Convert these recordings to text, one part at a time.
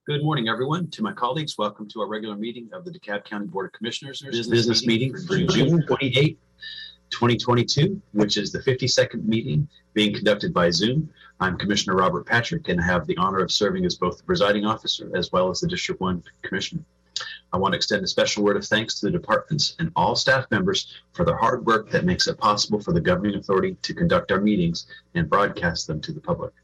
Good morning, everyone. To my colleagues, welcome to our regular meeting of the DeKalb County Board of Commissioners business meeting for June 28, 2022, which is the 52nd meeting being conducted by Zoom. I'm Commissioner Robert Patrick, and I have the honor of serving as both the presiding officer as well as the District 1 Commissioner. I want to extend a special word of thanks to the departments and all staff members for their hard work that makes it possible for the governing authority to conduct our meetings and broadcast them to the public.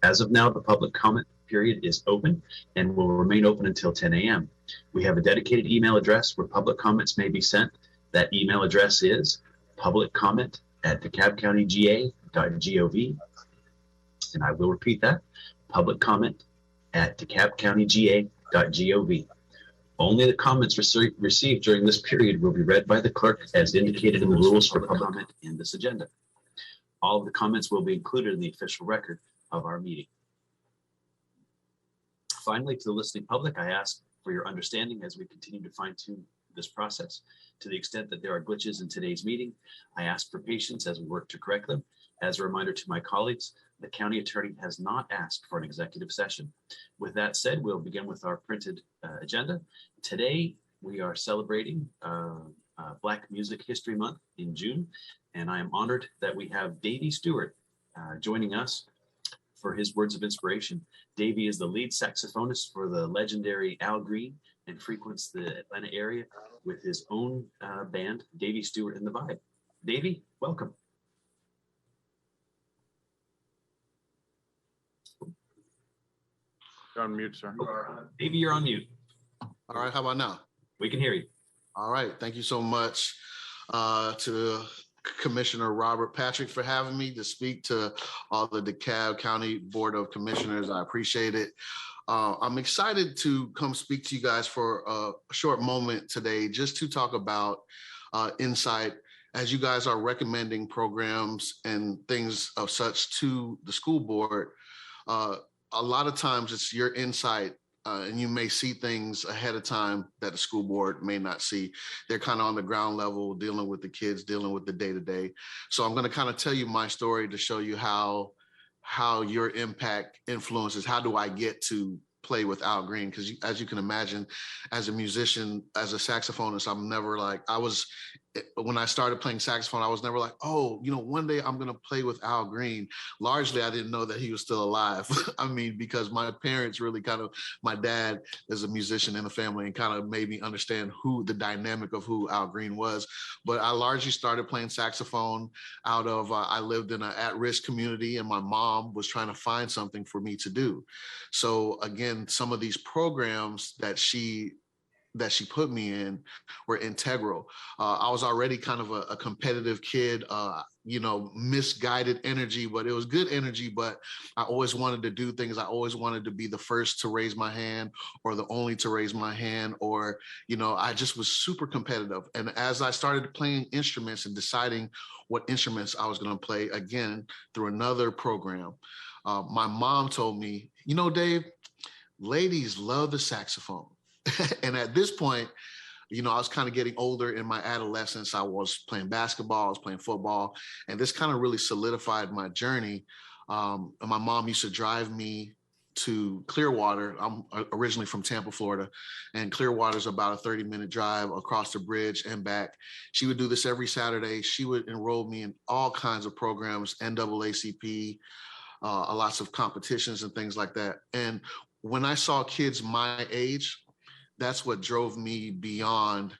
As of now, the public comment period is open and will remain open until 10 a.m. We have a dedicated email address where public comments may be sent. That email address is publiccomment@DeKalbCountyGA.gov. And I will repeat that, publiccomment@DeKalbCountyGA.gov. Only the comments received during this period will be read by the clerk as indicated in the rules for public comment in this agenda. All of the comments will be included in the official record of our meeting. Finally, to the listening public, I ask for your understanding as we continue to fine-tune this process. To the extent that there are glitches in today's meeting, I ask for patience as we work to correct them. As a reminder to my colleagues, the county attorney has not asked for an executive session. With that said, we'll begin with our printed agenda. Today, we are celebrating Black Music History Month in June, and I am honored that we have Davey Stewart joining us for his words of inspiration. Davey is the lead saxophonist for the legendary Al Green and frequents the Atlanta area with his own band, Davey Stewart and the Vibe. Davey, welcome. You're on mute, sir. Davey, you're on mute. All right, how about now? We can hear you. All right, thank you so much to Commissioner Robert Patrick for having me to speak to all the DeKalb County Board of Commissioners. I appreciate it. I'm excited to come speak to you guys for a short moment today, just to talk about insight as you guys are recommending programs and things of such to the school board. A lot of times it's your insight and you may see things ahead of time that the school board may not see. They're kind of on the ground level, dealing with the kids, dealing with the day-to-day. So I'm going to kind of tell you my story to show you how your impact influences. How do I get to play with Al Green? Because as you can imagine, as a musician, as a saxophonist, I'm never like, when I started playing saxophone, I was never like, oh, one day I'm going to play with Al Green. Largely, I didn't know that he was still alive. I mean, because my parents really my dad is a musician in the family and kind of made me understand the dynamic of who Al Green was. But I largely started playing saxophone out of, I lived in an at-risk community and my mom was trying to find something for me to do. So again, some of these programs that she put me in were integral. I was already kind of a competitive kid, misguided energy, but it was good energy, but I always wanted to do things. I always wanted to be the first to raise my hand or the only to raise my hand, or, I just was super competitive. And as I started playing instruments and deciding what instruments I was going to play, again, through another program, my mom told me, Dave, ladies love the saxophone. And at this point, I was kind of getting older in my adolescence. I was playing basketball, I was playing football, and this kind of really solidified my journey. And my mom used to drive me to Clearwater. I'm originally from Tampa, Florida, and Clearwater is about a 30-minute drive across the bridge and back. She would do this every Saturday. She would enroll me in all kinds of programs, NAACP, lots of competitions and things like that. And when I saw kids my age, that's what drove me beyond.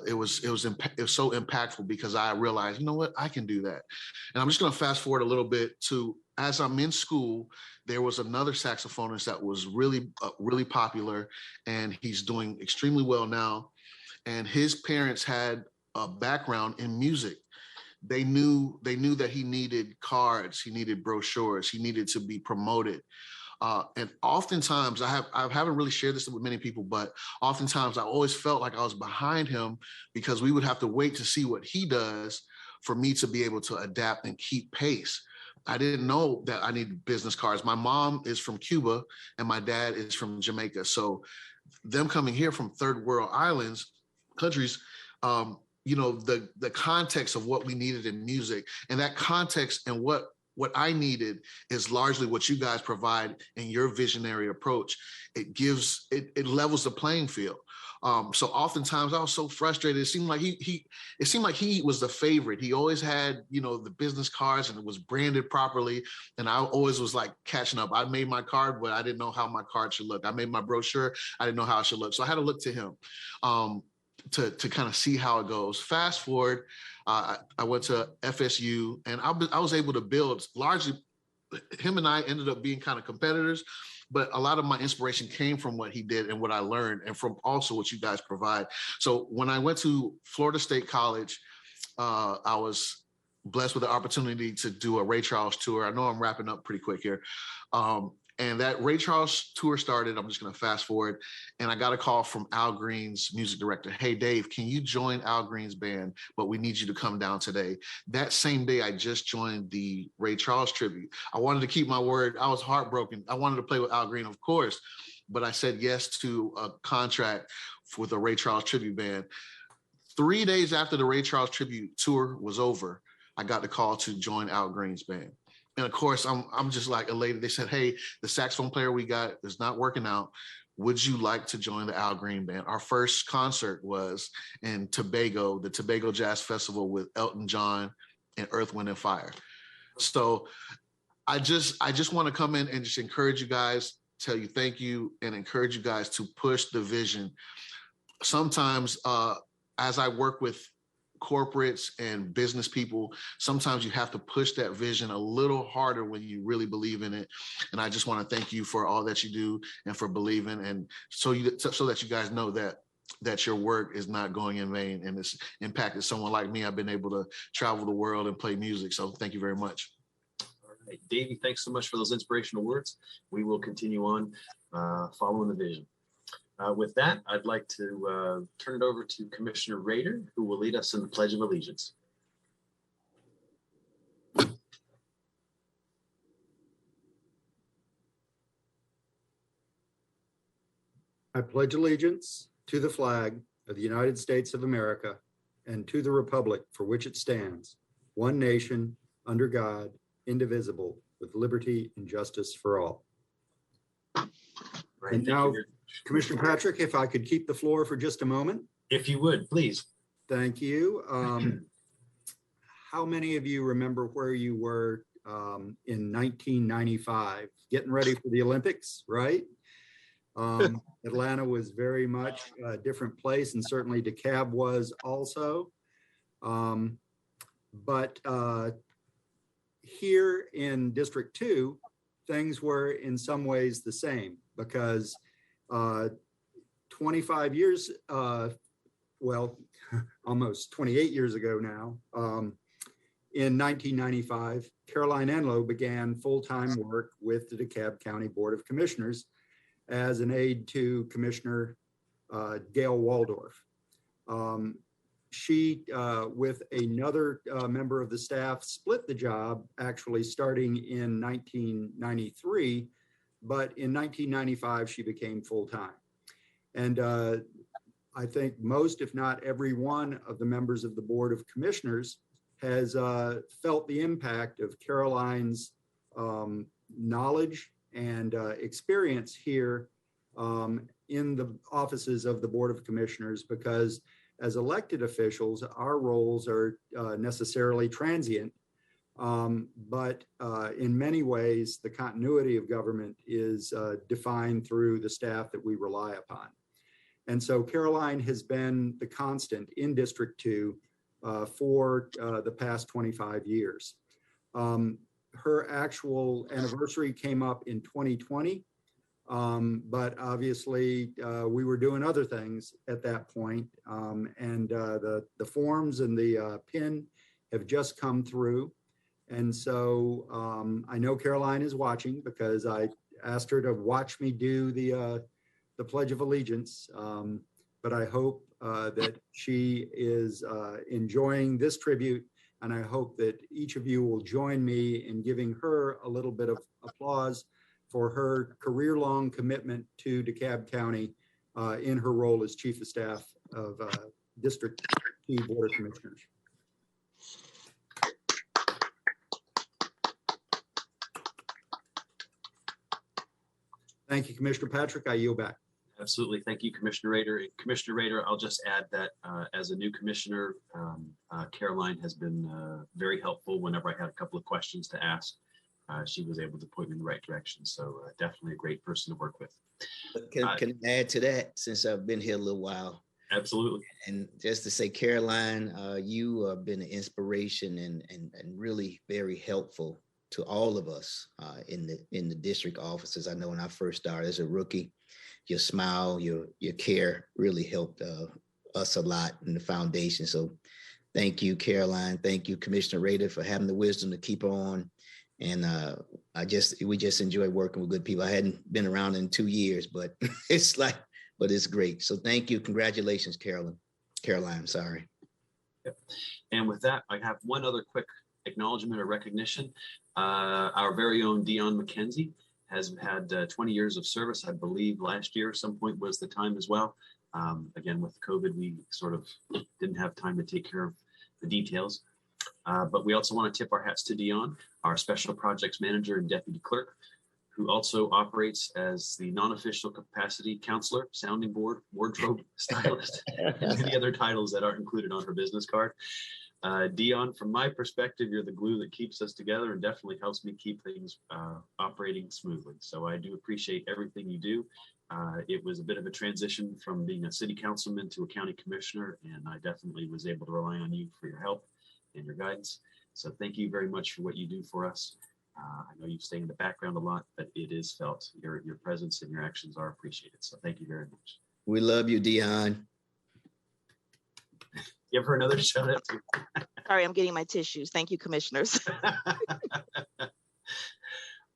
It was so impactful because I realized, I can do that. And I'm just going to fast forward a little bit to, as I'm in school, there was another saxophonist that was really, really popular, and he's doing extremely well now. And his parents had a background in music. They knew that he needed cards, he needed brochures, he needed to be promoted. And oftentimes, I haven't really shared this with many people, but oftentimes I always felt like I was behind him because we would have to wait to see what he does for me to be able to adapt and keep pace. I didn't know that I needed business cards. My mom is from Cuba and my dad is from Jamaica. So them coming here from third world countries, the context of what we needed in music and that context and what what I needed is largely what you guys provide in your visionary approach. It levels the playing field. So oftentimes I was so frustrated. It seemed like he was the favorite. He always had, the business cards and it was branded properly. And I always was like catching up. I made my card, but I didn't know how my card should look. I made my brochure. I didn't know how it should look. So I had to look to him to kind of see how it goes. Fast forward, I went to FSU and I was able to build largely. Him and I ended up being kind of competitors, but a lot of my inspiration came from what he did and what I learned and from also what you guys provide. So when I went to Florida State College, I was blessed with the opportunity to do a Ray Charles tour. I know I'm wrapping up pretty quick here. And that Ray Charles tour started, I'm just going to fast forward. And I got a call from Al Green's music director. Hey, Dave, can you join Al Green's band? But we need you to come down today. That same day, I just joined the Ray Charles tribute. I wanted to keep my word. I was heartbroken. I wanted to play with Al Green, of course, but I said yes to a contract with a Ray Charles tribute band. 3 days after the Ray Charles tribute tour was over, I got the call to join Al Green's band. And of course, I'm just like elated. They said, hey, the saxophone player we got is not working out. Would you like to join the Al Green band? Our first concert was in Tobago, the Tobago Jazz Festival with Elton John and Earth, Wind and Fire. So I just want to come in and just encourage you guys, tell you thank you, and encourage you guys to push the vision. Sometimes as I work with corporates and business people, sometimes you have to push that vision a little harder when you really believe in it. And I just want to thank you for all that you do and for believing, and so that you guys know that your work is not going in vain and it's impacted someone like me. I've been able to travel the world and play music. So thank you very much. All right, Davey, thanks so much for those inspirational words. We will continue on following the vision. With that, I'd like to turn it over to Commissioner Rader, who will lead us in the Pledge of Allegiance. I pledge allegiance to the flag of the United States of America and to the republic for which it stands, one nation, under God, indivisible, with liberty and justice for all. Right, and now, Commissioner Patrick, if I could keep the floor for just a moment. If you would, please. Thank you. How many of you remember where you were in 1995, getting ready for the Olympics, right? Atlanta was very much a different place, and certainly DeKalb was also. But here in District 2, things were in some ways the same, because 25 years, well, almost 28 years ago now, in 1995, Caroline Enlow began full-time work with the DeKalb County Board of Commissioners as an aide to Commissioner Gail Waldorf. She, with another member of the staff, split the job actually starting in 1993, but in 1995, she became full-time. And I think most, if not every one of the members of the Board of Commissioners has felt the impact of Caroline's knowledge and experience here in the offices of the Board of Commissioners, because as elected officials, our roles are necessarily transient, but in many ways, the continuity of government is defined through the staff that we rely upon. And so Caroline has been the constant in District 2 for the past 25 years. Her actual anniversary came up in 2020, but obviously we were doing other things at that point, and the forms and the PIN have just come through. And so I know Caroline is watching, because I asked her to watch me do the Pledge of Allegiance, but I hope that she is enjoying this tribute, and I hope that each of you will join me in giving her a little bit of applause for her career-long commitment to DeKalb County in her role as Chief of Staff of District 2 Board of Commissioners. Thank you, Commissioner Patrick. I yield back. Absolutely. Thank you, Commissioner Rader. Commissioner Rader, I'll just add that as a new commissioner, Caroline has been very helpful whenever I had a couple of questions to ask. She was able to point me in the right direction. So definitely a great person to work with. Can I add to that, since I've been here a little while? Absolutely. And just to say, Caroline, you have been an inspiration and really very helpful to all of us in the district offices. I know when I first started as a rookie, your smile, your care really helped us a lot in the foundation. So thank you, Caroline. Thank you, Commissioner Rader, for having the wisdom to keep on. And we just enjoy working with good people. I hadn't been around in 2 years, but it's great. So thank you. Congratulations, Caroline, sorry. Yep. And with that, I have one other quick acknowledgement or recognition. Our very own Dion Mckenzie has had 20 years of service. I believe last year at some point was the time as well. Again, with COVID, we sort of didn't have time to take care of the details. But we also want to tip our hats to Dion, our special projects manager and deputy clerk, who also operates as the non-official capacity counselor, sounding board, wardrobe stylist, and many other titles that aren't included on her business card. Dion, from my perspective, you're the glue that keeps us together and definitely helps me keep things operating smoothly. So I do appreciate everything you do. It was a bit of a transition from being a city councilman to a county commissioner, and I definitely was able to rely on you for your help and your guidance. So thank you very much for what you do for us. I know you stay in the background a lot, but it is felt. Your presence and your actions are appreciated. So thank you very much. We love you, Dion. Give her another shout out. Sorry, I'm getting my tissues. Thank you, commissioners.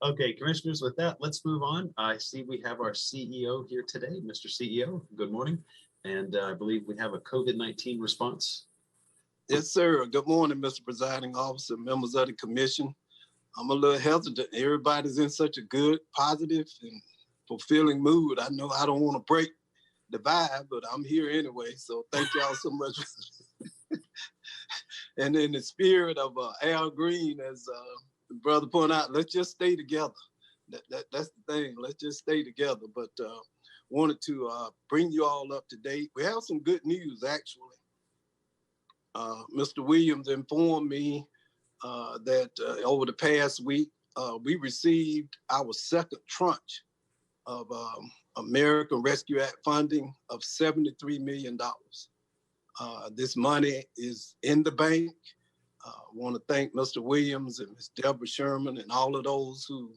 Okay, commissioners, with that, let's move on. I see we have our CEO here today, Mr. CEO. Good morning. And I believe we have a COVID-19 response. Yes, sir. Good morning, Mr. Presiding Officer, members of the commission. I'm a little hesitant. Everybody's in such a good, positive, and fulfilling mood. I know I don't want to break the vibe, but I'm here anyway. So thank y'all so much. And in the spirit of Al Green, as the brother pointed out, let's just stay together. That's the thing. Let's just stay together. But wanted to bring you all up to date. We have some good news, actually. Mr. Williams informed me that over the past week, we received our second tranche of American Rescue Act funding of $73 million. This money is in the bank. I want to thank Mr. Williams and Ms. Deborah Sherman and all of those who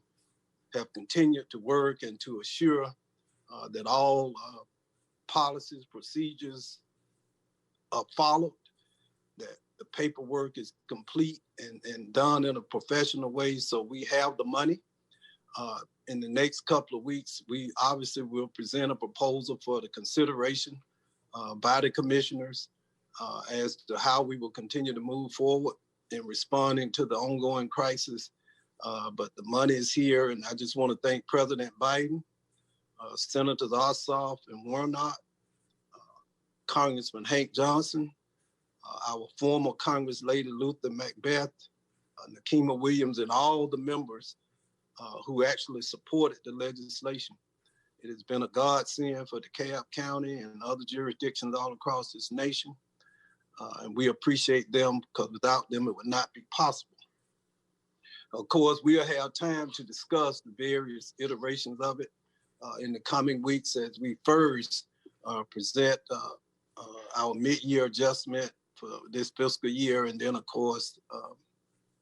have continued to work and to assure that all policies, procedures are followed, that the paperwork is complete and done in a professional way. So we have the money. In the next couple of weeks, we obviously will present a proposal for the consideration by the commissioners as to how we will continue to move forward in responding to the ongoing crisis. But the money is here, and I just want to thank President Biden, Senators Ossoff and Warnock, Congressman Hank Johnson, our former Congress Lady Luther Macbeth, Nakima Williams, and all the members who actually supported the legislation. It has been a godsend for DeKalb County and other jurisdictions all across this nation. And we appreciate them, because without them, it would not be possible. Of course, we'll have time to discuss the various iterations of it in the coming weeks as we first present our mid-year adjustment for this fiscal year, and then, of course,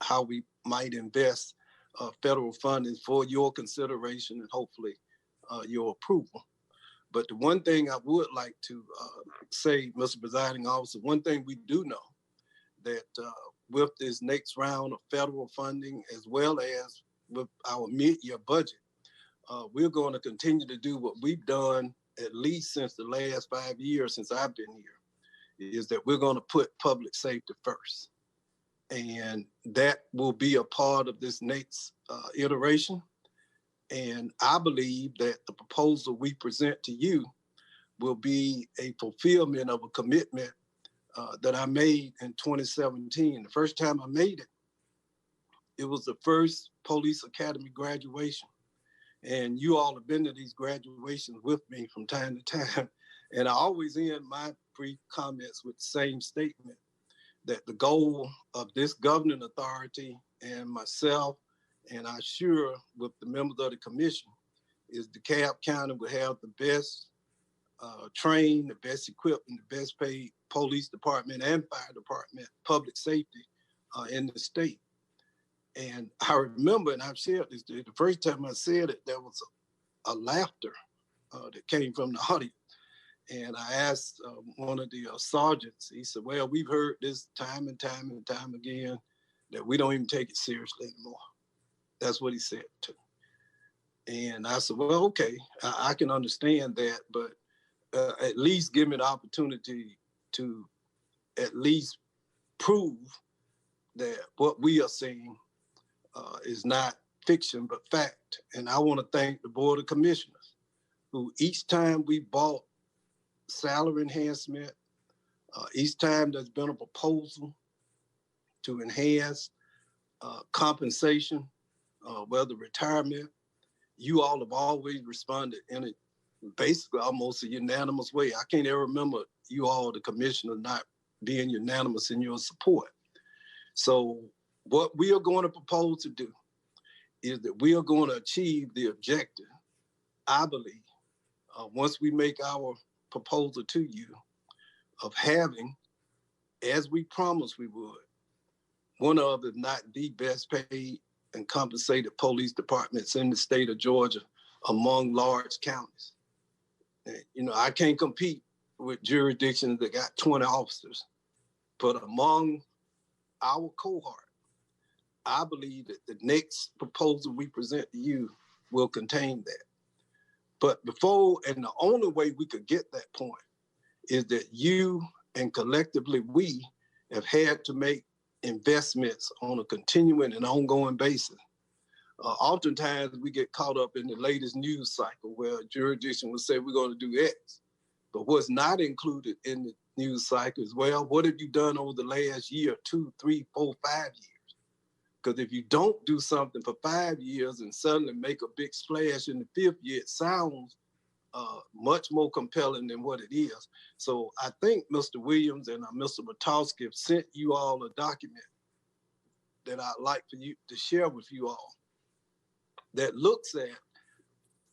how we might invest federal funding for your consideration and hopefully your approval. But the one thing I would like to say, Mr. Presiding Officer, one thing we do know, that with this next round of federal funding, as well as with our mid-year budget, we're going to continue to do what we've done at least since the last 5 years since I've been here, is that we're going to put public safety first. And that will be a part of this next iteration. And I believe that the proposal we present to you will be a fulfillment of a commitment that I made in 2017. The first time I made it, it was the first police academy graduation. And you all have been to these graduations with me from time to time. And I always end my brief comments with the same statement, that the goal of this governing authority and myself, and I'm sure with the members of the commission, is DeKalb County will have the best trained, the best equipped, and the best paid police department and fire department, public safety in the state. And I remember, and I've shared this, the first time I said it, there was a laughter that came from the audience. And I asked one of the sergeants, he said, well, we've heard this time and time and time again, that we don't even take it seriously anymore. That's what he said to me. And I said, well, okay, I can understand that, but at least give me the opportunity to at least prove that what we are saying is not fiction, but fact. And I want to thank the Board of Commissioners, who each time we bought salary enhancement, each time there's been a proposal to enhance compensation, whether retirement, you all have always responded in a basically almost a unanimous way. I can't ever remember you all, the commissioner, not being unanimous in your support. So what we are going to propose to do is that we are going to achieve the objective, I believe, once we make our proposal to you, of having, as we promised we would, one of, if not the best paid and compensated police departments in the state of Georgia among large counties. And, you know, I can't compete with jurisdictions that got 20 officers, but among our cohort, I believe that the next proposal we present to you will contain that. But before, and the only way we could get that point is that you and collectively we have had to make investments on a continuing and ongoing basis. Oftentimes we get caught up in the latest news cycle where a jurisdiction will say we're going to do X, but what's not included in the news cycle is, well, what have you done over the last year, 2, 3, 4, 5 years? Because if you don't do something for 5 years and suddenly make a big splash in the 5th year, it sounds much more compelling than what it is. So I think Mr. Williams and Mr. Matowski have sent you all a document that I'd like for you to share with you all that looks at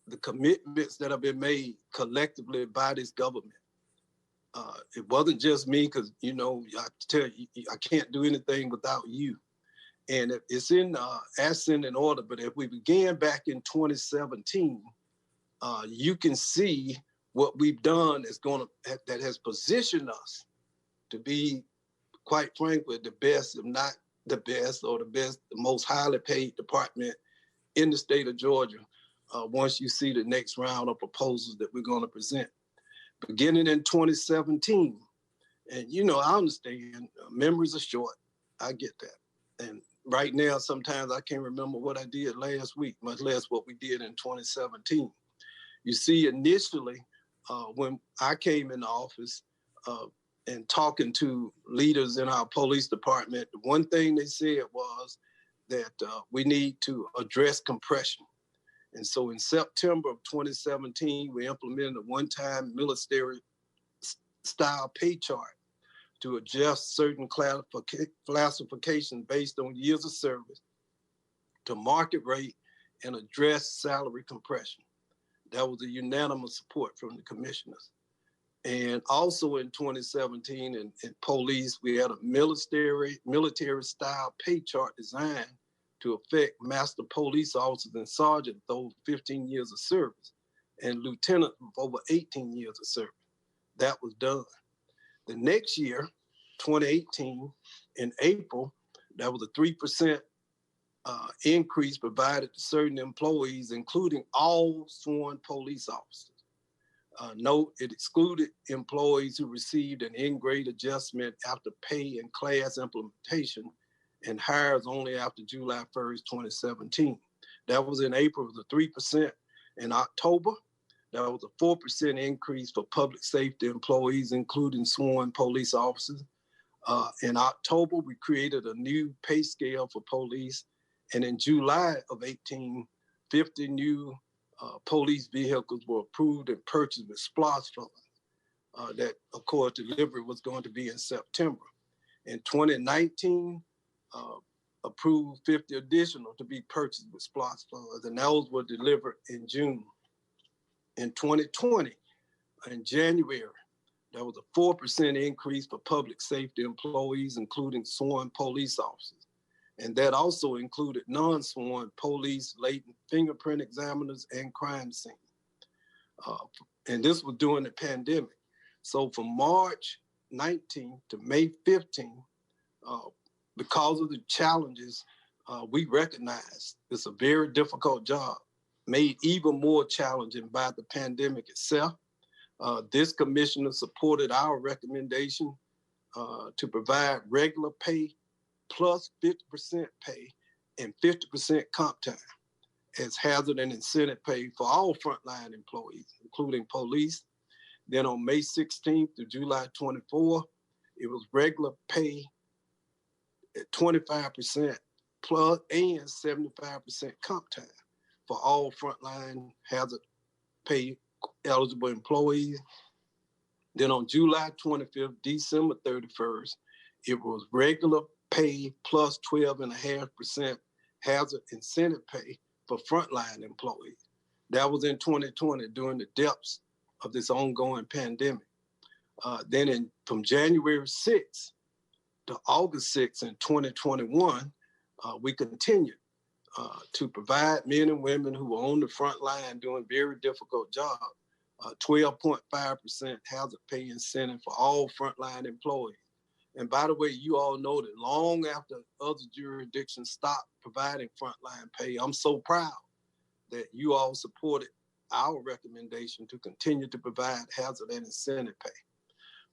the commitments that have been made collectively by this government. It wasn't just me, because, you know, I tell you, I can't do anything without you. And it's in ascending order, but if we began back in 2017, you can see what we've done that has positioned us to be, quite frankly, the best, if not the best, or the best, the most highly paid department in the state of Georgia, once you see the next round of proposals that we're going to present. Beginning in 2017, and you know, I understand, memories are short. I get that. And right now, sometimes I can't remember what I did last week, much less what we did in 2017. You see, initially, when I came in office and talking to leaders in our police department, the one thing they said was that we need to address compression. And so in September of 2017, we implemented a one-time military style pay chart to adjust certain classifications based on years of service to market rate and address salary compression. That was a unanimous support from the commissioners. And also in 2017, in police, we had a military style pay chart designed to affect master police officers and sergeants with over 15 years of service and lieutenants with over 18 years of service. That was done. The next year, 2018, in April, that was a 3% increase provided to certain employees, including all sworn police officers. Note, it excluded employees who received an in-grade adjustment after pay and class implementation and hires only after July 1st, 2017. That was in April, it was a 3%. In October, that was a 4% increase for public safety employees, including sworn police officers. In October, we created a new pay scale for police. And in July of 18, 50 new police vehicles were approved and purchased with SPLOST funds. That, of course, delivery was going to be in September. In 2019, approved 50 additional to be purchased with SPLOST funds, and those were delivered in June. In 2020, in January, there was a 4% increase for public safety employees, including sworn police officers. And that also included non-sworn police, latent fingerprint examiners, and crime scene. And this was during the pandemic. So from March 19 to May 15, because of the challenges, we recognize it's a very difficult job, made even more challenging by the pandemic itself. This commissioner supported our recommendation to provide regular pay plus 50% pay and 50% comp time as hazard and incentive pay for all frontline employees, including police. Then on May 16th to July 24, it was regular pay at 25% plus and 75% comp time for all frontline hazard pay eligible employees. Then on July 25th, December 31st, it was regular pay plus 12.5% hazard incentive pay for frontline employees. That was in 2020 during the depths of this ongoing pandemic. Then from January 6th to August 6th in 2021, we continued to provide men and women who were on the front line doing very difficult jobs, 12.5% hazard pay incentive for all frontline employees. And by the way, you all know that long after other jurisdictions stopped providing frontline pay, I'm so proud that you all supported our recommendation to continue to provide hazard and incentive pay.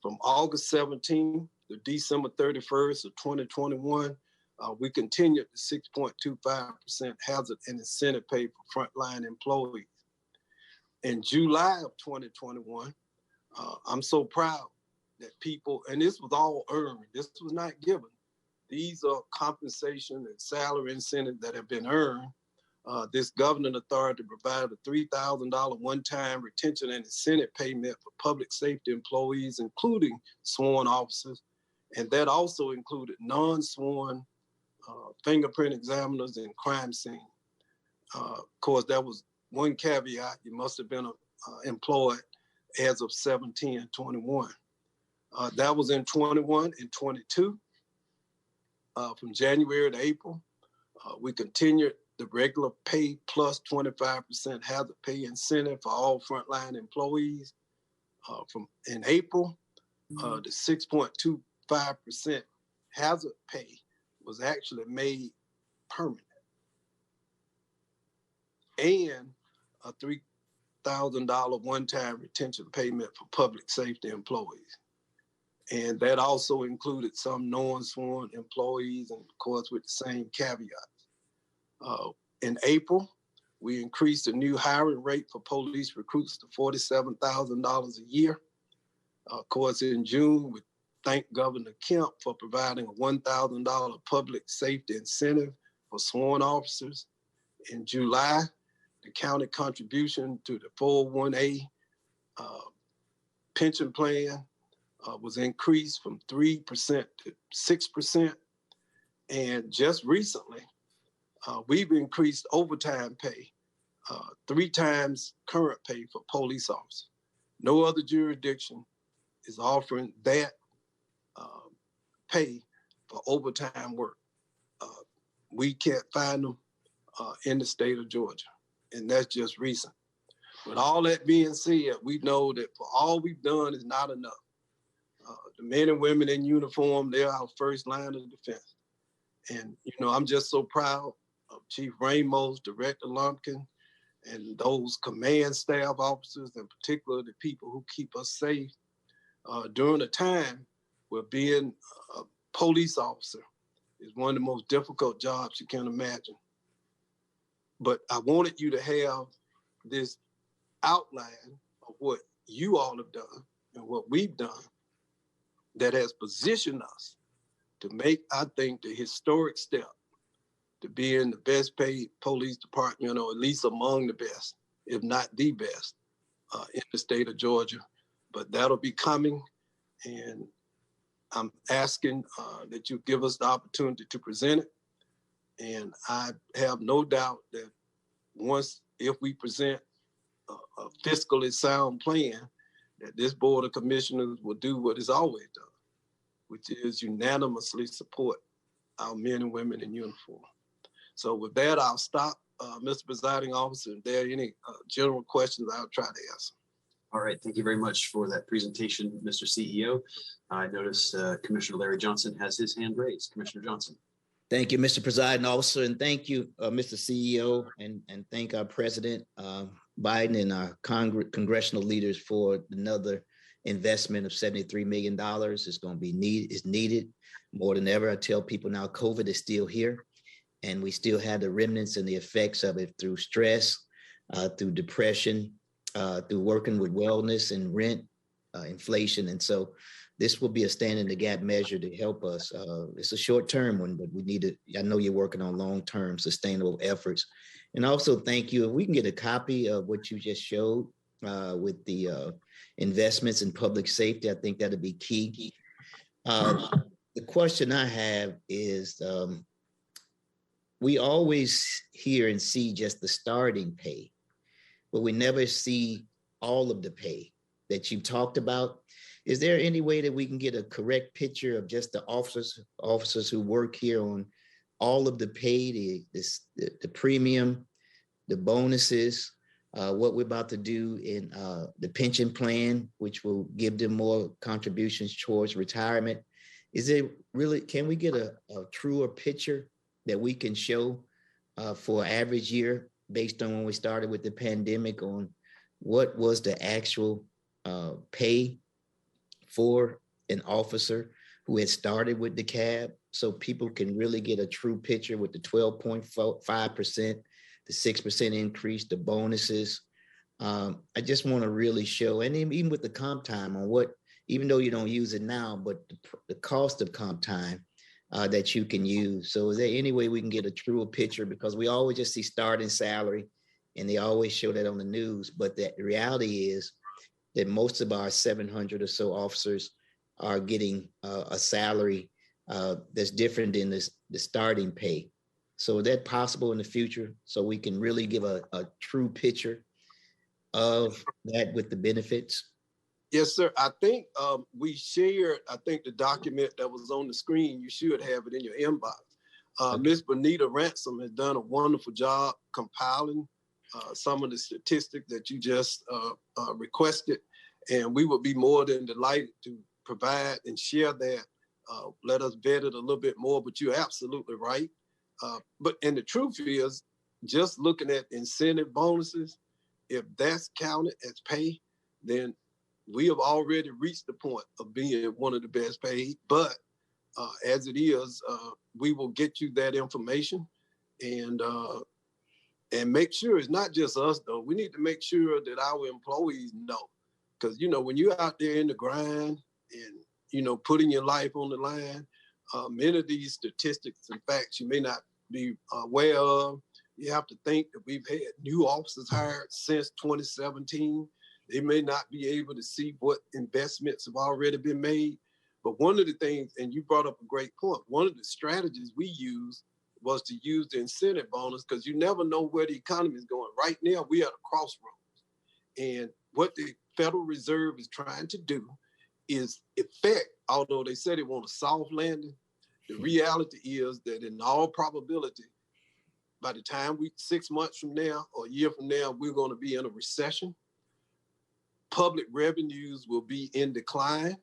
From August 17th to December 31st of 2021, we continued the 6.25% hazard and incentive pay for frontline employees. In July of 2021, I'm so proud that people, and this was all earned, this was not given. These are compensation and salary incentives that have been earned. This governing authority provided a $3,000 one-time retention and incentive payment for public safety employees, including sworn officers. And that also included non-sworn fingerprint examiners and crime scene. Of course, that was one caveat. You must have been employed as of 17/21. That was in 21 and 22. From January to April, we continued the regular pay plus 25% hazard pay incentive for all frontline employees. In April, the 6.25% hazard pay was actually made permanent, and a $3,000 one-time retention payment for public safety employees. And that also included some non-sworn employees, and of course with the same caveats. In April, we increased the new hiring rate for police recruits to $47,000 a year. Of course, in June, we thank Governor Kemp for providing a $1,000 public safety incentive for sworn officers. In July, the county contribution to the 401A pension plan was increased from 3% to 6%. And just recently, we've increased overtime pay 3 times current pay for police officers. No other jurisdiction is offering that pay for overtime work. We can't find them in the state of Georgia, and that's just recent. With all that being said, we know that for all we've done is not enough. The men and women in uniform, they're our first line of defense. And, you know, I'm just so proud of Chief Ramos, Director Lumpkin, and those command staff officers, in particular, the people who keep us safe during a time where being a police officer is one of the most difficult jobs you can imagine. But I wanted you to have this outline of what you all have done and what we've done that has positioned us to make, I think, the historic step to being the best paid police department, or at least among the best if not the best in the state of Georgia. But that'll be coming, and I'm asking that you give us the opportunity to present it. And I have no doubt that if we present a fiscally sound plan, that this Board of Commissioners will do what it's always done, which is unanimously support our men and women in uniform. So with that, I'll stop, Mr. Presiding Officer. If there are any general questions, I'll try to answer. All right, thank you very much for that presentation, Mr. CEO. I notice Commissioner Larry Johnson has his hand raised. Commissioner Johnson. Thank you, Mr. Presiding Officer, and thank you, Mr. CEO, and thank our President Biden and our congressional leaders for another investment of $73 million. It's going to be needed more than ever. I tell people now, COVID is still here, and we still have the remnants and the effects of it through stress, through depression, through working with wellness and rent, inflation. And so this will be a stand in the gap measure to help us. It's a short-term one, but we need to, I know you're working on long-term sustainable efforts. And also thank you. If we can get a copy of what you just showed with the investments in public safety, I think that'll be key. The question I have is, we always hear and see just the starting pay, but we never see all of the pay that you talked about. Is there any way that we can get a correct picture of just the officers who work here on all of the pay, the premium, the bonuses, what we're about to do in the pension plan, which will give them more contributions towards retirement? Is it really, can we get a truer picture that we can show for average year based on when we started with the pandemic on what was the actual pay for an officer who had started with DeKalb, so people can really get a true picture with the 12.5%, the 6% increase, the bonuses. I just want to really show, and even with the comp time on what, even though you don't use it now, but the cost of comp time that you can use. So is there any way we can get a truer picture? Because we always just see starting salary and they always show that on the news, but the reality is that most of our 700 or so officers are getting a salary that's different than the starting pay. So is that possible in the future so we can really give a true picture of that with the benefits? Yes, sir. I think we shared, the document that was on the screen. You should have it in your inbox. Ms. Bonita Ransom has done a wonderful job compiling some of the statistics that you just requested, and we would be more than delighted to provide and share that. Let us vet it a little bit more, but you're absolutely right. And the truth is, just looking at incentive bonuses, if that's counted as pay, then we have already reached the point of being one of the best paid. But as it is, we will get you that information and make sure it's not just us, though. We need to make sure that our employees know. Because, when you're out there in the grind and, putting your life on the line, many of these statistics and facts you may not be aware of. You have to think that we've had new officers hired since 2017. They may not be able to see what investments have already been made. But one of the things, and you brought up a great point, one of the strategies we used was to use the incentive bonus, because you never know where the economy is going. Right now, we are at a crossroads. And what the Federal Reserve is trying to do is effect, although they said they want a soft landing, the reality is that in all probability, by the time 6 months from now or a year from now, we're going to be in a recession. Public revenues will be in decline,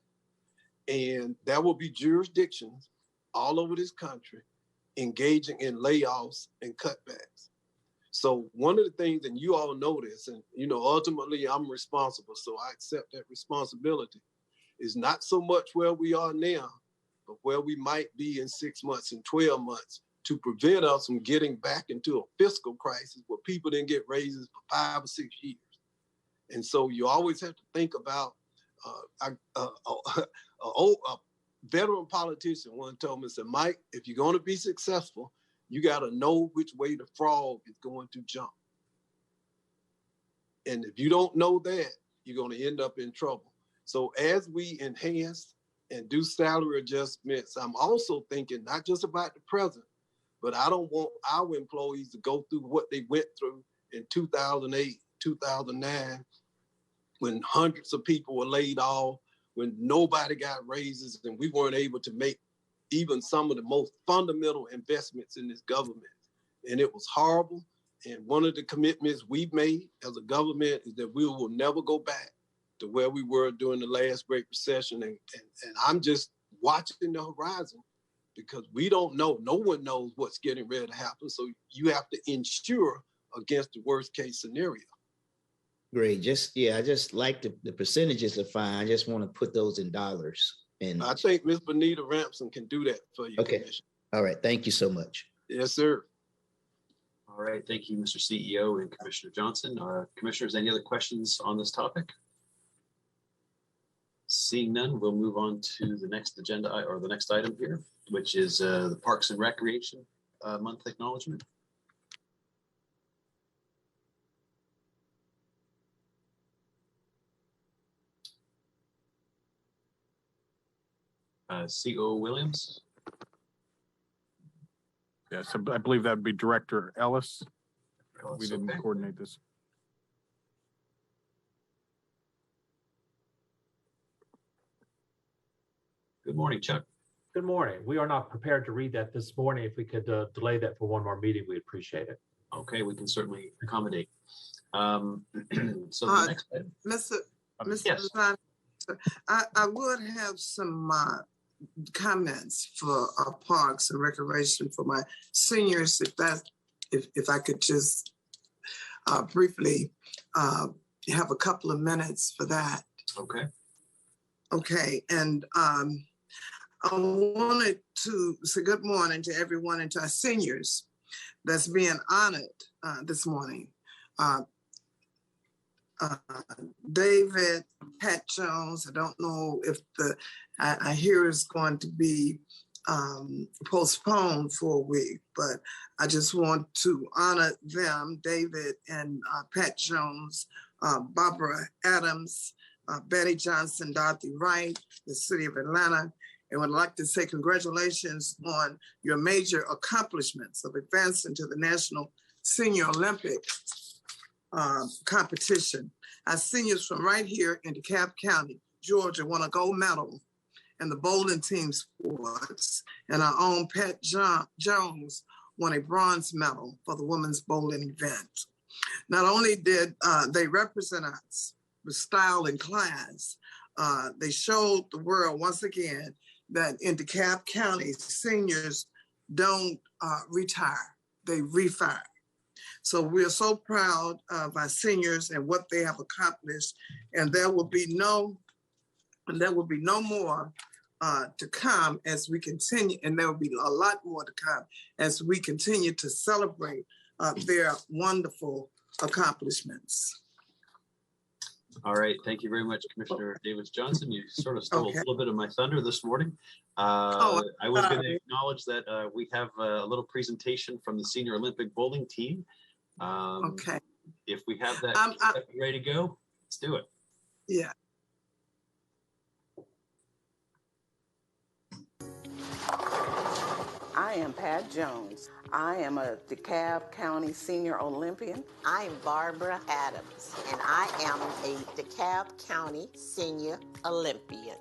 and there will be jurisdictions all over this country engaging in layoffs and cutbacks. So one of the things, and you all know this, and ultimately I'm responsible, so I accept that responsibility, is not so much where we are now, but where we might be in 6 months and 12 months to prevent us from getting back into a fiscal crisis where people didn't get raises for 5 or 6 years. And so you always have to think about, a veteran politician once told me, said, Mike, if you're going to be successful, you got to know which way the frog is going to jump. And if you don't know that, you're going to end up in trouble. So as we enhance and do salary adjustments, I'm also thinking not just about the present, but I don't want our employees to go through what they went through in 2008, 2009, when hundreds of people were laid off, when nobody got raises, and we weren't able to make even some of the most fundamental investments in this government. And it was horrible. And one of the commitments we've made as a government is that we will never go back to where we were during the last Great Recession. And I'm just watching the horizon because we don't know. No one knows what's getting ready to happen. So you have to insure against the worst case scenario. Great. I just like the percentages are fine. I just want to put those in dollars. And I think Ms. Bonita Ramson can do that for you. Okay. All right. Thank you so much. Yes, sir. All right. Thank you, Mr. CEO and Commissioner Johnson. Commissioners, any other questions on this topic? Seeing none, we'll move on to the next agenda or the next item here, which is the Parks and Recreation Month acknowledgement. CO Williams. Yes, I believe that would be Director Ellis. We didn't Okay. coordinate this. Good morning, Chuck. Good morning. We are not prepared to read that this morning. If we could delay that for one more meeting, we'd appreciate it. Okay, we can certainly accommodate. So the next item. Mr. Yes. Design, I would have some comments for parks and recreation for my seniors, if I could just briefly have a couple of minutes for that. Okay. Okay, and I wanted to say good morning to everyone and to our seniors that's being honored this morning. David, Pat Jones, I don't know if I hear is going to be postponed for a week, but I just want to honor them, David and Pat Jones, Barbara Adams, Betty Johnson, Dorothy Wright, the city of Atlanta, and would like to say congratulations on your major accomplishments of advancing to the National Senior Olympic competition. Our seniors from right here in DeKalb County, Georgia, won a gold medal in the bowling team sports, and our own Pat Jones won a bronze medal for the women's bowling event. Not only did they represent us with style and class, they showed the world once again that in DeKalb County, seniors don't retire, they refire. So we're so proud of our seniors and what they have accomplished, and there will be no more to come as we continue, and there will be a lot more to come as we continue to celebrate their wonderful accomplishments. All right. Thank you very much, Commissioner Davis Johnson. You sort of stole a little bit of my thunder this morning. I was going to acknowledge that we have a little presentation from the Senior Olympic Bowling Team. Okay. If we have that ready to go, let's do it. Yeah. I am Pat Jones. I am a DeKalb County Senior Olympian. I'm Barbara Adams, and I am a DeKalb County Senior Olympian.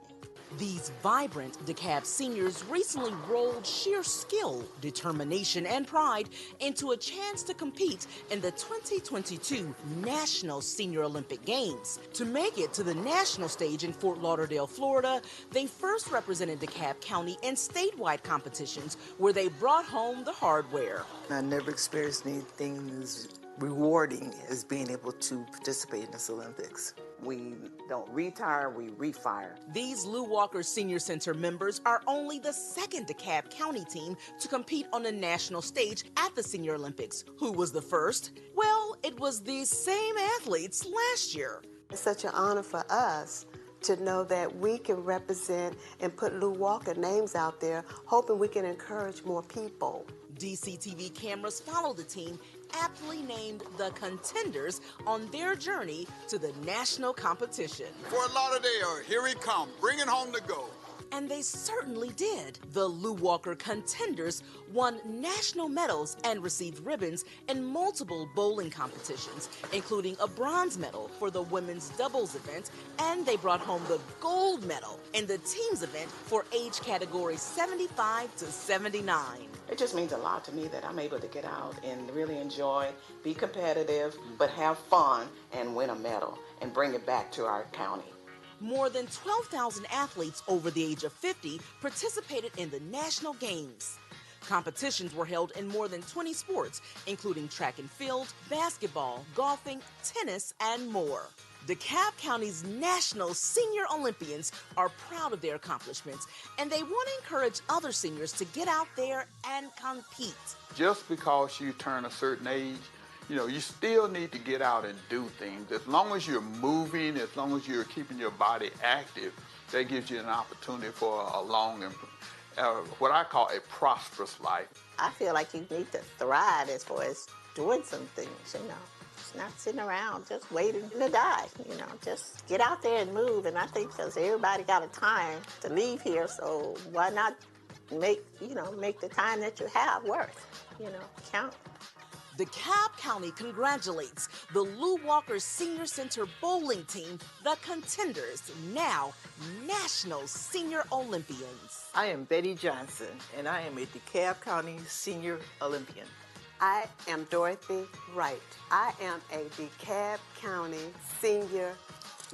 These vibrant DeKalb seniors recently rolled sheer skill, determination, and pride into a chance to compete in the 2022 National Senior Olympic Games. To make it to the national stage in Fort Lauderdale, Florida, they first represented DeKalb County in statewide competitions where they brought home the hardware. I never experienced anything as rewarding as being able to participate in this Olympics. We don't retire, we refire. These Lew Walker Senior Center members are only the second DeKalb County team to compete on the national stage at the Senior Olympics. Who was the first? Well, it was these same athletes last year. It's such an honor for us to know that we can represent and put Lew Walker names out there, hoping we can encourage more people. DCTV cameras followed the team aptly named the Contenders on their journey to the national competition. Fort Lauderdale, here we come, bringing home the gold. And they certainly did. The Lew Walker Contenders won national medals and received ribbons in multiple bowling competitions, including a bronze medal for the women's doubles event, and they brought home the gold medal in the teams event for age category 75 to 79. It just means a lot to me that I'm able to get out and really enjoy, be competitive, but have fun and win a medal and bring it back to our county. More than 12,000 athletes over the age of 50 participated in the national games. Competitions were held in more than 20 sports, including track and field, basketball, golfing, tennis, and more. DeKalb County's national senior Olympians are proud of their accomplishments, and they want to encourage other seniors to get out there and compete. Just because you turn a certain age, you still need to get out and do things. As long as you're moving, as long as you're keeping your body active, that gives you an opportunity for a long and what I call a prosperous life. I feel like you need to thrive as far as doing some things, Just not sitting around, just waiting to die, Just get out there and move. And I think because everybody got a time to leave here, so why not make the time that you have worth, count. DeKalb County congratulates the Lew Walker Senior Center bowling team, the Contenders, now National Senior Olympians. I am Betty Johnson, and I am a DeKalb County Senior Olympian. I am Dorothy Wright. I am a DeKalb County Senior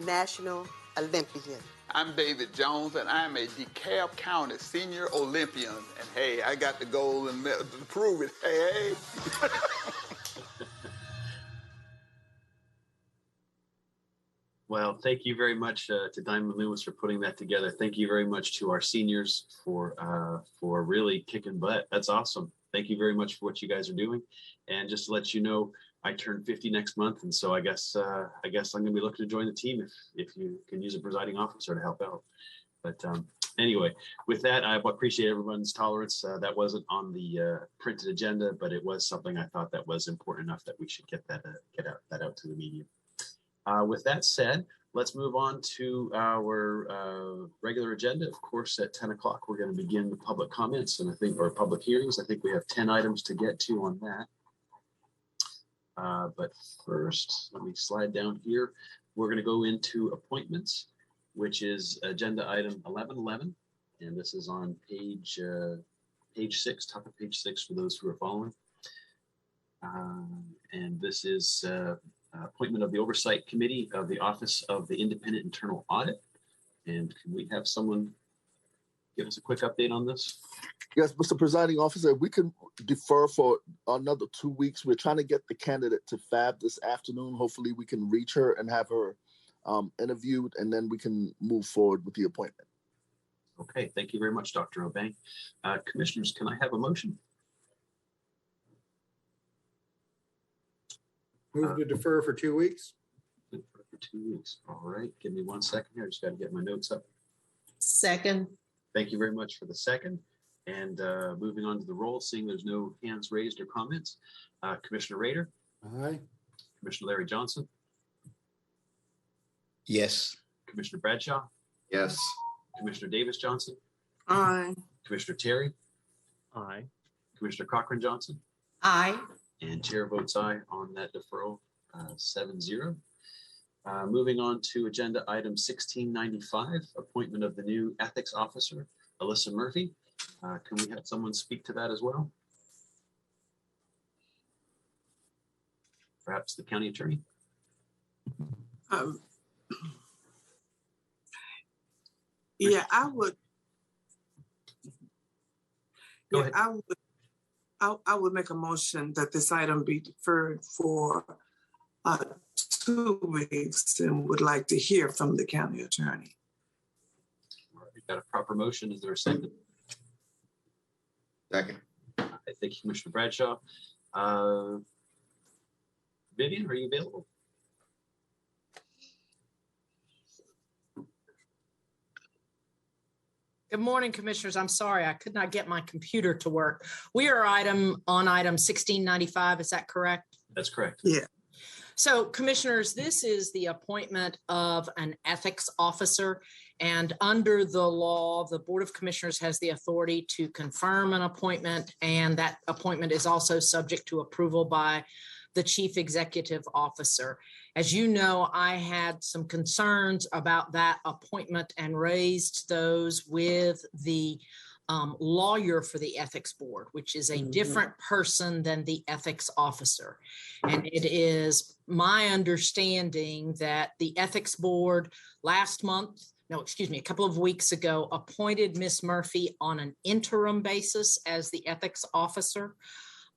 National Olympian. I'm David Jones, and I'm a DeKalb County Senior Olympian. And hey, I got the gold and medal to prove it. Hey. Well, thank you very much to Diamond Lewis for putting that together. Thank you very much to our seniors for really kicking butt. That's awesome. Thank you very much for what you guys are doing. And just to let you know, I turn 50 next month, and so I guess I'm going to be looking to join the team if you can use a presiding officer to help out. But anyway, with that, I appreciate everyone's tolerance. That wasn't on the printed agenda, but it was something I thought that was important enough that we should get that out to the media. With that said, let's move on to our regular agenda. Of course, at 10 o'clock, we're going to begin the public comments or public hearings. I think we have 10 items to get to on that. But first, let me slide down here. We're going to go into appointments, which is agenda item 1111. And this is on page 6, top of page 6 for those who are following. And this is appointment of the Oversight Committee of the Office of the Independent Internal Audit. And can we have someone give us a quick update on this? Yes, Mr. Presiding Officer, we can defer for another 2 weeks. We're trying to get the candidate to FAB this afternoon. Hopefully we can reach her and have her interviewed, and then we can move forward with the appointment. Okay, thank you very much, Dr. Obang. Commissioners, can I have a motion? Move to defer for 2 weeks. For 2 weeks. All right, give me 1 second here. I just got to get my notes up. Second. Thank you very much for the second. And moving on to the roll, seeing there's no hands raised or comments. Commissioner Rader? Aye. Commissioner Larry Johnson? Yes. Commissioner Bradshaw? Yes. Commissioner Davis Johnson? Aye. Commissioner Terry? Aye. Commissioner Cochran Johnson? Aye. And chair votes aye on that deferral, 7-0. Moving on to agenda item 1695, appointment of the new ethics officer, Alyssa Murphy. Can we have someone speak to that as well? Perhaps the county attorney? Yeah, I would. Go ahead. I would make a motion that this item be deferred for 2 weeks and would like to hear from the county attorney. All right, we've got a proper motion. Is there a second? Second. Thank you, Commissioner Bradshaw. Vivian, are you available? Good morning, Commissioners. I'm sorry, I could not get my computer to work. We are on item 1695. Is that correct? That's correct. Yeah. So commissioners, this is the appointment of an ethics officer. And under the law, the Board of Commissioners has the authority to confirm an appointment. And that appointment is also subject to approval by the Chief Executive Officer. As you know, I had some concerns about that appointment and raised those with the lawyer for the ethics board, which is a different person than the ethics officer. And it is my understanding that the ethics board a couple of weeks ago, appointed Ms. Murphy on an interim basis as the ethics officer,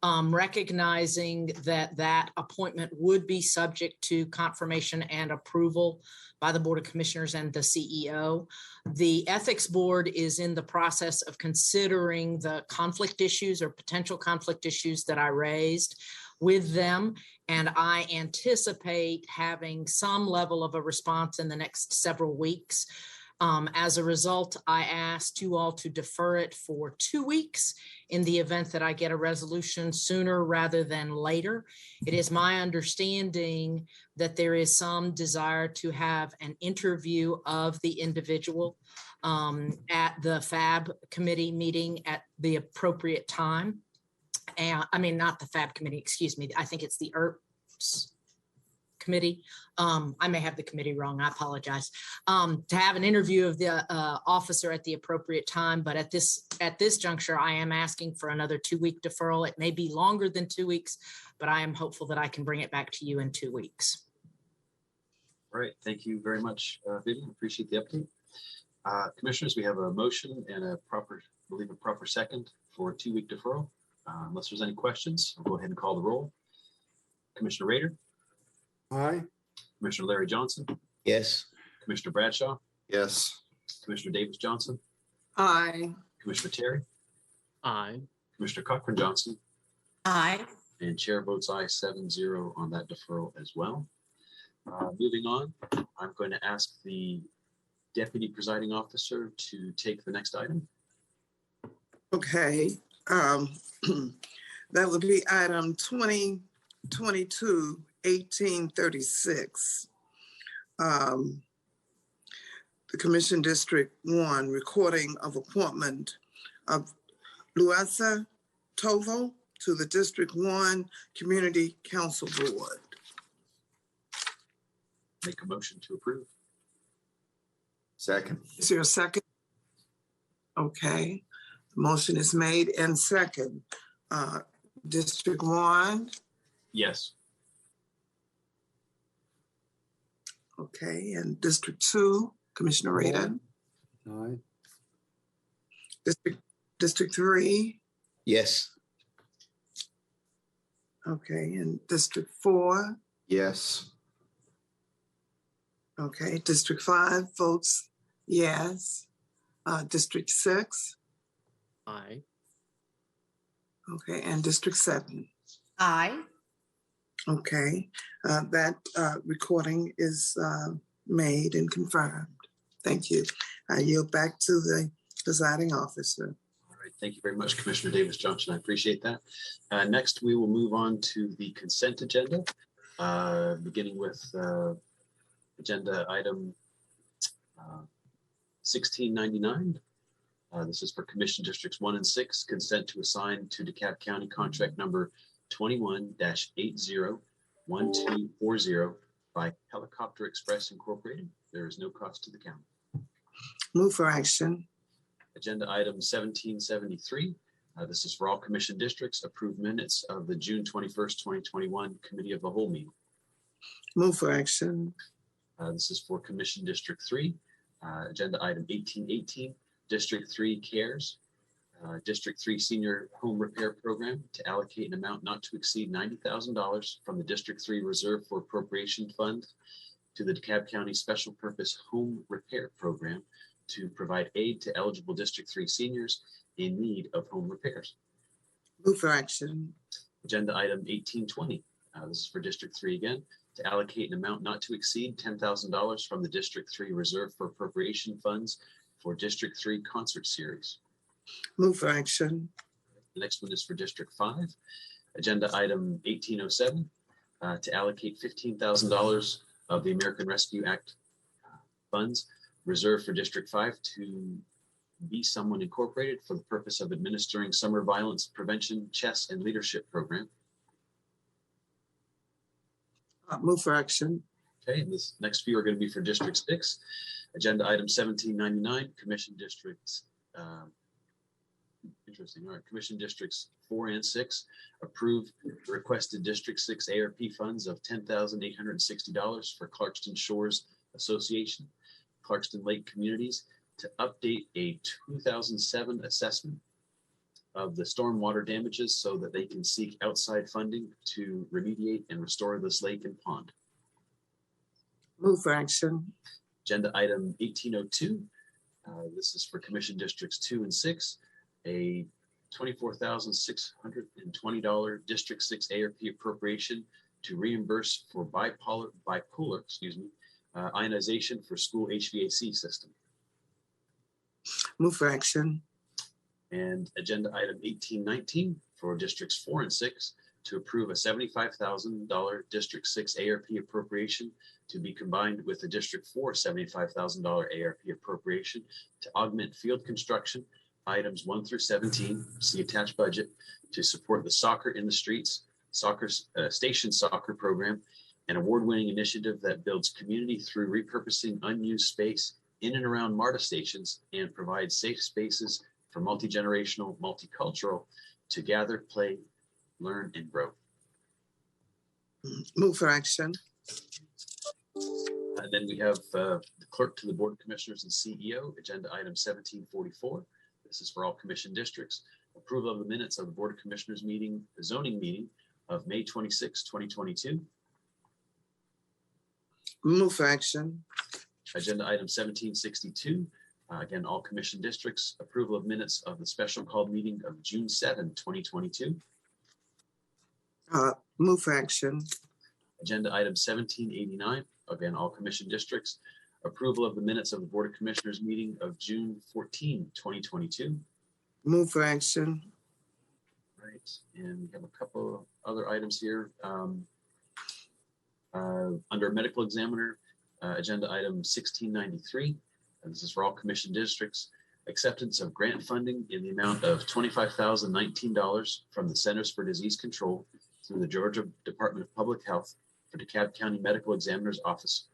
recognizing that that appointment would be subject to confirmation and approval by the Board of Commissioners and the CEO. The ethics board is in the process of considering the conflict issues or potential conflict issues that I raised with them. And I anticipate having some level of a response in the next several weeks. As a result, I asked you all to defer it for 2 weeks in the event that I get a resolution sooner rather than later. It is my understanding that there is some desire to have an interview of the individual at the FAB committee meeting at the appropriate time. And I mean, not the FAB committee, excuse me. I think it's the ERPS committee. I may have the committee wrong. I apologize. To have an interview of the officer at the appropriate time, but at this juncture, I am asking for another 2-week deferral. It may be longer than 2 weeks, but I am hopeful that I can bring it back to you in 2 weeks. All right. Thank you very much, Vivian. Appreciate the update. Commissioners, we have a motion and a proper second for a 2-week deferral. Unless there's any questions, I'll go ahead and call the roll. Commissioner Rader? Aye. Commissioner Larry Johnson? Yes. Commissioner Bradshaw? Yes. Commissioner Davis Johnson? Aye. Commissioner Terry? Aye. Commissioner Cochran Johnson? Aye. And chair votes aye 7-0 on that deferral as well. Moving on, I'm going to ask the deputy presiding officer to take the next item. Okay. That would be item 2022-1836. The Commission District 1 recording of appointment of Luisa Tovo to the District 1 Community Council Board. Make a motion to approve. Second. Is there a second? Okay. The motion is made and second. District 1. Yes. Okay. And District 2, Commissioner Rader. Aye. District 3. Yes. Okay. And District 4. Yes. Okay. District 5 votes yes. District 6. Aye. Okay. And District 7. Aye. Okay. That recording is made and confirmed. Thank you. I yield back to the presiding officer. All right. Thank you very much, Commissioner Davis Johnson. I appreciate that. Next, we will move on to the consent agenda, beginning with agenda item 1699. This is for Commission Districts 1 and 6, consent to assign to DeKalb County contract number 21-801240 by Helicopter Express Incorporated. There is no cost to the county. Move for action. Agenda item 1773. This is for all commission districts. Approved minutes of the June 21st, 2021 Committee of the Whole meeting. Move for action. This is for Commission District 3. Agenda item 1818. District 3 CARES. District 3 Senior Home Repair Program to allocate an amount not to exceed $90,000 from the District 3 Reserve for Appropriation Fund to the DeKalb County Special Purpose Home Repair Program to provide aid to eligible District 3 seniors in need of home repairs. Move for action. Agenda item 1820. This is for District 3 again, to allocate an amount not to exceed $10,000 from the District 3 Reserve for Appropriation Funds for District 3 Concert Series. Move for action. The next one is for District 5. Agenda item 1807. to allocate $15,000 of the American Rescue Act funds reserved for District 5 to Be Someone Incorporated for the purpose of administering summer violence prevention chess and leadership program. Move for action. Okay, and this next few are going to be for District 6. Agenda item 1799, Commission Districts. Interesting. All right, Commission Districts 4 and 6 approve the requested District 6 ARP funds of $10,860 for Clarkston Shores Association, Clarkston Lake Communities to update a 2007 assessment of the stormwater damages so that they can seek outside funding to remediate and restore this lake and pond. Move for action. Agenda item 1802. This is for Commission Districts 2 and 6, a $24,620 District 6 ARP appropriation to reimburse for bipolar ionization for school HVAC system. Move for action. And agenda item 1819 for Districts 4 and 6 to approve a $75,000 District 6 ARP appropriation to be combined with the District 4 $75,000 ARP appropriation to augment field construction items 1 through 17, see attached budget, to support the Soccer in the Streets Station Soccer Program, an award-winning initiative that builds community through repurposing unused space in and around MARTA stations and provides safe spaces for multi-generational, multicultural to gather, play, learn, and grow. Move for action. And then we have the clerk to the Board of Commissioners and CEO, agenda item 1744. This is for all commission districts. Approval of the minutes of the Board of Commissioners meeting, the zoning meeting of May 26, 2022. Move for action. Agenda item 1762. Again, all commission districts. Approval of minutes of the special called meeting of June 7, 2022. Move for action. Agenda item 1789. Again, all commission districts. Approval of the minutes of the Board of Commissioners meeting of June 14, 2022. Move for action. Right, and we have a couple other items here. Under medical examiner, agenda item 1693. And this is for all commission districts. Acceptance of grant funding in the amount of $25,019 from the Centers for Disease Control through the Georgia Department of Public Health for DeKalb County Medical Examiner's Office.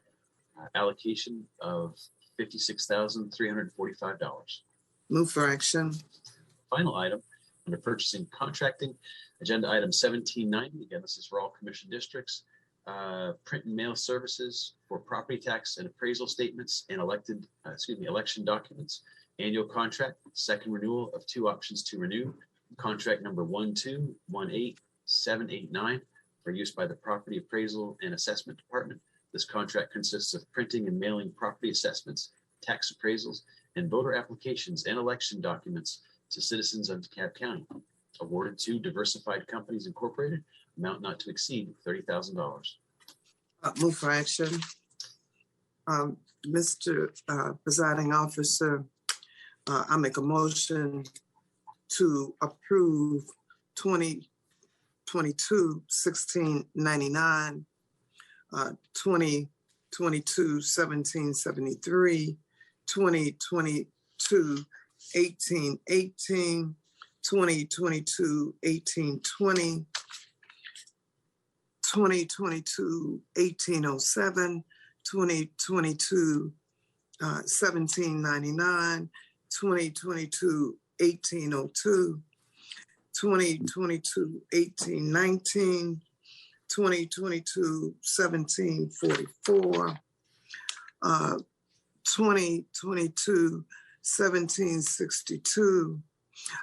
Allocation of $56,345. Move for action. Final item under purchasing contracting, agenda item 1790. Again, this is for all commission districts. Print and mail services for property tax and appraisal statements and election documents. Annual contract, second renewal of 2 options to renew. Contract number 1218789 for use by the Property Appraisal and Assessment Department. This contract consists of printing and mailing property assessments, tax appraisals, and voter applications and election documents to citizens of DeKalb County. Awarded to Diversified Companies Incorporated, amount not to exceed $30,000. Move for action. Mr. Presiding Officer, I make a motion to approve 2022-1699, 2022-1773, 2022-1818, 2022-1820, 2022-1807, 2022-1799, 2022-1802, 2022-1819, 2022-1744, 2022-1762.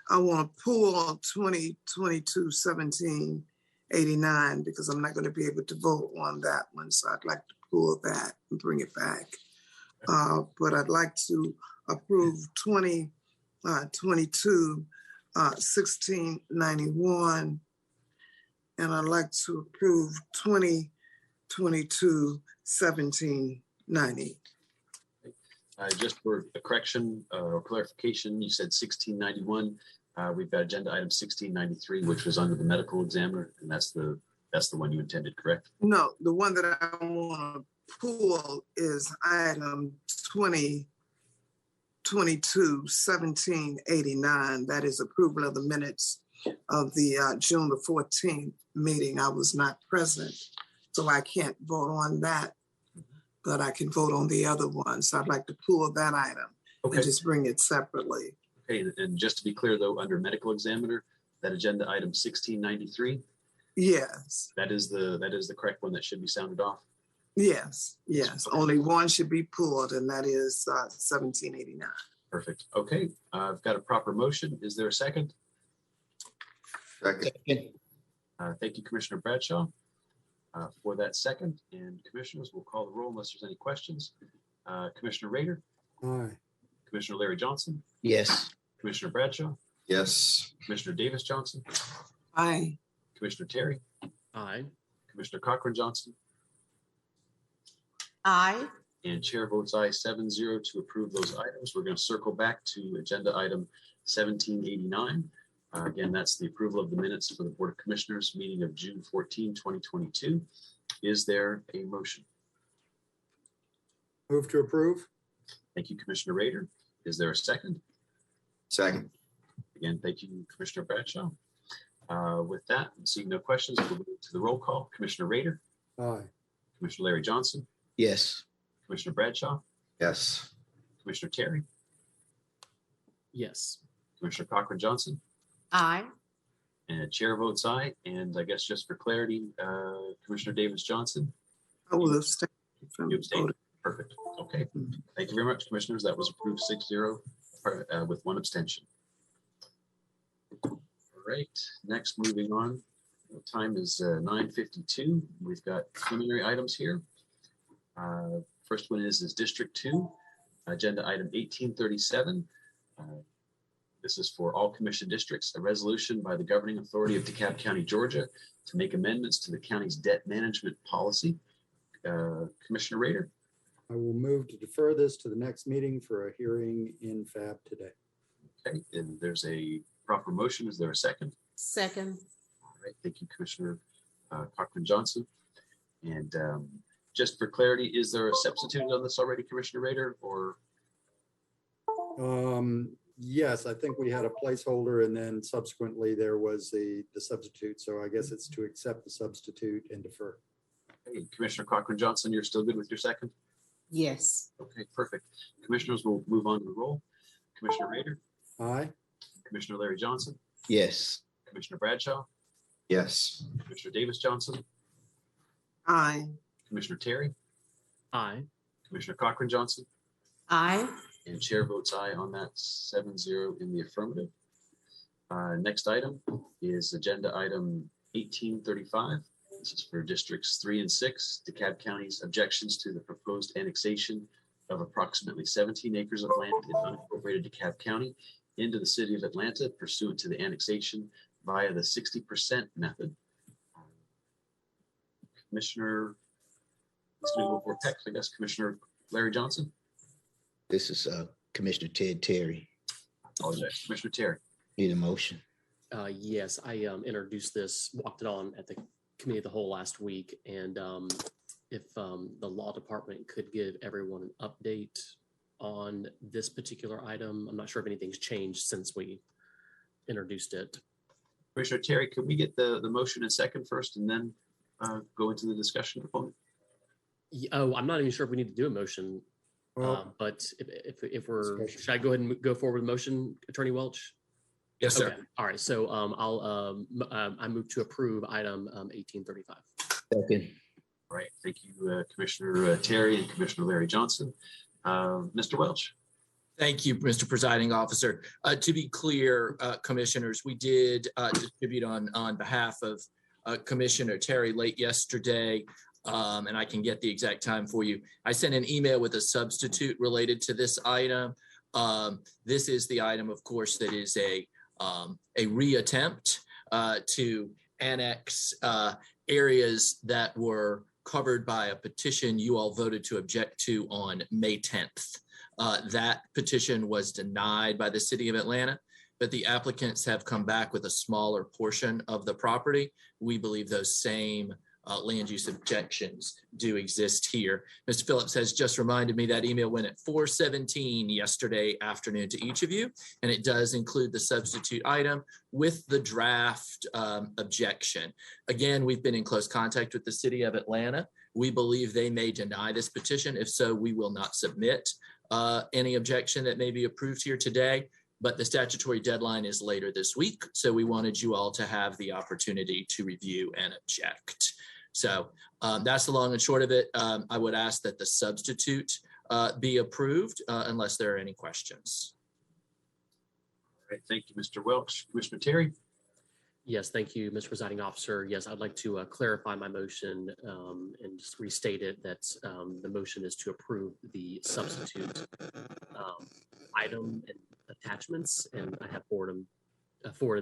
I want to pull 2022-1789 because I'm not going to be able to vote on that one. So I'd like to pull that and bring it back. But I'd like to approve 2022-1691. And I'd like to approve 2022-1790. Just for a correction or clarification, you said 1691. We've got agenda item 1693, which was under the medical examiner, and that's the That's the one you intended, correct? No, the one that I want to pull is item 2022-1789. That is approval of the minutes of the June the 14th meeting. I was not present, so I can't vote on that, but I can vote on the other one. So I'd like to pull that item and just bring it separately. Okay, and just to be clear though, under medical examiner, that agenda item 1693. Yes. That is the correct one that should be sounded off. Yes. Only one should be pulled, and that is 1789. Perfect. Okay, I've got a proper motion. Is there a second? Second. Thank you, Commissioner Bradshaw, for that second. And commissioners, will call the roll unless there's any questions. Commissioner Rader. Aye. Commissioner Larry Johnson. Yes. Commissioner Bradshaw. Yes. Commissioner Davis Johnson. Aye. Commissioner Terry. Aye. Commissioner Cochran Johnson. Aye. And chair votes aye 7-0 to approve those items. We're going to circle back to agenda item 1789. Again, that's the approval of the minutes for the Board of Commissioners meeting of June 14, 2022. Is there a motion? Move to approve. Thank you, Commissioner Rader. Is there a second? Second. Again, thank you, Commissioner Bradshaw. With that, seeing no questions, we'll move to the roll call. Commissioner Rader. Aye. Commissioner Larry Johnson. Yes. Commissioner Bradshaw. Yes. Commissioner Terry. Yes. Commissioner Cochran Johnson. Aye. And chair votes aye. And I guess just for clarity, Commissioner Davis Johnson. I will abstain from You abstain. voting. Perfect. Okay. Thank you very much, commissioners. That was approved 6-0 with one abstention. All right. Next, moving on. The time is 9:52. We've got preliminary items here. First one is District 2, agenda item 1837. This is for all commission districts, a resolution by the governing authority of DeKalb County, Georgia, to make amendments to the county's debt management policy. Commissioner Rader. I will move to defer this to the next meeting for a hearing in FAB today. Okay, and there's a proper motion. Is there a second? Second. All right, thank you, Commissioner Cochran Johnson. And just for clarity, is there a substitute on this already, Commissioner Rader, or? Yes, I think we had a placeholder and then subsequently there was the substitute. So I guess it's to accept the substitute and defer. Okay, Commissioner Cochran Johnson, you're still good with your second? Yes. Okay, perfect. Commissioners, will move on to the roll. Commissioner Rader. Aye. Commissioner Larry Johnson. Yes. Commissioner Bradshaw. Yes. Commissioner Davis Johnson. Aye. Commissioner Terry. Aye. Commissioner Cochran Johnson. Aye. And chair votes aye on that 7-0 in the affirmative. Next item is agenda item 1835. This is for districts 3 and 6, DeKalb County's objections to the proposed annexation of approximately 17 acres of land in unincorporated DeKalb County into the city of Atlanta pursuant to the annexation via the 60% method. Commissioner, let's go for text, I guess, Commissioner Larry Johnson. This is Commissioner Ted Terry. I apologize. Commissioner Terry. Need a motion? Yes, I introduced this, walked it on at the committee of the whole last week. And if the law department could give everyone an update on this particular item. I'm not sure if anything's changed since we introduced it. Commissioner Terry, could we get the motion in second first and then go into the discussion component? Oh, I'm not even sure if we need to do a motion. But if we're, should I go ahead and go forward with motion, Attorney Welch? Yes, sir. Okay. All right. So I move to approve item 1835. Okay. All right. Thank you, Commissioner Terry and Commissioner Larry Johnson. Mr. Welch. Thank you, Mr. Presiding Officer. To be clear, commissioners, we did distribute on behalf of Commissioner Terry late yesterday, and I can get the exact time for you. I sent an email with a substitute related to this item. This is the item, of course, that is a reattempt to annex areas that were covered by a petition you all voted to object to on May 10th. That petition was denied by the city of Atlanta, but the applicants have come back with a smaller portion of the property. We believe those same land use objections do exist here. Mr. Phillips has just reminded me that email went at 4:17 yesterday afternoon to each of you, and it does include the substitute item with the draft objection. Again, we've been in close contact with the city of Atlanta. We believe they may deny this petition. If so, we will not submit any objection that may be approved here today, but the statutory deadline is later this week. So we wanted you all to have the opportunity to review and object. So that's the long and short of it. I would ask that the substitute be approved unless there are any questions. All right, thank you, Mr. Welch. Commissioner Terry? Yes, thank you, Mr. Presiding Officer. Yes, I'd like to clarify my motion and just restate it that the motion is to approve the substitute item and attachments, and I have forwarded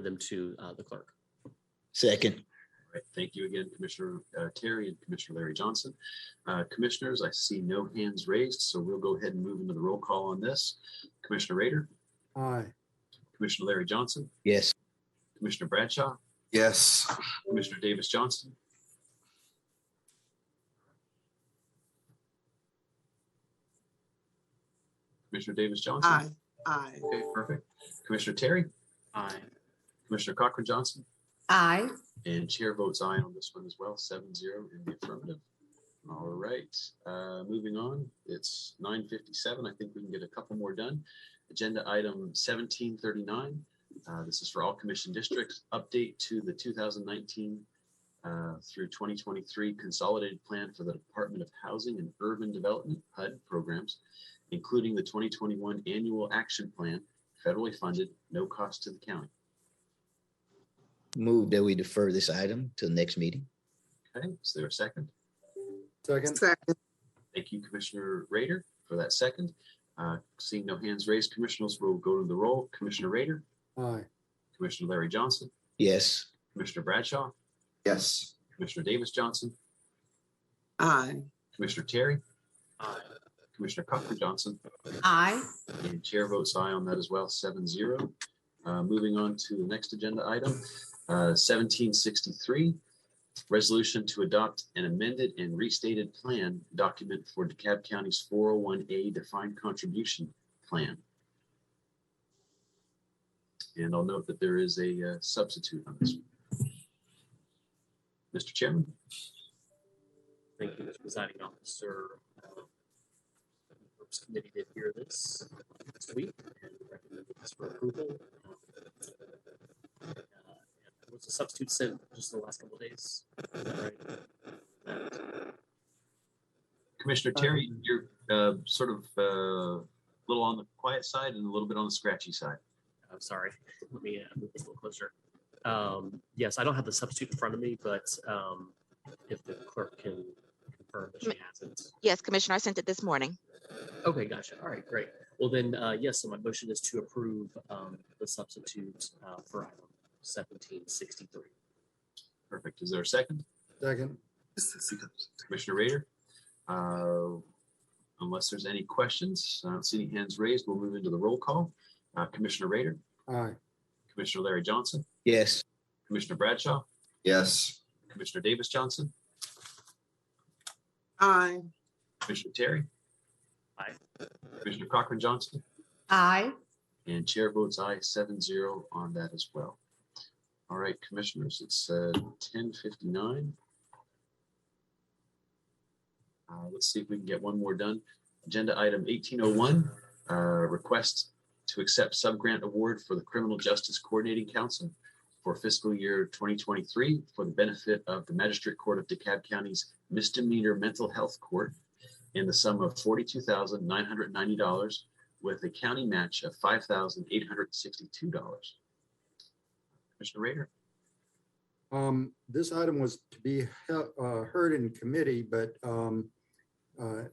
them to the clerk. Second. All right, thank you again, Commissioner Terry and Commissioner Larry Johnson. Commissioners, I see no hands raised, so we'll go ahead and move into the roll call on this. Commissioner Rader? Aye. Commissioner Larry Johnson? Yes. Commissioner Bradshaw? Yes. Commissioner Davis Johnson? Commissioner Davis Johnson? Aye. Aye. Okay, perfect. Commissioner Terry? Aye. Commissioner Cochran Johnson? Aye. And chair votes aye on this one as well, 7-0 in the affirmative. All right, moving on. It's 9:57. I think we can get a couple more done. Agenda item 1739. This is for all commission districts. Update to the 2019 through 2023 consolidated plan for the Department of Housing and Urban Development HUD programs, including the 2021 annual action plan, federally funded, no cost to the county. Move that we defer this item to the next meeting. Okay, is there a second? Second. Second. Thank you, Commissioner Rader, for that second. Seeing no hands raised, commissioners will go to the roll. Commissioner Rader? Aye. Commissioner Larry Johnson? Yes. Commissioner Bradshaw? Yes. Commissioner Davis Johnson? Aye. Commissioner Terry? Aye. Commissioner Cochran Johnson? Aye. And chair votes aye on that as well, 7-0. Moving on to the next agenda item, 1763, resolution to adopt an amended and restated plan document for DeKalb County's 401A defined contribution plan. And I'll note that there is a substitute on this one. Mr. Chairman. Thank you, Mr. Presiding Officer. The Groups Committee did hear this week and recommended this for approval. Was the substitute sent just in the last couple of days? Is that right? Commissioner Terry, you're sort of a little on the quiet side and a little bit on the scratchy side. I'm sorry. Let me move this a little closer. Yes, I don't have the substitute in front of me, but if the clerk can confirm that she hasn't. Yes, Commissioner, I sent it this morning. Okay, gotcha. All right, great. Well then, yes, so my motion is to approve the substitute for item 1763. Perfect. Is there a second? Second. Commissioner Rader? Unless there's any questions, I don't see any hands raised. We'll move into the roll call. Commissioner Rader? Aye. Commissioner Larry Johnson? Yes. Commissioner Bradshaw? Yes. Commissioner Davis Johnson? Aye. Commissioner Terry? Aye. Commissioner Cochran Johnson? Aye. And chair votes aye, 7-0 on that as well. All right, commissioners, it's 10:59. Let's see if we can get one more done. Agenda item 1801, request to accept subgrant award for the Criminal Justice Coordinating Council for fiscal year 2023 for the benefit of the Magistrate Court of DeKalb County's Misdemeanor Mental Health Court in the sum of $42,990 with a county match of $5,862. Commissioner Rader. This item was to be heard in committee, but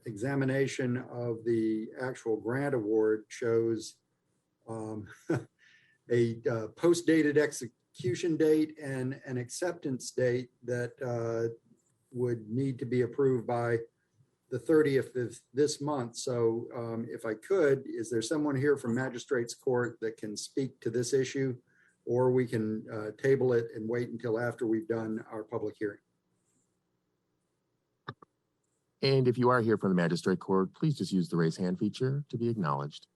examination of the actual grant award shows a post-dated execution date and an acceptance date that would need to be approved by the 30th of this month. So if I could, is there someone here from Magistrates Court that can speak to this issue? Or we can table it and wait until after we've done our public hearing. And if you are here from the Magistrate Court, please just use the raise hand feature to be acknowledged.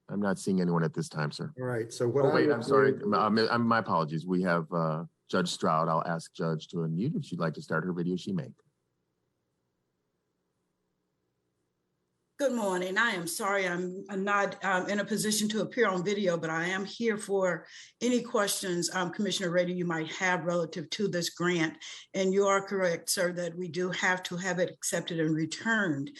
I'm not seeing anyone at this time, sir. All right, so what I'm sorry, my apologies. We have Judge Stroud. I'll ask Judge to unmute. If she'd like to start her video, she may. Good morning. I am sorry I'm not in a position to appear on video, but I am here for any questions, Commissioner Rady, you might have relative to this grant. And you are correct, sir, that we do have to have it accepted and returned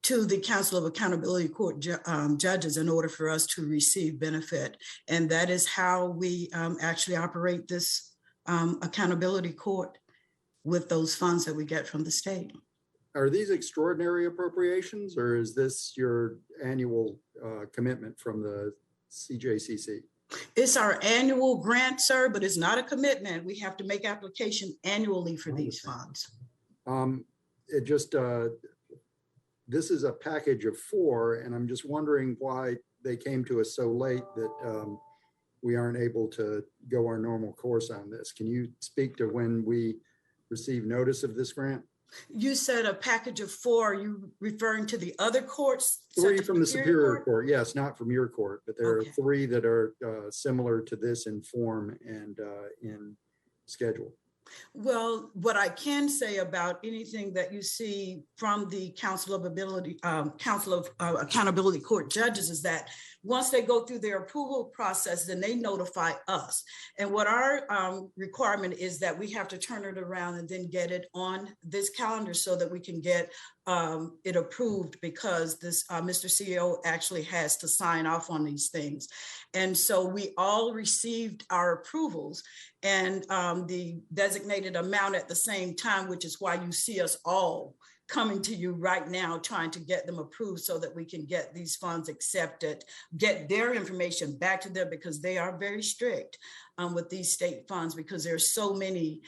to the Council of Accountability Court judges in order for us to receive benefit. And that is how we actually operate this accountability court with those funds that we get from the state. Are these extraordinary appropriations, or is this your annual commitment from the CJCC? It's our annual grant, sir, but it's not a commitment. We have to make application annually for these funds. It just, this is a package of 4, and I'm just wondering why they came to us so late that we aren't able to go our normal course on this. Can you speak to when we receive notice of this grant? You said a package of 4. Are you referring to the other courts? 3 from the Superior Court. Yes, not from your court, but there Okay. are 3 that are similar to this in form and in schedule. Well, what I can say about anything that you see from the Council of Accountability Court judges is that once they go through their approval process, then they notify us. And what our requirement is that we have to turn it around and then get it on this calendar so that we can get it approved, because this Mr. CEO actually has to sign off on these things. And so we all received our approvals and the designated amount at the same time, which is why you see us all coming to you right now, trying to get them approved so that we can get these funds accepted, get their information back to them, because they are very strict with these state funds, because there's so many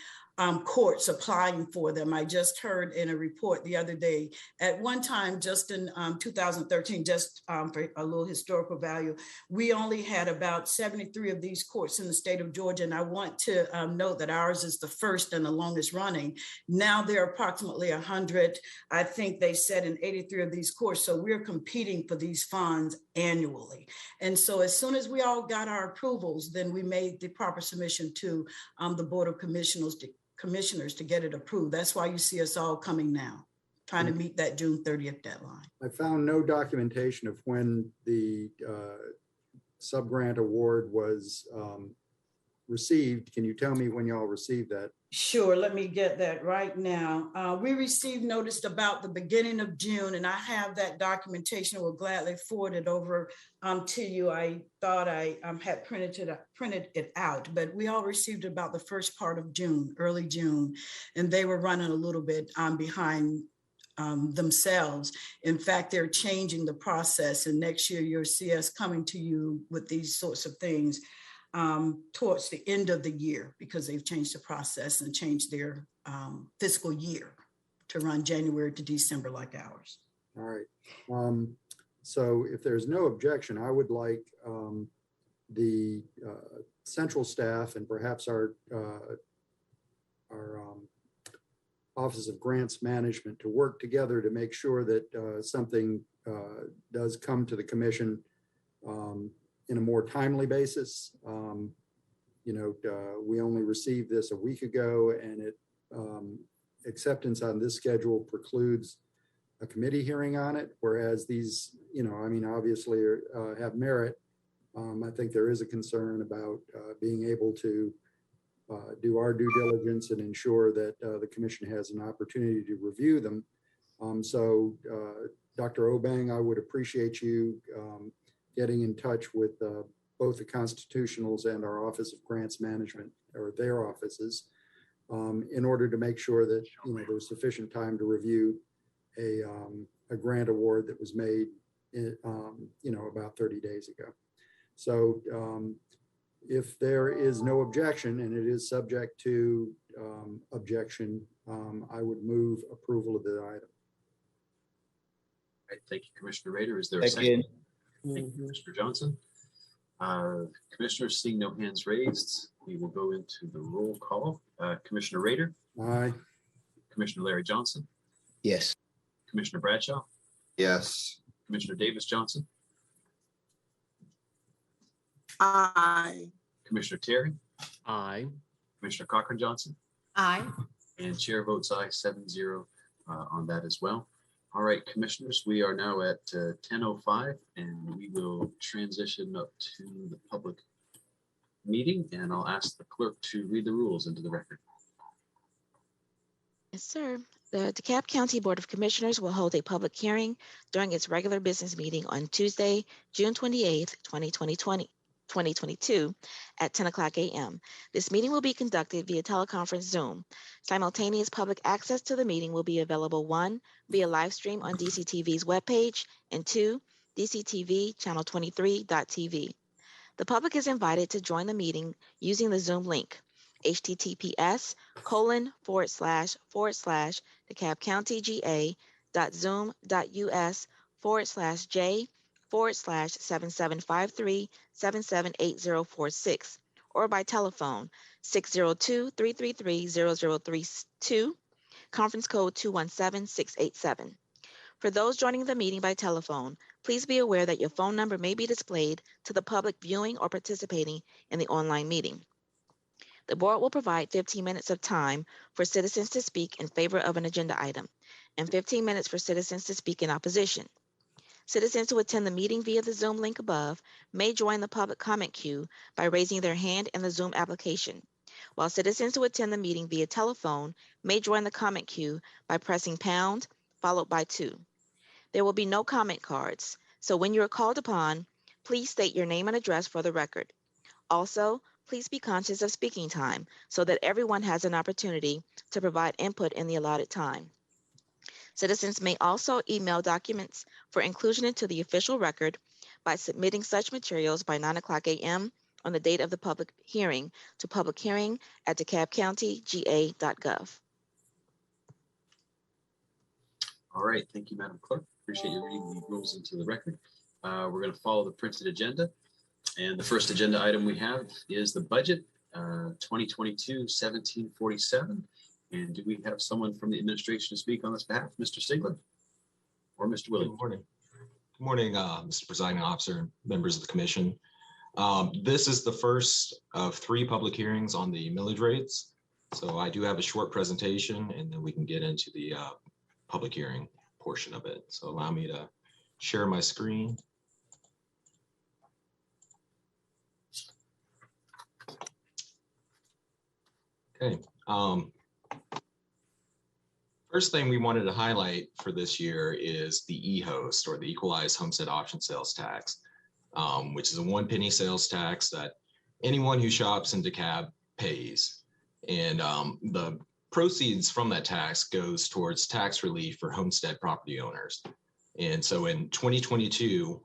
courts applying for them. I just heard in a report the other day, at one time, just in 2013, just for a little historical value, we only had about 73 of these courts in the state of Georgia. And I want to note that ours is the first and the longest running. Now there are approximately 100, I think they said, in 83 of these courts. So we're competing for these funds annually. And so as soon as we all got our approvals, then we made the proper submission to the Board of Commissioners to get it approved. That's why you see us all coming now, trying to meet that June 30th deadline. I found no documentation of when the sub-grant award was received. Can you tell me when y'all received that? Sure, let me get that right now. We received notice about the beginning of June, and I have that documentation. I will gladly forward it over to you. I thought I had printed it out, but we all received about the first part of June, early June, and they were running a little bit behind themselves. In fact, they're changing the process, and next year you'll see us coming to you with these sorts of things towards the end of the year, because they've changed the process and changed their fiscal year to run January to December like ours. All right. So if there's no objection, I would like the central staff and perhaps our Office of Grants Management to work together to make sure that something does come to the commission in a more timely basis. We only received this a week ago, and it acceptance on this schedule precludes a committee hearing on it, whereas these, obviously have merit. I think there is a concern about being able to do our due diligence and ensure that the commission has an opportunity to review them. So Dr. Obang, I would appreciate you getting in touch with both the constitutionals and our Office of Grants Management, or their offices, in order to make sure that there's sufficient time to review a grant award that was made about 30 days ago. So if there is no objection, and it is subject to objection, I would move approval of the item. All right, thank you, Commissioner Rader. Is there a second? Thank you, Commissioner Johnson. Commissioners, seeing no hands raised, we will go into the roll call. Commissioner Rader? Aye. Commissioner Larry Johnson? Yes. Commissioner Bradshaw? Yes. Commissioner Davis Johnson? Aye. Commissioner Terry? Aye. Commissioner Cochran Johnson? Aye. And chair votes aye, 7-0 on that as well. All right, commissioners, we are now at 10:05, and we will transition up to the public meeting, and I'll ask the clerk to read the rules into the record. Yes, sir. The DeKalb County Board of Commissioners will hold a public hearing during its regular business meeting on Tuesday, June 28th, 2022 at 10 o'clock a.m. This meeting will be conducted via teleconference Zoom. Simultaneous public access to the meeting will be available 1, via live stream on DCTV's webpage, and 2, DCTV channel 23.tv. The public is invited to join the meeting using the Zoom link, https://DeKalbCountyGA.zoom.us/7753778046, or by telephone 602-333-0032, conference code 217687. For those joining the meeting by telephone, please be aware that your phone number may be displayed to the public viewing or participating in the online meeting. The board will provide 15 minutes of time for citizens to speak in favor of an agenda item and 15 minutes for citizens to speak in opposition. Citizens who attend the meeting via the Zoom link above may join the public comment queue by raising their hand in the Zoom application, while citizens who attend the meeting via telephone may join the comment queue by pressing pound followed by 2. There will be no comment cards, so when you are called upon, please state your name and address for the record. Also, please be conscious of speaking time so that everyone has an opportunity to provide input in the allotted time. Citizens may also email documents for inclusion into the official record by submitting such materials by 9 o'clock a.m. on the date of the public hearing to publichearing@DeKalbCountyGA.gov. All right, thank you, Madam Clerk. Appreciate you reading the rules into the record. We're going to follow the printed agenda. And the first agenda item we have is the budget, 2022-1747. And do we have someone from the administration to speak on this behalf? Mr. Stigler or Mr. Williams? Good morning. Good morning, Mr. Presiding Officer and members of the commission. This is the first of 3 public hearings on the millage rates. So I do have a short presentation, and then we can get into the public hearing portion of it. So allow me to share my screen. Okay. First thing we wanted to highlight for this year is the e-host, or the Equalized Homestead Option Sales Tax, which is a 1 penny sales tax that anyone who shops in DeKalb pays. And the proceeds from that tax goes towards tax relief for homestead property owners. And so in 2022,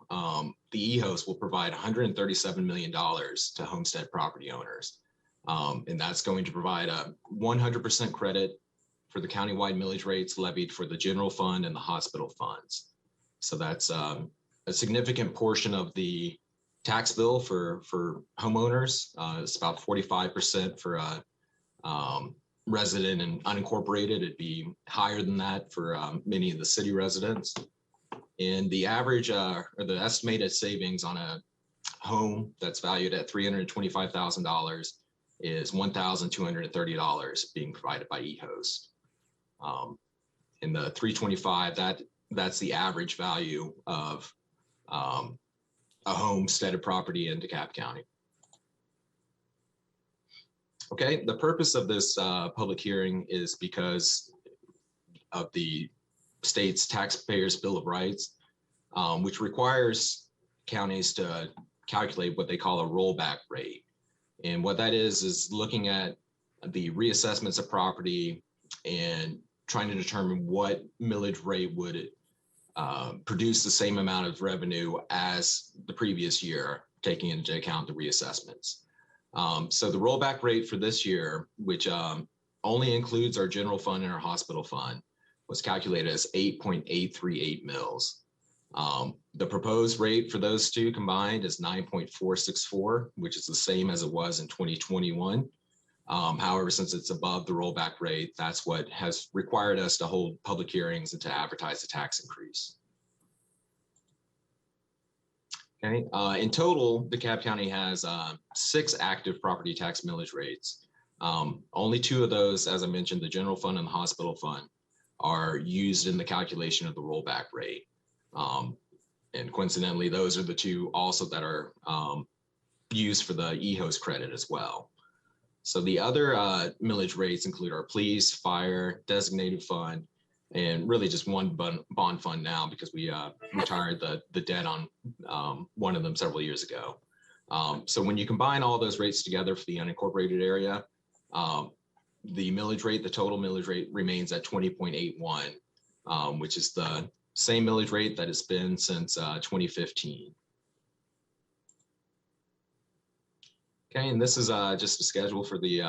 the e-host will provide $137 million to homestead property owners. And that's going to provide a 100% credit for the countywide millage rates levied for the general fund and the hospital funds. So that's a significant portion of the tax bill for homeowners. It's about 45% for resident and unincorporated. It'd be higher than that for many of the city residents. And the average or the estimated savings on a home that's valued at $325,000 is $1,230 being provided by eHost. In the 325, that's the average value of a homesteaded property in DeKalb County. Okay, the purpose of this public hearing is because of the state's Taxpayers Bill of Rights, which requires counties to calculate what they call a rollback rate. And what that is looking at the reassessments of property and trying to determine what millage rate would produce the same amount of revenue as the previous year, taking into account the reassessments. So the rollback rate for this year, which only includes our general fund and our hospital fund, was calculated as 8.838 mils. The proposed rate for those two combined is 9.464, which is the same as it was in 2021. However, since it's above the rollback rate, that's what has required us to hold public hearings and to advertise the tax increase. Okay. In total, DeKalb County has 6 active property tax millage rates. Only 2 of those, as I mentioned, the general fund and the hospital fund, are used in the calculation of the rollback rate. And coincidentally, those are the 2 also that are used for the EHOS credit as well. So the other millage rates include our police, fire, designated fund, and really just one bond fund now because we retired the debt on one of them several years ago. So when you combine all those rates together for the unincorporated area, the millage rate, the total millage rate remains at 20.81, which is the same millage rate that it's been since 2015. Okay, and this is just a schedule for the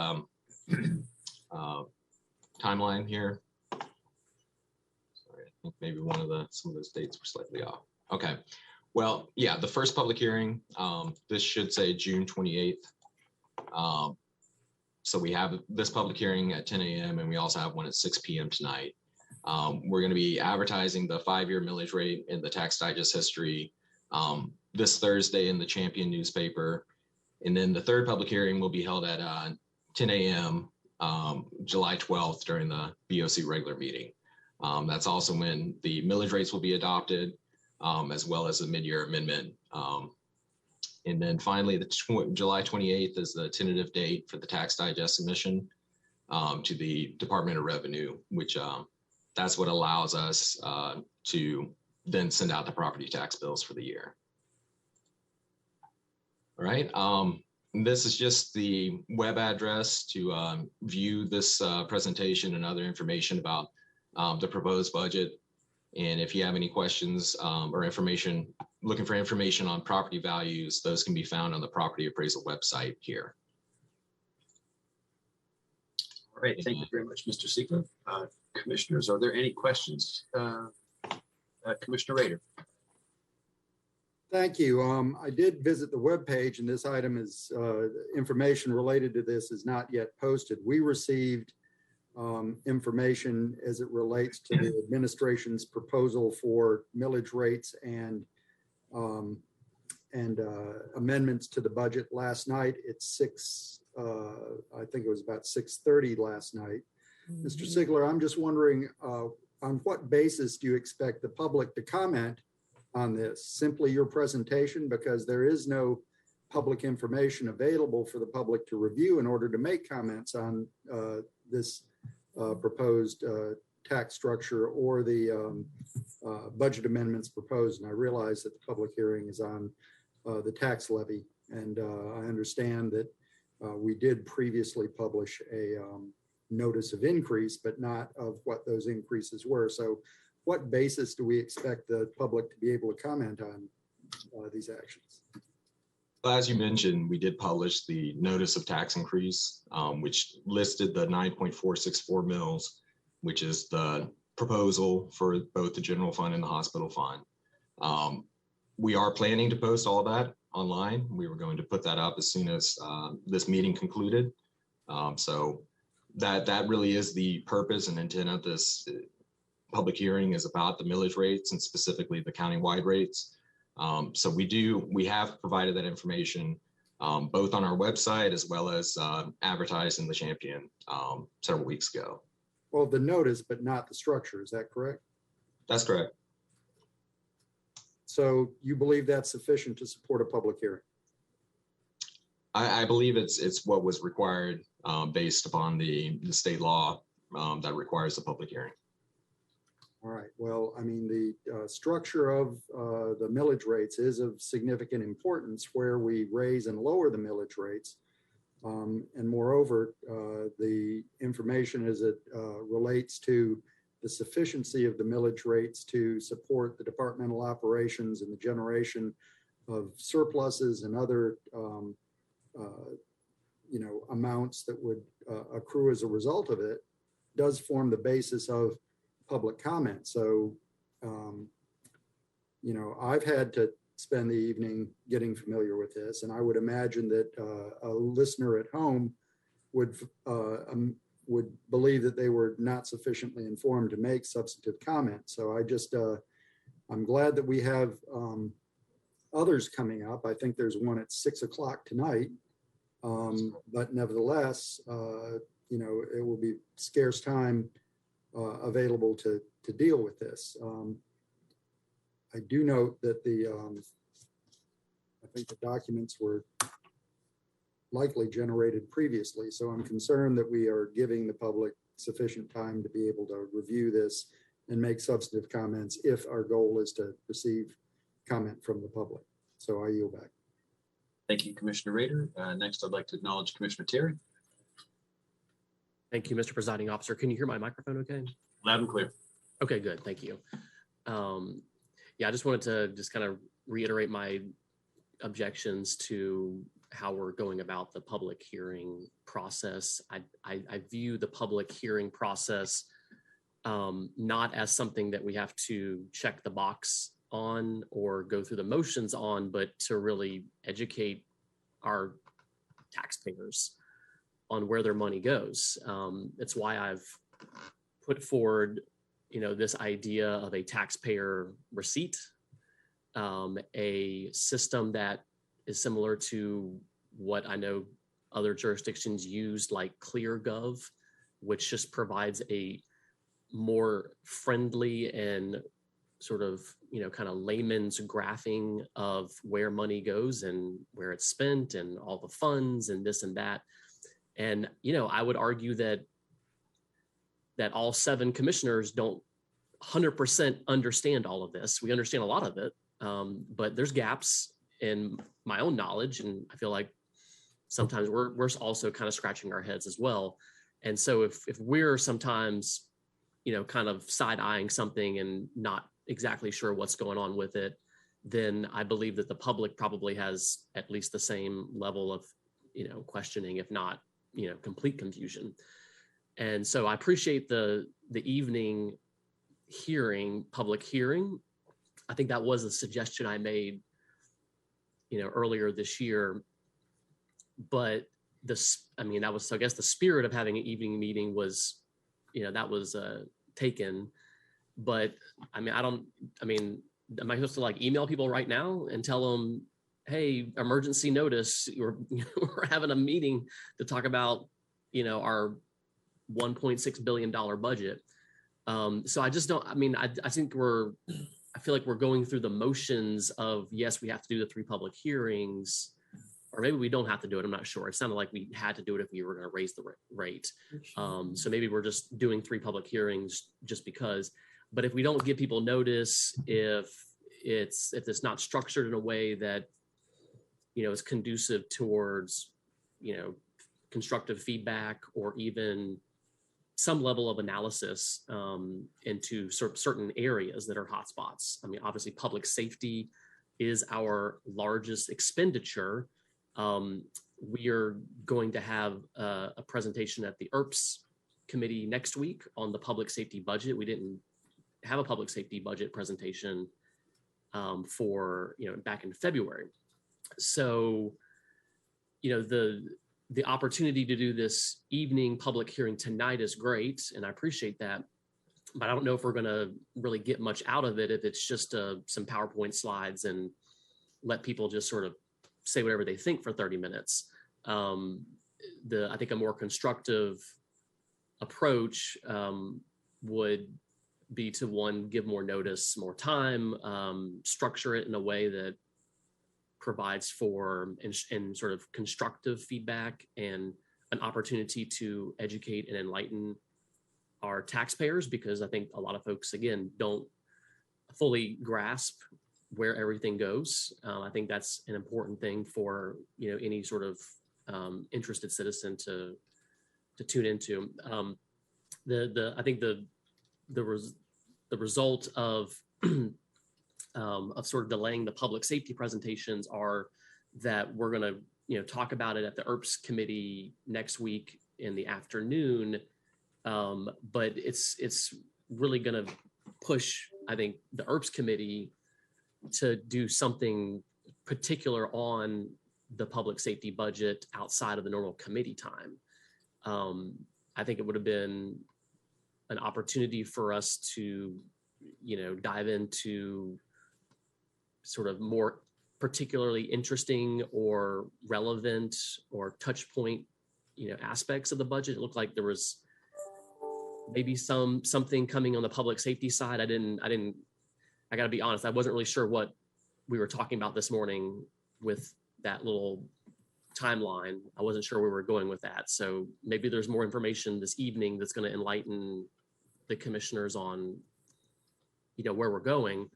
timeline here. Sorry, I think maybe some of those dates were slightly off. Okay, well, yeah, the first public hearing, this should say June 28th. So we have this public hearing at 10 a.m. and we also have one at 6 p.m. tonight. We're going to be advertising the 5-year millage rate in the Tax Digest history this Thursday in the Champion newspaper. And then the third public hearing will be held at 10 a.m. July 12th during the BOC regular meeting. That's also when the millage rates will be adopted, as well as the mid-year amendment. And then finally, July 28th is the tentative date for the Tax Digest submission to the Department of Revenue, which that's what allows us to then send out the property tax bills for the year. All right, this is just the web address to view this presentation and other information about the proposed budget. And if you have any questions or information, looking for information on property values, those can be found on the property appraisal website here. All right, thank you very much, Mr. Siegler. Commissioners, are there any questions? Commissioner Rader. Thank you. I did visit the webpage, and this item is information related to this is not yet posted. We received information as it relates to the administration's proposal for millage rates and amendments to the budget last night. It's I think it was about 6:30 last night. Mr. Siegler, I'm just wondering, on what basis do you expect the public to comment on this? Simply your presentation, because there is no public information available for the public to review in order to make comments on this proposed tax structure or the budget amendments proposed. And I realize that the public hearing is on the tax levy. And I understand that we did previously publish a notice of increase, but not of what those increases were. So what basis do we expect the public to be able to comment on these actions? Well, as you mentioned, we did publish the notice of tax increase, which listed the 9.464 mils, which is the proposal for both the general fund and the hospital fund. We are planning to post all that online. We were going to put that up as soon as this meeting concluded. So that really is the purpose and intent of this public hearing, is about the millage rates and specifically the countywide rates. So we have provided that information both on our website as well as advertised in the Champion several weeks ago. Well, the notice, but not the structure, is that correct? That's correct. So you believe that's sufficient to support a public hearing? I believe it's what was required based upon the state law that requires a public hearing. All right. Well, I mean, the structure of the millage rates is of significant importance, where we raise and lower the millage rates. And moreover, the information as it relates to the sufficiency of the millage rates to support the departmental operations and the generation of surpluses and other amounts that would accrue as a result of it does form the basis of public comment. So, I've had to spend the evening getting familiar with this, and I would imagine that a listener at home would believe that they were not sufficiently informed to make substantive comment. So I'm glad that we have others coming up. I think there's one at 6 o'clock tonight, but nevertheless, it will be scarce time available to deal with this. I do note that I think the documents were likely generated previously, so I'm concerned that we are giving the public sufficient time to be able to review this and make substantive comments if our goal is to receive comment from the public. So I yield back. Thank you, Commissioner Rader. Next, I'd like to acknowledge Commissioner Terry. Thank you, Mr. Presiding Officer. Can you hear my microphone okay? Loud and clear. Okay, good. Thank you. Yeah, I just wanted to just kind of reiterate my objections to how we're going about the public hearing process. I view the public hearing process not as something that we have to check the box on or go through the motions on, but to really educate our taxpayers on where their money goes. It's why I've put forward, this idea of a taxpayer receipt, a system that is similar to what I know other jurisdictions use, like ClearGov, which just provides a more friendly and sort of, kind of layman's graphing of where money goes and where it's spent and all the funds and this and that. And, I would argue that all 7 commissioners don't 100% understand all of this. We understand a lot of it, but there's gaps in my own knowledge. And I feel like sometimes we're also kind of scratching our heads as well. And so if we're sometimes, kind of side-eyeing something and not exactly sure what's going on with it, then I believe that the public probably has at least the same level of, questioning, if not, complete confusion. And so I appreciate the evening public hearing. I think that was a suggestion I made, earlier this year. But that was, I guess, the spirit of having an evening meeting was, that was taken. But am I supposed to email people right now and tell them, hey, emergency notice, we're having a meeting to talk about, our $1.6 billion budget. So I just don't, I think I feel like we're going through the motions of, yes, we have to do the 3 public hearings, or maybe we don't have to do it. I'm not sure. It sounded like we had to do it if we were going to raise the rate. So maybe we're just doing 3 public hearings just because. But if we don't give people notice, if it's not structured in a way that, is conducive towards, constructive feedback or even some level of analysis into certain areas that are hotspots. Obviously, public safety is our largest expenditure. We are going to have a presentation at the ERPS committee next week on the public safety budget. We didn't have a public safety budget presentation for, back in February. So, the opportunity to do this evening public hearing tonight is great, and I appreciate that. But I don't know if we're going to really get much out of it if it's just some PowerPoint slides and let people just sort of say whatever they think for 30 minutes. I think a more constructive approach would be to, one, give more notice, more time, structure it in a way that provides for and sort of constructive feedback and an opportunity to educate and enlighten our taxpayers, because I think a lot of folks, again, don't fully grasp where everything goes. I think that's an important thing for any sort of interested citizen to tune into. I think the result of sort of delaying the public safety presentations are that we're going to talk about it at the ERPS committee next week in the afternoon. But it's really going to push, I think, the ERPS committee to do something particular on the public safety budget outside of the normal committee time. I think it would have been an opportunity for us to, dive into sort of more particularly interesting or relevant or touch point, aspects of the budget. It looked like there was maybe something coming on the public safety side. I gotta be honest, I wasn't really sure what we were talking about this morning with that little timeline. I wasn't sure where we were going with that. So maybe there's more information this evening that's going to enlighten the commissioners on, where we're going.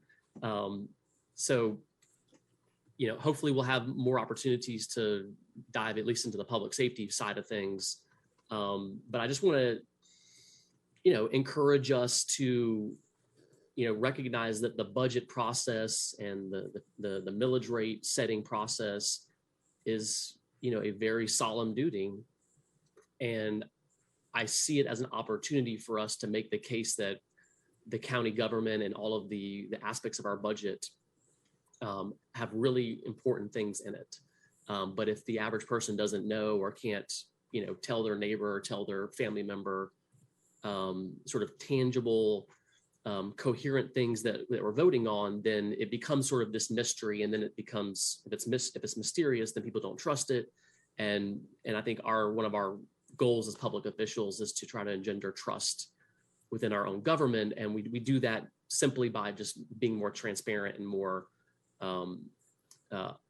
So, hopefully we'll have more opportunities to dive at least into the public safety side of things. But I just want to, encourage us to, recognize that the budget process and the millage rate setting process is, a very solemn duty. And I see it as an opportunity for us to make the case that the county government and all of the aspects of our budget have really important things in it. But if the average person doesn't know or can't, tell their neighbor or tell their family member sort of tangible, coherent things that we're voting on, then it becomes sort of this mystery. And then it becomes, if it's mysterious, then people don't trust it. And I think one of our goals as public officials is to try to engender trust within our own government. And we do that simply by just being more transparent and more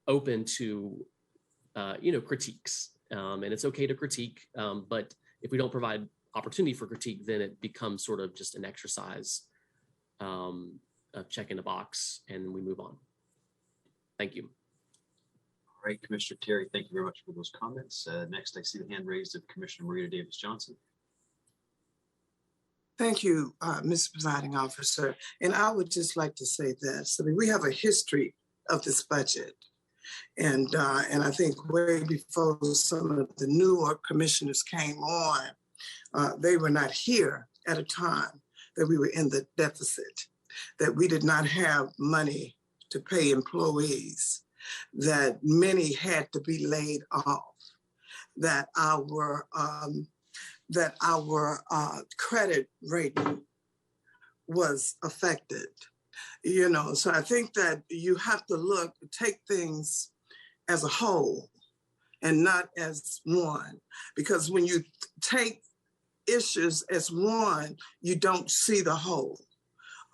open to, critiques. And it's okay to critique, but if we don't provide opportunity for critique, then it becomes sort of just an exercise of checking the box and we move on. Thank you. All right, Commissioner Terry, thank you very much for those comments. Next, I see the hand raised of Commissioner Marita Davis Johnson. Thank you, Mr. Presiding Officer. And I would just like to say this. I mean, we have a history of this budget. And I think way before some of the newer commissioners came on, they were not here at a time that we were in the deficit, that we did not have money to pay employees, that many had to be laid off, that our credit rating was affected. So I think that you have to take things as a whole and not as one, because when you take issues as one, you don't see the whole.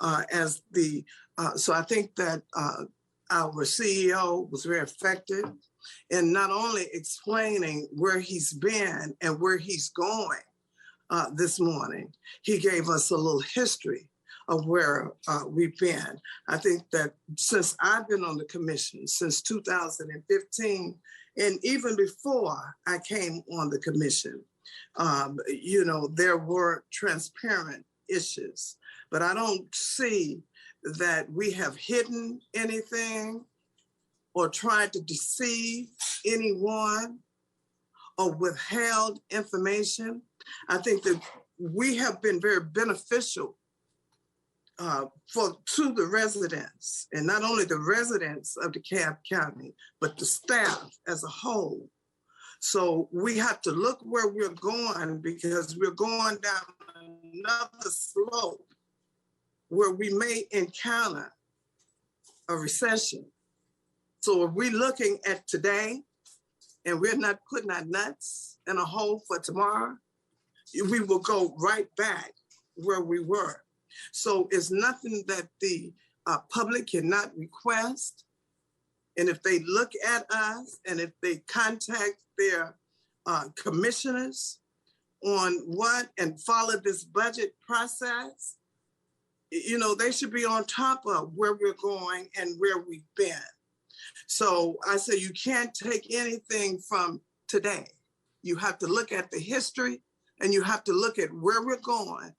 So I think that our CEO was very effective in not only explaining where he's been and where he's going this morning, he gave us a little history of where we've been. I think that since I've been on the commission, since 2015, and even before I came on the commission, there were transparent issues, but I don't see that we have hidden anything or tried to deceive anyone or withheld information. I think that we have been very beneficial to the residents, and not only the residents of DeKalb County, but the staff as a whole. So we have to look where we're going, because we're going down another slope where we may encounter a recession. So if we're looking at today and we're not putting our nuts in a hole for tomorrow, we will go right back where we were. So it's nothing that the public cannot request. And if they look at us and if they contact their commissioners on and follow this budget process, they should be on top of where we're going and where we've been. So I say you can't take anything from today. You have to look at the history and you have to look at where we're going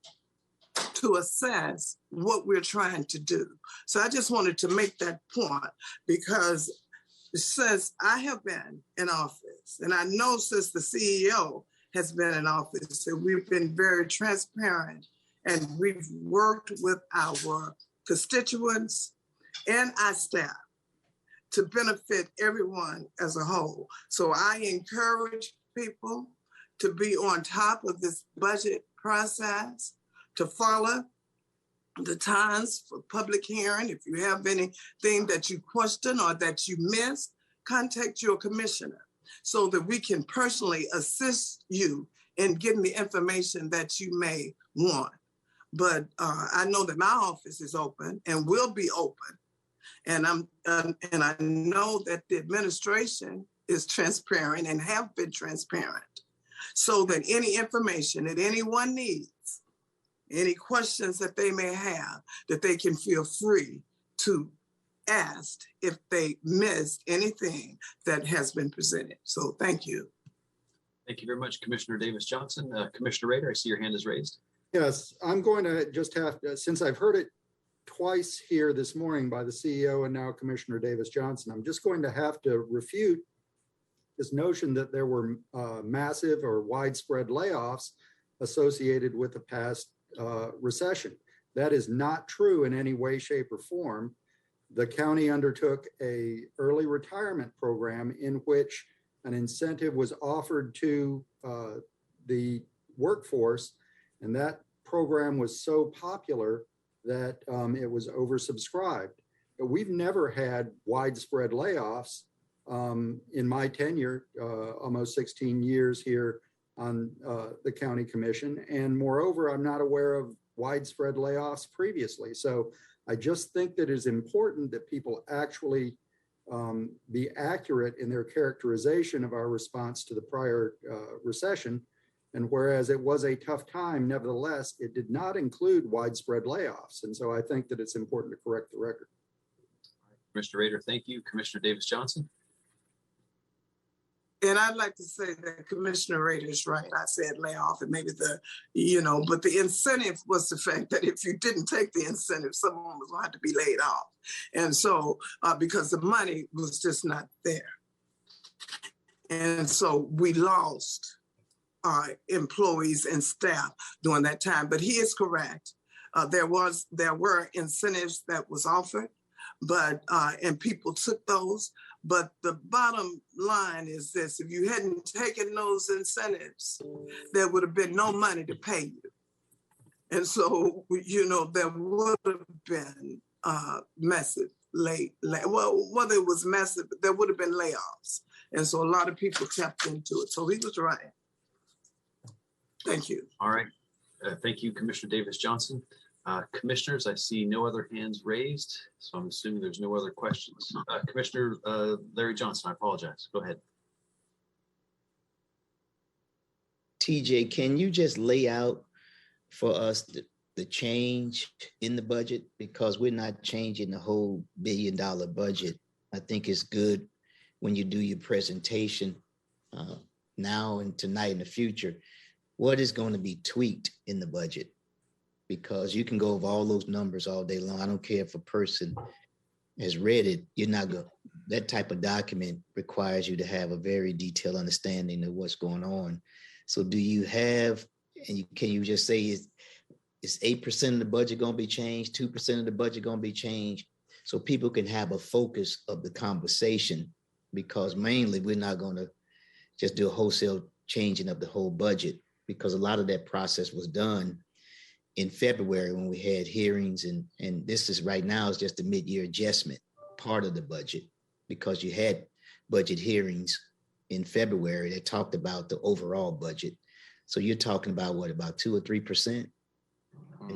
to assess what we're trying to do. So I just wanted to make that point, because since I have been in office, and I know since the CEO has been in office, that we've been very transparent and we've worked with our constituents and our staff to benefit everyone as a whole. So I encourage people to be on top of this budget process, to follow the times for public hearing. If you have anything that you question or that you missed, contact your commissioner so that we can personally assist you in getting the information that you may want. But I know that my office is open and will be open. And I know that the administration is transparent and have been transparent, so that any information that anyone needs, any questions that they may have, that they can feel free to ask if they missed anything that has been presented. So thank you. Thank you very much, Commissioner Davis Johnson. Commissioner Rader, I see your hand is raised. Yes, I'm going to just have to, since I've heard it twice here this morning by the CEO and now Commissioner Davis Johnson, I'm just going to have to refute this notion that there were massive or widespread layoffs associated with the past recession. That is not true in any way, shape, or form. The county undertook a early retirement program in which an incentive was offered to the workforce, and that program was so popular that it was oversubscribed. But we've never had widespread layoffs in my tenure, almost 16 years here on the county commission. And moreover, I'm not aware of widespread layoffs previously. So I just think that it's important that people actually be accurate in their characterization of our response to the prior recession. And whereas it was a tough time, nevertheless, it did not include widespread layoffs. And so I think that it's important to correct the record. Commissioner Rader, thank you. Commissioner Davis Johnson. And I'd like to say that Commissioner Rader is right. I said layoff and maybe but the incentive was the fact that if you didn't take the incentive, someone was going to have to be laid off. And so because the money was just not there. And so we lost employees and staff during that time. But he is correct. There were incentives that was offered, but and people took those. But the bottom line is this: if you hadn't taken those incentives, there would have been no money to pay you. And so, there would have been massive whether it was massive, there would have been layoffs. And so a lot of people tapped into it. So he was right. Thank you. All right. Thank you, Commissioner Davis Johnson. Commissioners, I see no other hands raised, so I'm assuming there's no other questions. Commissioner Larry Johnson, I apologize. Go ahead. TJ, can you just lay out for us the change in the budget? Because we're not changing the whole $1 billion budget. I think it's good when you do your presentation now and tonight in the future, what is going to be tweaked in the budget? Because you can go over all those numbers all day long. I don't care if a person has read it, you're not going, that type of document requires you to have a very detailed understanding of what's going on. So do you have, and can you just say is 8% of the budget going to be changed, 2% of the budget going to be changed? So people can have a focus of the conversation, because mainly we're not going to just do a wholesale changing of the whole budget, because a lot of that process was done in February when we had hearings, and this is right now is just a mid-year adjustment part of the budget, because you had budget hearings in February that talked about the overall budget. So you're talking about what, about 2 or 3%?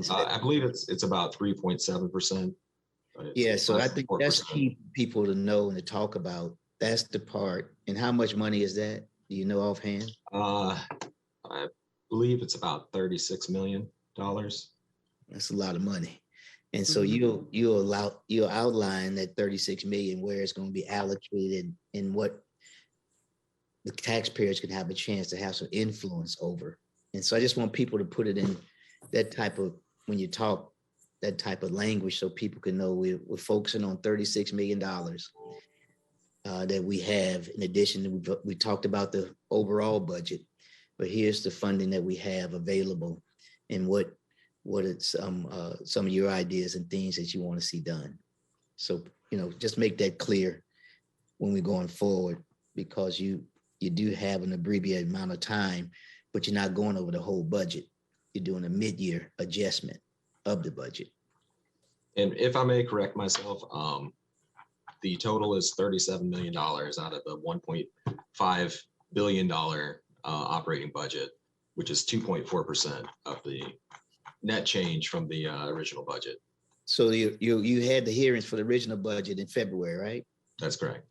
I believe it's about 3.7%. Yeah, so I think that's key for people to know and to talk about. That's the part. And how much money is that? Do you know offhand? I believe it's about $36 million. That's a lot of money. And so you'll outline that 36 million, where it's going to be allocated and what the taxpayers can have a chance to have some influence over. And so I just want people to put it in that type of, when you talk, that type of language, so people can know we're focusing on $36 million. that we have. In addition, we talked about the overall budget, but here's the funding that we have available and what it's some of your ideas and things that you want to see done. So, just make that clear when we're going forward, because you do have an abbreviated amount of time, but you're not going over the whole budget. You're doing a mid-year adjustment of the budget. And if I may correct myself, the total is $37 million out of the $1.5 billion operating budget, which is 2.4% of the net change from the original budget. So you had the hearings for the original budget in February, right? That's correct.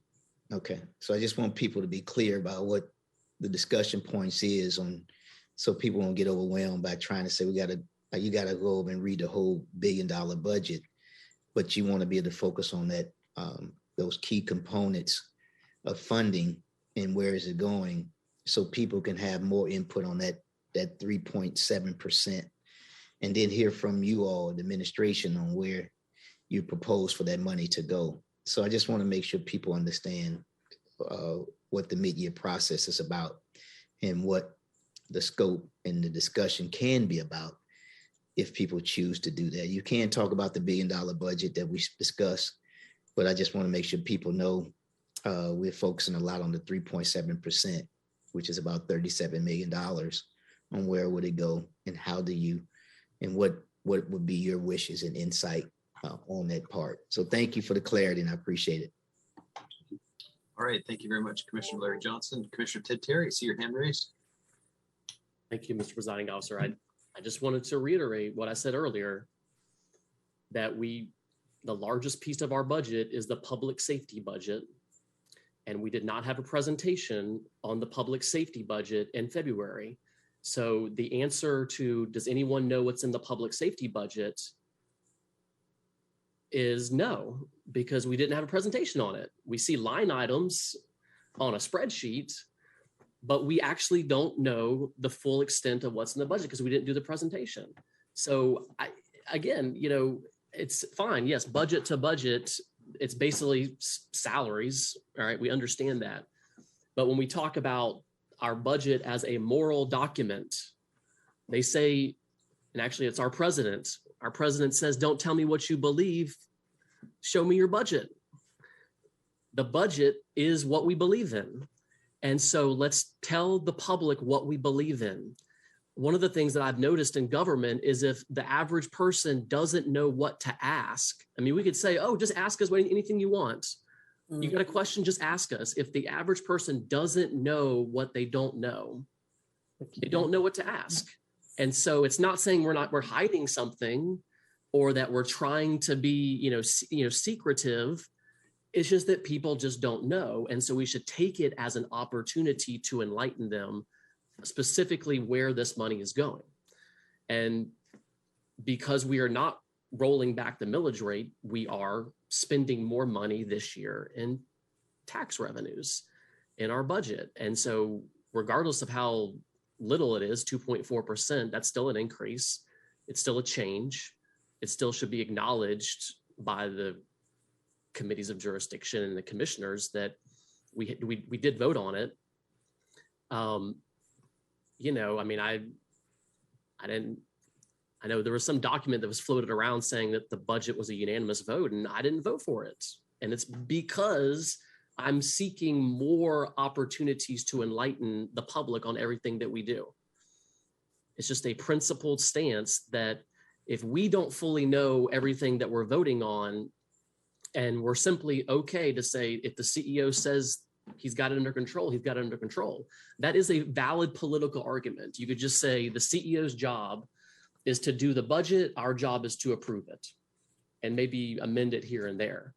Okay, so I just want people to be clear about what the discussion points is so people won't get overwhelmed by trying to say you got to go over and read the whole $1 billion budget, but you want to be able to focus on that those key components of funding and where is it going, so people can have more input on that 3.7%, and then hear from you all, the administration, on where you propose for that money to go. So I just want to make sure people understand what the mid-year process is about and what the scope and the discussion can be about if people choose to do that. You can talk about the $1 billion budget that we discussed, but I just want to make sure people know we're focusing a lot on the 3.7%, which is about $37 million, on where would it go and how do you, and what would be your wishes and insight on that part. So thank you for the clarity, and I appreciate it. All right, thank you very much, Commissioner Larry Johnson. Commissioner Ted Terry, I see your hand raised. Thank you, Mr. Presiding Officer. I just wanted to reiterate what I said earlier, that the largest piece of our budget is the public safety budget. And we did not have a presentation on the public safety budget in February. So the answer to, does anyone know what's in the public safety budget, is no, because we didn't have a presentation on it. We see line items on a spreadsheet, but we actually don't know the full extent of what's in the budget because we didn't do the presentation. So again, it's fine. Yes, budget to budget, it's basically salaries. All right, we understand that. But when we talk about our budget as a moral document, they say, and actually it's our president says, don't tell me what you believe, show me your budget. The budget is what we believe in. And so let's tell the public what we believe in. One of the things that I've noticed in government is if the average person doesn't know what to ask, I mean, we could say, oh, just ask us anything you want. You got a question, just ask us. If the average person doesn't know what they don't know, they don't know what to ask. And so it's not saying we're hiding something or that we're trying to be, secretive. It's just that people just don't know. And so we should take it as an opportunity to enlighten them, specifically where this money is going. And because we are not rolling back the millage rate, we are spending more money this year in tax revenues in our budget. And so regardless of how little it is, 2.4%, that's still an increase. It's still a change. It still should be acknowledged by the committees of jurisdiction and the commissioners that we did vote on it. I know there was some document that was floated around saying that the budget was a unanimous vote, and I didn't vote for it. And it's because I'm seeking more opportunities to enlighten the public on everything that we do. It's just a principled stance that if we don't fully know everything that we're voting on, and we're simply okay to say, if the CEO says he's got it under control, he's got it under control. That is a valid political argument. You could just say the CEO's job is to do the budget, our job is to approve it and maybe amend it here and there.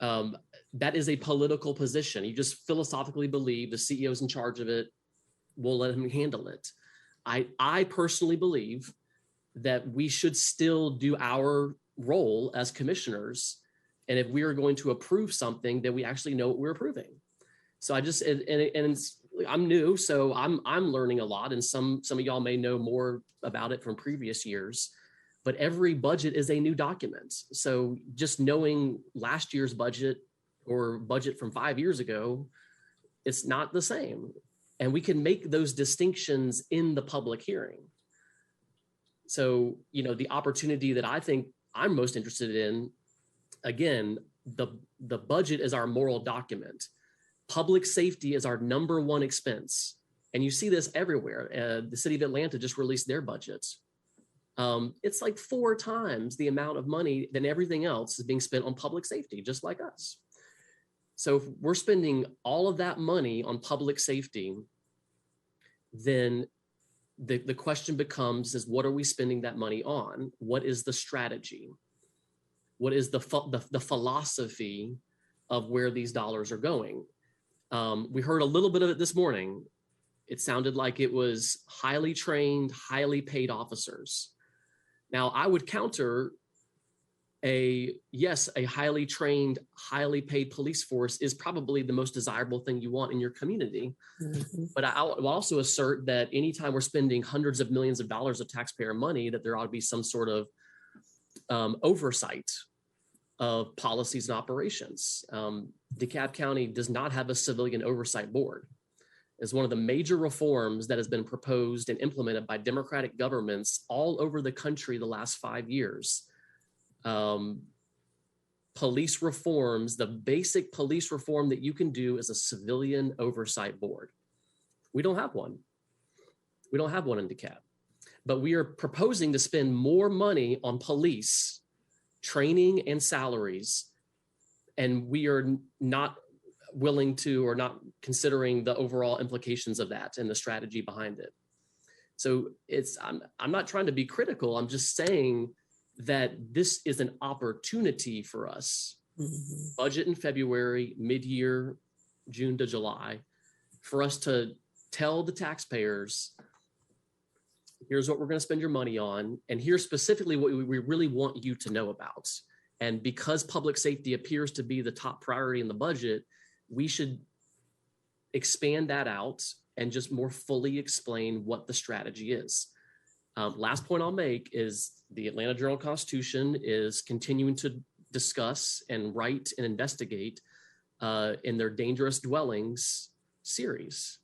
That is a political position. You just philosophically believe the CEO's in charge of it, we'll let him handle it. I personally believe that we should still do our role as commissioners. And if we are going to approve something, that we actually know what we're approving. So I'm new, so I'm learning a lot, and some of y'all may know more about it from previous years, but every budget is a new document. So just knowing last year's budget or budget from 5 years ago, it's not the same. And we can make those distinctions in the public hearing. So, you know, the opportunity that I think I'm most interested in, again, the budget is our moral document. Public safety is our #1 expense. And you see this everywhere. The city of Atlanta just released their budgets. It's like 4 times the amount of money than everything else is being spent on public safety, just like us. So if we're spending all of that money on public safety, then the question becomes is what are we spending that money on? What is the strategy? What is the philosophy of where these dollars are going? We heard a little bit of it this morning. It sounded like it was highly trained, highly paid officers. Now, I would counter a highly trained, highly paid police force is probably the most desirable thing you want in your community. Mm-hmm. But I will also assert that anytime we're spending hundreds of millions of dollars of taxpayer money, that there ought to be some sort of oversight of policies and operations. DeKalb County does not have a civilian oversight board. It's one of the major reforms that has been proposed and implemented by Democratic governments all over the country the last 5 years. Police reforms, the basic police reform that you can do is a civilian oversight board. We don't have one. We don't have one in DeKalb, but we are proposing to spend more money on police training and salaries, and we are not willing to or not considering the overall implications of that and the strategy behind it. So I'm not trying to be critical. I'm just saying that this is an opportunity for us. Mm-hmm. Budget in February, mid-year, June to July, for us to tell the taxpayers, here's what we're going to spend your money on, and here's specifically what we really want you to know about. And because public safety appears to be the top priority in the budget, we should expand that out and just more fully explain what the strategy is. Last point I'll make is the Atlanta Journal-Constitution is continuing to discuss and write and investigate in their dangerous dwellings series.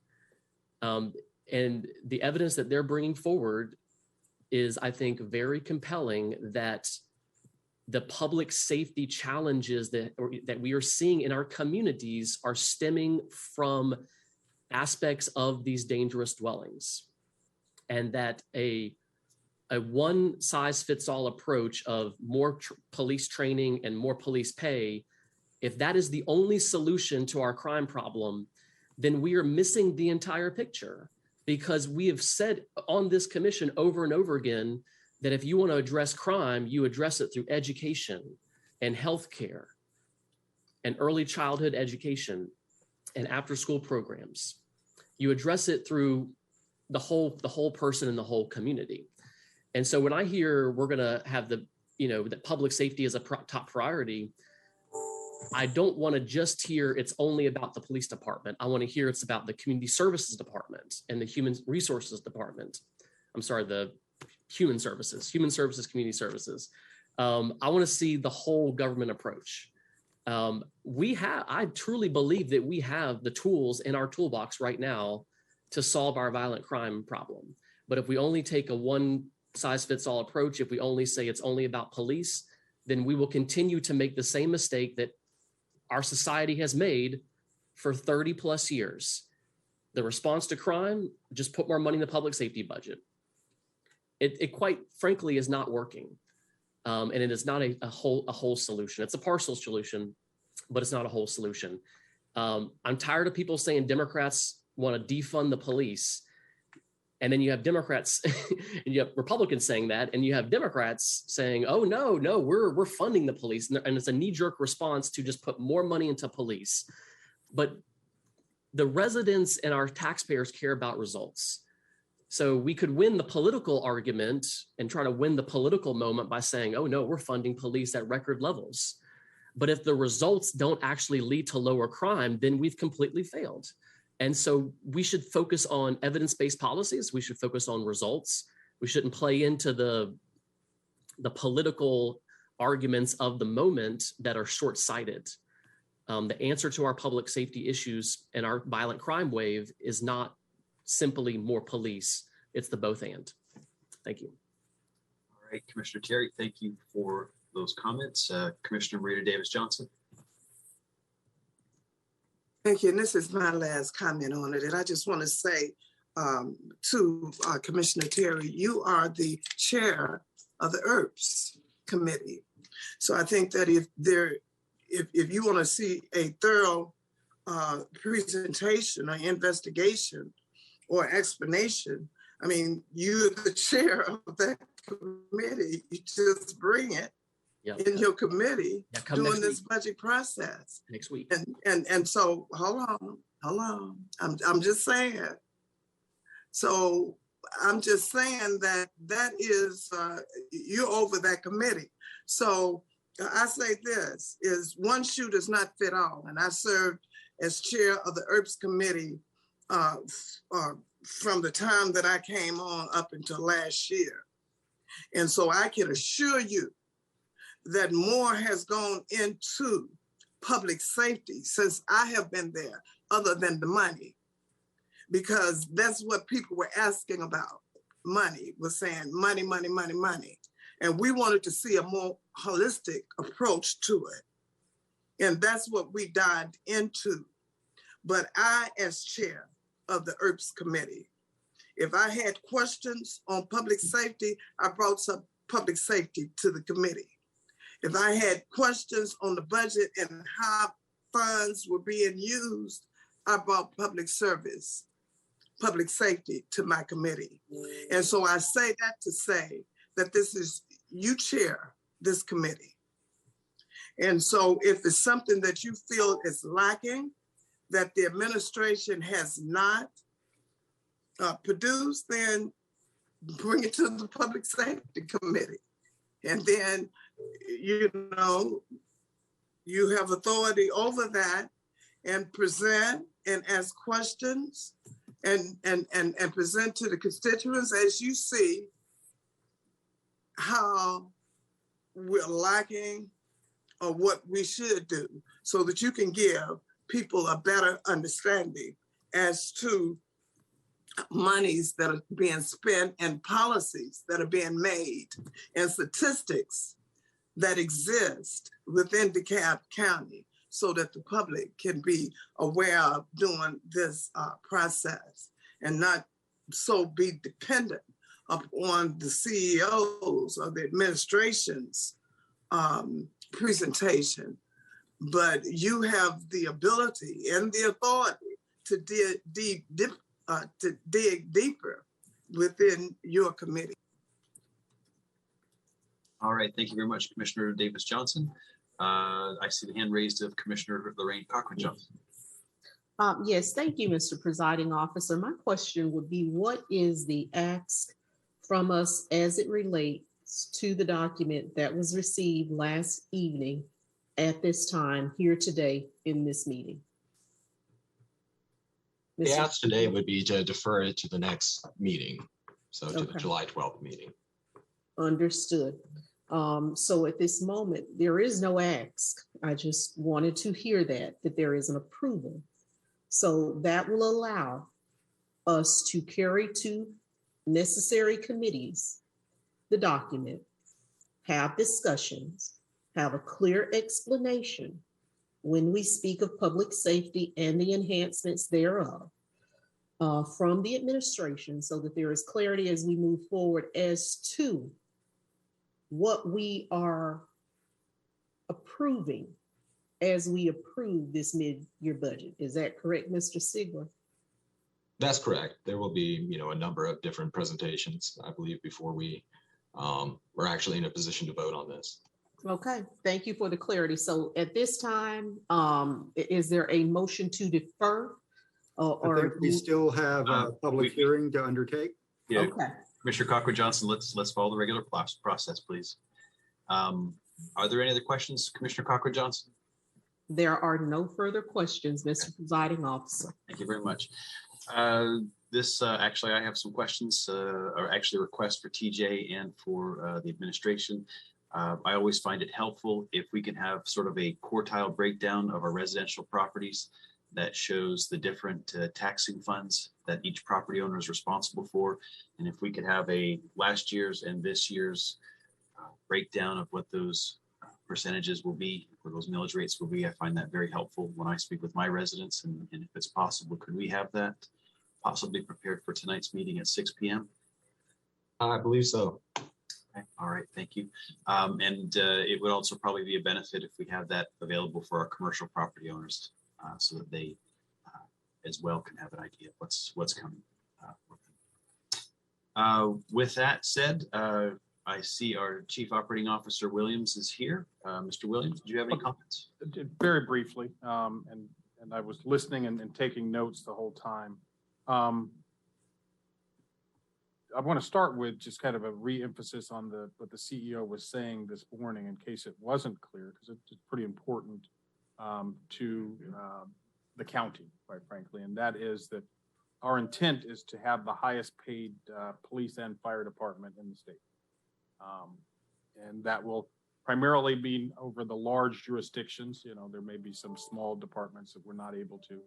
And the evidence that they're bringing forward is, I think, very compelling that the public safety challenges that we are seeing in our communities are stemming from aspects of these dangerous dwellings. And that a one-size-fits-all approach of more police training and more police pay, if that is the only solution to our crime problem, then we are missing the entire picture. Because we have said on this commission over and over again that if you want to address crime, you address it through education and healthcare and early childhood education and after-school programs. You address it through the whole person and the whole community. And so when I hear we're going to have that public safety is a top priority, I don't want to just hear it's only about the police department. I want to hear it's about the community services department and the human resources department. I'm sorry, the human services, community services. I want to see the whole government approach. I truly believe that we have the tools in our toolbox right now to solve our violent crime problem. But if we only take a one-size-fits-all approach, if we only say it's only about police, then we will continue to make the same mistake that our society has made for 30 plus years. The response to crime, just put more money in the public safety budget. It quite frankly is not working. And it is not a whole solution. It's a partial solution, but it's not a whole solution. I'm tired of people saying Democrats want to defund the police. And then you have Democrats and you have Republicans saying that, and you have Democrats saying, oh, no, we're funding the police. And it's a knee-jerk response to just put more money into police. But the residents and our taxpayers care about results. So we could win the political argument and try to win the political moment by saying, oh, no, we're funding police at record levels. But if the results don't actually lead to lower crime, then we've completely failed. And so we should focus on evidence-based policies. We should focus on results. We shouldn't play into the political arguments of the moment that are short-sighted. The answer to our public safety issues and our violent crime wave is not simply more police. It's the both and. Thank you. All right, Commissioner Terry, thank you for those comments. Commissioner Marita Davis-Johnson. Thank you. And this is my last comment on it. And I just want to say to Commissioner Terry, you are the chair of the ERPS committee. So I think that if you want to see a thorough presentation or investigation or explanation, I mean, you're the chair of that committee. You just bring it in your committee during this budget process. Next week. And so hold on. I'm just saying. So I'm just saying that is you're over that committee. So I say this is one shoe does not fit all. And I served as chair of the ERPS committee from the time that I came on up until last year. And so I can assure you that more has gone into public safety since I have been there, other than the money, because that's what people were asking about. Money, was saying money, money, money, money. And we wanted to see a more holistic approach to it. And that's what we dived into. But I, as chair of the ERPS committee, if I had questions on public safety, I brought some public safety to the committee. If I had questions on the budget and how funds were being used, I brought public service, public safety to my committee. And so I say that to say that this is, you chair this committee. And so if it's something that you feel is lacking, that the administration has not produced, then bring it to the public safety committee. And then, you know, you have authority over that and present and ask questions and present to the constituents as you see how we're lacking or what we should do, so that you can give people a better understanding as to monies that are being spent and policies that are being made and statistics that exist within DeKalb County, so that the public can be aware of doing this process and not so be dependent upon the CEOs or the administration's presentation. But you have the ability and the authority to dig deeper within your committee. All right, thank you very much, Commissioner Davis-Johnson. I see the hand raised of Commissioner Lorraine Cochran-Johnson. Yes, thank you, Mr. Presiding Officer. My question would be, what is the ask from us as it relates to the document that was received last evening at this time here today in this meeting? The ask today would be to defer it to the next meeting, so to the Okay. July 12th meeting. Understood. So at this moment, there is no ask. I just wanted to hear that there is an approval. So that will allow us to carry to necessary committees the document, have discussions, have a clear explanation when we speak of public safety and the enhancements thereof from the administration, so that there is clarity as we move forward as to what we are approving as we approve this mid-year budget. Is that correct, Mr. Sigler? That's correct. There will be, a number of different presentations, I believe, before we're actually in a position to vote on this. Okay, thank you for the clarity. So at this time, is there a motion to defer? I think we still have a public hearing to undertake. Yeah, Okay. Commissioner Cochran-Johnson, let's follow the regular process, please. Are there any other questions, Commissioner Cochran-Johnson? There are no further questions, Mr. Presiding Officer. Thank you very much. Actually, I have some questions, or actually requests for TJ and for the administration. I always find it helpful if we can have sort of a quartile breakdown of our residential properties that shows the different taxing funds that each property owner is responsible for. And if we could have a last year's and this year's breakdown of what those percentages will be, or those millage rates will be, I find that very helpful when I speak with my residents. And if it's possible, could we have that possibly prepared for tonight's meeting at 6 p.m.? I believe so. Okay. All right, thank you. It would also probably be a benefit if we have that available for our commercial property owners so that they as well can have an idea of what's coming. With that said, I see our Chief Operating Officer Williams is here. Mr. Williams, do you have any comments? Very briefly, and I was listening and taking notes the whole time. I want to start with just kind of a re-emphasis on what the CEO was saying this morning in case it wasn't clear, because it's pretty important to the county, quite frankly, and that is that our intent is to have the highest paid police and fire department in the state. And that will primarily be over the large jurisdictions. You know, there may be some small departments that we're not able to,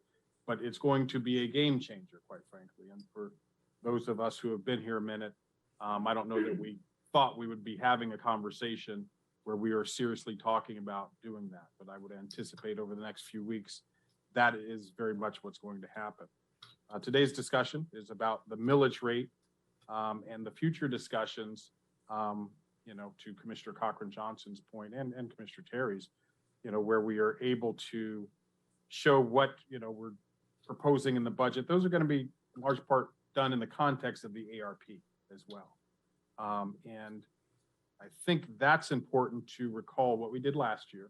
but it's going to be a game changer, quite frankly. And for those of us who have been here a minute, I don't know that we thought we would be having a conversation where we are seriously talking about doing that, but I would anticipate over the next few weeks, that is very much what's going to happen. Today's discussion is about the millage rate and the future discussions, you know, to Commissioner Cochran-Johnson's point and Commissioner Terry's, you know, where we are able to show what, you know, we're proposing in the budget. Those are going to be in large part done in the context of the ARP as well. And I think that's important to recall what we did last year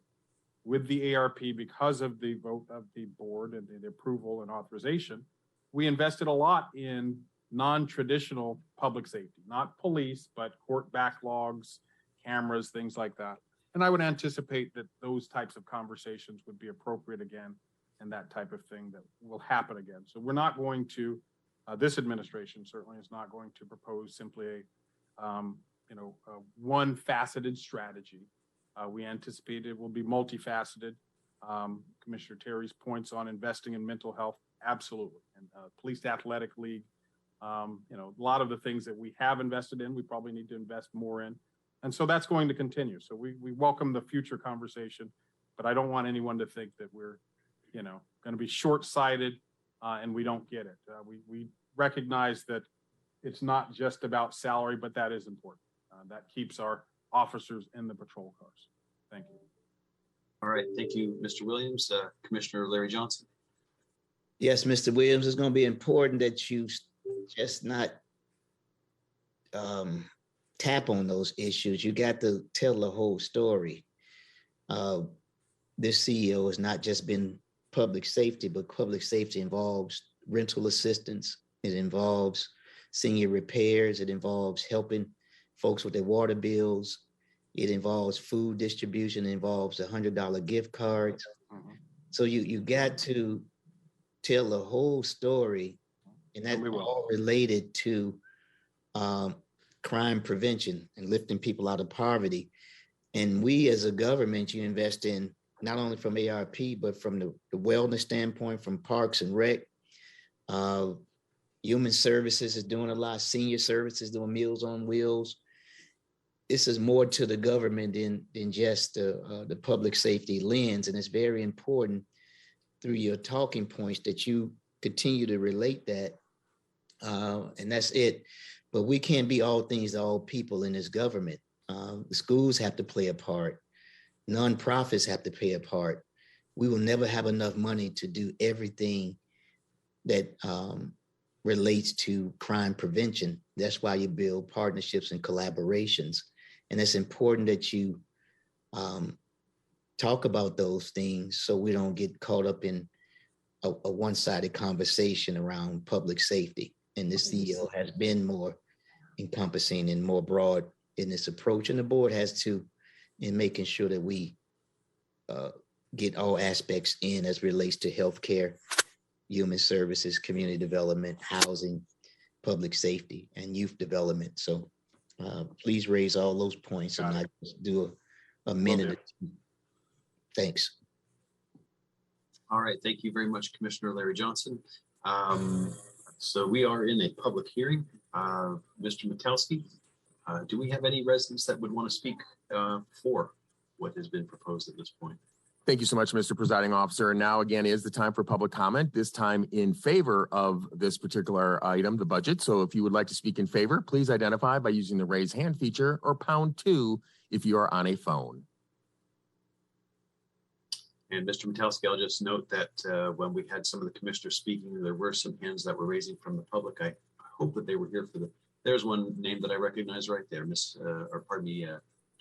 with the ARP. Because of the vote of the board and the approval and authorization, we invested a lot in non-traditional public safety, not police, but court backlogs, cameras, things like that. And I would anticipate that those types of conversations would be appropriate again, and that type of thing that will happen again. So we're not going to, this administration certainly is not going to propose simply a, you know, one faceted strategy. We anticipate it will be multifaceted. Commissioner Terry's points on investing in mental health, absolutely. And Police Athletic League, you know, a lot of the things that we have invested in, we probably need to invest more in. And so that's going to continue. So we welcome the future conversation, but I don't want anyone to think that we're, you know, going to be short-sighted and we don't get it. We recognize that it's not just about salary, but that is important. That keeps our officers in the patrol cars. Thank you. All right, thank you, Mr. Williams. Commissioner Larry Johnson. Yes, Mr. Williams, it's going to be important that you just not tap on those issues. You got to tell the whole story. This CEO has not just been public safety, but public safety involves rental assistance. It involves senior repairs. It involves helping folks with their water bills. It involves food distribution. It involves $100 gift cards. So you got to tell the whole story, and that's all related to crime prevention and lifting people out of poverty. And we as a government, you invest in not only from ARP, but from the wellness standpoint, from Parks and Rec. Human Services is doing a lot. Senior Services doing Meals on Wheels. This is more to the government than just the public safety lens. And it's very important through your talking points that you continue to relate that. And that's it. But we can't be all things to all people in this government. The schools have to play a part. Nonprofits have to play a part. We will never have enough money to do everything that relates to crime prevention. That's why you build partnerships and collaborations. And it's important that you talk about those things so we don't get caught up in a one-sided conversation around public safety. And the CEO has been more encompassing and more broad in this approach. And the board has to, in making sure that we get all aspects in as relates to healthcare, human services, community development, housing, public safety, and youth development. So please raise all those points and not just do a minute. Thanks. All right, thank you very much, Commissioner Larry Johnson. So we are in a public hearing. Mr. Metelsky, do we have any residents that would want to speak for what has been proposed at this point? Thank you so much, Mr. Presiding Officer. And now again is the time for public comment, this time in favor of this particular item, the budget. So if you would like to speak in favor, please identify by using the raise hand feature or #2 if you are on a phone. And Mr. Metelsky, I'll just note that when we had some of the commissioners speaking, there were some hands that were raising from the public. I hope that they were here for there's one name that I recognize right there,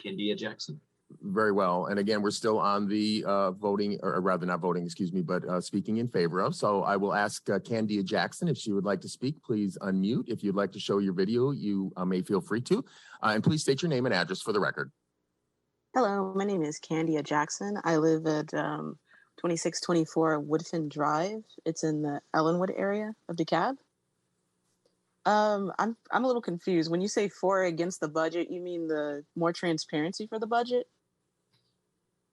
Candia Jackson. Very well. And again, we're still on the voting, or rather not voting, excuse me, but speaking in favor of. So I will ask Candia Jackson if she would like to speak. Please unmute. If you'd like to show your video, you may feel free to. And please state your name and address for the record. Hello, my name is Candia Jackson. I live at 2624 Woodfin Drive. It's in the Ellenwood area of DeKalb. I'm a little confused. When you say for or against the budget, you mean the more transparency for the budget?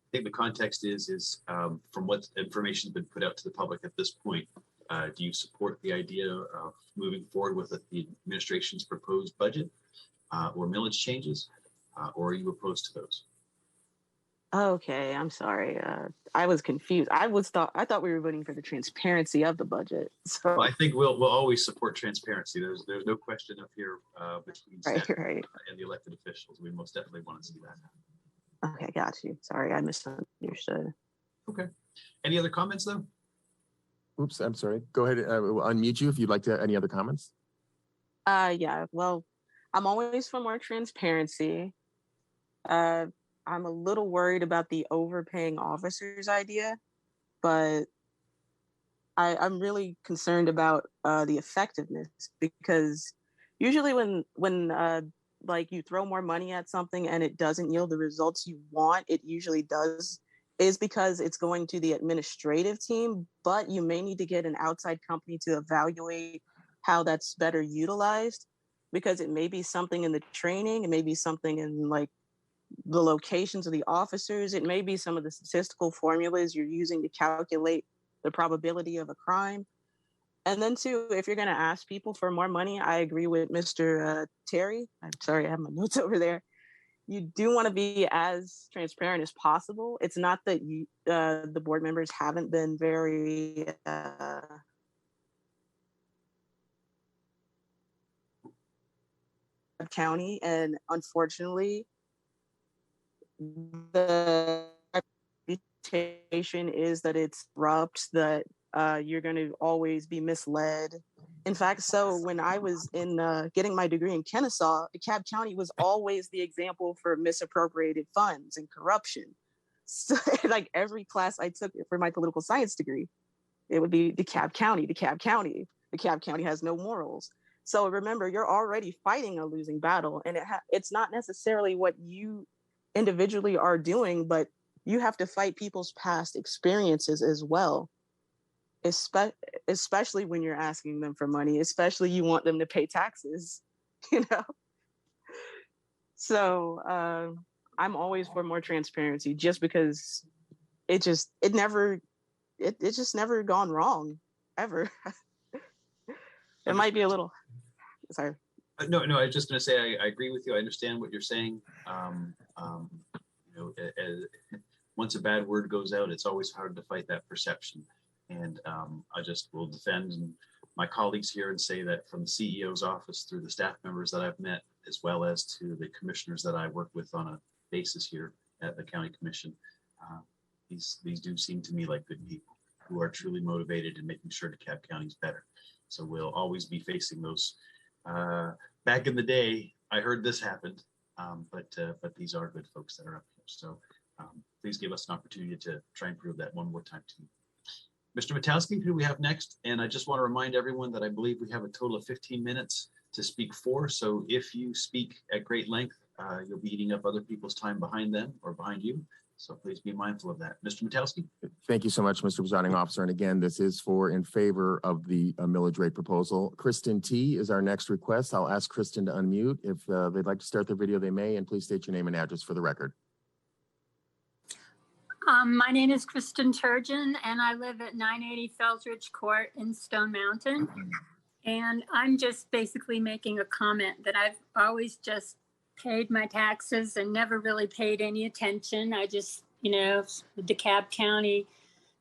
I think the context is from what information has been put out to the public at this point, do you support the idea of moving forward with the administration's proposed budget or millage changes, or are you opposed to those? Okay, I'm sorry. I was confused. I thought we were voting for the transparency of the budget. So well, I think we'll always support transparency. There's no question up here between staff and the elected officials. We most definitely want to see that happen. Okay, got you. Sorry, I misunderstood. Okay. Any other comments though? Oops, I'm sorry. Go ahead. We'll unmute you if you'd like to. Any other comments? Yeah. Well, I'm always for more transparency. I'm a little worried about the overpaying officers idea, but I'm really concerned about the effectiveness, because usually when like you throw more money at something and it doesn't yield the results you want, it usually does, is because it's going to the administrative team, but you may need to get an outside company to evaluate how that's better utilized, because it may be something in the training, it may be something in like the locations of the officers, it may be some of the statistical formulas you're using to calculate the probability of a crime. And then too, if you're going to ask people for more money, I agree with Mr. Terry. I'm sorry, I have my notes over there. You do want to be as transparent as possible. It's not that you, the board members haven't been very county, and unfortunately, the reputation is that it's corrupt, that you're going to always be misled. In fact, so when I was in getting my degree in Kennesaw, DeKalb County was always the example for misappropriated funds and corruption. So like every class I took for my political science degree, it would be DeKalb County, DeKalb County. DeKalb County has no morals. So remember, you're already fighting a losing battle, and it's not necessarily what you individually are doing, but you have to fight people's past experiences as well. Especially when you're asking them for money, especially you want them to pay taxes, you know? So I'm always for more transparency, just because it just never gone wrong, ever. It might be a little, sorry. No, I was just going to say, I agree with you. I understand what you're saying. Once a bad word goes out, it's always hard to fight that perception. And I just will defend my colleagues here and say that from the CEO's office through the staff members that I've met, as well as to the commissioners that I work with on a basis here at the county commission, these do seem to me like good people who are truly motivated in making sure DeKalb County is better. So we'll always be facing those. Back in the day, I heard this happened, but these are good folks that are up here. So please give us an opportunity to try and prove that one more time to you. Mr. Metelsky, who we have next? And I just want to remind everyone that I believe we have a total of 15 minutes to speak for. So if you speak at great length, you'll be eating up other people's time behind them or behind you. So please be mindful of that. Mr. Metowski. Thank you so much, Mr. Presiding Officer. And again, this is in favor of the millage rate proposal. Kristen T is our next request. I'll ask Kristen to unmute. If they'd like to start their video, they may, and please state your name and address for the record. My name is Kristen Turgeon, and I live at 980 Felldridge Court in Stone Mountain. And I'm just basically making a comment that I've always just paid my taxes and never really paid any attention. I just, DeKalb County,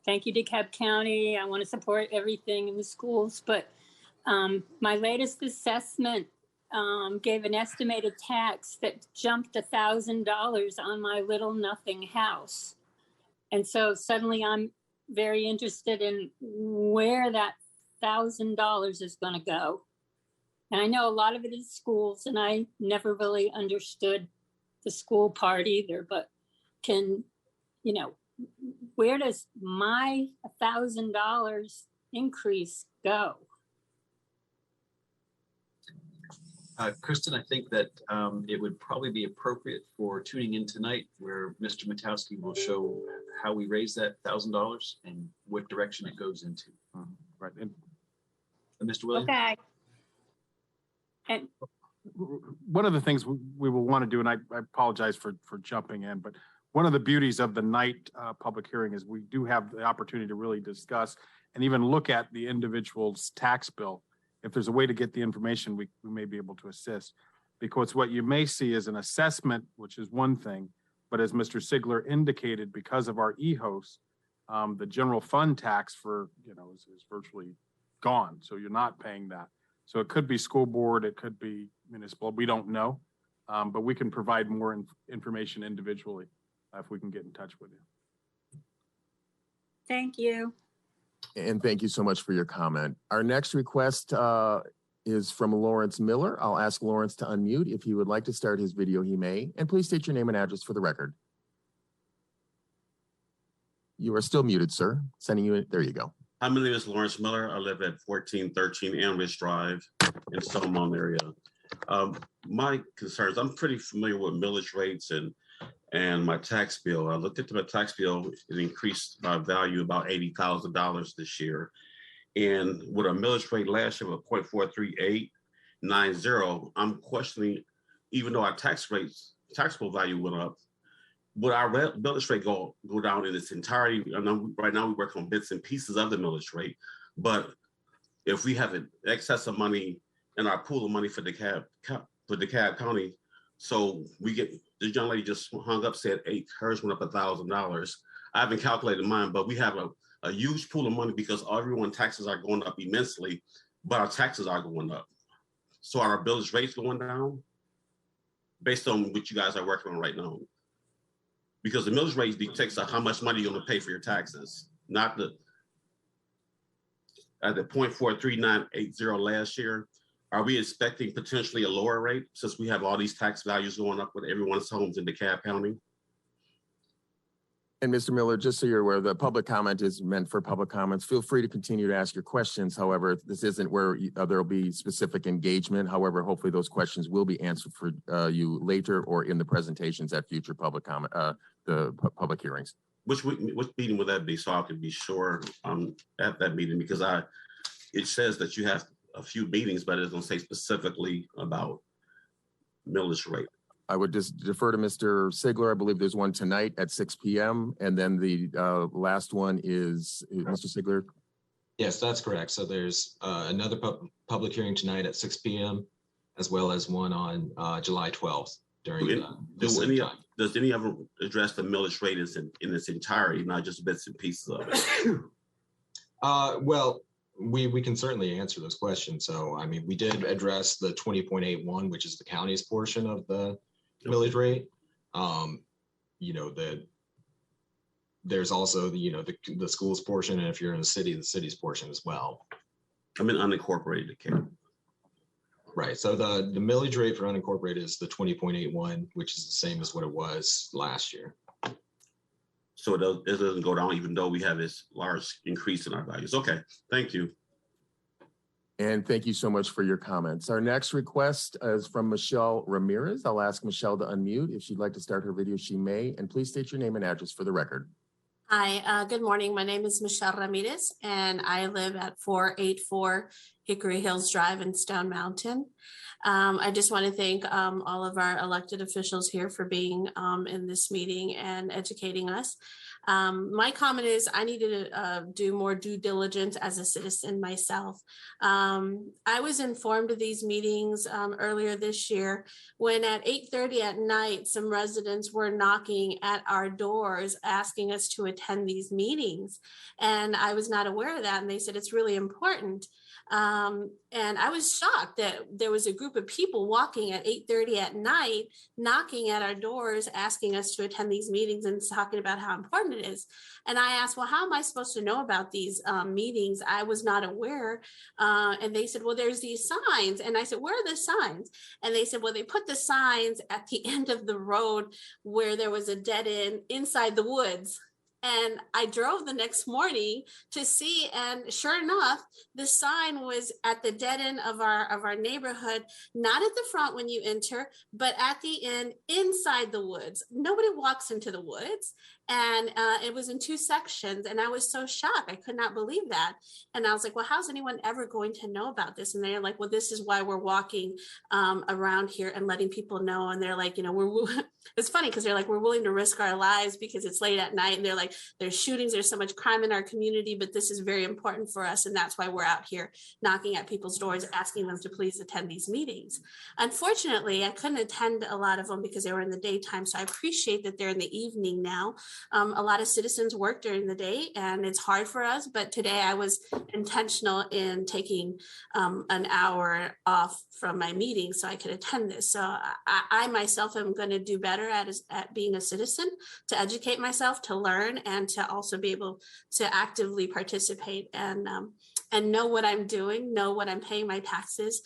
thank you, DeKalb County. I want to support everything in the schools. But my latest assessment gave an estimated tax that jumped $1,000 on my little nothing house. And so suddenly I'm very interested in where that $1,000 is going to go. And I know a lot of it is schools, and I never really understood the school part either, but where does my $1,000 increase go? Kristen, I think that it would probably be appropriate for tuning in tonight, where Mr. Metowski will show how we raise that $1,000 and what direction it goes into. Right. And Mr. Williams? Okay. And one of the things we will want to do, and I apologize for jumping in, but one of the beauties of the night public hearing is we do have the opportunity to really discuss and even look at the individual's tax bill. If there's a way to get the information, we may be able to assist, because what you may see is an assessment, which is one thing, but as Mr. Sigler indicated, because of our e-host, the general fund tax is virtually gone. So you're not paying that. So it could be school board, it could be municipal, we don't know, but we can provide more information individually if we can get in touch with you. thank you. And thank you so much for your comment. Our next request is from Lawrence Miller. I'll ask Lawrence to unmute. If he would like to start his video, he may. And please state your name and address for the record. You are still muted, sir. Sending you in. There you go. Hi, my name is Lawrence Miller. I live at 1413 Amherst Drive in Stone Mountain area. My concerns, I'm pretty familiar with millage rates and my tax bill. I looked at my tax bill, it increased my value about $80,000 this year. And with a millage rate last year of 0.43890, I'm questioning, even though our taxable value went up, would our millage rate go down in its entirety? I know right now we work on bits and pieces of the millage rate, but if we have an excess of money in our pool of money for DeKalb County, so we get, this young lady just hung up, said hers went up $1,000. I haven't calculated mine, but we have a huge pool of money because everyone's taxes are going up immensely, but our taxes are going up. So are our millage rates going down based on what you guys are working on right now? Because the millage rate dictates how much money you're going to pay for your taxes, not at the 0.43980 last year. Are we expecting potentially a lower rate since we have all these tax values going up with everyone's homes in DeKalb County? And Mr. Miller, just so you're aware, the public comment is meant for public comments. Feel free to continue to ask your questions. However, this isn't where there'll be specific engagement. However, hopefully those questions will be answered for you later or in the presentations at future public comment, the public hearings. Which meeting would that be, so I could be sure at that meeting? Because it says that you have a few meetings, but it doesn't say specifically about millage rate. I would just defer to Mr. Sigler. I believe there's one tonight at 6 p.m. And then the last one is Mr. Sigler. Yes, that's correct. So there's another public hearing tonight at 6 p.m. as well as one on July 12th during does any of them address the millage rate in its entirety, not just bits and pieces of it? Well, we can certainly answer those questions. So, I mean, we did address the 20.81, which is the county's portion of the millage rate. There's also the school's portion, and if you're in the city, the city's portion as well. I'm in unincorporated DeKalb. Right. So the millage rate for unincorporated is the 20.81, which is the same as what it was last year. So it doesn't go down even though we have this large increase in our values. Okay, thank you. And thank you so much for your comments. Our next request is from Michelle Ramirez. I'll ask Michelle to unmute. If she'd like to start her video, she may. And please state your name and address for the record. Hi, good morning. My name is Michelle Ramirez, and I live at 484 Hickory Hills Drive in Stone Mountain. I just want to thank all of our elected officials here for being in this meeting and educating us. My comment is I need to do more due diligence as a citizen myself. I was informed of these meetings earlier this year when at 8:30 at night, some residents were knocking at our doors asking us to attend these meetings. And I was not aware of that. And they said, it's really important. And I was shocked that there was a group of people walking at 8:30 at night, knocking at our doors, asking us to attend these meetings and talking about how important it is. And I asked, well, how am I supposed to know about these meetings? I was not aware. And they said, well, there's these signs. And I said, where are the signs? And they said, well, they put the signs at the end of the road where there was a dead end inside the woods. And I drove the next morning to see, and sure enough, the sign was at the dead end of our neighborhood, not at the front when you enter, but at the end inside the woods. Nobody walks into the woods. And it was in two sections. And I was so shocked. I could not believe that. And I was like, well, how's anyone ever going to know about this? And they're like, well, this is why we're walking around here and letting people know. And they're like, you know, it's funny because they're like, we're willing to risk our lives because it's late at night. And they're like, there's shootings, there's so much crime in our community, but this is very important for us. And that's why we're out here knocking at people's doors, asking them to please attend these meetings. Unfortunately, I couldn't attend a lot of them because they were in the daytime. So I appreciate that they're in the evening now. A lot of citizens work during the day and it's hard for us, but today I was intentional in taking an hour off from my meeting so I could attend this. So I myself am going to do better at being a citizen, to educate myself, to learn, and to also be able to actively participate and know what I'm doing, know what I'm paying my taxes,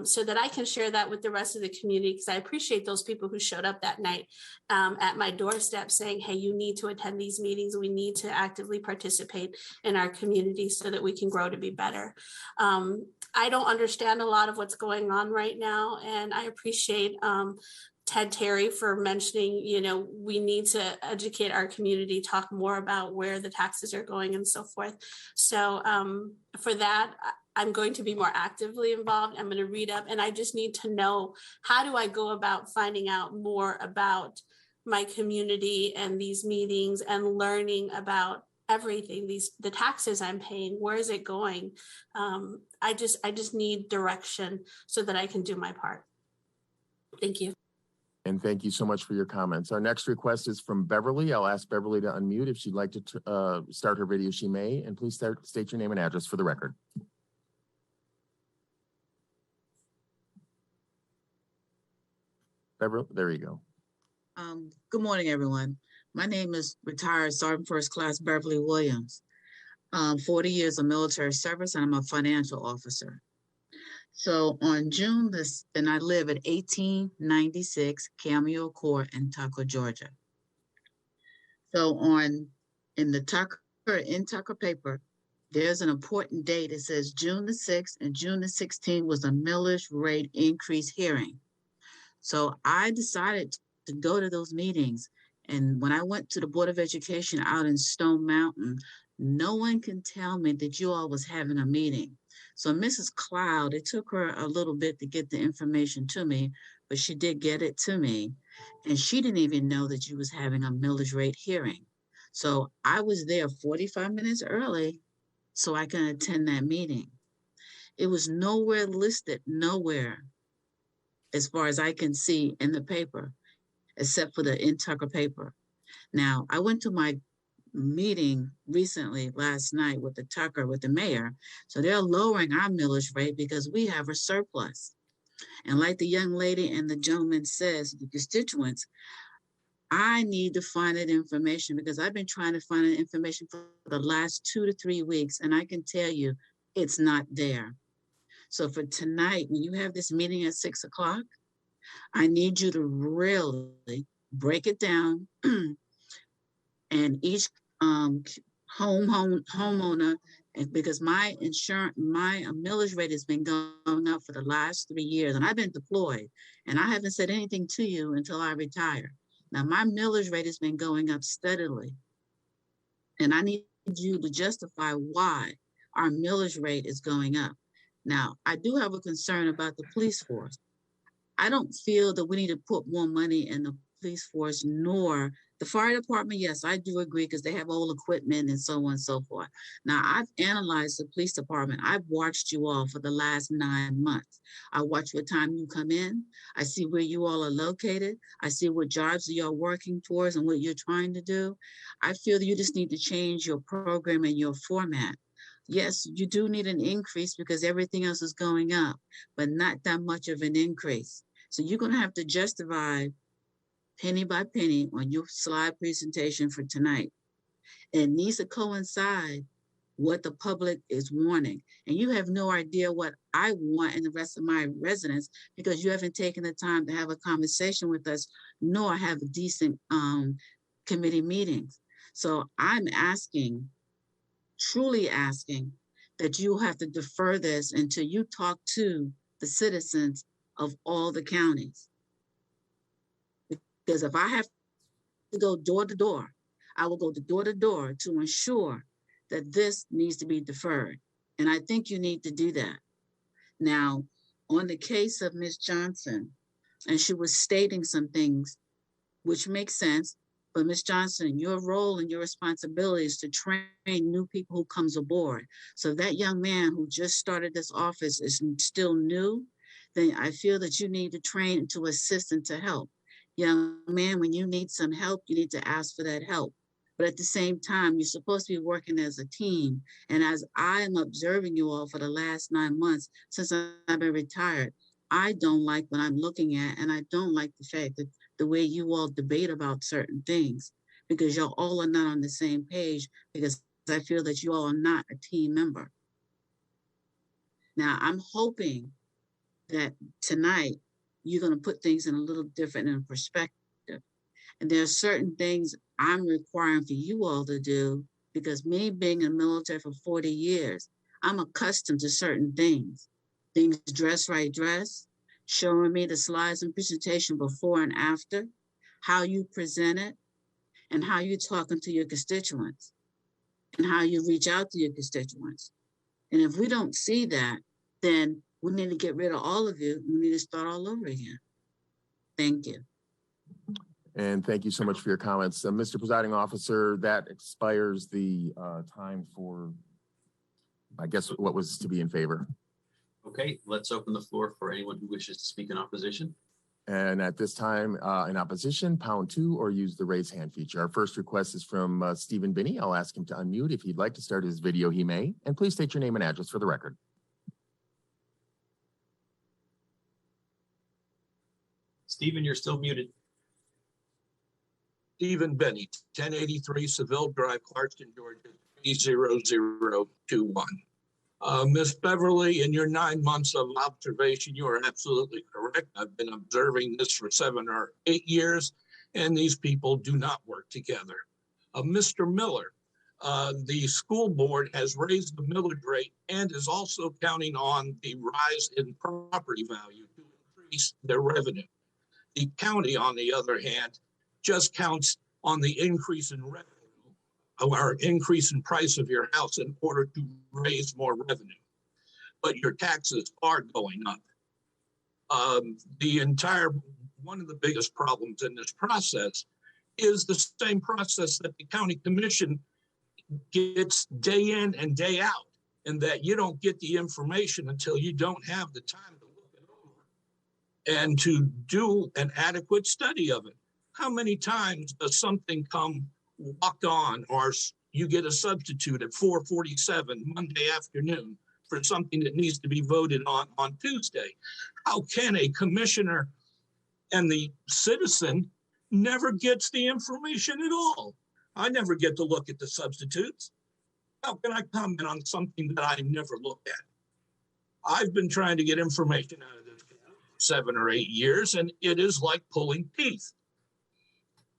so that I can share that with the rest of the community, because I appreciate those people who showed up that night at my doorstep saying, hey, you need to attend these meetings. We need to actively participate in our community so that we can grow to be better. I don't understand a lot of what's going on right now, and I appreciate Ted Terry for mentioning, you know, we need to educate our community, talk more about where the taxes are going and so forth. So for that, I'm going to be more actively involved. I'm going to read up, and I just need to know, how do I go about finding out more about my community and these meetings and learning about everything, the taxes I'm paying, where is it going? I just need direction so that I can do my part. Thank you. And thank you so much for your comments. Our next request is from Beverly. I'll ask Beverly to unmute. If she'd like to start her video, she may. And please state your name and address for the record. Beverly, there you go. Good morning, everyone. My name is retired Sergeant First Class Beverly Williams. 40 years of military service, and I'm a financial officer. So on June this, and I live at 1896 Cameo Court in Tucker, Georgia. So in the Tucker paper, there's an important date. It says June the 6th and June the 16th was a millage rate increase hearing. So I decided to go to those meetings. And when I went to the Board of Education out in Stone Mountain, no one can tell me that you all was having a meeting. So Mrs. Cloud, it took her a little bit to get the information to me, but she did get it to me. And she didn't even know that you was having a millage rate hearing. So I was there 45 minutes early so I can attend that meeting. It was nowhere listed, nowhere, as far as I can see in the paper, except for the Tucker paper. Now, I went to my meeting recently last night with the mayor. So they're lowering our millage rate because we have a surplus. And like the young lady and the gentleman says, the constituents, I need to find that information because I've been trying to find that information for the last 2 to 3 weeks. And I can tell you it's not there. So for tonight, when you have this meeting at 6 o'clock, I need you to really break it down and each homeowner And because my millage rate has been going up for the last 3 years, and I've been deployed, and I haven't said anything to you until I retire. Now my millage rate has been going up steadily, and I need you to justify why our millage rate is going up. Now, I do have a concern about the police force. I don't feel that we need to put more money in the police force, nor the fire department. Yes, I do agree because they have old equipment and so on and so forth. Now, I've analyzed the police department. I've watched you all for the last 9 months. I watch what time you come in. I see where you all are located. I see what jobs you're working towards and what you're trying to do. I feel that you just need to change your program and your format. Yes, you do need an increase because everything else is going up, but not that much of an increase. So you're going to have to justify penny by penny on your slide presentation for tonight. It needs to coincide what the public is wanting. And you have no idea what I want and the rest of my residents because you haven't taken the time to have a conversation with us, nor have decent committee meetings. So I'm asking, truly asking, that you have to defer this until you talk to the citizens of all the counties. Because if I have to go door to door, I will go door to door to ensure that this needs to be deferred. And I think you need to do that. Now, on the case of Ms. Johnson, and she was stating some things which make sense, but Ms. Johnson, your role and your responsibility is to train new people who comes aboard. So that young man who just started this office is still new, then I feel that you need to train to assist and to help. Young man, when you need some help, you need to ask for that help. But at the same time, you're supposed to be working as a team. And as I am observing you all for the last 9 months since I've been retired, I don't like what I'm looking at, and I don't like the fact that the way you all debate about certain things, because y'all all are not on the same page, because I feel that you all are not a team member. Now, I'm hoping that tonight you're going to put things in a little different in perspective. And there are certain things I'm requiring for you all to do, because me being in the military for 40 years, I'm accustomed to certain things. Things dress right dress, showing me the slides and presentation before and after, how you present it, and how you're talking to your constituents, and how you reach out to your constituents. And if we don't see that, then we need to get rid of all of you. We need to start all over again. Thank you. And thank you so much for your comments. Mr. Presiding Officer, that expires the time for, I guess, what was to be in favor. Okay, let's open the floor for anyone who wishes to speak in opposition. And at this time, in opposition, #2 or use the raise hand feature. Our first request is from Stephen Binney. I'll ask him to unmute. If he'd like to start his video, he may. And please state your name and address for the record. Stephen, you're still muted. Stephen Binney, 1083 Seville Drive, Clarkston, Georgia, 30021. Ms. Beverly, in your 9 months of observation, you are absolutely correct. I've been observing this for 7 or 8 years, and these people do not work together. Mr. Miller, the school board has raised the millage rate and is also counting on the rise in property value to increase their revenue. The county, on the other hand, just counts on the increase in revenue or increase in price of your house in order to raise more revenue. But your taxes are going up. One of the biggest problems in this process is the same process that the county commission gets day in and day out, and that you don't get the information until you don't have the time to look it over and to do an adequate study of it. How many times does something come walked on, or you get a substitute at 4:47 Monday afternoon for something that needs to be voted on Tuesday? How can a commissioner and the citizen never gets the information at all? I never get to look at the substitutes. How can I comment on something that I never looked at? I've been trying to get information out of this for 7 or 8 years, and it is like pulling teeth.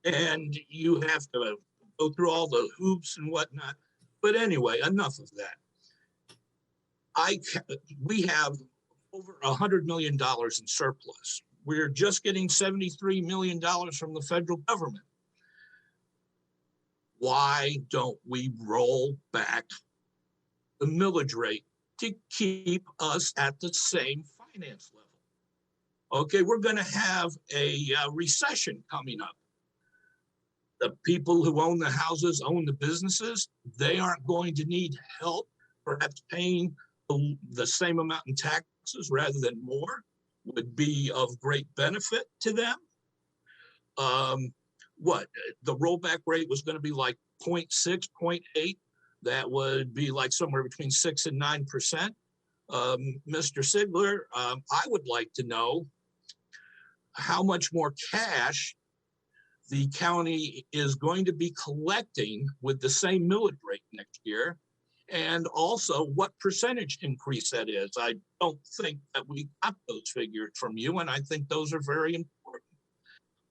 And you have to go through all the hoops and whatnot. But anyway, enough of that. we have over $100 million in surplus. We're just getting $73 million from the federal government. Why don't we roll back the millage rate to keep us at the same finance level? Okay, we're going to have a recession coming up. The people who own the houses, own the businesses, they aren't going to need help, perhaps paying the same amount in taxes rather than more would be of great benefit to them. The rollback rate was going to be like 0.6, 0.8. That would be like somewhere between 6 and 9%. Mr. Sigler, I would like to know how much more cash the county is going to be collecting with the same millage rate next year, and also what percentage increase that is. I don't think that we got those figures from you, and I think those are very important.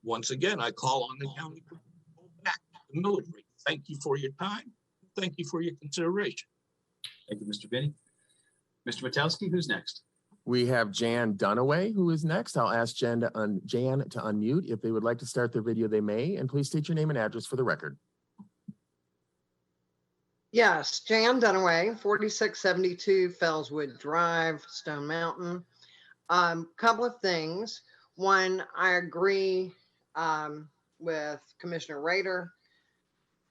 Once again, I call on the county to go back to the millage rate. Thank you for your time. Thank you for your consideration. Thank you, Mr. Binney. Mr. Matowski, who's next? We have Jan Dunaway, who is next. I'll ask Jan to unmute. If they would like to start their video, they may. And please state your name and address for the record. Yes, Jan Dunaway, 4672 Fellswood Drive, Stone Mountain. Couple of things. One, I agree with Commissioner Rader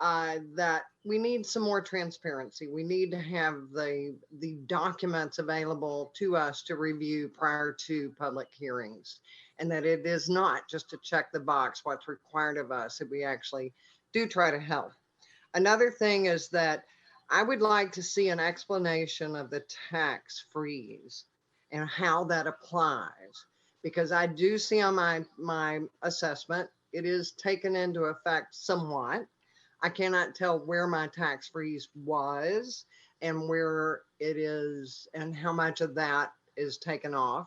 that we need some more transparency. We need to have the documents available to us to review prior to public hearings, and that it is not just to check the box what's required of us, that we actually do try to help. Another thing is that I would like to see an explanation of the tax freeze and how that applies, because I do see on my assessment, it is taken into effect somewhat. I cannot tell where my tax freeze was and where it is and how much of that is taken off.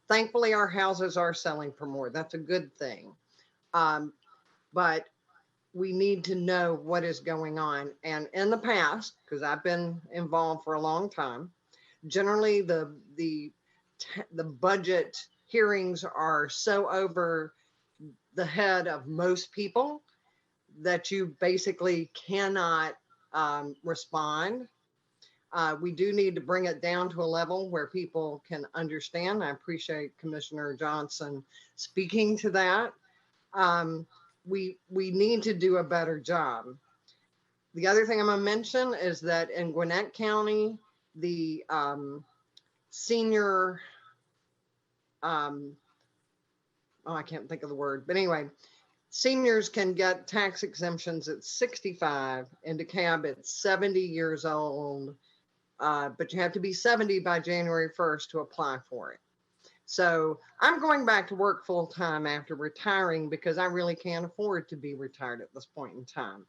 Thankfully, our houses are selling for more. That's a good thing. But we need to know what is going on. And in the past, because I've been involved for a long time, generally the budget hearings are so over the head of most people that you basically cannot respond. We do need to bring it down to a level where people can understand. I appreciate Commissioner Johnson speaking to that. We need to do a better job. The other thing I'm gonna mention is that in Gwinnett County, the senior, I can't think of the word, but anyway, seniors can get tax exemptions at 65. In DeKalb, it's 70 years old, but you have to be 70 by January 1st to apply for it. So I'm going back to work full time after retiring because I really can't afford to be retired at this point in time.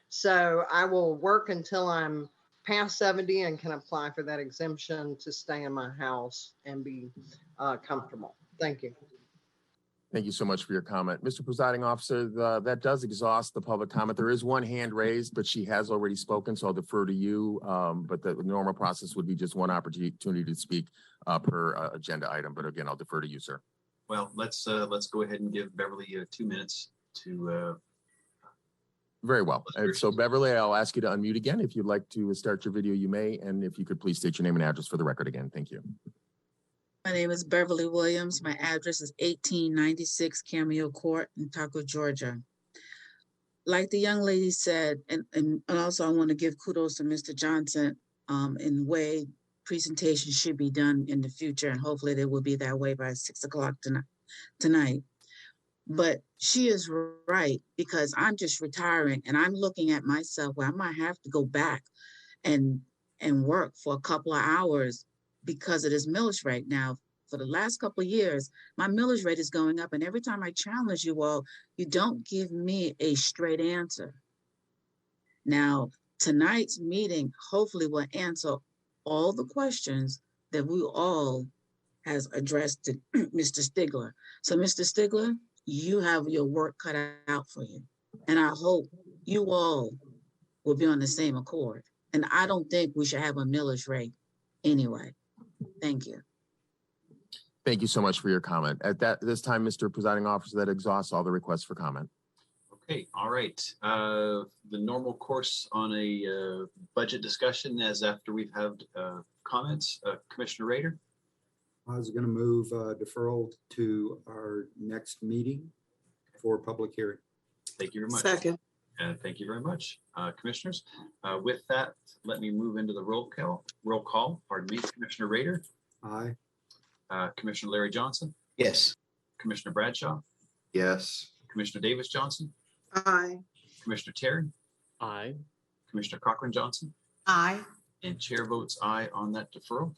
So I will work until I'm past 70 and can apply for that exemption to stay in my house and be comfortable. Thank you. Thank you so much for your comment. Mr. Presiding Officer, that does exhaust the public comment. There is one hand raised, but she has already spoken, so I'll defer to you. But the normal process would be just one opportunity to speak per agenda item. But again, I'll defer to you, sir. Well, let's go ahead and give Beverly 2 minutes to. Very well. And so Beverly, I'll ask you to unmute again. If you'd like to start your video, you may. And if you could please state your name and address for the record again. Thank you. My name is Beverly Williams. My address is 1896 Cameo Court in Taco, Georgia. Like the young lady said, and also I want to give kudos to Mr. Johnson in the way presentations should be done in the future, and hopefully they will be that way by 6 o'clock tonight. But she is right, because I'm just retiring and I'm looking at myself where I might have to go back and work for a couple of hours because of this millage rate. Now, for the last couple of years, my millage rate is going up. And every time I challenge you all, you don't give me a straight answer. Now, tonight's meeting hopefully will answer all the questions that we all has addressed to Mr. Stigler. So Mr. Stigler, you have your work cut out for you. And I hope you all will be on the same accord. And I don't think we should have a millage rate anyway. Thank you. Thank you so much for your comment. This time, Mr. Presiding Officer, that exhausts all the requests for comment. Okay, all right. The normal course on a budget discussion as after we've had comments, Commissioner Rader. I was going to move deferral to our next meeting for public hearing. Thank you very much. Second. Thank you very much, commissioners. With that, let me move into the roll call. Pardon me, Commissioner Rader. Aye. Commissioner Larry Johnson. Yes. Commissioner Bradshaw. Yes. Commissioner Davis Johnson. Aye. Commissioner Terry. Aye. Commissioner Cochran Johnson. Aye. And chair votes aye on that deferral.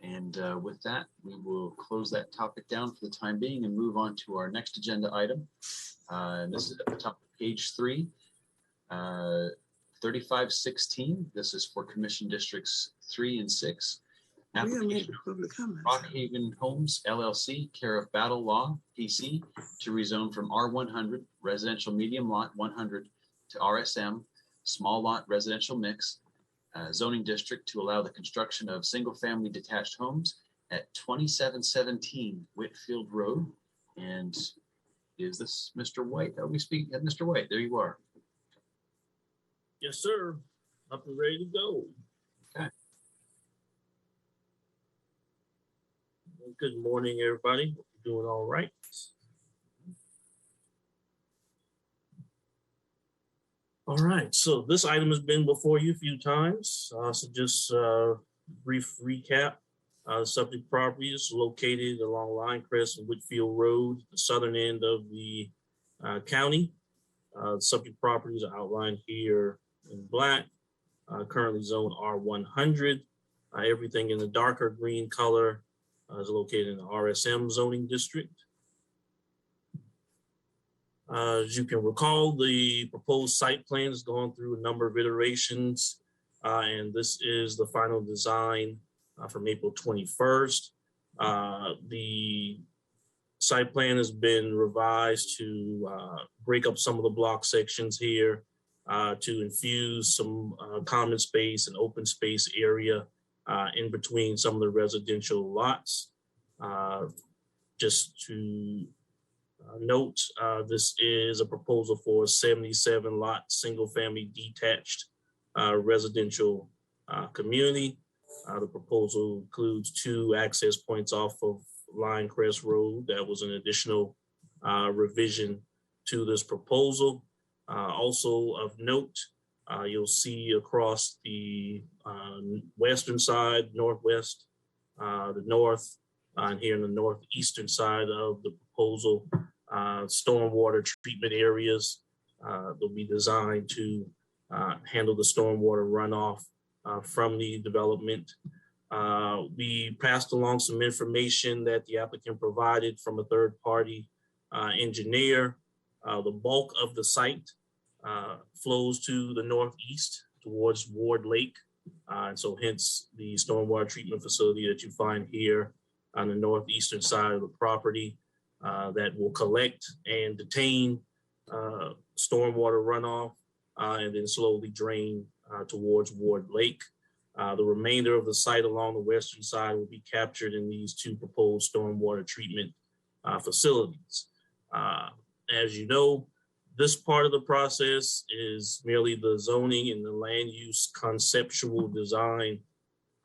And with that, we will close that topic down for the time being and move on to our next agenda item. And this is at the top of page 3, 3516. This is for Commission Districts 3 and 6. Application Rockhaven Homes LLC, care of Battle Law PC, to rezone from R100 residential medium lot 100 to RSM small lot residential mix zoning district to allow the construction of single-family detached homes at 2717 Whitfield Road. And is this Mr. White? Are we speaking at Mr. White? There you are. Yes, sir. Up and ready to go. Okay. Good morning, everybody. Hope you're doing all right. All right, so this item has been before you a few times. So just brief recap. The subject property is located along Linecrest and Whitfield Road, the southern end of the county. The subject properties are outlined here in black, currently zoned R100. Everything in the darker green color is located in the RSM zoning district. As you can recall, the proposed site plan has gone through a number of iterations, and this is the final design from April 21st. The site plan has been revised to break up some of the block sections here to infuse some common space and open space area in between some of the residential lots. Just to note, this is a proposal for a 77 lot single family detached residential community. The proposal includes 2 access points off of Linecrest Road. That was an additional revision to this proposal. Also of note, you'll see across the western side, northwest, the north, and here in the northeastern side of the proposal, stormwater treatment areas. They'll be designed to handle the stormwater runoff from the development. We passed along some information that the applicant provided from a third-party engineer. The bulk of the site flows to the northeast towards Ward Lake. And so hence the stormwater treatment facility that you find here on the northeastern side of the property that will collect and detain stormwater runoff and then slowly drain towards Ward Lake. The remainder of the site along the western side will be captured in these 2 proposed stormwater treatment facilities. As you know, this part of the process is merely the zoning and the land use conceptual design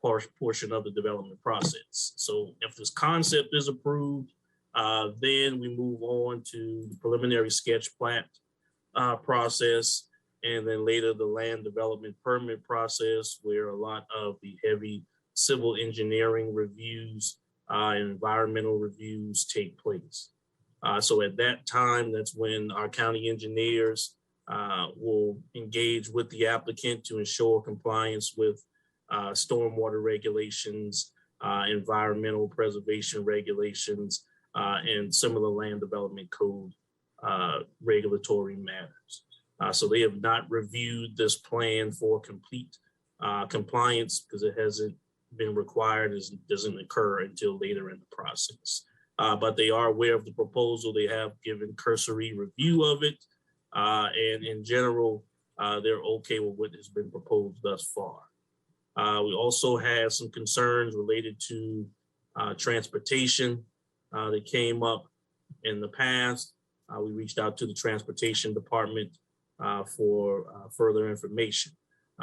portion of the development process. So if this concept is approved, then we move on to the preliminary sketch plat process, and then later the land development permit process, where a lot of the heavy civil engineering reviews and environmental reviews take place. So at that time, that's when our county engineers will engage with the applicant to ensure compliance with stormwater regulations, environmental preservation regulations, and similar land development code regulatory matters. So they have not reviewed this plan for complete compliance because it hasn't been required, as it doesn't occur until later in the process. But they are aware of the proposal. They have given cursory review of it. And in general, they're okay with what has been proposed thus far. We also had some concerns related to transportation that came up in the past. We reached out to the transportation department for further information.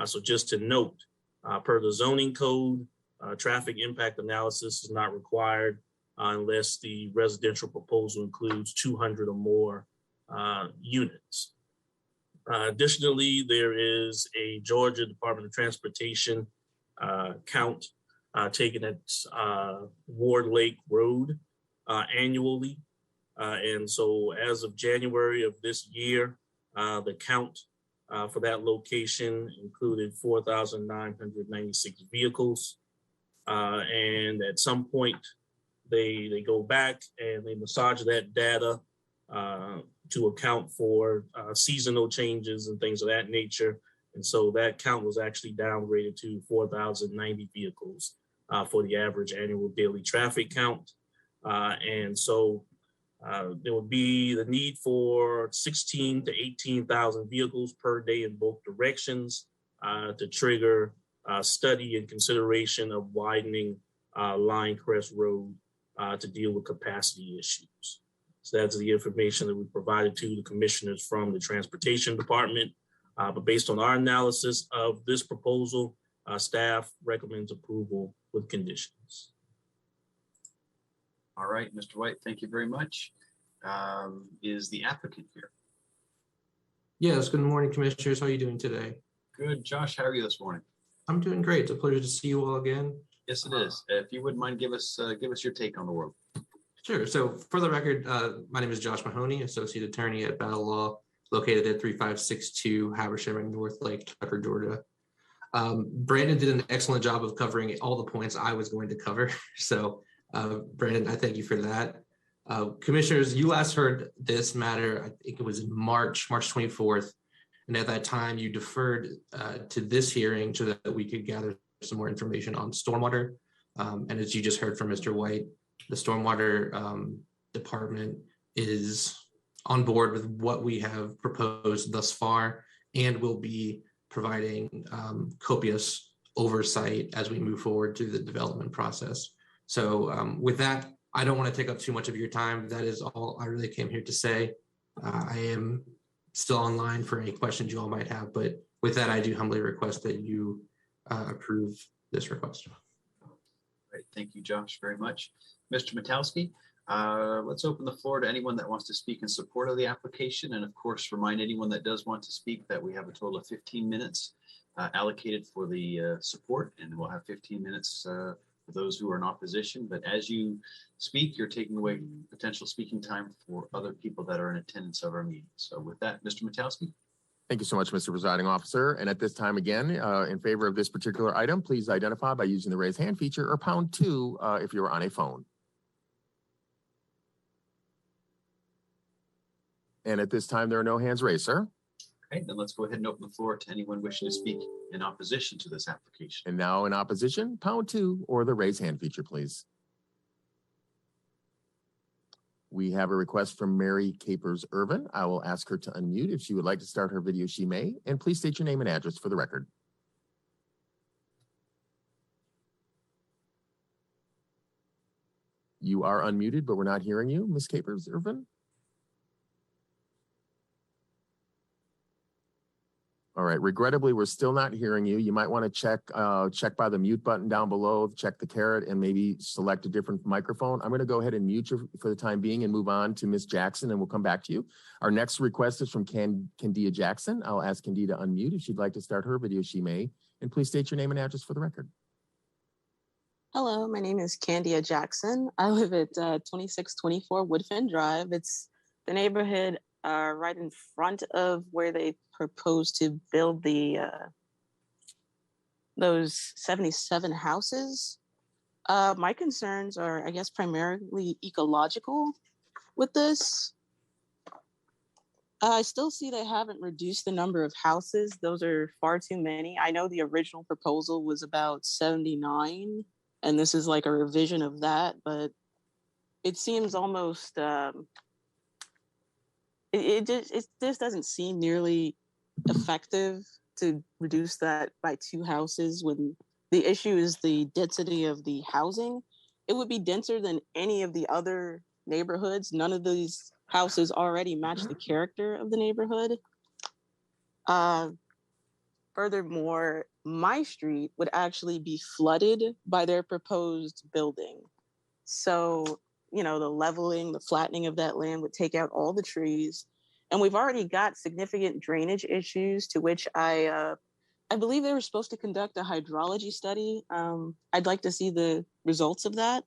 So just to note, per the zoning code, traffic impact analysis is not required unless the residential proposal includes 200 or more units. Additionally, there is a Georgia Department of Transportation count taken at Ward Lake Road annually. And so as of January of this year, the count for that location included 4,996 vehicles. And at some point, they go back and they massage that data to account for seasonal changes and things of that nature. And so that count was actually downgraded to 4,090 vehicles for the average annual daily traffic count. And so there would be the need for 16 to 18,000 vehicles per day in both directions to trigger study and consideration of widening Linecrest Road to deal with capacity issues. So that's the information that we provided to the commissioners from the Transportation Department. But based on our analysis of this proposal, staff recommends approval with conditions. All right, Mr. White, thank you very much. Is the applicant here? Yes, good morning, commissioners. How are you doing today? Good. Josh, how are you this morning? I'm doing great. It's a pleasure to see you all again. Yes, it is. If you wouldn't mind, give us your take on the world. Sure. So for the record, my name is Josh Mahoney, Associate Attorney at Battle Law, located at 3562 Habersham, North Lake, Tucker, Georgia. Brandon did an excellent job of covering all the points I was going to cover. So Brandon, I thank you for that. Commissioners, you last heard this matter, I think it was in March 24th. And at that time, you deferred to this hearing so that we could gather some more information on stormwater. And as you just heard from Mr. White, the stormwater department is on board with what we have proposed thus far and will be providing copious oversight as we move forward through the development process. So with that, I don't want to take up too much of your time. That is all I really came here to say. I am still online for any questions you all might have, but with that, I do humbly request that you approve this request. Great, thank you, Josh, very much. Mr. Matowski, let's open the floor to anyone that wants to speak in support of the application. And of course, remind anyone that does want to speak that we have a total of 15 minutes allocated for the support, and we'll have 15 minutes for those who are in opposition. But as you speak, you're taking away potential speaking time for other people that are in attendance of our meeting. So with that, Mr. Matowski. Thank you so much, Mr. Presiding Officer. And at this time, again, in favor of this particular item, please identify by using the raise hand feature or #2 if you're on a phone. And at this time, there are no hands raised, sir. Okay, then let's go ahead and open the floor to anyone wishing to speak in opposition to this application. And now in opposition, #2 or the raise hand feature, please. We have a request from Mary Capers Irvin. I will ask her to unmute. If she would like to start her video, she may. And please state your name and address for the record. You are unmuted, but we're not hearing you, Ms. Capers Irvin. All right, regrettably, we're still not hearing you. You might want to check by the mute button down below, check the caret, and maybe select a different microphone. I'm going to go ahead and mute you for the time being and move on to Ms. Jackson, and we'll come back to you. Our next request is from Candia Jackson. I'll ask Candia to unmute. If she'd like to start her video, she may. And please state your name and address for the record. Hello, my name is Candia Jackson. I live at 2624 Woodfin Drive. It's the neighborhood right in front of where they propose to build the those 77 houses. My concerns are, I guess, primarily ecological with this. I still see they haven't reduced the number of houses. Those are far too many. I know the original proposal was about 79, and this is like a revision of that, but it seems almost it just doesn't seem nearly effective to reduce that by 2 houses when The issue is the density of the housing. It would be denser than any of the other neighborhoods. None of these houses already match the character of the neighborhood. Furthermore, my street would actually be flooded by their proposed building. So, you know, the leveling, the flattening of that land would take out all the trees. And we've already got significant drainage issues, to which I believe they were supposed to conduct a hydrology study. I'd like to see the results of that.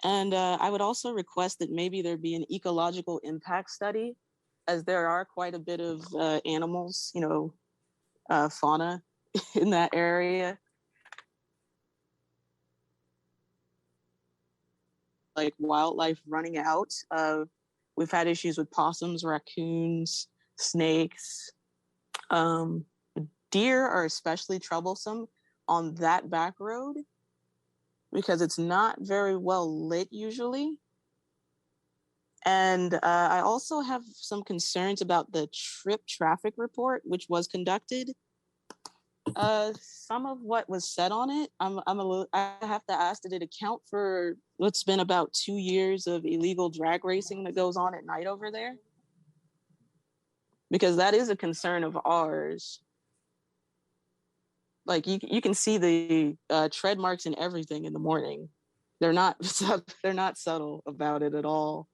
And I would also request that maybe there be an ecological impact study, as there are quite a bit of animals, you know, fauna in that area. Like wildlife running out. We've had issues with possums, raccoons, snakes. Deer are especially troublesome on that back road because it's not very well lit usually. And I also have some concerns about the trip traffic report, which was conducted. Some of what was said on it, I have to ask, did it account for what's been about 2 years of illegal drag racing that goes on at night over there? Because that is a concern of ours. Like you can see the tread marks and everything in the morning. They're not subtle about it at all.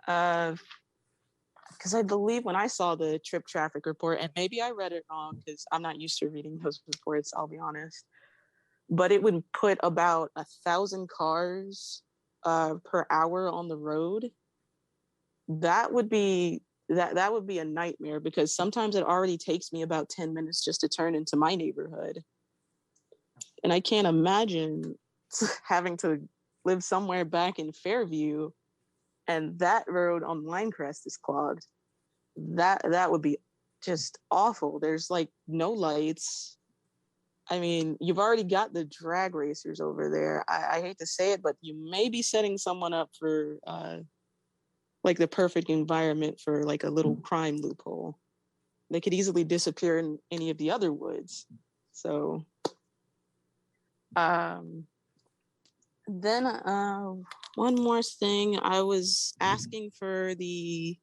Because I believe when I saw the trip traffic report, and maybe I read it wrong because I'm not used to reading those reports, I'll be honest, but it would put about 1,000 cars per hour on the road. That would be a nightmare, because sometimes it already takes me about 10 minutes just to turn into my neighborhood. And I can't imagine having to live somewhere back in Fairview and that road on Linecrest is clogged. That would be just awful. There's like no lights. I mean, you've already got the drag racers over there. I hate to say it, but you may be setting someone up for like the perfect environment for like a little crime loophole. They could easily disappear in any of the other woods. So then one more thing, I was asking for the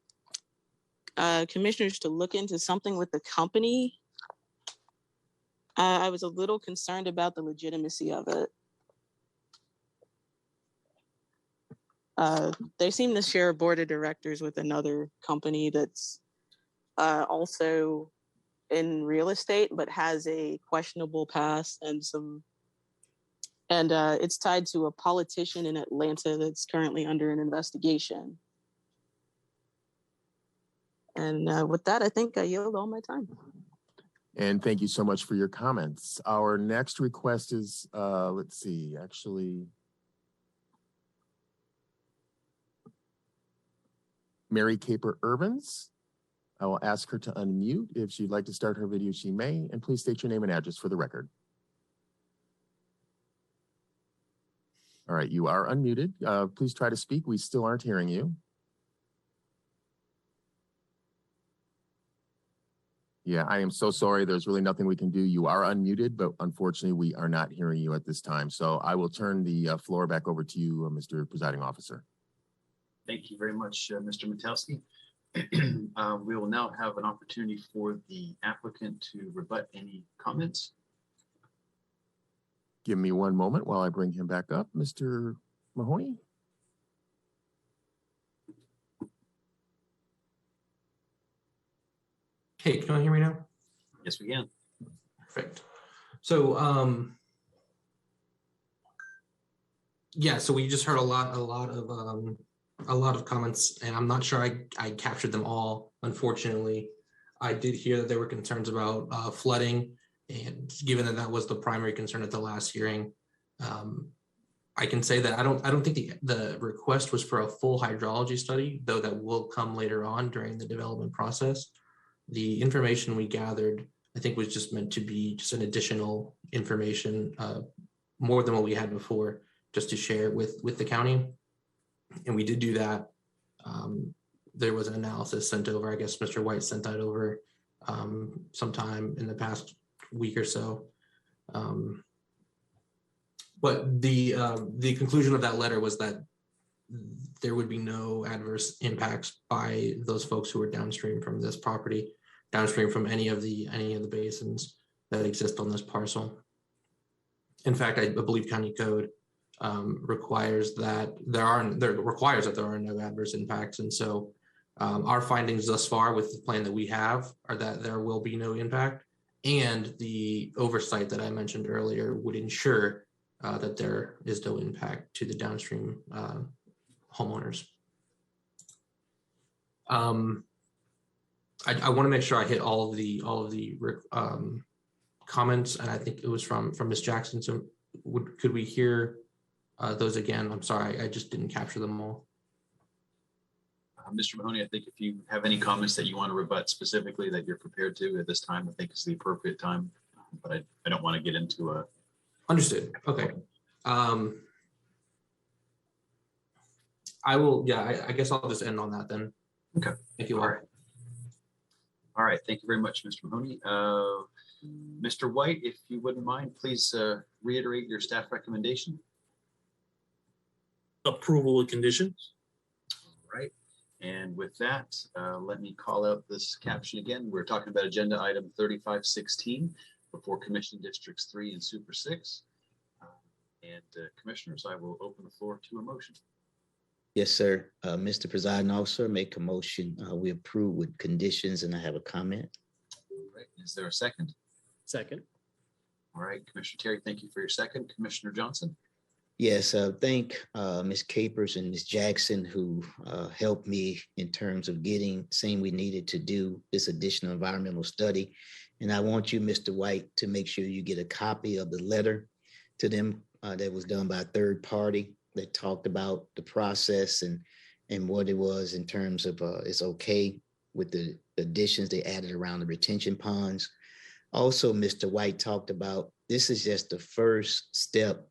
commissioners to look into something with the company. I was a little concerned about the legitimacy of it. They seem to share a board of directors with another company that's also in real estate, but has a questionable past and it's tied to a politician in Atlanta that's currently under an investigation. And with that, I think I yield all my time. And thank you so much for your comments. Our next request is, let's see, actually, Mary Caper Urbans. I will ask her to unmute. If she'd like to start her video, she may. And please state your name and address for the record. All right, you are unmuted. Please try to speak. We still aren't hearing you. Yeah, I am so sorry. There's really nothing we can do. You are unmuted, but unfortunately, we are not hearing you at this time. So I will turn the floor back over to you, Mr. Presiding Officer. Thank you very much, Mr. Metelsky. We will now have an opportunity for the applicant to rebut any comments. Give me one moment while I bring him back up. Mr. Mahoney? Hey, can you hear me now? Yes, we can. Perfect. So, yeah, so we just heard a lot of comments, and I'm not sure I captured them all, unfortunately. I did hear that there were concerns about flooding, and given that that was the primary concern at the last hearing, I can say that I don't think the request was for a full hydrology study, though that will come later on during the development process. The information we gathered, I think, was just meant to be just an additional information, more than what we had before, just to share with the county. And we did do that. There was an analysis sent over. I guess Mr. White sent that over sometime in the past week or so. But the conclusion of that letter was that there would be no adverse impacts by those folks who are downstream from this property, downstream from any of the basins that exist on this parcel. In fact, I believe County Code requires that there are no adverse impacts, and so our findings thus far with the plan that we have are that there will be no impact, and the oversight that I mentioned earlier would ensure that there is no impact to the downstream homeowners. I want to make sure I hit all of the comments, and I think it was from Ms. Jackson. So could we hear those again? I'm sorry, I just didn't capture them all. Mr. Mahoney, I think if you have any comments that you want to rebut specifically that you're prepared to at this time, I think is the appropriate time. But I don't want to get into a. Understood. Okay. I will. Yeah, I guess I'll just end on that then. Okay. Thank you. All right. All right. Thank you very much, Mr. Mahoney. Mr. White, if you wouldn't mind, please reiterate your staff recommendation. Approval with conditions. All right. And with that, let me call out this caption again. We're talking about agenda item 3516 before Commission Districts 3 and Super 6. Commissioners, I will open the floor to a motion. Yes, sir. Mr. Presiding Officer, make a motion. We approve with conditions, and I have a comment. All right. Is there a second? Second. All right, Commissioner Terry, thank you for your second. Commissioner Johnson? Yes, thank Ms. Capers and Ms. Jackson who helped me in terms of saying we needed to do this additional environmental study. And I want you, Mr. White, to make sure you get a copy of the letter to them that was done by a third party that talked about the process and what it was in terms of it's okay with the additions they added around the retention ponds. Also, Mr. White talked about this is just the first step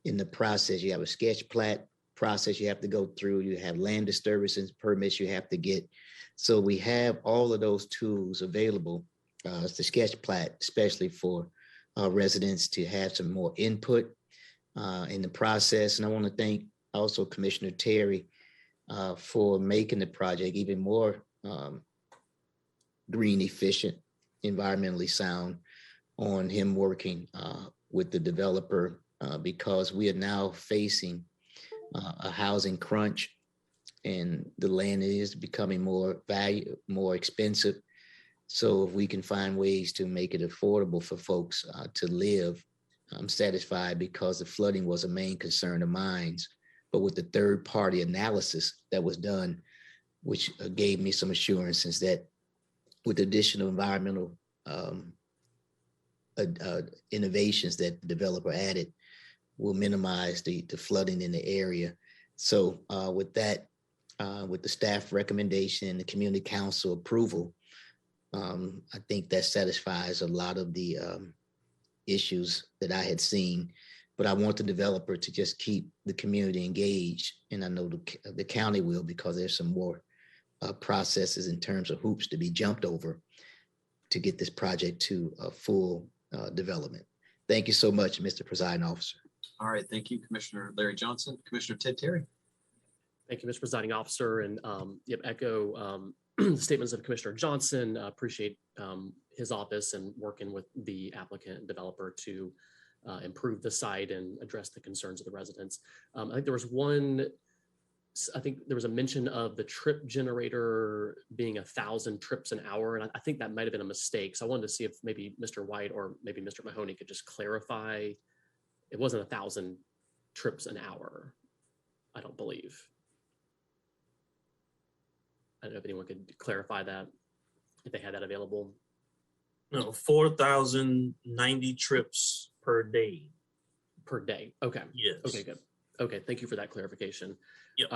in the process. You have a sketch plat process you have to go through. You have land disturbances permits you have to get. So we have all of those tools available. It's the sketch plat, especially for residents to have some more input in the process. And I want to thank also Commissioner Terry for making the project even more green efficient, environmentally sound, on him working with the developer because we are now facing a housing crunch and the land is becoming more expensive. So if we can find ways to make it affordable for folks to live, I'm satisfied because the flooding was a main concern of mine. But with the third party analysis that was done, which gave me some assurances that with additional environmental innovations that the developer added will minimize the flooding in the area. So with that, with the staff recommendation and the community council approval, I think that satisfies a lot of the issues that I had seen. But I want the developer to just keep the community engaged. And I know the county will, because there's some more processes in terms of hoops to be jumped over to get this project to a full development. Thank you so much, Mr. Presiding Officer. All right, thank you, Commissioner Larry Johnson. Commissioner Ted Terry. Thank you, Mr. Presiding Officer, and echo the statements of Commissioner Johnson. Appreciate his office and working with the applicant and developer to improve the site and address the concerns of the residents. I think there was a mention of the trip generator being 1,000 trips an hour, and I think that might have been a mistake. So I wanted to see if maybe Mr. White or maybe Mr. Mahoney could just clarify. It wasn't 1,000 trips an hour, I don't believe. I don't know if anyone could clarify that, if they had that available. No, 4,090 trips per day. Per day. Okay. Yes. Okay, good. Okay, thank you for that clarification. Yep.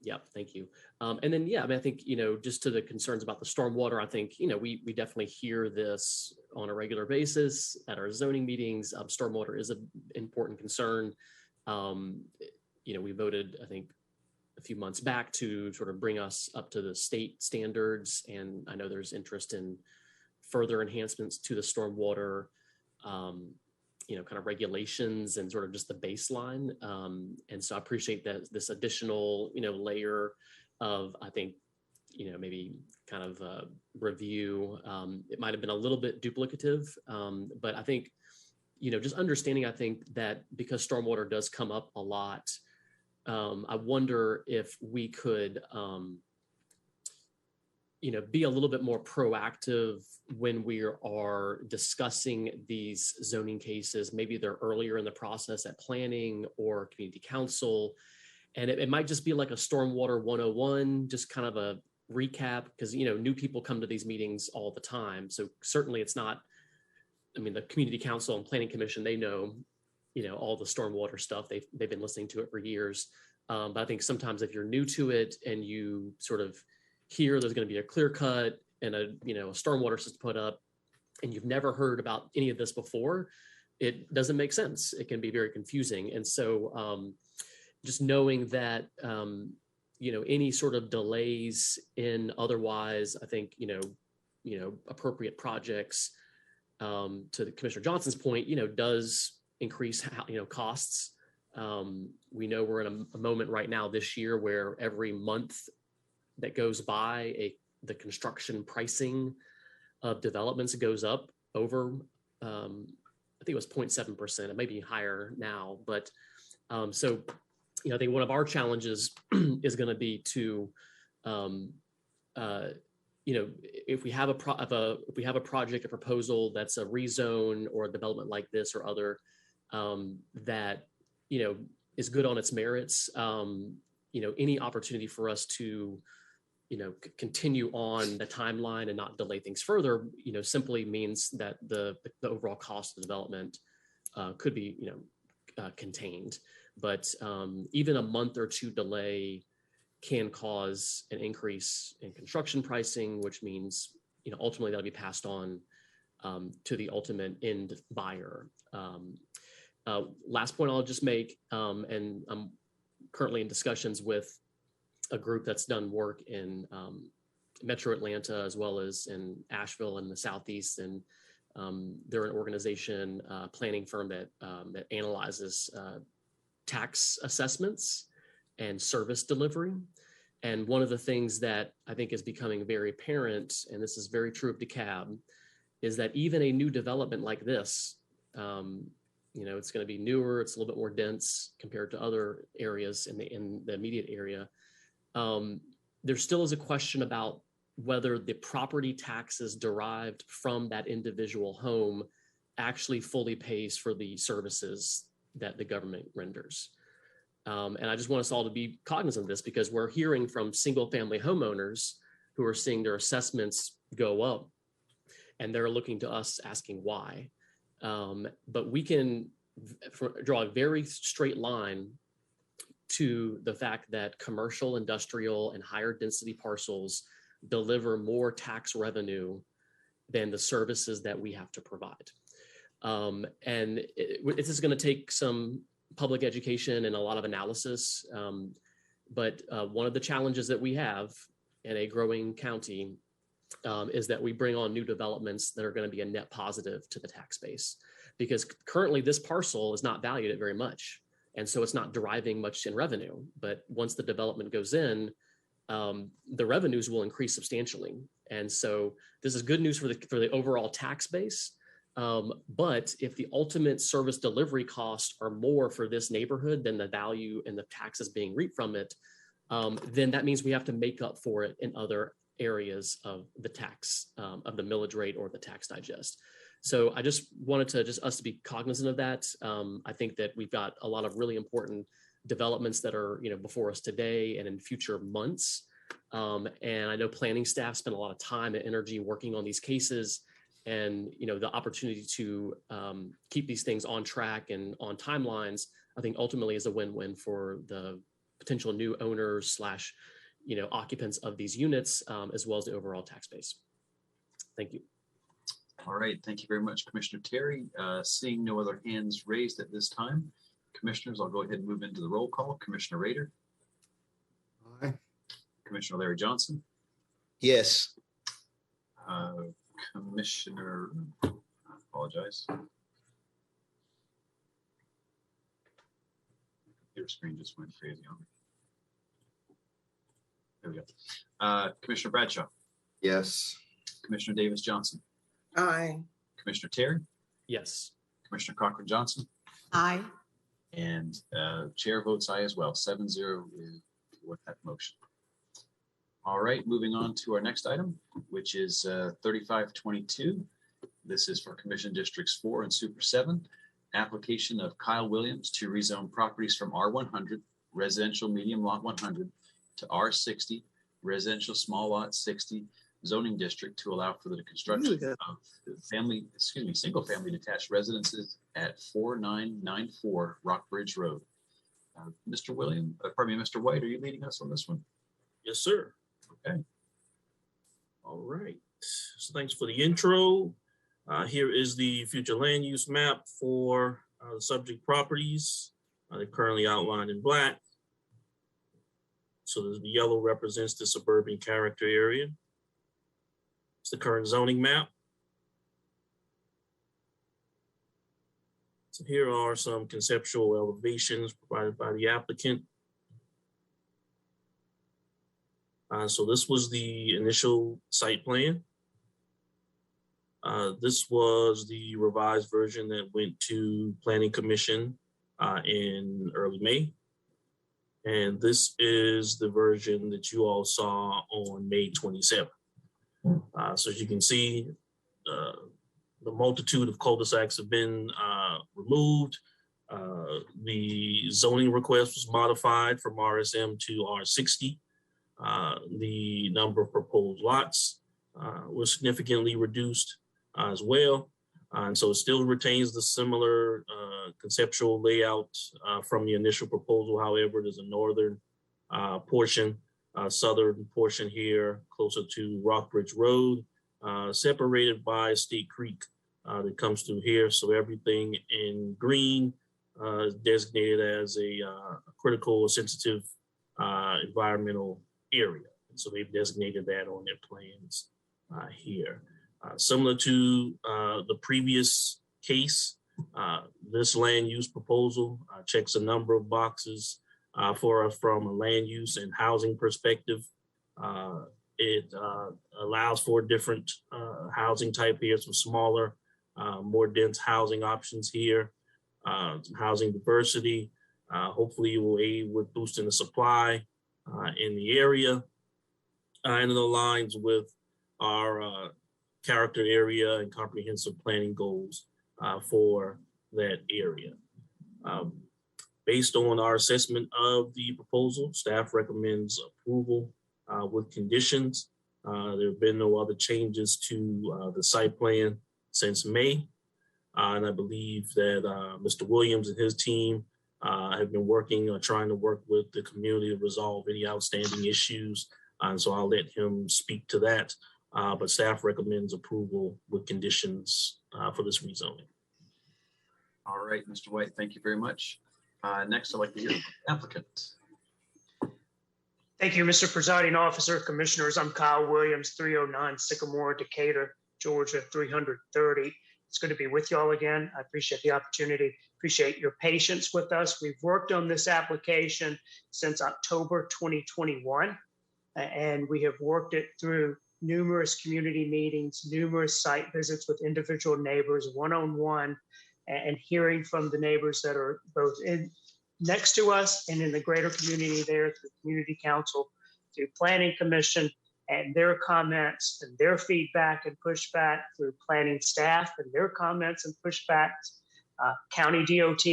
Yep, thank you. And then, yeah, I mean, I think, just to the concerns about the stormwater, I think, we definitely hear this on a regular basis at our zoning meetings. Stormwater is an important concern. We voted, I think, a few months back to sort of bring us up to the state standards. And I know there's interest in further enhancements to the stormwater, kind of regulations and sort of just the baseline. And so I appreciate that this additional, layer of, I think, maybe kind of review. It might have been a little bit duplicative, but I think, just understanding, I think that because stormwater does come up a lot, I wonder if we could, be a little bit more proactive when we are discussing these zoning cases. Maybe they're earlier in the process at planning or community council. And it might just be like a stormwater 101, just kind of a recap, because, new people come to these meetings all the time. So certainly it's not, the community council and planning commission, they know, all the stormwater stuff. They've been listening to it for years. But I think sometimes if you're new to it and you sort of hear there's going to be a clear cut and a stormwater system put up, and you've never heard about any of this before, it doesn't make sense. It can be very confusing. And so just knowing that, any sort of delays in otherwise, I think, appropriate projects, to the Commissioner Johnson's point, does increase, costs. We know we're in a moment right now this year where every month that goes by, the construction pricing of developments goes up over, I think it was 0.7%. It may be higher now, but so, I think one of our challenges is going to be to, if we have a project, a proposal that's a rezone or a development like this or other, that, is good on its merits, any opportunity for us to, continue on the timeline and not delay things further, simply means that the overall cost of development could be, contained. But even a month or two delay can cause an increase in construction pricing, which means, ultimately that'll be passed on to the ultimate end buyer. Last point I'll just make, and I'm currently in discussions with a group that's done work in Metro Atlanta as well as in Asheville in the Southeast, and they're an organization, planning firm that analyzes tax assessments and service delivery. And one of the things that I think is becoming very apparent, and this is very true of DeKalb, is that even a new development like this, it's going to be newer, it's a little bit more dense compared to other areas in the immediate area. There still is a question about whether the property taxes derived from that individual home actually fully pays for the services that the government renders. And I just want us all to be cognizant of this, because we're hearing from single family homeowners who are seeing their assessments go up, and they're looking to us asking why. But we can draw a very straight line to the fact that commercial, industrial, and higher density parcels deliver more tax revenue than the services that we have to provide. And this is going to take some public education and a lot of analysis. But one of the challenges that we have in a growing county is that we bring on new developments that are going to be a net positive to the tax base, because currently this parcel is not valued at very much. And so it's not deriving much in revenue. But once the development goes in, the revenues will increase substantially. And so this is good news for the overall tax base. But if the ultimate service delivery costs are more for this neighborhood than the value and the taxes being reaped from it, then that means we have to make up for it in other areas of the tax, of the millage rate or the tax digest. So I just wanted us to be cognizant of that. I think that we've got a lot of really important developments that are, before us today and in future months. And I know planning staff spend a lot of time and energy working on these cases, and, the opportunity to keep these things on track and on timelines, I think ultimately is a win-win for the potential new owners / occupants of these units, as well as the overall tax base. Thank you. All right, thank you very much, Commissioner Terry. Seeing no other hands raised at this time, Commissioners, I'll go ahead and move into the roll call. Commissioner Rader. Aye. Commissioner Larry Johnson. Yes. Commissioner, I apologize. Your screen just went crazy on me. There we go. Commissioner Bradshaw. Yes. Commissioner Davis Johnson. Aye. Commissioner Terry. Yes. Commissioner Cochran Johnson. Aye. And chair votes aye as well. 7-0 is with that motion. All right, moving on to our next item, which is 3522. This is for Commission Districts 4 and Super 7. Application of Kyle Williams to rezone properties from R100, residential medium lot 100, to R60, residential small lot 60, zoning district to allow for the construction of single family detached residences at 4994 Rockbridge Road. Mr. Mr. White, are you leading us on this one? Yes, sir. Okay. All right. So thanks for the intro. Here is the future land use map for the subject properties. They're currently outlined in black. So the yellow represents the suburban character area. It's the current zoning map. So here are some conceptual elevations provided by the applicant. So this was the initial site plan. This was the revised version that went to Planning Commission in early May. And this is the version that you all saw on May 27th. So as you can see, the multitude of cul-de-sacs have been removed. The zoning request was modified from RSM to R60. The number of proposed lots was significantly reduced as well. And so it still retains the similar conceptual layout from the initial proposal. However, there's a northern portion, southern portion here closer to Rockbridge Road, separated by State Creek that comes through here. So everything in green is designated as a critical or sensitive environmental area. And so they've designated that on their plans here. Similar to the previous case, this land use proposal checks a number of boxes for us from a land use and housing perspective. It allows for different housing type here, some smaller, more dense housing options here, some housing diversity. Hopefully it will aid with boosting the supply in the area, and it aligns with our character area and comprehensive planning goals for that area. Based on our assessment of the proposal, staff recommends approval with conditions. There have been no other changes to the site plan since May. And I believe that Mr. Williams and his team have been working or trying to work with the community to resolve any outstanding issues. And so I'll let him speak to that. But staff recommends approval with conditions for this rezoning. All right, Mr. White, thank you very much. Next, I'd like to hear from the applicant. Thank you, Mr. Presiding Officer, Commissioners. I'm Kyle Williams, 309 Sycamore, Decatur, Georgia, 330. It's good to be with you all again. I appreciate the opportunity. Appreciate your patience with us. We've worked on this application since October 2021, and we have worked it through numerous community meetings, numerous site visits with individual neighbors, one-on-one, and hearing from the neighbors that are both next to us and in the greater community there through Community Council, through Planning Commission, and their comments and their feedback and pushback through planning staff and their comments and pushbacks, County DOT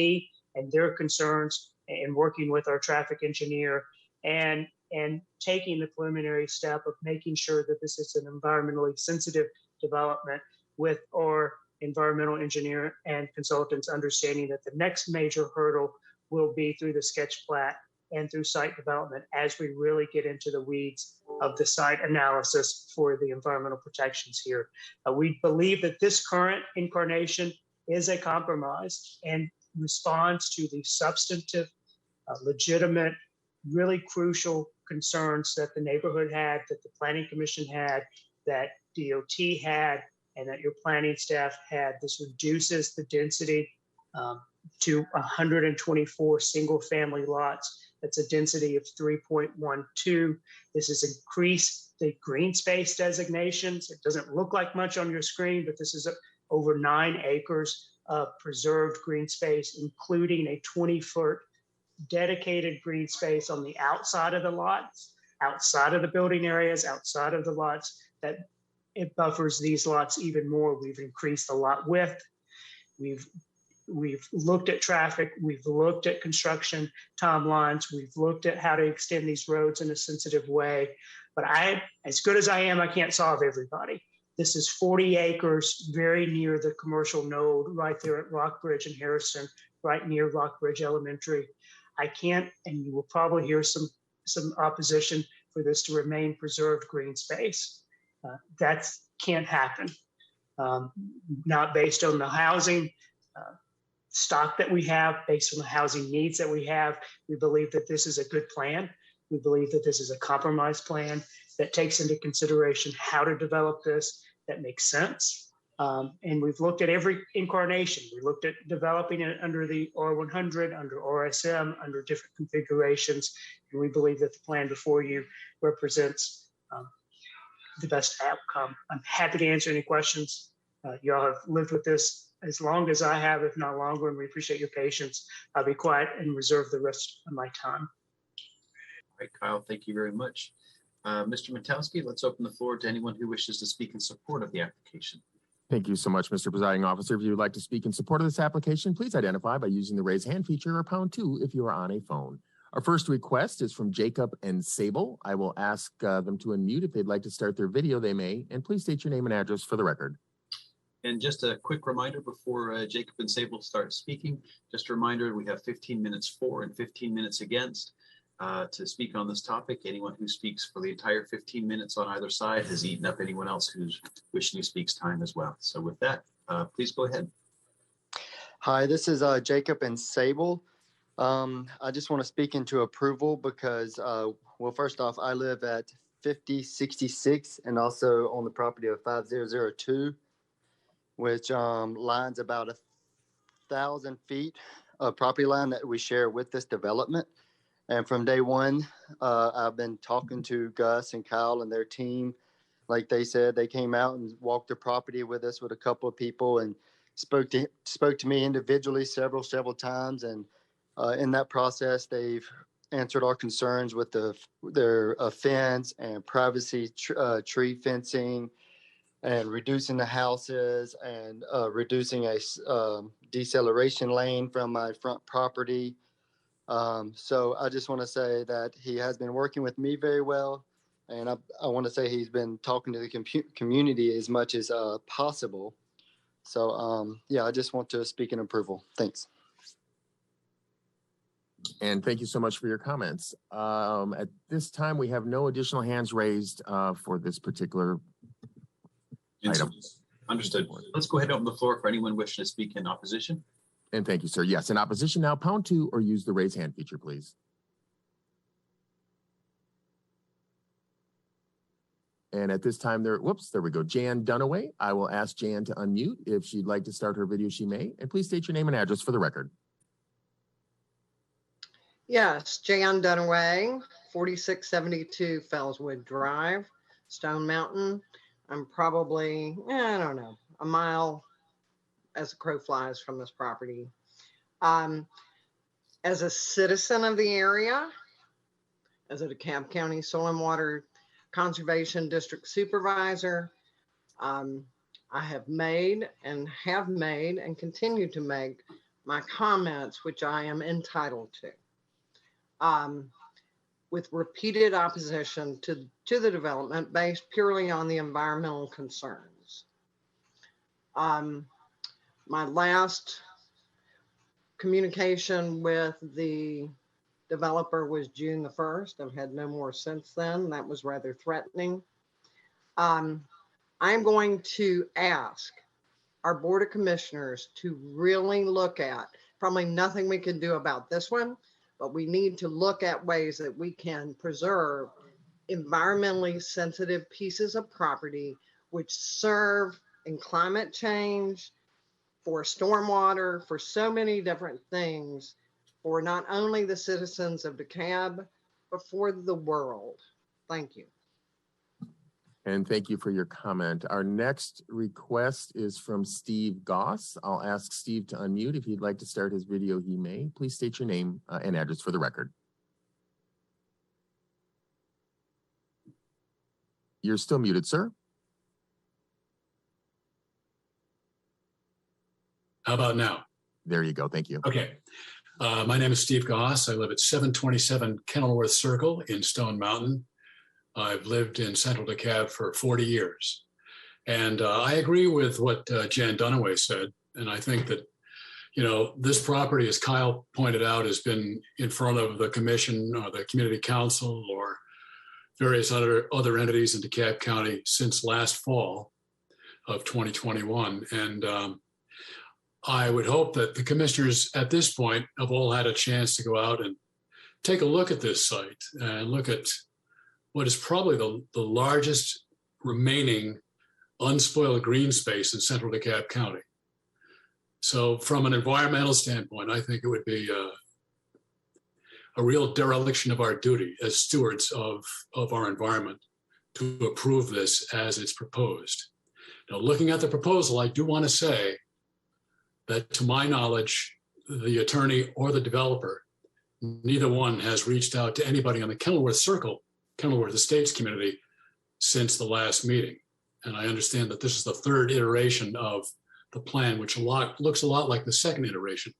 and their concerns, and working with our traffic engineer, and taking the preliminary step of making sure that this is an environmentally sensitive development with our environmental engineer and consultants understanding that the next major hurdle will be through the sketch plat and through site development as we really get into the weeds of the site analysis for the environmental protections here. We believe that this current incarnation is a compromise and responds to the substantive, legitimate, really crucial concerns that the neighborhood had, that the Planning Commission had, that DOT had, and that your planning staff had. This reduces the density to 124 single family lots. That's a density of 3.12. This has increased the green space designations. It doesn't look like much on your screen, but this is over 9 acres of preserved green space, including a 20-foot dedicated green space on the outside of the lots, outside of the building areas, outside of the lots, that it buffers these lots even more. We've increased the lot width. We've looked at traffic. We've looked at construction timelines. We've looked at how to extend these roads in a sensitive way. But as good as I am, I can't solve everybody. This is 40 acres, very near the commercial node, right there at Rockbridge and Harrison, right near Rockbridge Elementary. I can't, and you will probably hear some opposition for this to remain preserved green space. That can't happen. Not based on the housing stock that we have, based on the housing needs that we have. We believe that this is a good plan. We believe that this is a compromise plan that takes into consideration how to develop this that makes sense. And we've looked at every incarnation. We looked at developing it under the R100, under RSM, under different configurations. And we believe that the plan before you represents the best outcome. I'm happy to answer any questions. Y'all have lived with this as long as I have, if not longer, and we appreciate your patience. I'll be quiet and reserve the rest of my time. All right, Kyle, thank you very much. Mr. Matowski, let's open the floor to anyone who wishes to speak in support of the application. Thank you so much, Mr. Presiding Officer. If you would like to speak in support of this application, please identify by using the raise hand feature or #2 if you are on a phone. Our first request is from Jacob and Sable. I will ask them to unmute. If they'd like to start their video, they may, and please state your name and address for the record. And just a quick reminder before Jacob and Sable start speaking, just a reminder, we have 15 minutes for and 15 minutes against to speak on this topic. Anyone who speaks for the entire 15 minutes on either side has eaten up anyone else who's wishing to speak's time as well. So with that, please go ahead. Hi, this is Jacob and Sable. I just want to speak into approval because, well, first off, I live at 5066 and also on the property of 5002, which lines about 1,000 feet of property line that we share with this development. And from day one, I've been talking to Gus and Kyle and their team. Like they said, they came out and walked the property with us with a couple of people and spoke to me individually several times. And in that process, they've answered our concerns with their fence and privacy tree fencing and reducing the houses and reducing a deceleration lane from my front property. So I just want to say that he has been working with me very well. And I want to say he's been talking to the community as much as possible. So, yeah, I just want to speak in approval. Thanks. And thank you so much for your comments. At this time, we have no additional hands raised for this particular item. Understood. Let's go ahead and open the floor for anyone wishing to speak in opposition. And thank you, sir. Yes, in opposition now, #2 or use the raise hand feature, please. And at this time, there we go. Jan Dunaway. I will ask Jan to unmute. If she'd like to start her video, she may. And please state your name and address for the record. Yes, Jan Dunaway, 4672 Fellswood Drive, Stone Mountain. I'm probably, I don't know, a mile as a crow flies from this property. As a citizen of the area, as a DeKalb County Soil and Water Conservation District Supervisor, I have made and continue to make my comments, which I am entitled to, with repeated opposition to the development based purely on the environmental concerns. My last communication with the developer was June the 1st. I've had no more since then. That was rather threatening. I'm going to ask our Board of Commissioners to really look at, probably nothing we can do about this one, but we need to look at ways that we can preserve environmentally sensitive pieces of property which serve in climate change, for stormwater, for so many different things, for not only the citizens of DeKalb, but for the world. Thank you. And thank you for your comment. Our next request is from Steve Goss. I'll ask Steve to unmute. If he'd like to start his video, he may. Please state your name and address for the record. You're still muted, sir. How about now? There you go. Thank you. Okay. My name is Steve Goss. I live at 727 Kenilworth Circle in Stone Mountain. I've lived in Central DeKalb for 40 years. And I agree with what Jan Dunaway said. And I think that, you know, this property, as Kyle pointed out, has been in front of the commission or the community council or various other entities in DeKalb County since last fall of 2021. And I would hope that the commissioners at this point have all had a chance to go out and take a look at this site and look at what is probably the largest remaining unspoiled green space in Central DeKalb County. So from an environmental standpoint, I think it would be a real dereliction of our duty as stewards of our environment to approve this as it's proposed. Now, looking at the proposal, I do want to say that to my knowledge, the attorney or the developer, neither one has reached out to anybody on the Kenilworth Circle, Kenilworth Estates community since the last meeting. And I understand that this is the third iteration of the plan, which looks a lot like the second iteration.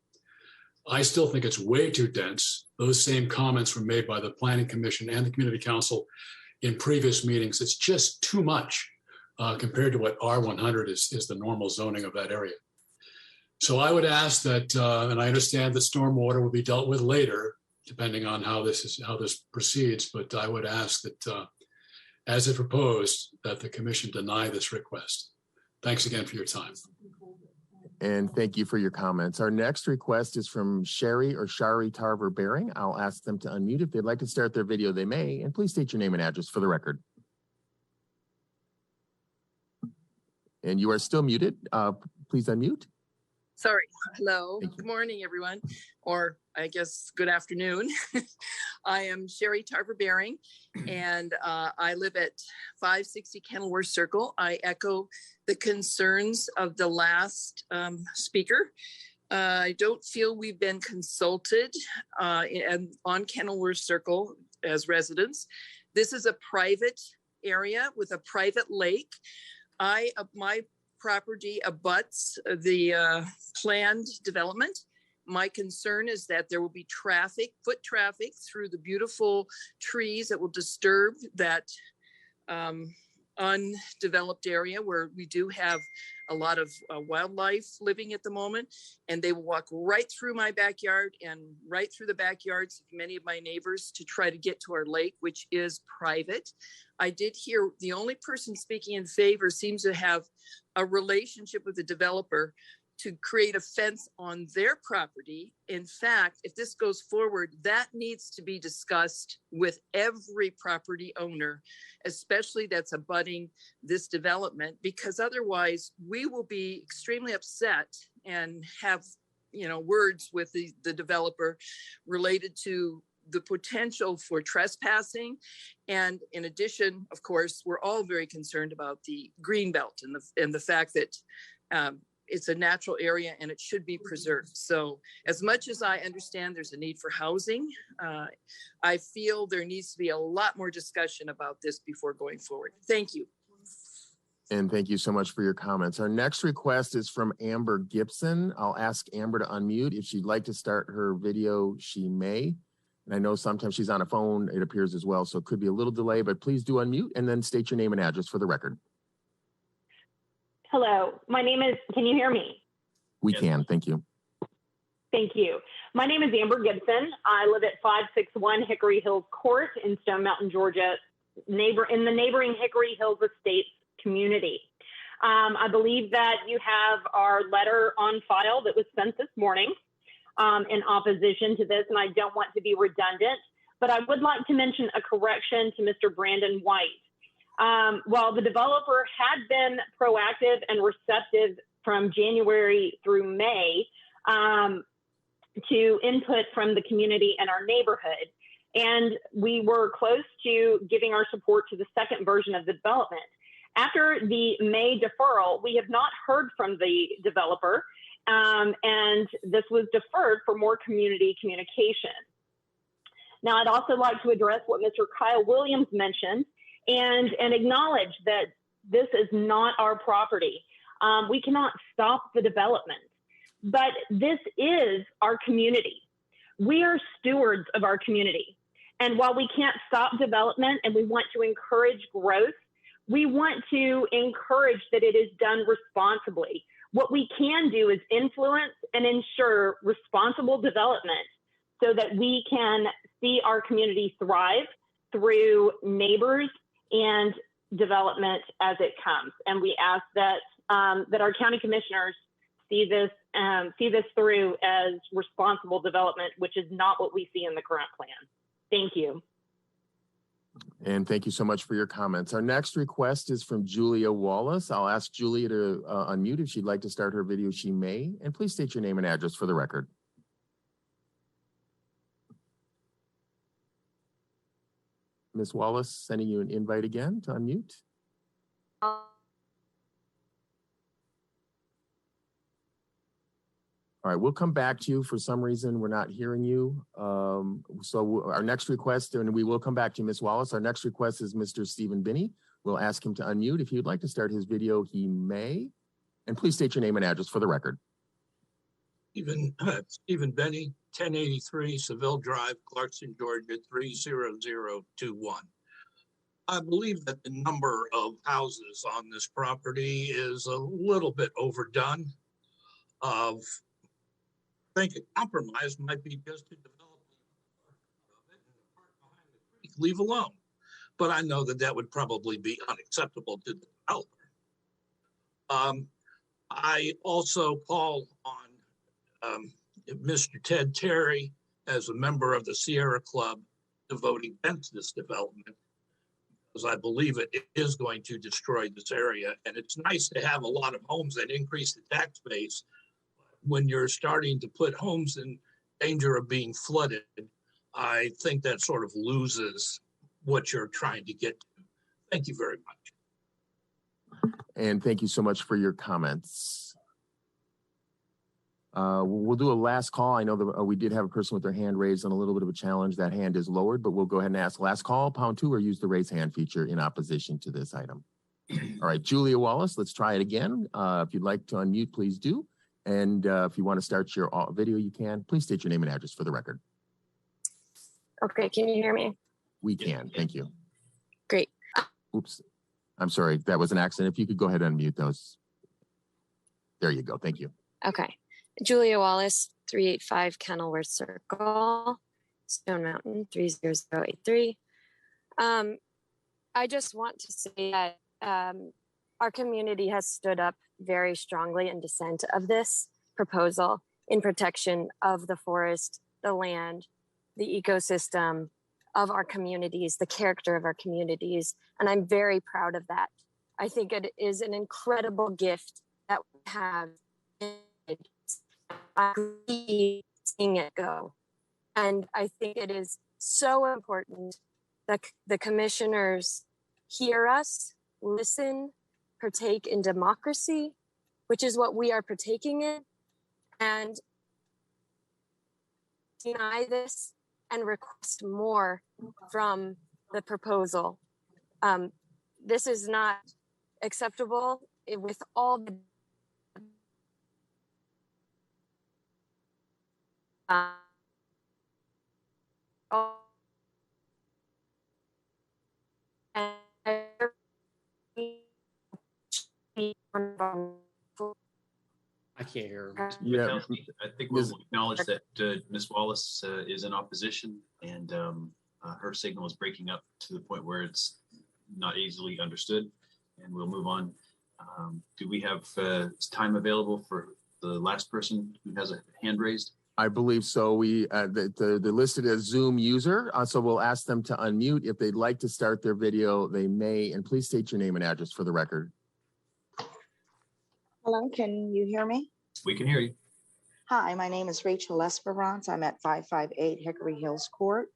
I still think it's way too dense. Those same comments were made by the Planning Commission and the Community Council in previous meetings. It's just too much compared to what R100 is the normal zoning of that area. So I would ask that, and I understand that stormwater will be dealt with later, depending on how this proceeds, but I would ask that, as it proposed, that the commission deny this request. Thanks again for your time. And thank you for your comments. Our next request is from Sherry or Shari Tarver Baring. I'll ask them to unmute. If they'd like to start their video, they may, and please state your name and address for the record. And you are still muted. Please unmute. Sorry. Hello. Good morning, everyone. Or I guess good afternoon. I am Sherry Tarver Baring, and I live at 560 Kenilworth Circle. I echo the concerns of the last speaker. I don't feel we've been consulted on Kenilworth Circle as residents. This is a private area with a private lake. My property abuts the planned development. My concern is that there will be foot traffic through the beautiful trees that will disturb that undeveloped area where we do have a lot of wildlife living at the moment, and they will walk right through my backyard and right through the backyards of many of my neighbors to try to get to our lake, which is private. I did hear the only person speaking in favor seems to have a relationship with the developer to create a fence on their property. In fact, if this goes forward, that needs to be discussed with every property owner, especially that's abutting this development, because otherwise we will be extremely upset and have, you know, words with the developer related to the potential for trespassing. And in addition, of course, we're all very concerned about the green belt and the fact that it's a natural area and it should be preserved. So as much as I understand there's a need for housing, I feel there needs to be a lot more discussion about this before going forward. Thank you. And thank you so much for your comments. Our next request is from Amber Gibson. I'll ask Amber to unmute. If she'd like to start her video, she may. And I know sometimes she's on a phone, it appears as well, so it could be a little delay, but please do unmute and then state your name and address for the record. Hello, my name is, can you hear me? We can, thank you. Thank you. My name is Amber Gibson. I live at 561 Hickory Hills Court in Stone Mountain, Georgia, in the neighboring Hickory Hills Estates community. I believe that you have our letter on file that was sent this morning in opposition to this, and I don't want to be redundant, but I would like to mention a correction to Mr. Brandon White. While the developer had been proactive and receptive from January through May to input from the community and our neighborhood, and we were close to giving our support to the second version of the development. After the May deferral, we have not heard from the developer, and this was deferred for more community communication. Now, I'd also like to address what Mr. Kyle Williams mentioned and acknowledge that this is not our property. We cannot stop the development, but this is our community. We are stewards of our community. And while we can't stop development and we want to encourage growth, we want to encourage that it is done responsibly. What we can do is influence and ensure responsible development so that we can see our community thrive through neighbors and development as it comes. And we ask that that our county commissioners see this through as responsible development, which is not what we see in the current plan. Thank you. And thank you so much for your comments. Our next request is from Julia Wallace. I'll ask Julia to unmute. If she'd like to start her video, she may. And please state your name and address for the record. Ms. Wallace, sending you an invite again to unmute. All right, we'll come back to you. For some reason, we're not hearing you. So our next request, and we will come back to you, Ms. Wallace. Our next request is Mr. Stephen Binney. We'll ask him to unmute. If you'd like to start his video, he may. And please state your name and address for the record. Stephen Binney, 1083 Seville Drive, Clarkson, Georgia, 30021. I believe that the number of houses on this property is a little bit overdone. I think a compromise might be just to develop it and the part behind the creek, leave alone. But I know that that would probably be unacceptable to the developer. I also call on Mr. Ted Terry as a member of the Sierra Club to vote against this development, because I believe it is going to destroy this area. And it's nice to have a lot of homes that increase the tax base. When you're starting to put homes in danger of being flooded, I think that sort of loses what you're trying to get to. Thank you very much. And thank you so much for your comments. We'll do a last call. I know that we did have a person with their hand raised on a little bit of a challenge. That hand is lowered, but we'll go ahead and ask last call, #2, or use the raise hand feature in opposition to this item. All right, Julia Wallace, let's try it again. If you'd like to unmute, please do. And if you want to start your video, you can. Please state your name and address for the record. Okay, can you hear me? We can, thank you. Great. Oops, I'm sorry, that was an accident. If you could go ahead and unmute those. There you go, thank you. Okay, Julia Wallace, 385 Kenilworth Circle, Stone Mountain, 30083. I just want to say that our community has stood up very strongly in dissent of this proposal in protection of the forest, the land, the ecosystem of our communities, the character of our communities. And I'm very proud of that. I think it is an incredible gift that we have. Seeing it go. And I think it is so important that the commissioners hear us, listen, partake in democracy, which is what we are partaking in, and deny this and request more from the proposal. This is not acceptable with all the I can't hear him. Yeah, I think we'll acknowledge that Ms. Wallace is in opposition, and her signal is breaking up to the point where it's not easily understood, and we'll move on. Do we have time available for the last person who has a hand raised? I believe so. They're listed as Zoom user, so we'll ask them to unmute. If they'd like to start their video, they may, and please state your name and address for the record. Hello, can you hear me? We can hear you. Hi, my name is Rachel Esperance. I'm at 558 Hickory Hills Court,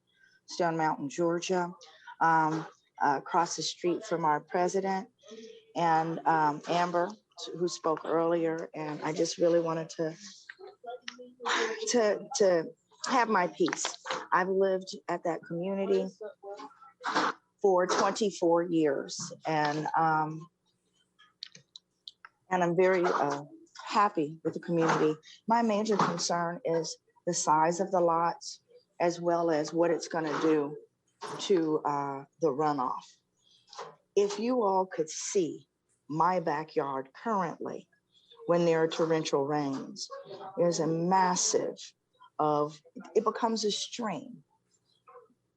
Stone Mountain, Georgia, across the street from our president and Amber, who spoke earlier. And I just really wanted to have my piece. I've lived at that community for 24 years, and I'm very happy with the community. My major concern is the size of the lots, as well as what it's going to do to the runoff. If you all could see my backyard currently, when there are torrential rains, there's a massive it becomes a stream.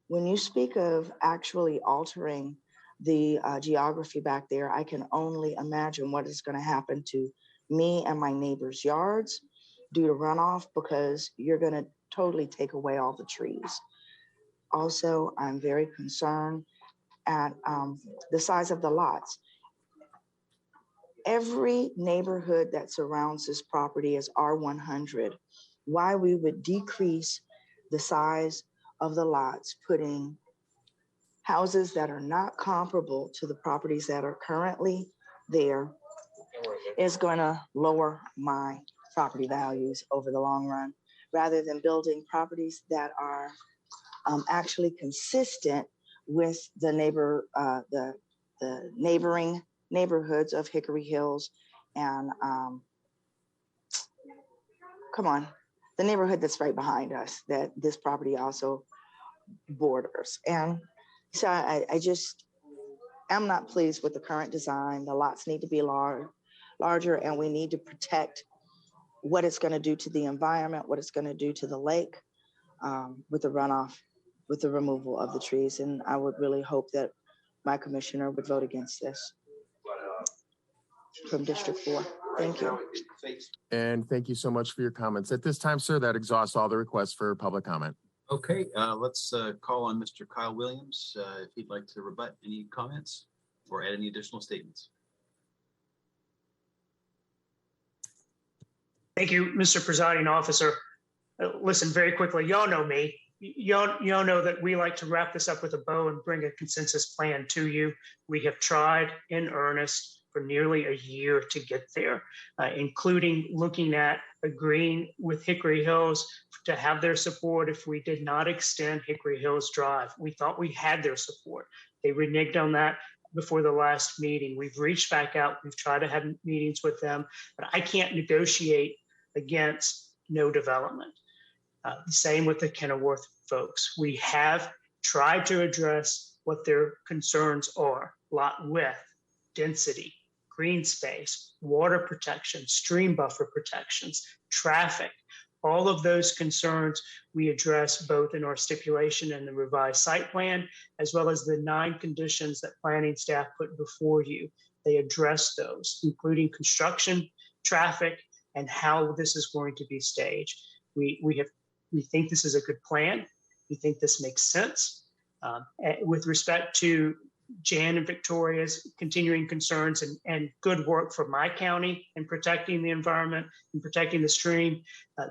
When you speak of actually altering the geography back there, I can only imagine what is going to happen to me and my neighbors' yards due to runoff, because you're going to totally take away all the trees. Also, I'm very concerned at the size of the lots. Every neighborhood that surrounds this property is R100. Why we would decrease the size of the lots, putting houses that are not comparable to the properties that are currently there, is going to lower my property values over the long run, rather than building properties that are actually consistent with the neighboring neighborhoods of Hickory Hills and the neighborhood that's right behind us that this property also borders. And so I just am not pleased with the current design. The lots need to be larger, and we need to protect what it's going to do to the environment, what it's going to do to the lake with the runoff, with the removal of the trees. And I would really hope that my commissioner would vote against this from District 4. Thank you. And thank you so much for your comments. At this time, sir, that exhausts all the requests for public comment. Okay, let's call on Mr. Kyle Williams if he'd like to rebut any comments or add any additional statements. Thank you, Mr. Presiding Officer. Listen, very quickly, y'all know me. Y'all know that we like to wrap this up with a bow and bring a consensus plan to you. We have tried in earnest for nearly a year to get there, including looking at agreeing with Hickory Hills to have their support if we did not extend Hickory Hills Drive. We thought we had their support. They reneged on that before the last meeting. We've reached back out. We've tried to have meetings with them, but I can't negotiate against no development. Same with the Kenilworth folks. We have tried to address what their concerns are: lot width, density, green space, water protection, stream buffer protections, traffic. All of those concerns we address both in our stipulation and the revised site plan, as well as the 9 conditions that planning staff put before you. They address those, including construction, traffic, and how this is going to be staged. We think this is a good plan. We think this makes sense. With respect to Jan and Victoria's continuing concerns and good work for my county in protecting the environment and protecting the stream,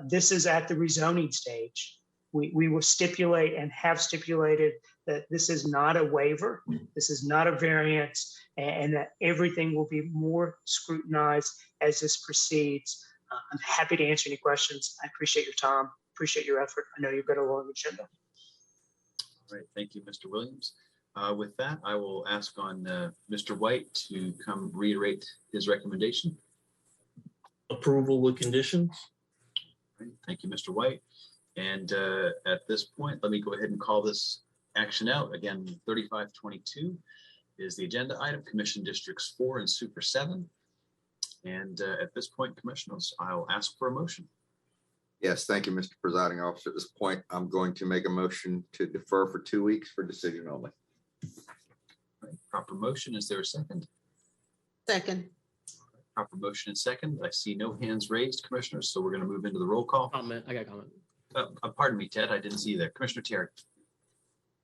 this is at the rezoning stage. We will stipulate and have stipulated that this is not a waiver, this is not a variance, and that everything will be more scrutinized as this proceeds. I'm happy to answer any questions. I appreciate your time, appreciate your effort. I know you've got a long agenda. All right, thank you, Mr. Williams. With that, I will ask on Mr. White to come reiterate his recommendation. Approval with conditions. Right, thank you, Mr. White. And at this point, let me go ahead and call this action out. Again, 3522 is the agenda item, Commission Districts 4 and Super 7. And at this point, Commissioners, I'll ask for a motion. Yes, thank you, Mr. Presiding Officer. At this point, I'm going to make a motion to defer for 2 weeks for decision only. Right, proper motion. Is there a second? Second. Proper motion and second. I see no hands raised, commissioners, so we're going to move into the roll call. Comment. I got a comment. Pardon me, Ted. I didn't see you there. Commissioner Terry.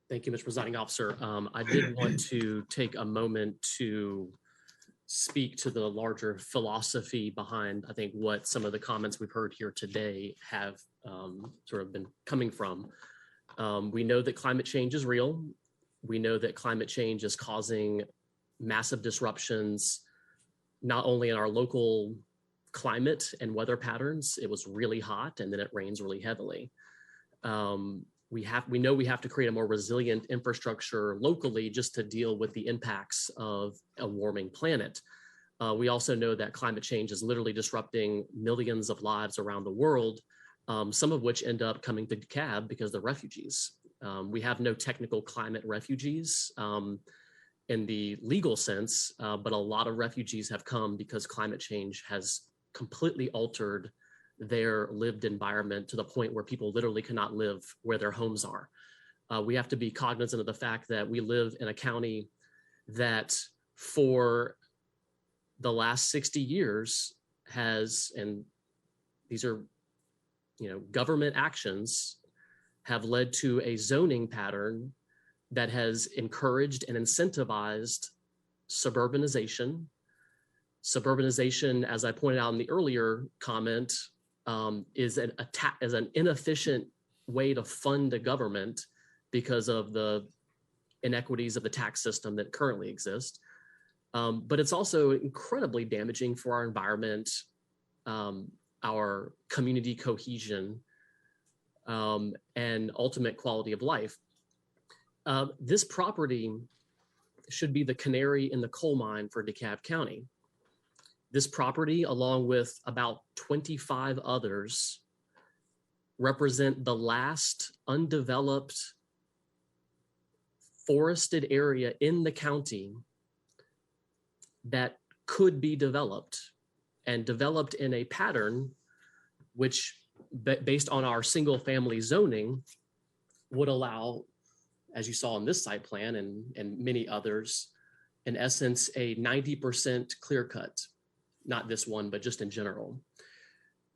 Thank you, Mr. Presiding Officer. I did want to take a moment to speak to the larger philosophy behind, I think, what some of the comments we've heard here today have sort of been coming from. We know that climate change is real. We know that climate change is causing massive disruptions, not only in our local climate and weather patterns. It was really hot and then it rains really heavily. We know we have to create a more resilient infrastructure locally just to deal with the impacts of a warming planet. We also know that climate change is literally disrupting millions of lives around the world, some of which end up coming to DeKalb because they're refugees. We have no technical climate refugees in the legal sense, but a lot of refugees have come because climate change has completely altered their lived environment to the point where people literally cannot live where their homes are. We have to be cognizant of the fact that we live in a county that for the last 60 years has, and these are, government actions have led to a zoning pattern that has encouraged and incentivized suburbanization. Suburbanization, as I pointed out in the earlier comment, is an inefficient way to fund a government because of the inequities of the tax system that currently exist. But it's also incredibly damaging for our environment, our community cohesion, and ultimate quality of life. This property should be the canary in the coal mine for DeKalb County. This property, along with about 25 others, represent the last undeveloped forested area in the county that could be developed, and developed in a pattern which, based on our single family zoning, would allow, as you saw in this site plan and many others, in essence, a 90% clear cut. Not this one, but just in general.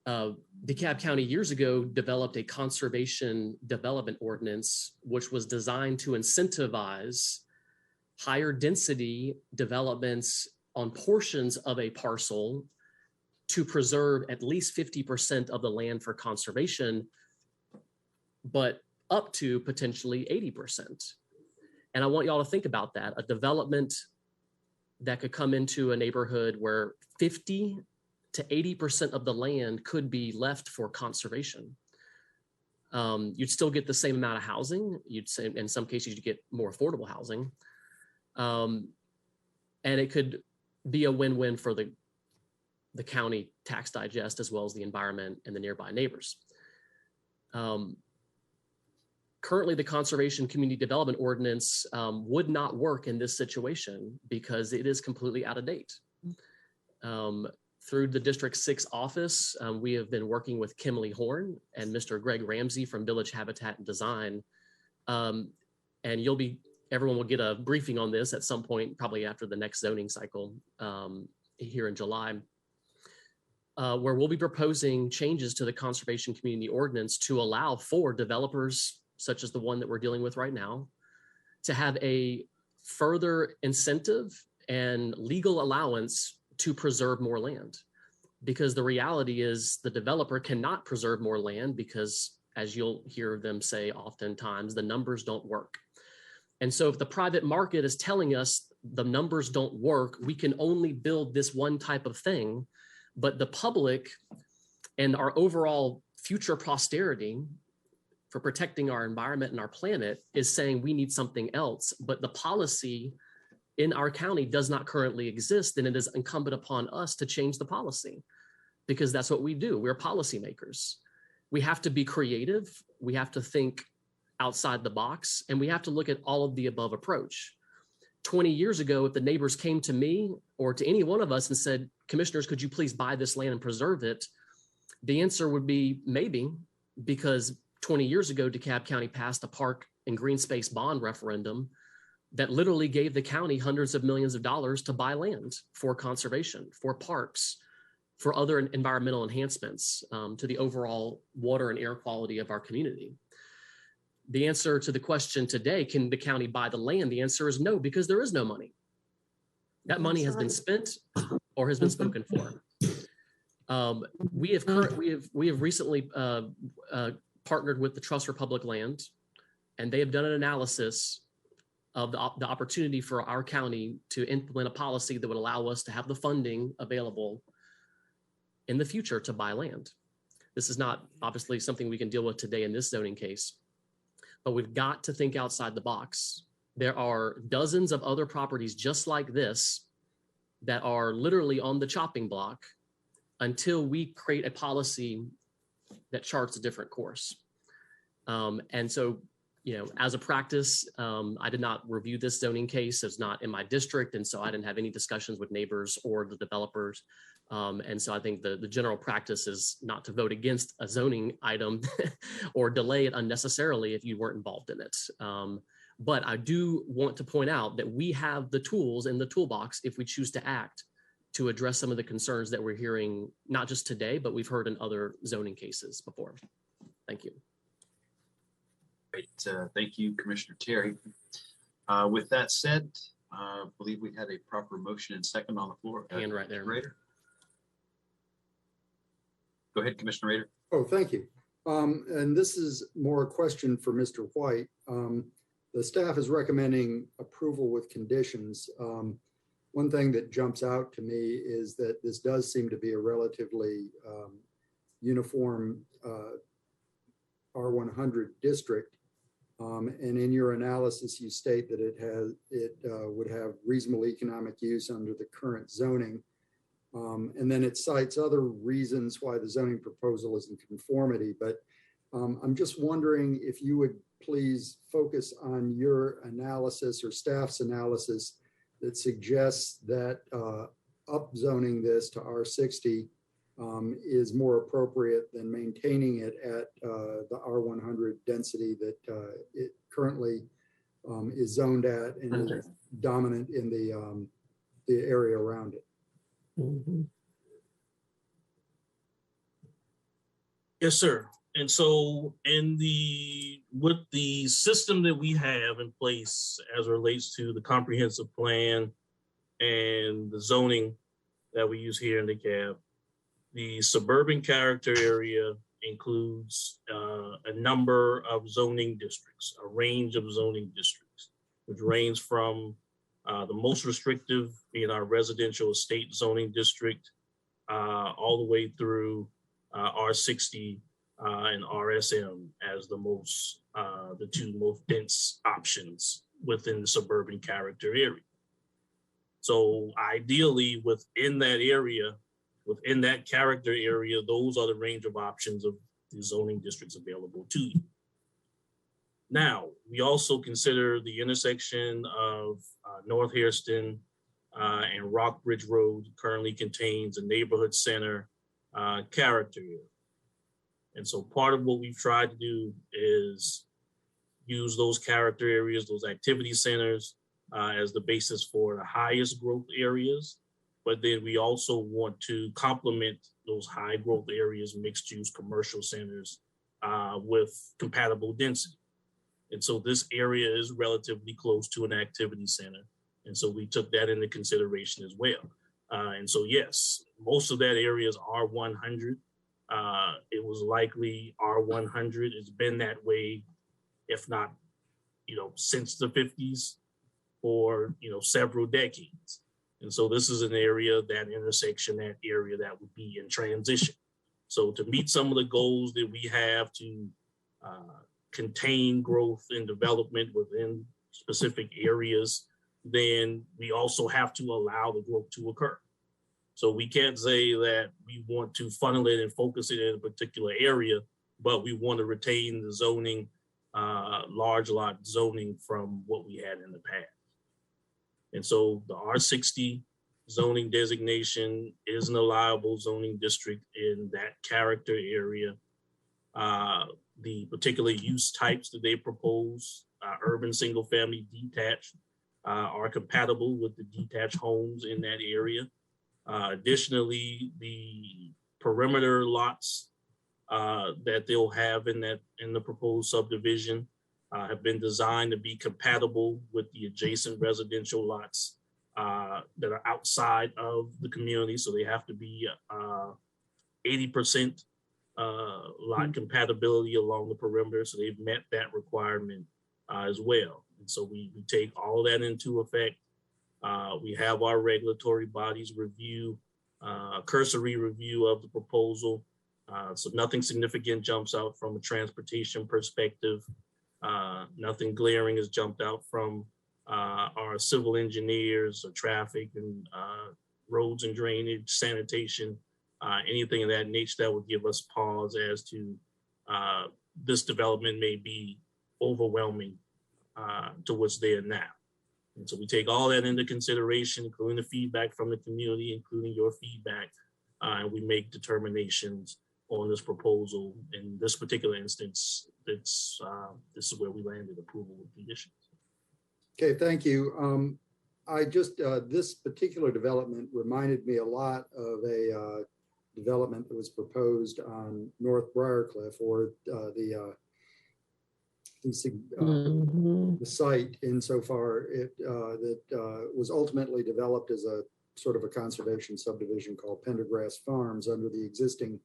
DeKalb County years ago developed a conservation development ordinance, which was designed to incentivize higher density developments on portions of a parcel to preserve at least 50% of the land for conservation, but up to potentially 80%. And I want y'all to think about that. A development that could come into a neighborhood where 50 to 80% of the land could be left for conservation. You'd still get the same amount of housing. You'd say, in some cases, you'd get more affordable housing. And it could be a win-win for the county tax digest, as well as the environment and the nearby neighbors. Currently, the Conservation Community Development Ordinance would not work in this situation because it is completely out of date. Through the District 6 office, we have been working with Kimberly Horn and Mr. Greg Ramsey from Village Habitat and Design. And everyone will get a briefing on this at some point, probably after the next zoning cycle here in July, where we'll be proposing changes to the Conservation Community Ordinance to allow for developers such as the one that we're dealing with right now, to have a further incentive and legal allowance to preserve more land. Because the reality is the developer cannot preserve more land because, as you'll hear them say oftentimes, the numbers don't work. And so if the private market is telling us the numbers don't work, we can only build this one type of thing, but the public and our overall future posterity for protecting our environment and our planet is saying we need something else, but the policy in our county does not currently exist, then it is incumbent upon us to change the policy, because that's what we do. We're policymakers. We have to be creative. We have to think outside the box, and we have to look at all of the above approach. 20 years ago, if the neighbors came to me or to any one of us and said, commissioners, could you please buy this land and preserve it? The answer would be maybe, because 20 years ago, DeKalb County passed a park and green space bond referendum that literally gave the county hundreds of millions of dollars to buy land for conservation, for parks, for other environmental enhancements to the overall water and air quality of our community. The answer to the question today, can the county buy the land? The answer is no, because there is no money. That money has been spent or has been spoken for. We have recently partnered with the Trust for Public Land, and they have done an analysis of the opportunity for our county to implement a policy that would allow us to have the funding available in the future to buy land. This is not obviously something we can deal with today in this zoning case, but we've got to think outside the box. There are dozens of other properties just like this that are literally on the chopping block until we create a policy that charts a different course. And so, you know, as a practice, I did not review this zoning case. It's not in my district. And so I didn't have any discussions with neighbors or the developers. And so I think the general practice is not to vote against a zoning item or delay it unnecessarily if you weren't involved in it. But I do want to point out that we have the tools in the toolbox if we choose to act to address some of the concerns that we're hearing, not just today, but we've heard in other zoning cases before. Thank you. Great. Thank you, Commissioner Terry. With that said, I believe we had a proper motion and second on the floor. Hand right there. Rader. Go ahead, Commissioner Rader. Oh, thank you. And this is more a question for Mr. White. The staff is recommending approval with conditions. One thing that jumps out to me is that this does seem to be a relatively uniform R100 district. And in your analysis, you state that it would have reasonable economic use under the current zoning. And then it cites other reasons why the zoning proposal is in conformity. But I'm just wondering if you would please focus on your analysis or staff's analysis that suggests that upzoning this to R60 is more appropriate than maintaining it at the R100 density that it currently is zoned at and is dominant in the area around it. Mm-hmm. Yes, sir. And so with the system that we have in place as it relates to the comprehensive plan and the zoning that we use here in DeKalb, the suburban character area includes a number of zoning districts, a range of zoning districts, which range from the most restrictive being our residential estate zoning district, all the way through R60 and RSM as the two most dense options within the suburban character area. So ideally within that area, within that character area, those are the range of options of the zoning districts available to you. Now, we also consider the intersection of North Hairston and Rockbridge Road currently contains a neighborhood center character area. And so part of what we've tried to do is use those character areas, those activity centers as the basis for the highest growth areas. But then we also want to complement those high growth areas, mixed use commercial centers with compatible density. And so this area is relatively close to an activity center. And so we took that into consideration as well. And so, yes, most of that area is R100. It was likely R100. It's been that way, if not, since the 50s for, several decades. And so this is an area, that intersection, that area that would be in transition. So to meet some of the goals that we have to contain growth and development within specific areas, then we also have to allow the growth to occur. So we can't say that we want to funnel it and focus it in a particular area, but we want to retain the zoning, large lot zoning from what we had in the past. And so the R60 zoning designation is an allowable zoning district in that character area. The particular use types that they propose, urban single family detached, are compatible with the detached homes in that area. Additionally, the perimeter lots that they'll have in the proposed subdivision have been designed to be compatible with the adjacent residential lots that are outside of the community. So they have to be 80% lot compatibility along the perimeter. So they've met that requirement as well. And so we take all that into effect. We have our regulatory bodies review, a cursory review of the proposal. So nothing significant jumps out from a transportation perspective. Nothing glaring has jumped out from our civil engineers or traffic and roads and drainage, sanitation, anything of that nature that would give us pause as to this development may be overwhelming to what's there now. And so we take all that into consideration, including the feedback from the community, including your feedback, and we make determinations on this proposal. In this particular instance, this is where we landed, approval with conditions. Okay, thank you. I just, this particular development reminded me a lot of a development that was proposed on North Briarcliff, or the site insofar that was ultimately developed as a sort of a conservation subdivision called Pendergrass Farms under the existing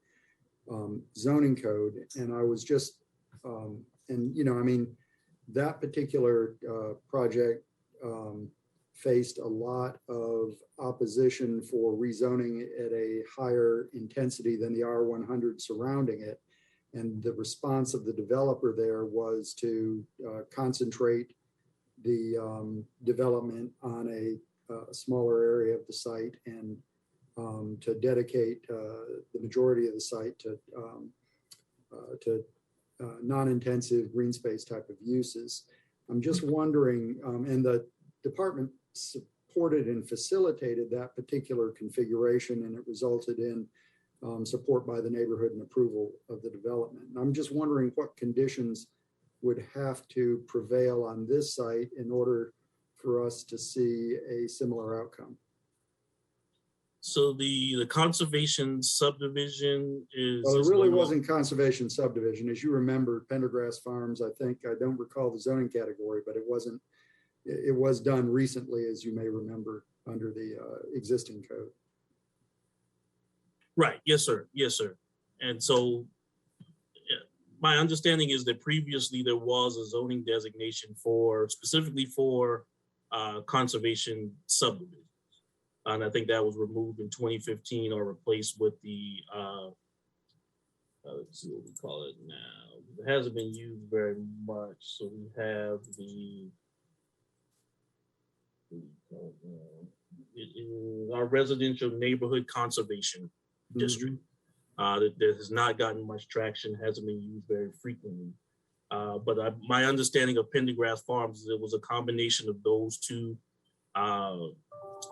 zoning code. And I was just, and you know, I mean, that particular project faced a lot of opposition for rezoning at a higher intensity than the R100 surrounding it. And the response of the developer there was to concentrate the development on a smaller area of the site and to dedicate the majority of the site to non-intensive green space type of uses. I'm just wondering, and the department supported and facilitated that particular configuration, and it resulted in support by the neighborhood and approval of the development. And I'm just wondering what conditions would have to prevail on this site in order for us to see a similar outcome. So the conservation subdivision is— Well, it really wasn't conservation subdivision. As you remember, Pendergrass Farms, I think, I don't recall the zoning category, but it wasn't, it was done recently, as you may remember, under the existing code. Right. Yes, sir. Yes, sir. And so my understanding is that previously there was a zoning designation for specifically for conservation subdivisions. And I think that was removed in 2015 or replaced with the, let's see what we call it now. It hasn't been used very much. So we have it is our residential neighborhood conservation district that has not gotten much traction, hasn't been used very frequently. But my understanding of Pendergrass Farms is it was a combination of those two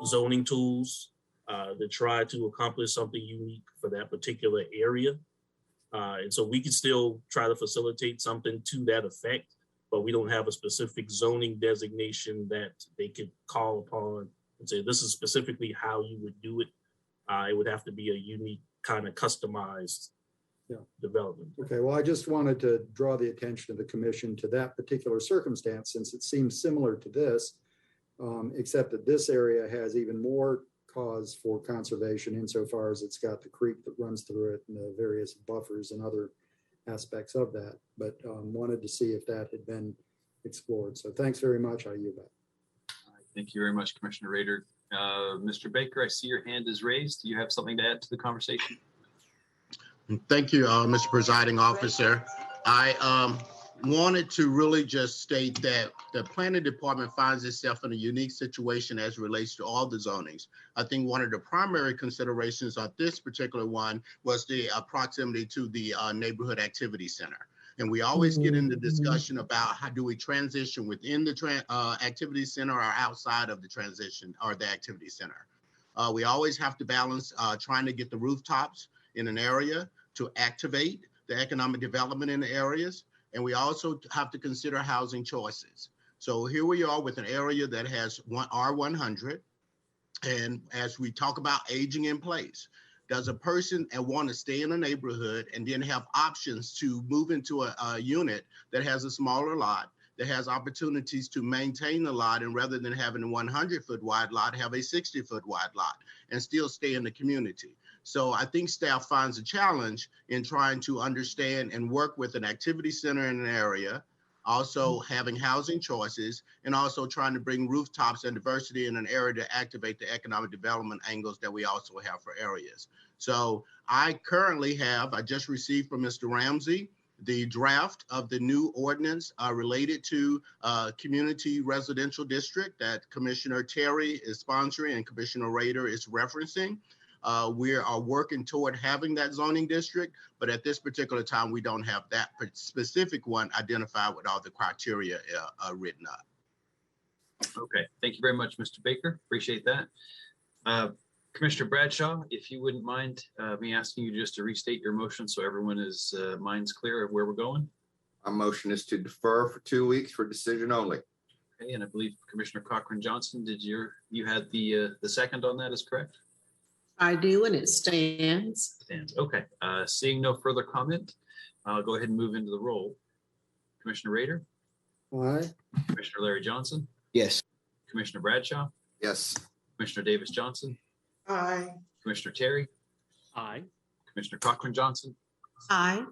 zoning tools that try to accomplish something unique for that particular area. And so we can still try to facilitate something to that effect, but we don't have a specific zoning designation that they could call upon and say, this is specifically how you would do it. It would have to be a unique kind of customized development. Okay, well, I just wanted to draw the attention of the commission to that particular circumstance, since it seems similar to this, except that this area has even more cause for conservation insofar as it's got the creek that runs through it and the various buffers and other aspects of that, but wanted to see if that had been explored. So thanks very much. I yield back. All right, thank you very much, Commissioner Rader. Mr. Baker, I see your hand is raised. Do you have something to add to the conversation? Thank you, Mr. Presiding Officer. I wanted to really just state that the planning department finds itself in a unique situation as it relates to all the zonings. I think one of the primary considerations on this particular one was the proximity to the neighborhood activity center. And we always get into discussion about how do we transition within the activity center or outside of the transition or the activity center. We always have to balance trying to get the rooftops in an area to activate the economic development in the areas. And we also have to consider housing choices. So here we are with an area that has R100. And as we talk about aging in place, does a person want to stay in a neighborhood and then have options to move into a unit that has a smaller lot, that has opportunities to maintain the lot, and rather than having a 100-foot wide lot, have a 60-foot wide lot and still stay in the community? So I think staff finds a challenge in trying to understand and work with an activity center in an area, also having housing choices, and also trying to bring rooftops and diversity in an area to activate the economic development angles that we also have for areas. So I currently have, I just received from Mr. Ramsey, the draft of the new ordinance related to community residential district that Commissioner Terry is sponsoring and Commissioner Rader is referencing. We are working toward having that zoning district, but at this particular time, we don't have that specific one identified with all the criteria written up. Okay, thank you very much, Mr. Baker. Appreciate that. Commissioner Bradshaw, if you wouldn't mind me asking you just to restate your motion so everyone is mind's clear of where we're going. My motion is to defer for 2 weeks for decision only. Okay, and I believe Commissioner Cochran Johnson, you had the second on that, is correct? I do, and it stands. Stands. Okay. Seeing no further comment, I'll go ahead and move into the roll. Commissioner Rader? Aye. Commissioner Larry Johnson? Yes. Commissioner Bradshaw? Yes. Commissioner Davis Johnson? Aye. Commissioner Terry? Aye. Commissioner Cochran Johnson? Aye.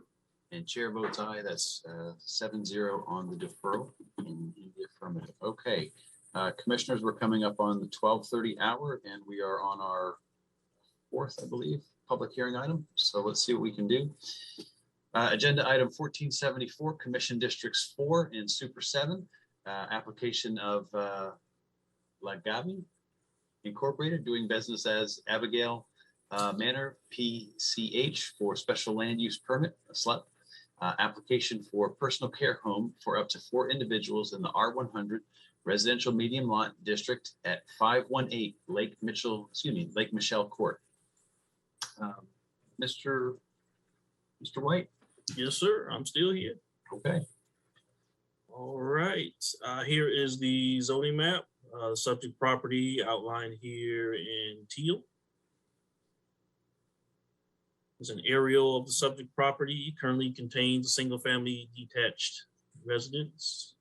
And chair votes aye. That's 7-0 on the deferral in the affirmative. Okay. Commissioners, we're coming up on the 12:30 hour, and we are on our fourth, I believe, public hearing item. So let's see what we can do. Agenda item 1474, Commission Districts 4 and Super 7, application of Lagavi Incorporated, doing business as Abigail Manor PCH for special land use permit, a SLUP, application for personal care home for up to 4 individuals in the R100 residential medium lot district at 518 Lake Michelle Court. Mr. White? Yes, sir. I'm still here. Okay. All right. Here is the zoning map. The subject property outlined here in teal. There's an aerial of the subject property. Currently contains a single-family detached residence.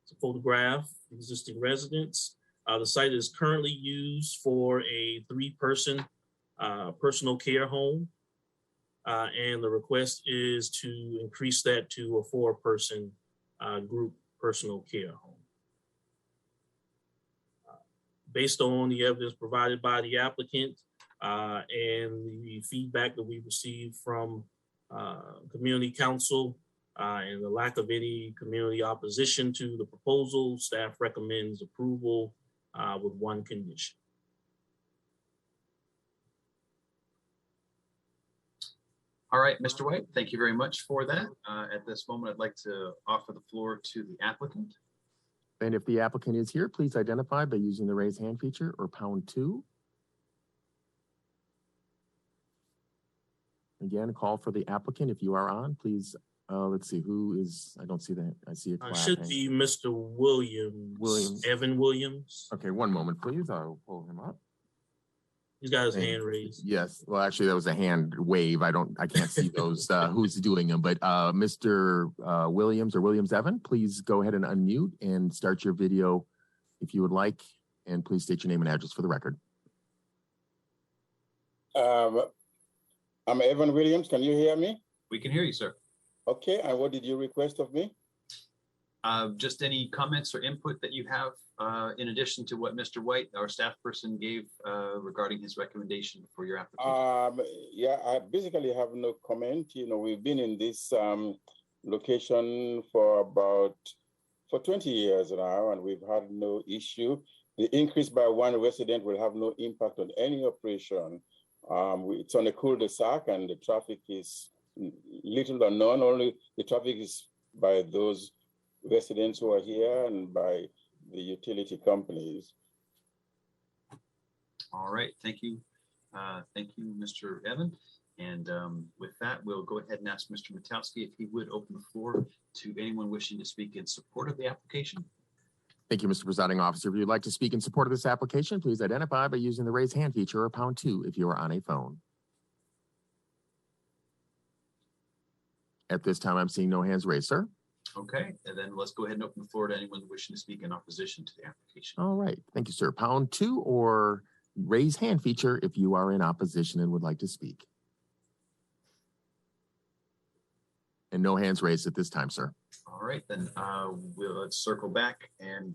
It's a photograph of existing residence. The site is currently used for a 3-person personal care home. And the request is to increase that to a 4-person group personal care home. Based on the evidence provided by the applicant and the feedback that we received from community council and the lack of any community opposition to the proposal, staff recommends approval with one condition. All right, Mr. White, thank you very much for that. At this moment, I'd like to offer the floor to the applicant. And if the applicant is here, please identify by using the raise hand feature or #2. Again, call for the applicant. If you are on, please, let's see who is, I don't see that. I see a Should be Mr. Williams. Evan Williams. Okay, one moment, please. I'll pull him up. He's got his hand raised. Yes. Well, actually, that was a hand wave. I can't see those, who's doing them, but Mr. Williams or Williams Evan, please go ahead and unmute and start your video if you would like. And please state your name and address for the record. I'm Evan Williams. Can you hear me? We can hear you, sir. Okay. And what did you request of me? Just any comments or input that you have in addition to what Mr. White, our staff person, gave regarding his recommendation for your application. Yeah, I basically have no comment. You know, we've been in this location for 20 years now, and we've had no issue. The increase by 1 resident will have no impact on any operation. It's on a cul-de-sac, and the traffic is little or none. Only the traffic is by those residents who are here and by the utility companies. All right, thank you. Thank you, Mr. Evan. And with that, we'll go ahead and ask Mr. Matowski if he would open the floor to anyone wishing to speak in support of the application. Thank you, Mr. Presiding Officer. If you'd like to speak in support of this application, please identify by using the raise hand feature or #2 if you are on a phone. At this time, I'm seeing no hands raised, sir. Okay, and then let's go ahead and open the floor to anyone wishing to speak in opposition to the application. All right. Thank you, sir. #2 or raise hand feature if you are in opposition and would like to speak. And no hands raised at this time, sir. All right, then let's circle back. And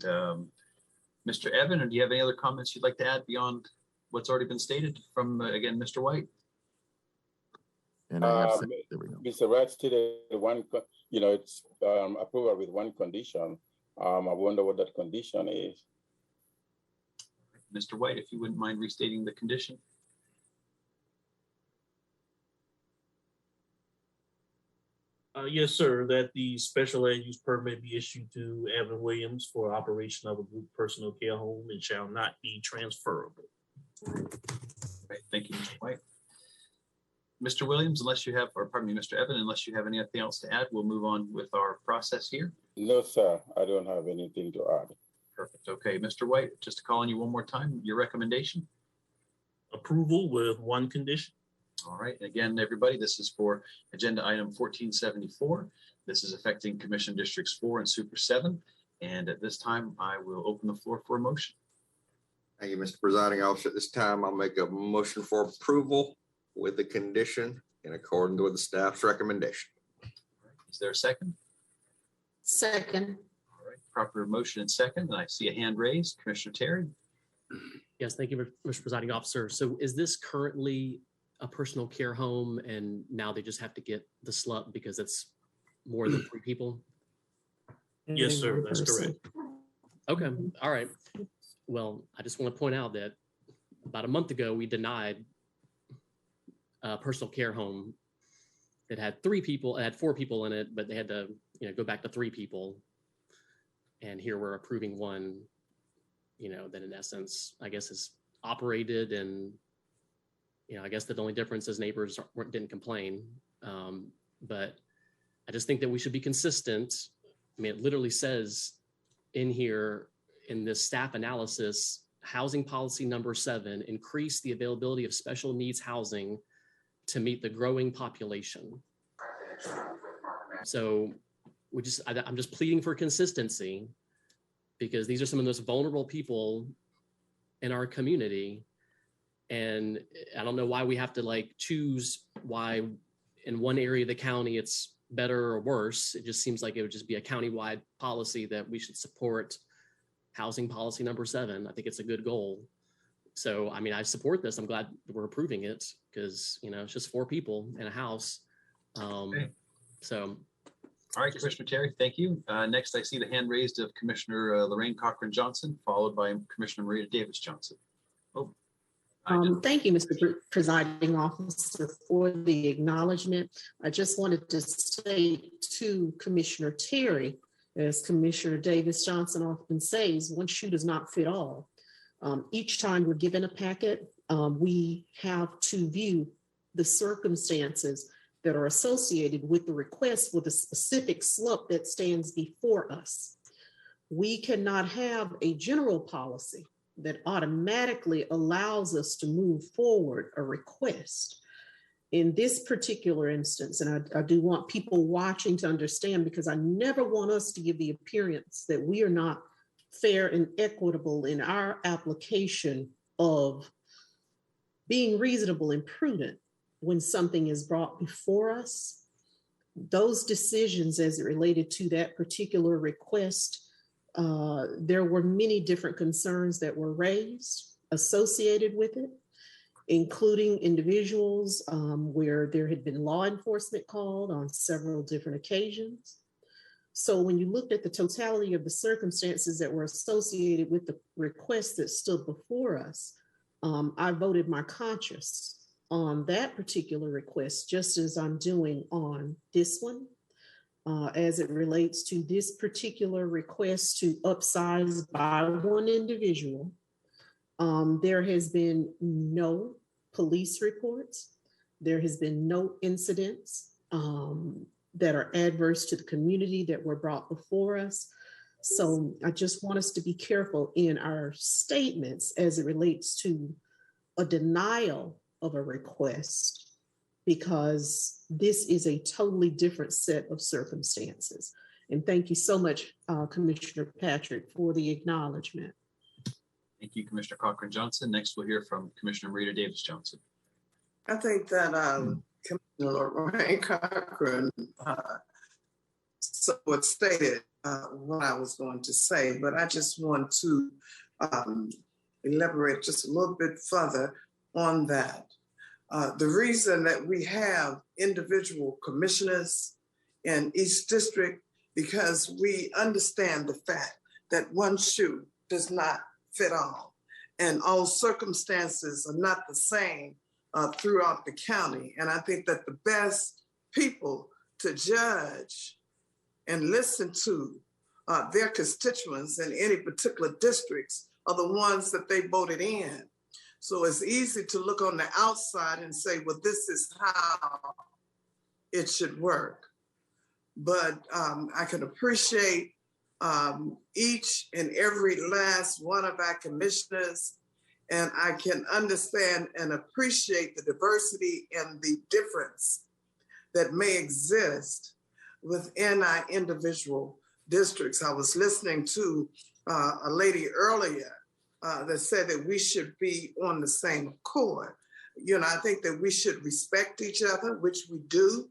Mr. Evan, or do you have any other comments you'd like to add beyond what's already been stated from, again, Mr. White? And I have there we go. Mr. Wright stated it's approval with one condition. I wonder what that condition is. Mr. White, if you wouldn't mind restating the condition. Yes, sir, that the special land use permit be issued to Evan Williams for operation of a group personal care home and shall not be transferable. Right, thank you, Mr. White. Mr. Williams, unless you have, or pardon me, Mr. Evan, unless you have anything else to add, we'll move on with our process here. No, sir, I don't have anything to add. Perfect. Okay, Mr. White, just to call on you one more time, your recommendation? Approval with one condition. All right. Again, everybody, this is for agenda item 1474. This is affecting Commission Districts 4 and Super 7. And at this time, I will open the floor for a motion. Thank you, Mr. Presiding Officer. At this time, I'll make a motion for approval with the condition in accordance with the staff's recommendation. Is there a second? Second. All right. Proper motion and second. And I see a hand raised. Commissioner Terry. Yes, thank you, Mr. Presiding Officer. So is this currently a personal care home and now they just have to get the SLUP because it's more than 3 people? Yes, sir, that's correct. Okay, all right. Well, I just want to point out that about a month ago, we denied a personal care home that had 3 people, it had 4 people in it, but they had to go back to 3 people. And here we're approving one, that in essence, I guess is operated and I guess that the only difference is neighbors didn't complain. But I just think that we should be consistent. I mean, it literally says in here in this staff analysis, housing policy number 7, increase the availability of special needs housing to meet the growing population. So I'm just pleading for consistency because these are some of the most vulnerable people in our community. And I don't know why we have to choose why in one area of the county it's better or worse. It just seems like it would just be a countywide policy that we should support housing policy number 7. I think it's a good goal. So, I mean, I support this. I'm glad we're approving it because, it's just 4 people in a house. Okay. So. All right, Commissioner Terry, thank you. Next, I see the hand raised of Commissioner Lorraine Cochran Johnson, followed by Commissioner Maria Davis Johnson. Oh. Thank you, Mr. Presiding Officer, for the acknowledgement. I just wanted to say to Commissioner Terry, as Commissioner Davis Johnson often says, one shoe does not fit all. Each time we're given a packet, we have to view the circumstances that are associated with the request with a specific SLUP that stands before us. We cannot have a general policy that automatically allows us to move forward a request. In this particular instance, and I do want people watching to understand, because I never want us to give the appearance that we are not fair and equitable in our application of being reasonable and prudent when something is brought before us. Those decisions as it related to that particular request, there were many different concerns that were raised associated with it, including individuals where there had been law enforcement called on several different occasions. So when you looked at the totality of the circumstances that were associated with the request that stood before us, I voted my conscience on that particular request, just as I'm doing on this one. As it relates to this particular request to upsize by one individual, there has been no police reports. There has been no incidents that are adverse to the community that were brought before us. So I just want us to be careful in our statements as it relates to a denial of a request, because this is a totally different set of circumstances. And thank you so much, Commissioner Patrick, for the acknowledgement. Thank you, Commissioner Cochran-Johnson. Next, we'll hear from Commissioner Rita Davis-Johnson. I think that Commissioner Lorraine Cochran stated what I was going to say, but I just want to elaborate just a little bit further on that. The reason that we have individual commissioners in each district, because we understand the fact that one shoe does not fit all, and all circumstances are not the same throughout the county. And I think that the best people to judge and listen to their constituents in any particular districts are the ones that they voted in. So it's easy to look on the outside and say, well, this is how it should work. But I can appreciate each and every last one of our commissioners, and I can understand and appreciate the diversity and the difference that may exist within our individual districts. I was listening to a lady earlier that said that we should be on the same accord. You know, I think that we should respect each other, which we do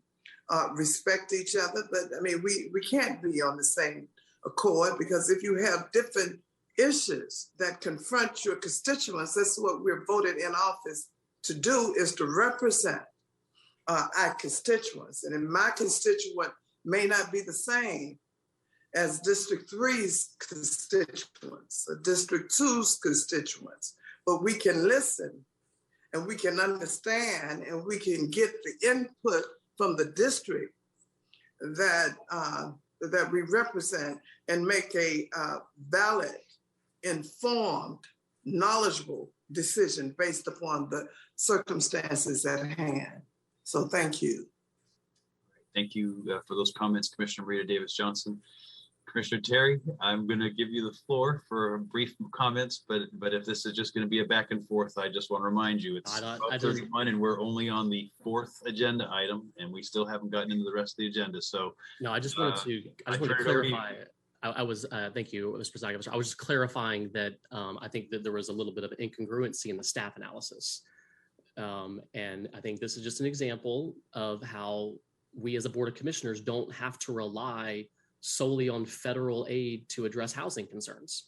respect each other, but I mean, we can't be on the same accord, because if you have different issues that confront your constituents, that's what we're voted in office to do, is to represent our constituents. And my constituent may not be the same as District 3's constituents or District 2's constituents, but we can listen and we can understand and we can get the input from the district that that we represent and make a valid, informed, knowledgeable decision based upon the circumstances at hand. So thank you. Thank you for those comments, Commissioner Rita Davis-Johnson. Commissioner Terry, I'm going to give you the floor for brief comments, but if this is just going to be a back and forth, I just want to remind you it's 12:31 and we're only on the 4th agenda item, and we still haven't gotten into the rest of the agenda. So no, I just wanted to clarify. Thank you, Mr. Presiding Officer. I was just clarifying that I think that there was a little bit of incongruency in the staff analysis, and I think this is just an example of how we as a Board of Commissioners don't have to rely solely on federal aid to address housing concerns.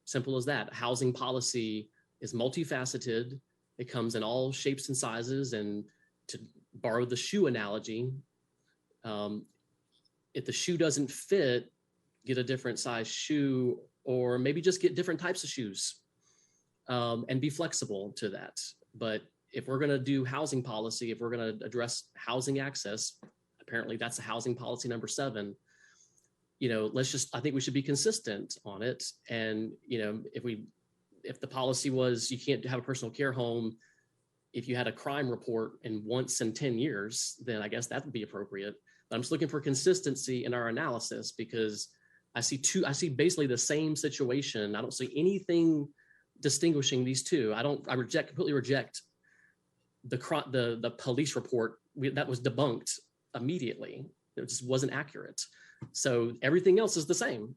Simple as that. Housing policy is multifaceted. It comes in all shapes and sizes. And to borrow the shoe analogy, if the shoe doesn't fit, get a different size shoe, or maybe just get different types of shoes and be flexible to that. But if we're going to do housing policy, if we're going to address housing access, apparently that's a housing policy number 7. You know, I think we should be consistent on it. And, you know, if the policy was you can't have a personal care home if you had a crime report once in 10 years, then I guess that would be appropriate. But I'm just looking for consistency in our analysis, because I see basically the same situation. I don't see anything distinguishing these two. I completely reject the police report that was debunked immediately. It just wasn't accurate. So everything else is the same.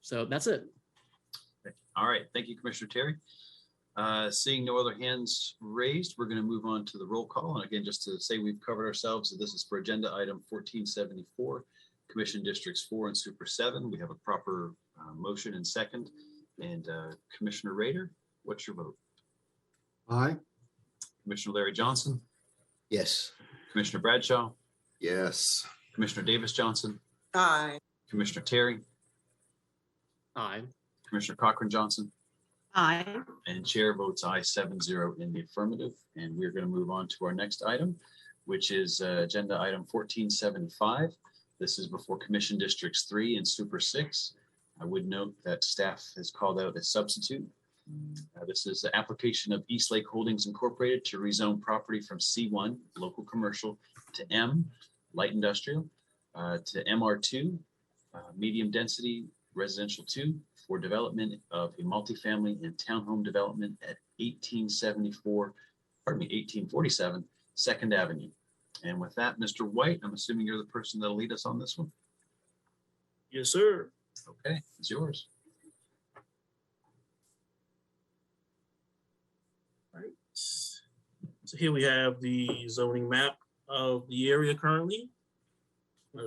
So that's it. All right. Thank you, Commissioner Terry. Seeing no other hands raised, we're going to move on to the roll call. And again, just to say we've covered ourselves, this is for agenda item 1474, Commission Districts 4 and Super 7. We have a proper motion and second. And Commissioner Rader, what's your vote? Aye. Commissioner Larry Johnson? Yes. Commissioner Bradshaw? Yes. Commissioner Davis-Johnson? Aye. Commissioner Terry? Aye. Commissioner Cochran-Johnson? Aye. And chair votes aye, 7-0 in the affirmative. And we're going to move on to our next item, which is agenda item 1475. This is before Commission Districts 3 and Super 6. I would note that staff has called out a substitute, This is the application of East Lake Holdings Incorporated to rezone property from C1, local commercial, to M, light industrial, to MR2, medium density residential 2, for development of a multifamily and townhome development at 1847 Second Avenue. And with that, Mr. White, I'm assuming you're the person that'll lead us on this one. Yes, sir. Okay, it's yours. All right. So here we have the zoning map of the area currently.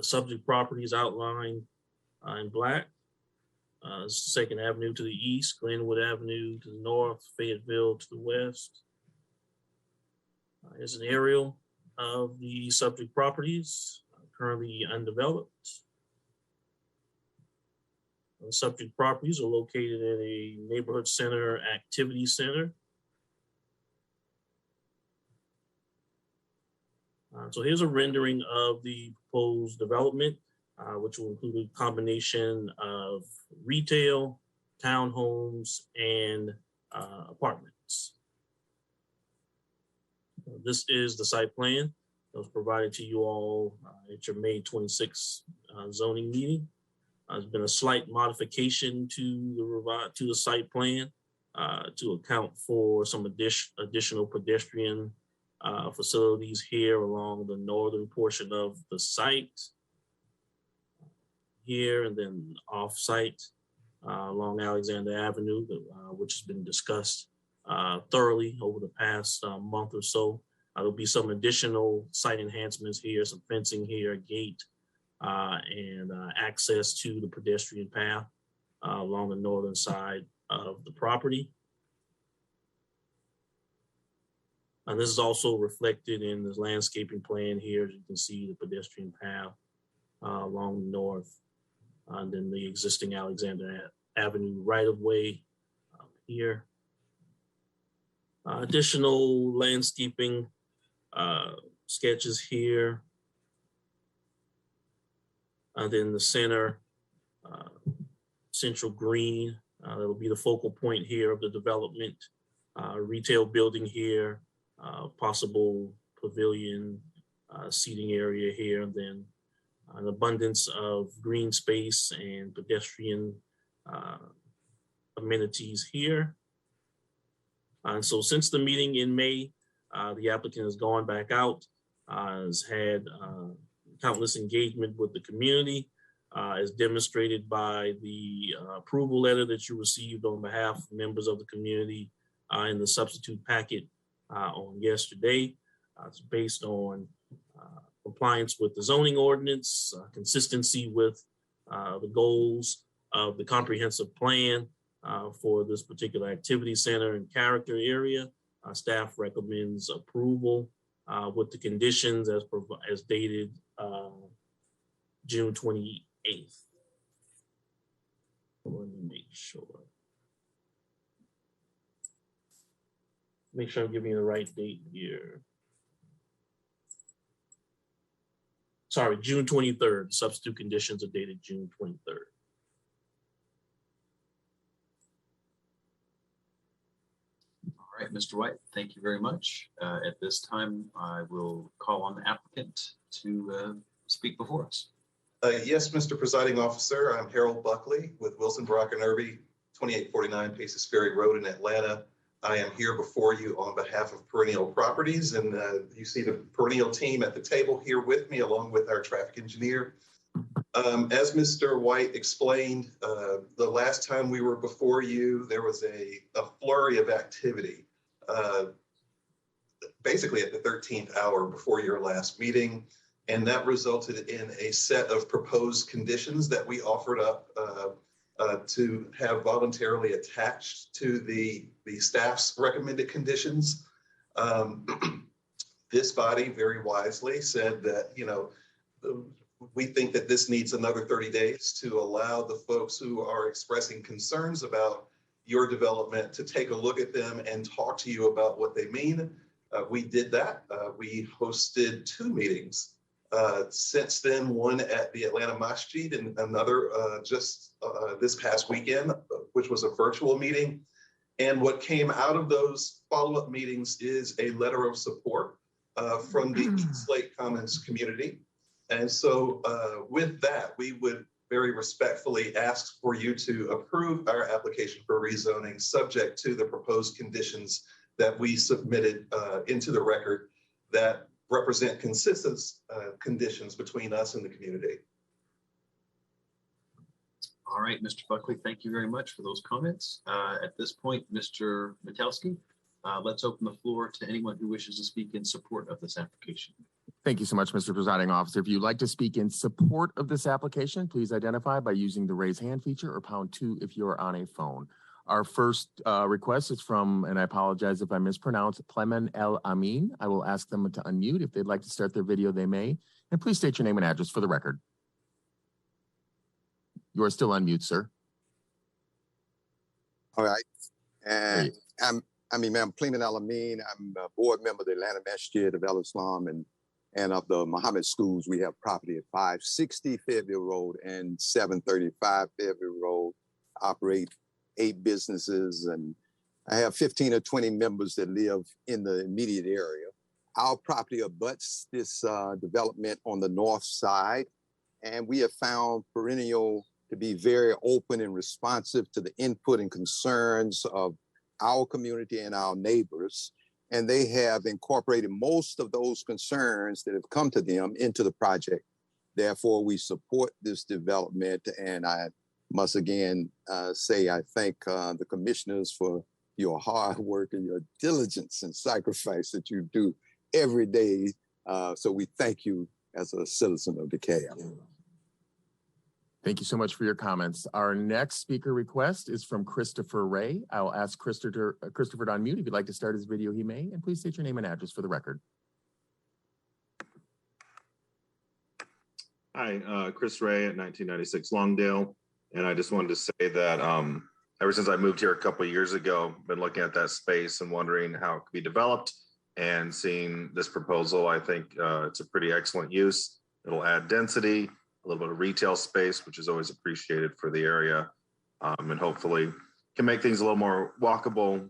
Subject properties outlined in black. Second Avenue to the east, Glenwood Avenue to the north, Fayetteville to the west. Here's an aerial of the subject properties currently undeveloped. The subject properties are located in a neighborhood center activity center. So here's a rendering of the proposed development, which will include a combination of retail, townhomes, and apartments. This is the site plan that was provided to you all at your May 26th zoning meeting. There's been a slight modification to the site plan to account for some additional pedestrian facilities here along the northern portion of the site here, and then off-site along Alexander Avenue, which has been discussed thoroughly over the past month or so. There'll be some additional site enhancements here, some fencing here, a gate, and access to the pedestrian path along the northern side of the property. And this is also reflected in this landscaping plan here. As you can see, the pedestrian path along the north, and then the existing Alexander Avenue right-of-way here. Additional landscaping sketches here. And then the center, central green, that'll be the focal point here of the development. Retail building here, possible pavilion seating area here, and then an abundance of green space and pedestrian amenities here. And so since the meeting in May, the applicant has gone back out, has had countless engagement with the community, as demonstrated by the approval letter that you received on behalf of members of the community in the substitute packet on yesterday. It's based on compliance with the zoning ordinance, consistency with the goals of the comprehensive plan for this particular activity center and character area. Staff recommends approval with the conditions as dated June 28th. Let me make sure. Make sure I'm giving you the right date here. Sorry, June 23rd. Substitute conditions are dated June 23rd. All right, Mr. White, thank you very much. At this time, I will call on the applicant to speak before us. Yes, Mr. Presiding Officer, I'm Harold Buckley with Wilson, Brock and Irby, 2849 Paces Ferry Road in Atlanta. I am here before you on behalf of Perennial Properties, and you see the Perennial team at the table here with me, along with our traffic engineer. As Mr. White explained, the last time we were before you, there was a flurry of activity, basically at the 13th hour before your last meeting. And that resulted in a set of proposed conditions that we offered up to have voluntarily attached to the staff's recommended conditions. This body very wisely said that, you know, we think that this needs another 30 days to allow the folks who are expressing concerns about your development to take a look at them and talk to you about what they mean. We did that. We hosted 2 meetings since then, one at the Atlanta Masjid and another just this past weekend, which was a virtual meeting. And what came out of those follow-up meetings is a letter of support from the East Lake Commons community. And so with that, we would very respectfully ask for you to approve our application for rezoning subject to the proposed conditions that we submitted into the record that represent consistent conditions between us and the community. All right, Mr. Buckley, thank you very much for those comments. At this point, Mr. Metelsky, let's open the floor to anyone who wishes to speak in support of this application. Thank you so much, Mr. Presiding Officer. If you'd like to speak in support of this application, please identify by using the raise hand feature or #2 if you're on a phone. Our first request is from, and I apologize if I mispronounce, Plemen El Amin. I will ask them to unmute. If they'd like to start their video, they may. And please state your name and address for the record. You are still on mute, sir. All right. And I'm Plemen El Amin. I'm a board member of the Atlanta Masjid of El Islam and of the Muhammad schools. We have property at 560 Fayetteville Road and 735 Fayetteville Road. Operate 8 businesses, and I have 15 or 20 members that live in the immediate area. Our property abuts this development on the north side, and we have found Perennial to be very open and responsive to the input and concerns of our community and our neighbors. And they have incorporated most of those concerns that have come to them into the project. Therefore, we support this development, and I must again say I thank the commissioners for your hard work and your diligence and sacrifice that you do every day. So we thank you as a citizen of DeKalb. Thank you so much for your comments. Our next speaker request is from Christopher Ray. I will ask Christopher to unmute. If you'd like to start his video, he may. And please state your name and address for the record. Hi, Chris Ray at 1996 Longdale. And I just wanted to say that ever since I moved here a couple of years ago, I've been looking at that space and wondering how it could be developed. And seeing this proposal, I think it's a pretty excellent use. It'll add density, a little bit of retail space, which is always appreciated for the area, and hopefully can make things a little more walkable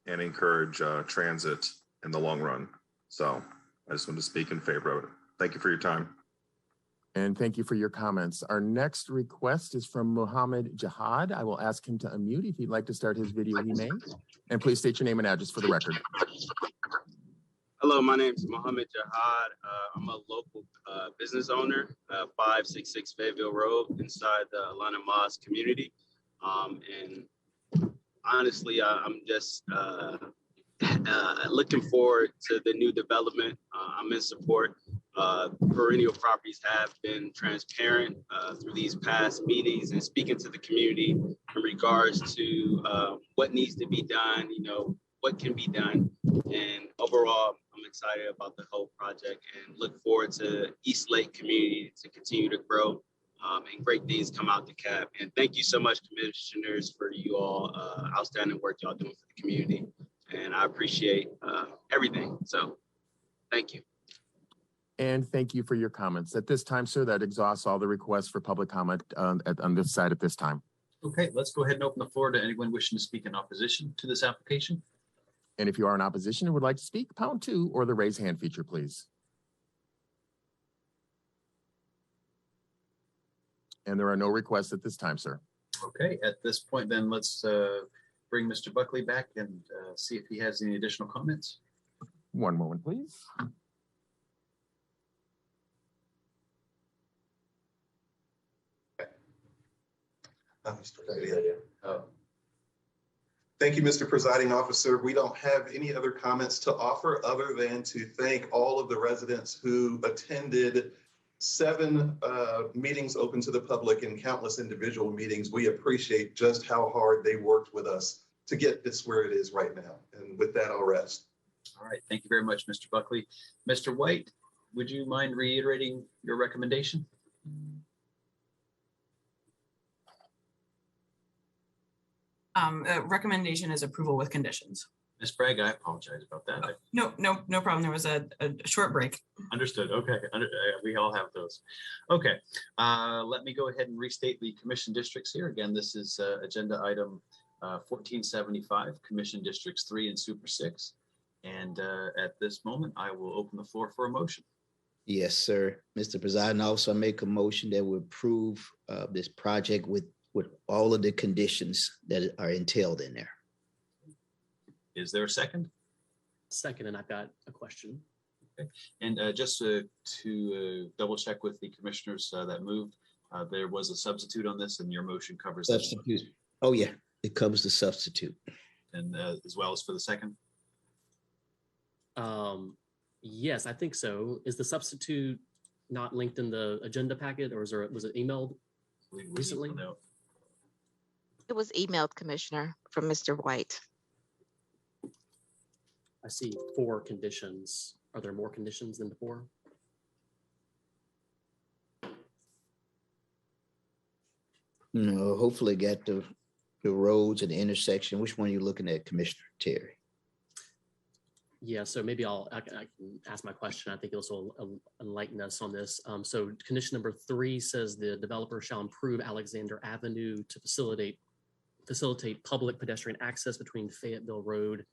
and encourage transit in the long run. So I just wanted to speak in favor of it. Thank you for your time. And thank you for your comments. Our next request is from Muhammad Jihad. I will ask him to unmute. If he'd like to start his video, he may. And please state your name and address for the record. Hello, my name is Muhammad Jihad. I'm a local business owner, 566 Fayetteville Road inside the Atlanta Mosque community. And honestly, I'm just looking forward to the new development. I'm in support. Perennial Properties have been transparent through these past meetings and speaking to the community in regards to what needs to be done, what can be done. And overall, I'm excited about the whole project and look forward to East Lake community to continue to grow and great things come out DeKalb. And thank you so much, commissioners, for you all outstanding work y'all doing for the community. And I appreciate everything. So thank you. And thank you for your comments. At this time, sir, that exhausts all the requests for public comment on this side at this time. Okay, let's go ahead and open the floor to anyone wishing to speak in opposition to this application. And if you are in opposition and would like to speak, #2 or the raise hand feature, please. And there are no requests at this time, sir. Okay, at this point, then let's bring Mr. Buckley back and see if he has any additional comments. One moment, please. Thank you, Mr. Presiding Officer. We don't have any other comments to offer other than to thank all of the residents who attended 7 meetings open to the public and countless individual meetings. We appreciate just how hard they worked with us to get this where it is right now. And with that, I'll rest. All right, thank you very much, Mr. Buckley. Mr. White, would you mind reiterating your recommendation? Recommendation is approval with conditions. Ms. Bragg, I apologize about that. No problem. There was a short break. Understood. Okay. We all have those. Okay. Let me go ahead and restate the commission districts here. Again, this is agenda item 1475, Commission Districts 3 and Super 6. And at this moment, I will open the floor for a motion. Yes, sir. Mr. Presiding Officer, I make a motion that we approve this project with all of the conditions that are entailed in there. Is there a second? Second, and I've got a question. Okay. And just to double check with the commissioners that moved, there was a substitute on this, and your motion covers that. Substitute. Oh, yeah, it covers the substitute. And as well as for the second? Yes, I think so. Is the substitute not linked in the agenda packet, or was it emailed recently? It was emailed, Commissioner, from Mr. White. I see 4 conditions. Are there more conditions than the 4? No, hopefully get the roads and the intersection. Which one are you looking at, Commissioner Terry? Yeah, so maybe I can ask my question. I think this will enlighten us on this. So condition number 3 says the developer shall improve Alexander Avenue to facilitate public pedestrian access between Fayetteville Road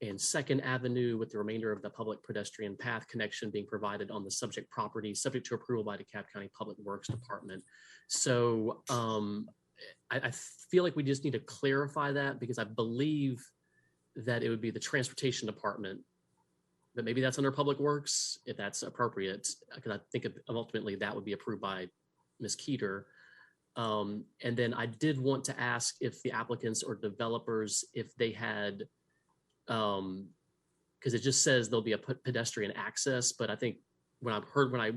and 2nd Avenue, with the remainder of the public pedestrian path connection being provided on the subject property, subject to approval by DeKalb County Public Works Department. So I feel like we just need to clarify that, because I believe that it would be the transportation department, but maybe that's under Public Works, if that's appropriate, because I think ultimately that would be approved by Ms. Keeter. And then I did want to ask if the applicants or developers, if they had, because it just says there'll be a pedestrian access, but I think when I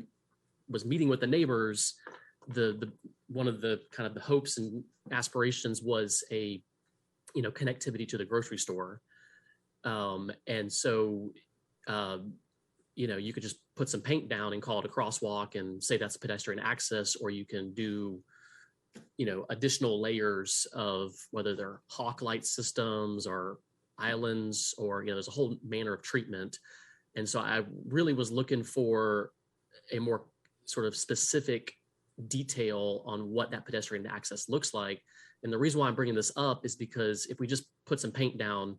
was meeting with the neighbors, the one of the kind of the hopes and aspirations was a connectivity to the grocery store. And so, you could just put some paint down and call it a crosswalk and say that's pedestrian access, or you can do, additional layers of whether they're hawk light systems or islands, or, there's a whole manner of treatment. And so I really was looking for a more sort of specific detail on what that pedestrian access looks like. And the reason why I'm bringing this up is because if we just put some paint down,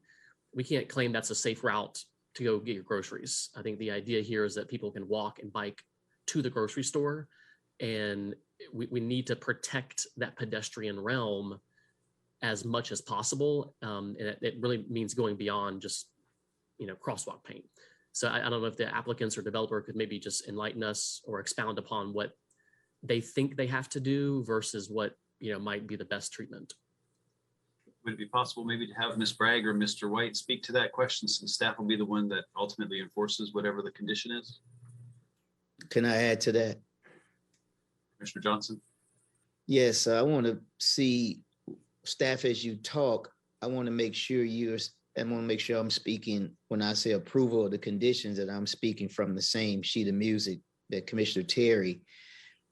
we can't claim that's a safe route to go get your groceries. I think the idea here is that people can walk and bike to the grocery store, and we need to protect that pedestrian realm as much as possible. And it really means going beyond just, crosswalk paint. So I don't know if the applicants or developer could maybe just enlighten us or expound upon what they think they have to do versus what might be the best treatment. Would it be possible maybe to have Ms. Bragg or Mr. White speak to that question, since staff will be the one that ultimately enforces whatever the condition is? Can I add to that? Commissioner Johnson? Yes, I want to see staff as you talk. I want to make sure I'm speaking, when I say approval of the conditions, that I'm speaking from the same sheet of music that Commissioner Terry.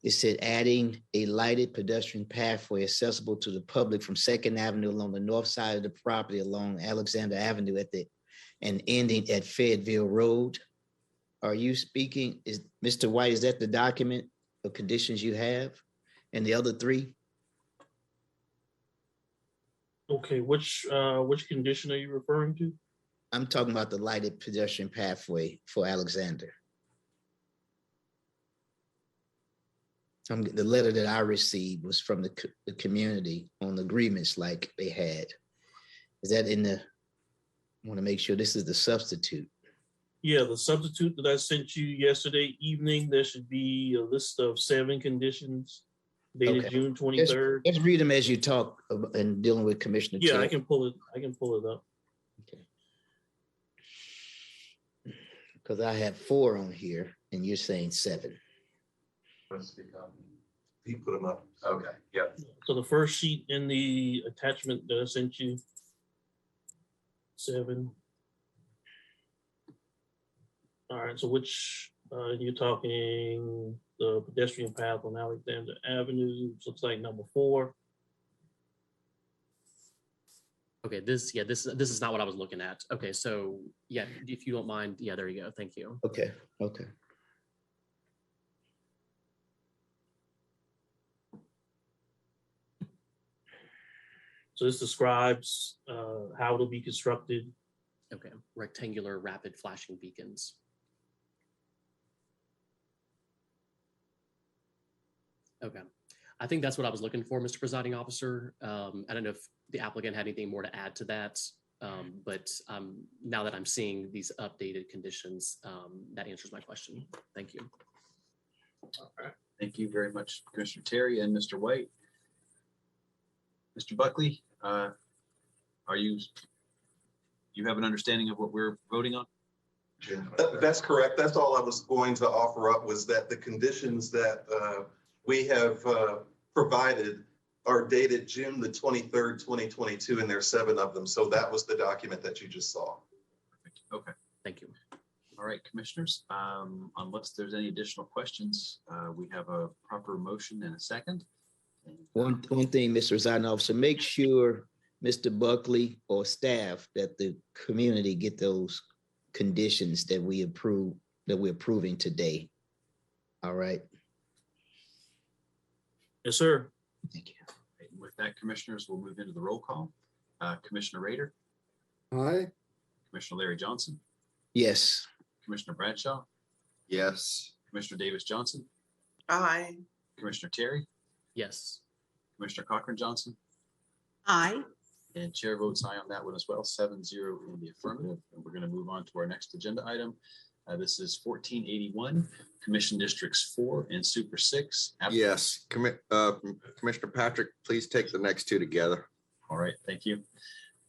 It said adding a lighted pedestrian pathway accessible to the public from 2nd Avenue along the north side of the property along Alexander Avenue and ending at Fayetteville Road. Are you speaking, Mr. White, is that the document of conditions you have? And the other 3? Okay, which condition are you referring to? I'm talking about the lighted pedestrian pathway for Alexander. The letter that I received was from the community on the agreements like they had. Is that I want to make sure this is the substitute. Yeah, the substitute that I sent you yesterday evening, there should be a list of 7 conditions dated June 23rd. Let's read them as you talk and dealing with Commissioner. Yeah, I can pull it up. Okay. Because I have 4 on here and you're saying 7. He put them up. Okay. Yep. So the first sheet in the attachment that I sent you, 7. All right. So which you're talking the pedestrian path on Alexander Avenue? Looks like number 4. Okay. This is not what I was looking at. Okay. So yeah, if you don't mind, yeah, there you go. Thank you. Okay. Okay. So this describes how it'll be constructed. Okay, rectangular rapid flashing beacons. Okay, I think that's what I was looking for, Mr. Presiding Officer. I don't know if the applicant had anything more to add to that, but now that I'm seeing these updated conditions, that answers my question. Thank you. All right. Thank you very much, Commissioner Terry and Mr. White. Mr. Buckley, you have an understanding of what we're voting on? That's correct. That's all I was going to offer up, was that the conditions that we have provided are dated June the 23rd, 2022, and there's 7 of them. So that was the document that you just saw. Okay. Thank you. All right, commissioners, unless there's any additional questions, we have a proper motion and a second. One thing, Mr. Presiding Officer, make sure Mr. Buckley or staff that the community get those conditions that we approve, that we're approving today. All right. Yes, sir. Thank you. With that, commissioners, we'll move into the roll call. Commissioner Rader. Aye. Commissioner Larry Johnson. Yes. Commissioner Bradshaw. Yes. Commissioner Davis Johnson. Aye. Commissioner Terry. Yes. Commissioner Cochran Johnson. Aye. And chair votes aye on that one as well, 7-0 in the affirmative. And we're going to move on to our next agenda item. This is 1481, Commission Districts 4 and Super 6. Yes. Commissioner Patrick, please take the next 2 together. All right, thank you.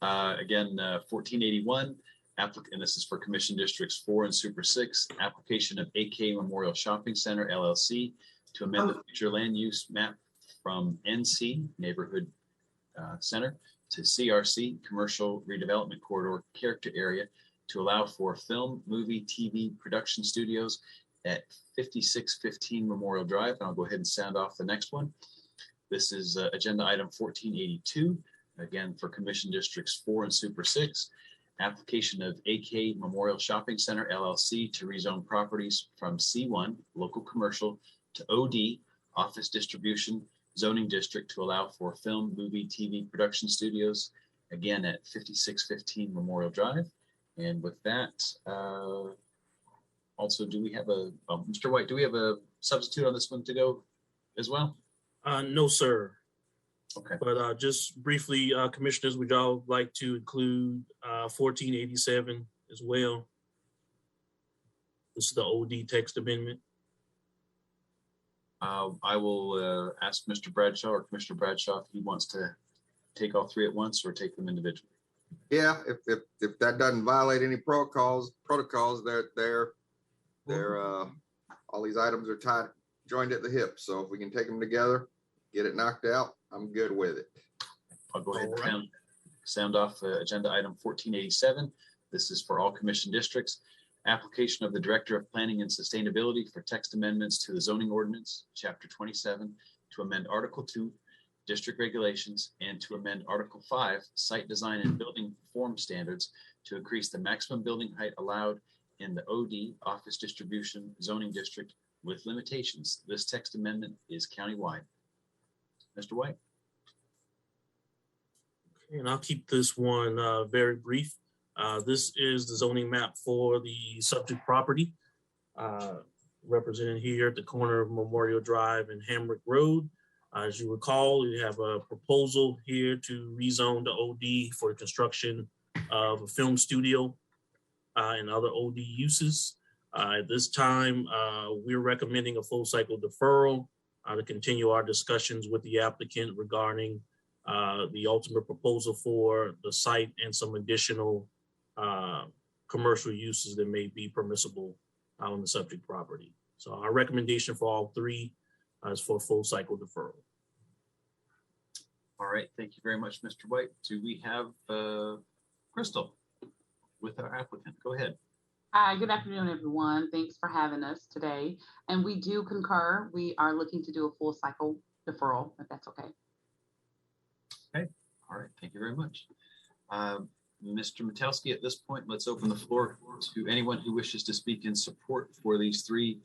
Again, 1481, and this is for Commission Districts 4 and Super 6, application of AK Memorial Shopping Center, LLC, to amend the future land use map from NC, Neighborhood Center, to CRC, Commercial Redevelopment Corridor Character Area, to allow for film, movie, TV production studios at 5615 Memorial Drive. And I'll go ahead and sound off the next one. This is agenda item 1482, again for Commission Districts 4 and Super 6, application of AK Memorial Shopping Center, LLC, to rezone properties from C1, local commercial, to OD, office distribution, zoning district, to allow for film, movie, TV production studios, again at 5615 Memorial Drive. And with that, also, do we have Mr. White, do we have a substitute on this one to go as well? No, sir. Okay. But just briefly, commissioners, would y'all like to include 1487 as well? This is the OD text amendment. I will ask Mr. Bradshaw or Commissioner Bradshaw if he wants to take all 3 at once or take them individually. Yeah, if that doesn't violate any protocols, they're all these items are joined at the hip. So if we can take them together, get it knocked out, I'm good with it. I'll go ahead and sound off agenda item 1487. This is for all commission districts. Application of the Director of Planning and Sustainability for text amendments to the zoning ordinance, Chapter 27, to amend Article 2, District Regulations, and to amend Article 5, Site Design and Building Form Standards, to increase the maximum building height allowed in the OD, Office Distribution Zoning District, with limitations. This text amendment is countywide. Mr. White. And I'll keep this one very brief. This is the zoning map for the subject property, represented here at the corner of Memorial Drive and Hamrick Road. As you recall, we have a proposal here to rezone the OD for the construction of a film studio and other OD uses. At this time, we're recommending a full cycle deferral to continue our discussions with the applicant regarding the ultimate proposal for the site and some additional commercial uses that may be permissible on the subject property. So our recommendation for all 3 is for full cycle deferral. All right, thank you very much, Mr. White. Do we have Crystal with our applicant? Go ahead. Hi, good afternoon, everyone. Thanks for having us today. And we do concur. We are looking to do a full cycle deferral, if that's okay. Okay, all right, thank you very much. Mr. Metelsky, at this point, let's open the floor to anyone who wishes to speak in support for these 3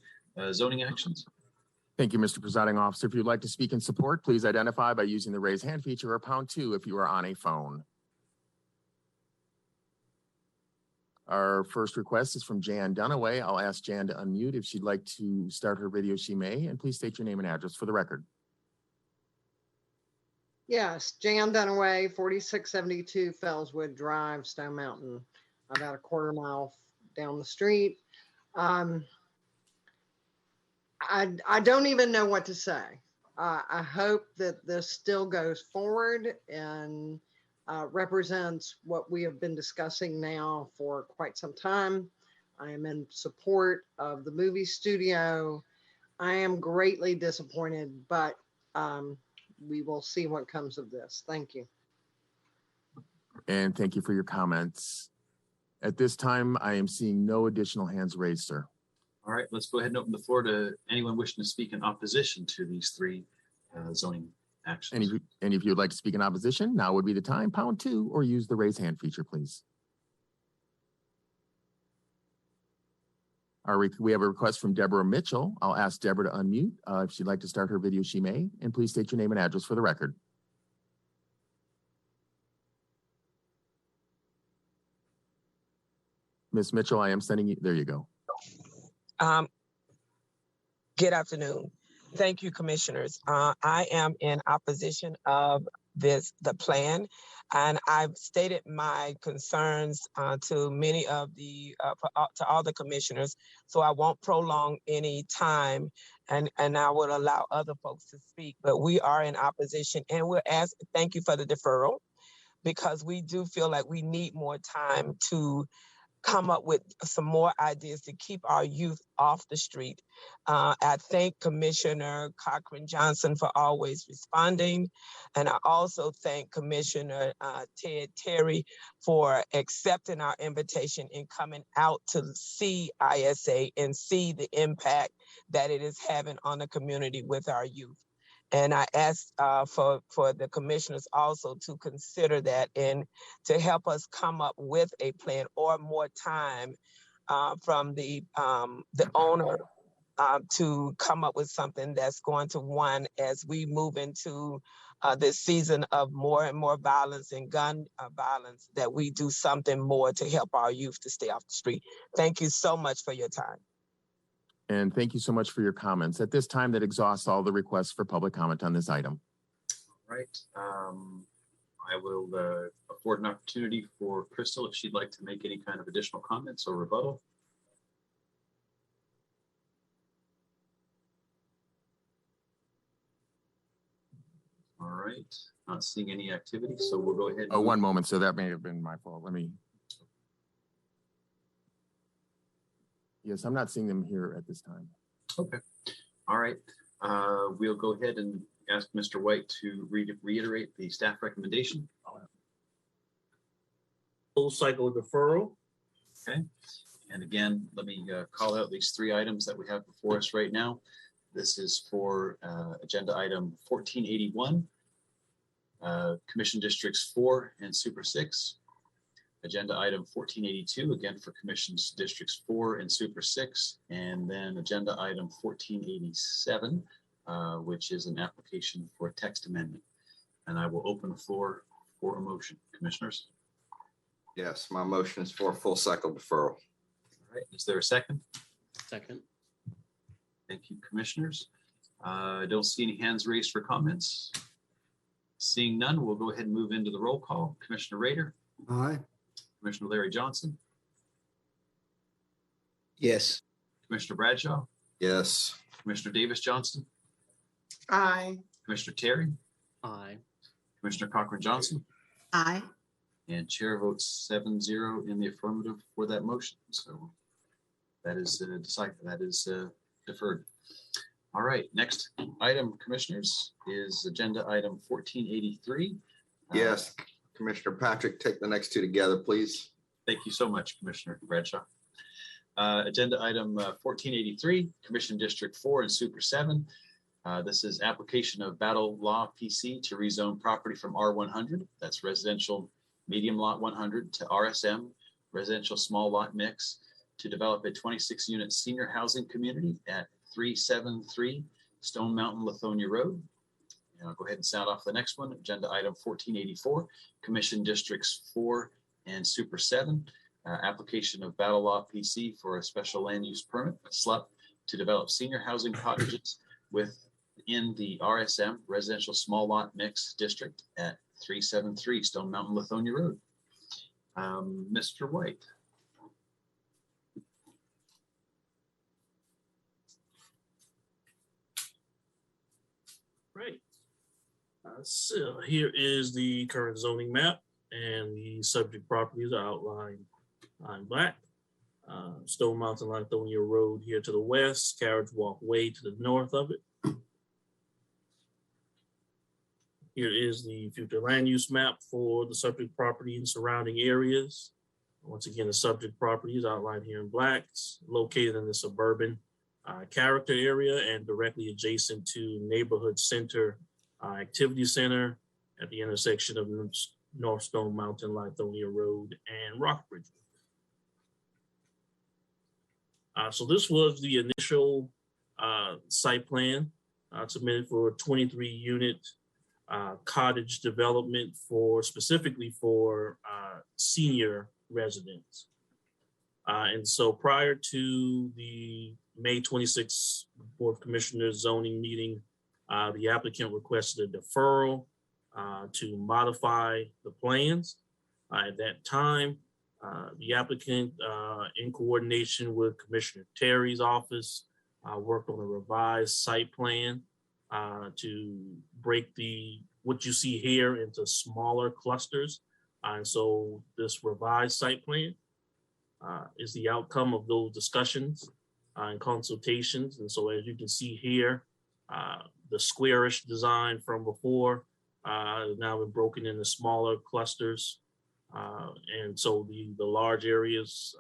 zoning actions. Thank you, Mr. Presiding Officer. If you'd like to speak in support, please identify by using the raise hand feature or #2 if you are on a phone. Our first request is from Jan Dunaway. I'll ask Jan to unmute. If she'd like to start her video, she may, and please state your name and address for the record. Yes, Jan Dunaway, 4672 Fellswood Drive, Stone Mountain, about a quarter mile down the street. I don't even know what to say. I hope that this still goes forward and represents what we have been discussing now for quite some time. I am in support of the movie studio. I am greatly disappointed, but we will see what comes of this. Thank you. And thank you for your comments. At this time, I am seeing no additional hands raised, sir. All right, let's go ahead and open the floor to anyone wishing to speak in opposition to these three zoning actions. Any of you would like to speak in opposition, now would be the time, #2, or use the raise hand feature, please. We have a request from Deborah Mitchell. I'll ask Deborah to unmute. If she'd like to start her video, she may, and please state your name and address for the record. Ms. Mitchell, I am sending you, there you go. Good afternoon. Thank you, commissioners. I am in opposition of the plan, and I've stated my concerns to many of to all the commissioners, so I won't prolong any time, and I will allow other folks to speak. But we are in opposition, and thank you for the deferral, because we do feel like we need more time to come up with some more ideas to keep our youth off the street. I thank Commissioner Cochran Johnson for always responding. And I also thank Commissioner Ted Terry for accepting our invitation and coming out to see ISA and see the impact that it is having on the community with our youth. And I asked for the commissioners also to consider that and to help us come up with a plan or more time from the owner to come up with something that's going to, one, as we move into this season of more and more violence and gun violence, that we do something more to help our youth to stay off the street. Thank you so much for your time. And thank you so much for your comments. At this time, that exhausts all the requests for public comment on this item. All right. I will afford an opportunity for Crystal if she'd like to make any kind of additional comments or rebuttal. All right. Not seeing any activity, so we'll go ahead. Oh, one moment. So that may have been my fault. Yes, I'm not seeing them here at this time. Okay. All right. We'll go ahead and ask Mr. White to reiterate the staff recommendation. Full cycle deferral. Okay. And again, let me call out these three items that we have before us right now. This is for agenda item 1481, Commission Districts 4 and Super 6. Agenda item 1482, again for Commissions Districts 4 and Super 6, and then agenda item 1487, which is an application for a text amendment. And I will open the floor for a motion. Commissioners? Yes, my motion is for full cycle deferral. All right, is there a second? Second. Thank you, Commissioners. I don't see any hands raised for comments. Seeing none, we'll go ahead and move into the roll call. Commissioner Rader? Aye. Commissioner Larry Johnson? Yes. Commissioner Bradshaw? Yes. Commissioner Davis Johnson? Aye. Commissioner Terry? Aye. Commissioner Cochran Johnson? Aye. And chair votes 7-0 in the affirmative for that motion. So that is decided. That is deferred. All right, next item, Commissioners, is agenda item 1483. Yes. Commissioner Patrick, take the next two together, please. Thank you so much, Commissioner Bradshaw. Agenda item 1483, Commission District 4 and Super 7. This is application of Battle Law PC to rezone property from R100, that's residential medium lot 100, to RSM, residential small lot mix, to develop a 26-unit senior housing community at 373 Stone Mountain Lithonia Road. And I'll go ahead and sound off the next one. Agenda item 1484, Commission Districts 4 and Super 7. Application of Battle Law PC for a special land use permit, SLUP, to develop senior housing cottages within the RSM Residential Small Lot Mix District at 373 Stone Mountain Lithonia Road. Mr. White. Right. So here is the current zoning map, and the subject properties are outlined in black. Stone Mountain Lithonia Road here to the west, Carriage Walk Way to the north of it. Here is the future land use map for the subject property and surrounding areas. Once again, the subject property is outlined here in black. It's located in the suburban character area and directly adjacent to Neighborhood Center Activity Center at the intersection of North Stone Mountain Lithonia Road and Rockbridge. So this was the initial site plan submitted for a 23 unit cottage development specifically for senior residents. And so prior to the May 26th Board of Commissioners zoning meeting, the applicant requested a deferral to modify the plans. At that time, the applicant, in coordination with Commissioner Terry's office, worked on a revised site plan to break what you see here into smaller clusters. And so this revised site plan is the outcome of those discussions and consultations. And so as you can see here, the squarish design from before has now been broken into smaller clusters. And so the large areas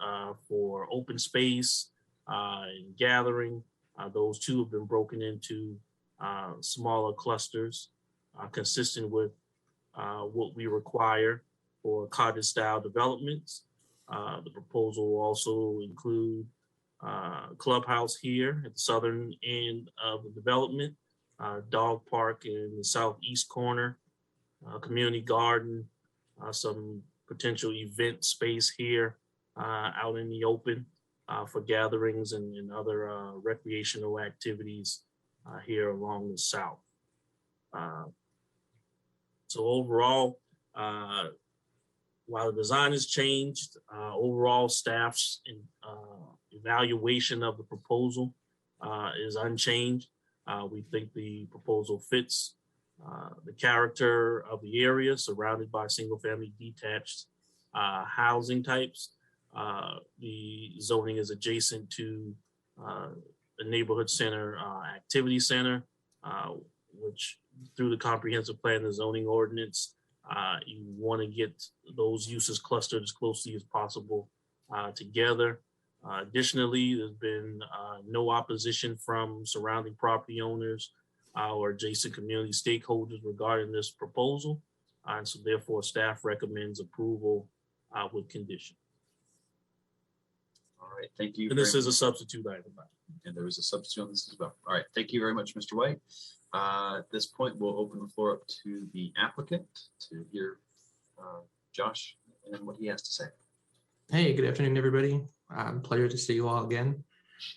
for open space and gathering, those two have been broken into smaller clusters, consistent with what we require for cottage style developments. The proposal will also include clubhouse here at the southern end of the development, dog park in the southeast corner, community garden, some potential event space here out in the open for gatherings and other recreational activities here along the south. So overall, while the design has changed, overall staff's evaluation of the proposal is unchanged. We think the proposal fits the character of the area surrounded by single-family detached housing types. The zoning is adjacent to the neighborhood center activity center, which through the comprehensive plan, the zoning ordinance, you want to get those uses clustered as closely as possible together. Additionally, there's been no opposition from surrounding property owners or adjacent community stakeholders regarding this proposal. And so therefore staff recommends approval with condition. All right, thank you. And this is a substitute item. And there is a substitute on this as well. All right, thank you very much, Mr. White. At this point, we'll open the floor up to the applicant to hear Josh and what he has to say. Hey, good afternoon, everybody. Pleasure to see you all again.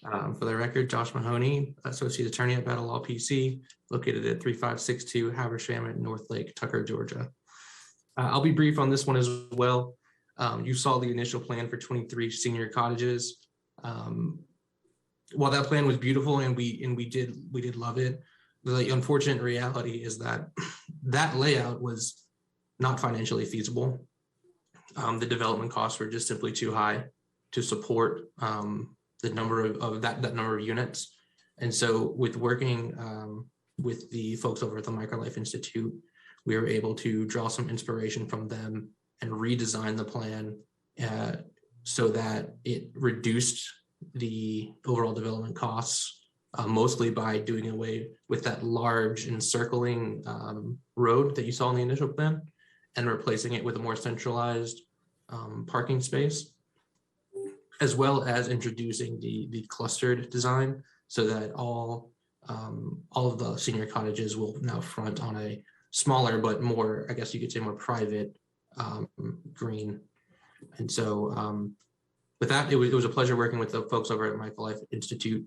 For the record, Josh Mahoney, Associate Attorney at Battle Law PC, located at 3562 Haversham at North Lake, Tucker, Georgia. I'll be brief on this one as well. You saw the initial plan for 23 senior cottages. While that plan was beautiful and we did love it, the unfortunate reality is that that layout was not financially feasible. The development costs were just simply too high to support the number of that number of units. And so with working with the folks over at the Microlife Institute, we were able to draw some inspiration from them and redesign the plan so that it reduced the overall development costs, mostly by doing away with that large encircling road that you saw in the initial plan and replacing it with a more centralized parking space, as well as introducing the clustered design so that all all of the senior cottages will now front on a smaller but more, I guess you could say, more private green. And so with that, it was a pleasure working with the folks over at Michael Life Institute.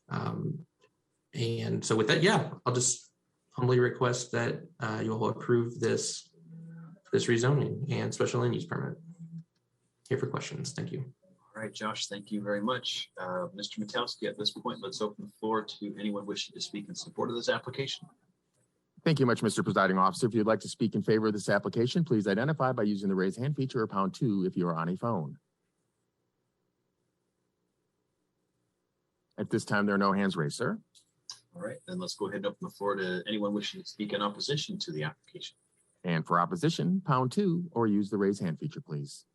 And so with that, yeah, I'll just humbly request that you all approve this rezoning and special land use permit. Here for questions. Thank you. All right, Josh, thank you very much. Mr. Metowski, at this point, let's open the floor to anyone wishing to speak in support of this application. Thank you much, Mr. Presiding Officer. If you'd like to speak in favor of this application, please identify by using the raise hand feature or #2 if you are on a phone. At this time, there are no hands raised, sir. All right, then let's go ahead and open the floor to anyone wishing to speak in opposition to the application. And for opposition, #2 or use the raise hand feature, please.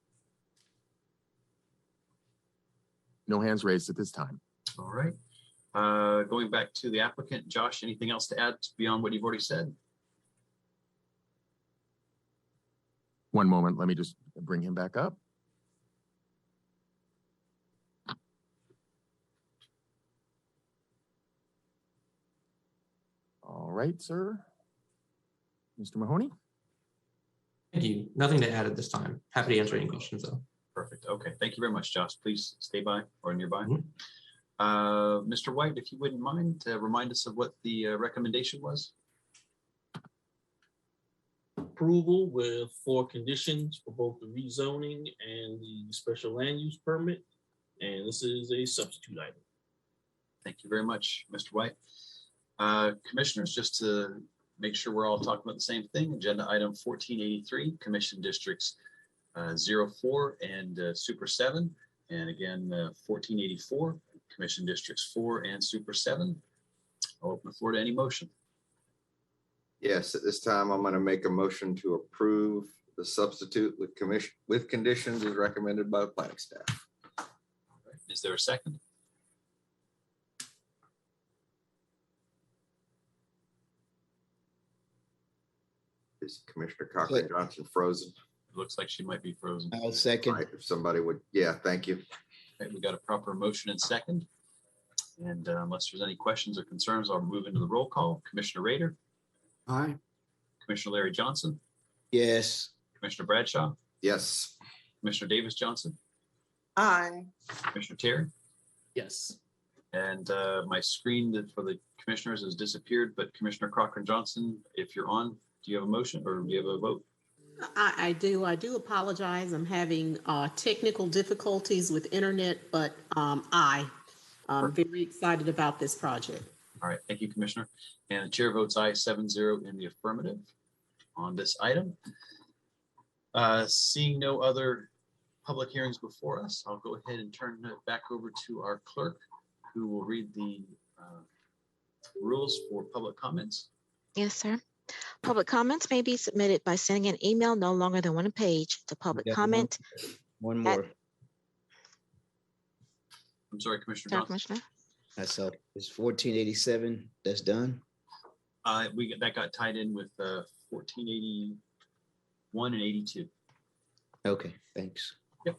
No hands raised at this time. All right. Going back to the applicant, Josh, anything else to add beyond what you've already said? One moment, let me just bring him back up. All right, sir. Mr. Mahoney? Thank you. Nothing to add at this time. Happy to answer any questions though. Perfect. Okay. Thank you very much, Josh. Please stay by or nearby. Mm-hmm. Mr. White, if you wouldn't mind, remind us of what the recommendation was. Approval with 4 conditions for both the rezoning and the special land use permit. And this is a substitute item. Thank you very much, Mr. White. Commissioners, just to make sure we're all talking about the same thing, agenda item 1483, Commission Districts 04 and Super 7. And again, 1484, Commission Districts 4 and Super 7. I'll open the floor to any motion. Yes, at this time, I'm going to make a motion to approve the substitute with conditions as recommended by the planning staff. All right. Is there a second? Is Commissioner Cochran Johnson frozen? It looks like she might be frozen. I'll second. Right, if somebody would, yeah, thank you. Okay, we got a proper motion and second. And unless there's any questions or concerns, I'll move into the roll call. Commissioner Rader? Aye. Commissioner Larry Johnson? Yes. Commissioner Bradshaw? Yes. Commissioner Davis Johnson? Aye. Commissioner Terry? Yes. And my screen for the commissioners has disappeared, but Commissioner Cochran Johnson, if you're on, do you have a motion or do you have a vote? I do. I do apologize. I'm having technical difficulties with internet, but I'm very excited about this project. All right, thank you, Commissioner. And the chair votes aye 7-0 in the affirmative on this item. Seeing no other public hearings before us, I'll go ahead and turn it back over to our clerk, who will read the rules for public comments. Yes, sir. Public comments may be submitted by sending an email no longer than 1 page to public comment. One more. I'm sorry, Commissioner Sorry, Johnson. Commissioner. That's up. It's 1487. That's done. That got tied in with 1481 and 82. Okay, thanks. Yep.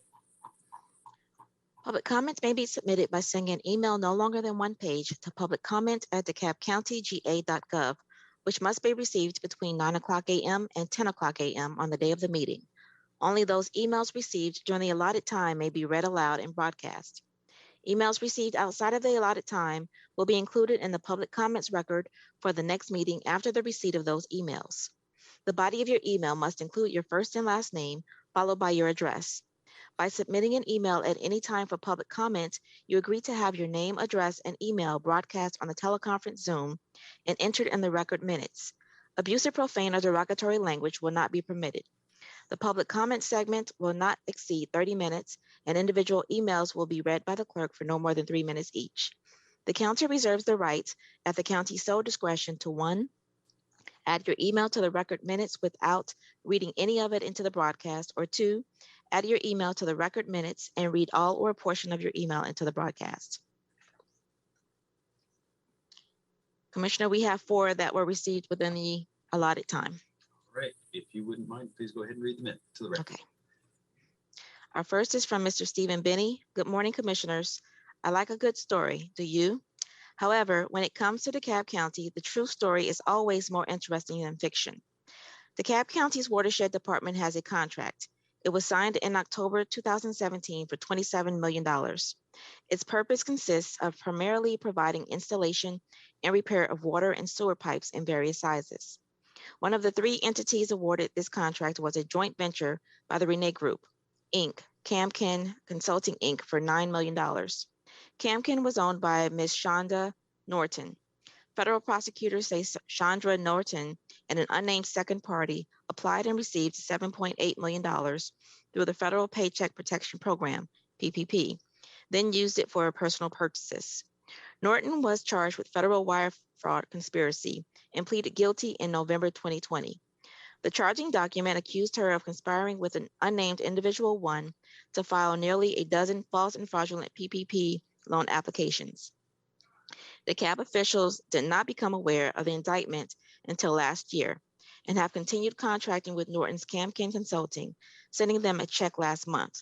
Public comments may be submitted by sending an email no longer than 1 page to publiccomment@DeKalbCountyGA.gov, which must be received between 9:00 a.m. and 10:00 a.m. on the day of the meeting. Only those emails received during the allotted time may be read aloud and broadcast. Emails received outside of the allotted time will be included in the public comments record for the next meeting after the receipt of those emails. The body of your email must include your first and last name, followed by your address. By submitting an email at any time for public comment, you agree to have your name, address, and email broadcast on the teleconference Zoom and entered in the record minutes. Abusive, profane, or derogatory language will not be permitted. The public comment segment will not exceed 30 minutes, and individual emails will be read by the clerk for no more than 3 minutes each. The county reserves the right, at the county's sole discretion, to 1, add your email to the record minutes without reading any of it into the broadcast, or 2, add your email to the record minutes and read all or a portion of your email into the broadcast. Commissioner, we have 4 that were received within the allotted time. All right, if you wouldn't mind, please go ahead and read them to the record. Okay. Our first is from Mr. Stephen Benny. Good morning, Commissioners. I like a good story. Do you? However, when it comes to DeKalb County, the true story is always more interesting than fiction. DeKalb County's Watershed Department has a contract. It was signed in October 2017 for $27 million. Its purpose consists of primarily providing installation and repair of water and sewer pipes in various sizes. One of the three entities awarded this contract was a joint venture by the Renee Group, Inc., Camkin Consulting, Inc., for $9 million. Camkin was owned by Ms. Shonda Norton. Federal prosecutors say Chandra Norton and an unnamed second party applied and received $7.8 million through the Federal Paycheck Protection Program, PPP, then used it for personal purchases. Norton was charged with federal wire fraud conspiracy and pleaded guilty in November 2020. The charging document accused her of conspiring with an unnamed individual one to file nearly a dozen false and fraudulent PPP loan applications. DeKalb officials did not become aware of the indictment until last year and have continued contracting with Norton's Camkin Consulting, sending them a check last month.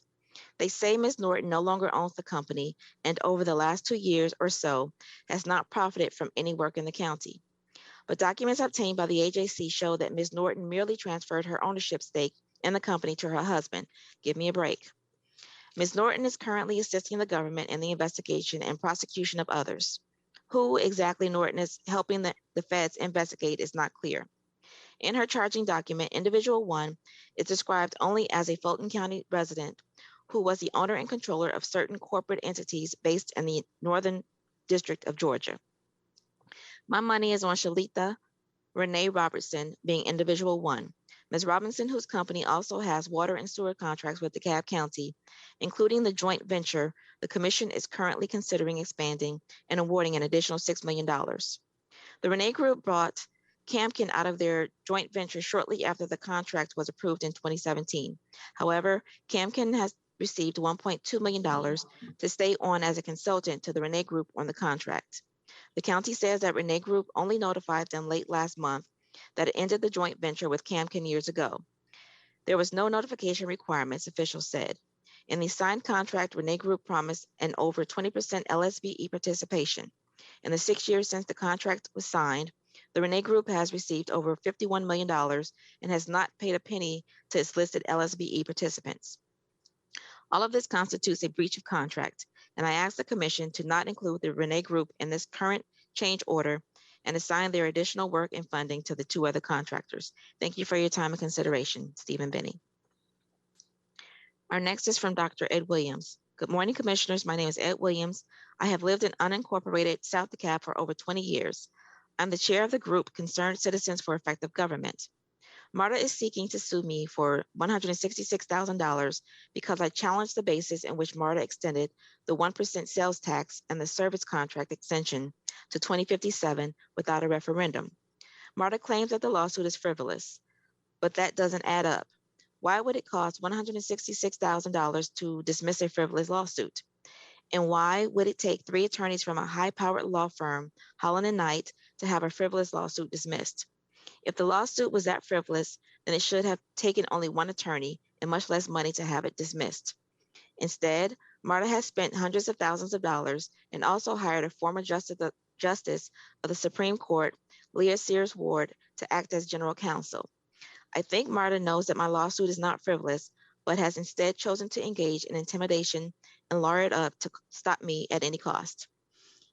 They say Ms. Norton no longer owns the company and over the last 2 years or so has not profited from any work in the county. But documents obtained by the AJC show that Ms. Norton merely transferred her ownership stake in the company to her husband. Give me a break. Ms. Norton is currently assisting the government in the investigation and prosecution of others. Who exactly Norton is helping the feds investigate is not clear. In her charging document, Individual 1 is described only as a Fulton County resident who was the owner and controller of certain corporate entities based in the Northern District of Georgia. My money is on Shalita Renee Robertson being Individual 1. Ms. Robinson, whose company also has water and sewer contracts with DeKalb County, including the joint venture the commission is currently considering expanding and awarding an additional $6 million. The Renee Group brought Camkin out of their joint venture shortly after the contract was approved in 2017. However, Camkin has received $1.2 million to stay on as a consultant to the Renee Group on the contract. The county says that Renee Group only notified them late last month that it ended the joint venture with Camkin years ago. There was no notification requirements, officials said. In the signed contract, Renee Group promised an over 20% LSBE participation. In the 6 years since the contract was signed, the Renee Group has received over $51 million and has not paid a penny to its listed LSBE participants. All of this constitutes a breach of contract, and I ask the Commission to not include the Renee Group in this current change order and assign their additional work and funding to the two other contractors. Thank you for your time and consideration. Stephen Benny. Our next is from Dr. Ed Williams. Good morning, Commissioners. My name is Ed Williams. I have lived in unincorporated South DeKalb for over 20 years. I'm the chair of the group Concerned Citizens for Effective Government. MARTA is seeking to sue me for $166,000 because I challenged the basis in which MARTA extended the 1% sales tax and the service contract extension to 2057 without a referendum. MARTA claims that the lawsuit is frivolous, but that doesn't add up. Why would it cost $166,000 to dismiss a frivolous lawsuit? And why would it take 3 attorneys from a high-powered law firm, Holland & Knight, to have a frivolous lawsuit dismissed? If the lawsuit was that frivolous, then it should have taken only 1 attorney and much less money to have it dismissed. Instead, MARTA has spent hundreds of thousands of dollars and also hired a former justice of the Supreme Court, Leah Sears Ward, to act as general counsel. I think MARTA knows that my lawsuit is not frivolous, but has instead chosen to engage in intimidation and lawyer it up to stop me at any cost.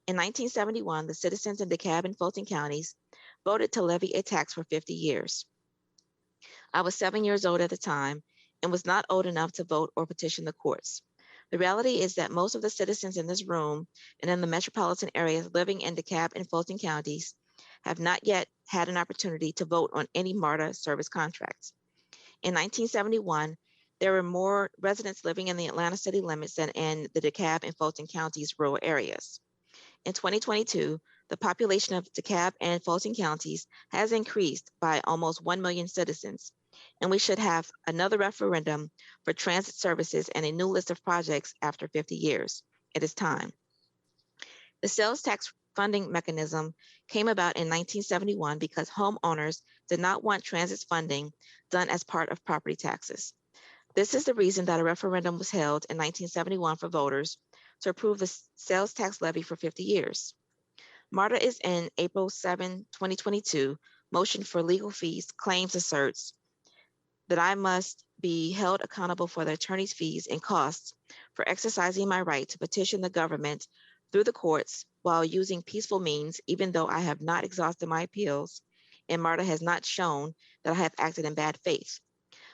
In 1971, the citizens in DeKalb and Fulton counties voted to levy a tax for 50 years. I was 7 years old at the time and was not old enough to vote or petition the courts. The reality is that most of the citizens in this room and in the metropolitan areas living in DeKalb and Fulton counties have not yet had an opportunity to vote on any MARTA service contracts. In 1971, there were more residents living in the Atlanta city limits than in the DeKalb and Fulton counties' rural areas. In 2022, the population of DeKalb and Fulton counties has increased by almost 1 million citizens, and we should have another referendum for transit services and a new list of projects after 50 years. It is time. The sales tax funding mechanism came about in 1971 because homeowners did not want transit funding done as part of property taxes. This is the reason that a referendum was held in 1971 for voters to approve the sales tax levy for 50 years. MARTA is in April 7, 2022, motion for legal fees claims asserts that I must be held accountable for the attorney's fees and costs for exercising my right to petition the government through the courts while using peaceful means, even though I have not exhausted my appeals and MARTA has not shown that I have acted in bad faith.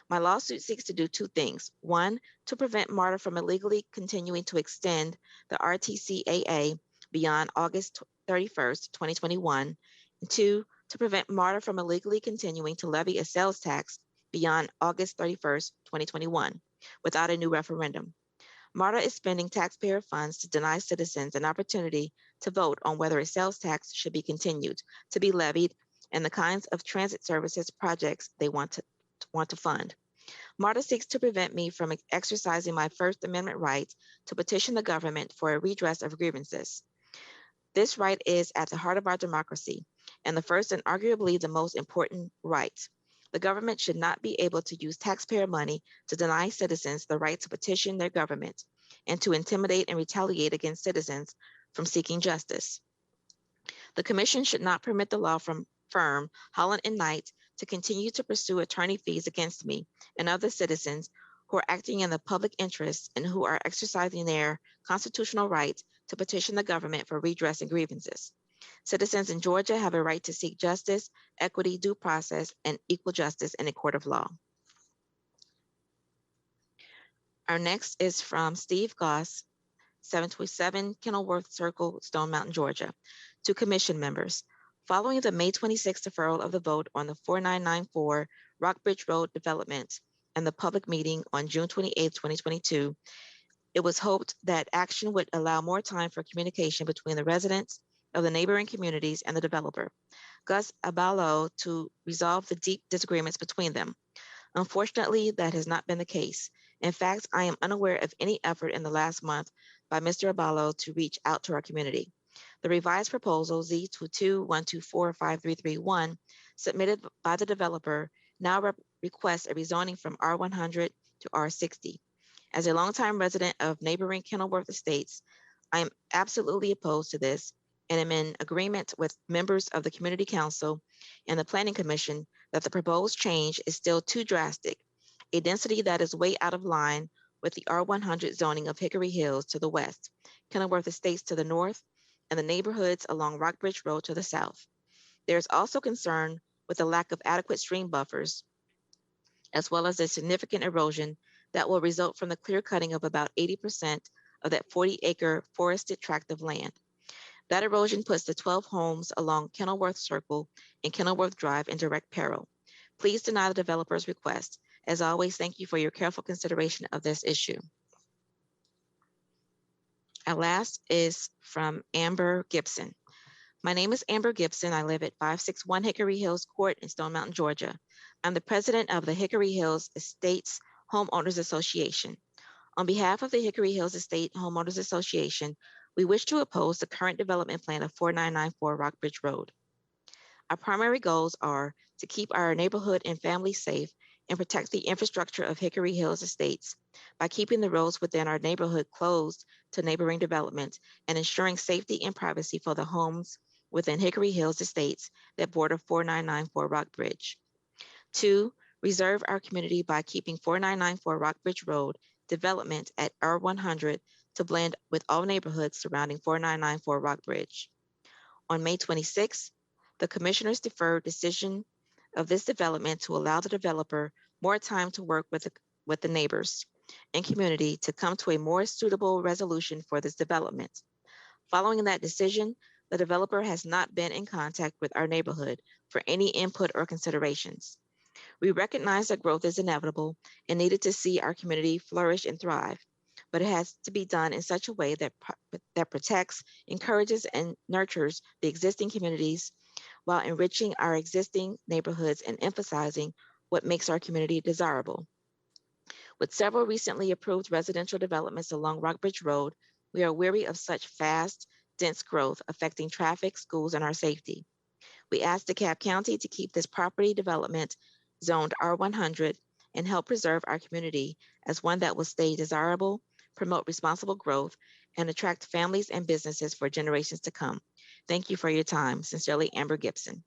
My lawsuit seeks to do two things. One, to prevent MARTA from illegally continuing to extend the RTCAA beyond August 31st, 2021. And two, to prevent MARTA from illegally continuing to levy a sales tax beyond August 31st, 2021, without a new referendum. MARTA is spending taxpayer funds to deny citizens an opportunity to vote on whether a sales tax should be continued to be levied and the kinds of transit services projects they want to fund. MARTA seeks to prevent me from exercising my First Amendment right to petition the government for a redress of grievances. This right is at the heart of our democracy and the first and arguably the most important right. The government should not be able to use taxpayer money to deny citizens the right to petition their government and to intimidate and retaliate against citizens from seeking justice. The Commission should not permit the law firm Holland and Knight to continue to pursue attorney fees against me and other citizens who are acting in the public interest and who are exercising their constitutional right to petition the government for redress and grievances. Citizens in Georgia have a right to seek justice, equity, due process, and equal justice in a court of law. Our next is from Steve Goss, 727 Kenilworth Circle, Stone Mountain, Georgia. To Commission members, following the May 26th deferral of the vote on the 4994 Rockbridge Road development and the public meeting on June 28, 2022, it was hoped that action would allow more time for communication between the residents of the neighboring communities and the developer, Gus Abalo, to resolve the deep disagreements between them. Unfortunately, that has not been the case. In fact, I am unaware of any effort in the last month by Mr. Abalo to reach out to our community. The revised proposal Z2212453331 submitted by the developer now requests a rezoning from R100 to R60. As a longtime resident of neighboring Kenilworth Estates, I am absolutely opposed to this and am in agreement with members of the Community Council and the Planning Commission that the proposed change is still too drastic, a density that is way out of line with the R100 zoning of Hickory Hills to the west, Kenilworth Estates to the north, and the neighborhoods along Rockbridge Road to the south. There is also concern with the lack of adequate stream buffers, as well as the significant erosion that will result from the clear cutting of about 80% of that 40-acre forested tract of land. That erosion puts the 12 homes along Kenilworth Circle and Kenilworth Drive in direct peril. Please deny the developer's request. As always, thank you for your careful consideration of this issue. Our last is from Amber Gibson. My name is Amber Gibson. I live at 561 Hickory Hills Court in Stone Mountain, Georgia. I'm the president of the Hickory Hills Estates Homeowners Association. On behalf of the Hickory Hills Estate Homeowners Association, we wish to oppose the current development plan of 4994 Rockbridge Road. Our primary goals are to keep our neighborhood and families safe and protect the infrastructure of Hickory Hills Estates by keeping the roads within our neighborhood closed to neighboring development and ensuring safety and privacy for the homes within Hickory Hills Estates that border 4994 Rockbridge. 2, reserve our community by keeping 4994 Rockbridge Road development at R100 to blend with all neighborhoods surrounding 4994 Rockbridge. On May 26, the commissioners deferred decision of this development to allow the developer more time to work with the neighbors and community to come to a more suitable resolution for this development. Following that decision, the developer has not been in contact with our neighborhood for any input or considerations. We recognize that growth is inevitable and needed to see our community flourish and thrive, but it has to be done in such a way that protects, encourages, and nurtures the existing communities while enriching our existing neighborhoods and emphasizing what makes our community desirable. With several recently approved residential developments along Rockbridge Road, we are weary of such fast, dense growth affecting traffic, schools, and our safety. We ask DeKalb County to keep this property development zoned R100 and help preserve our community as one that will stay desirable, promote responsible growth, and attract families and businesses for generations to come. Thank you for your time. Sincerely, Amber Gibson.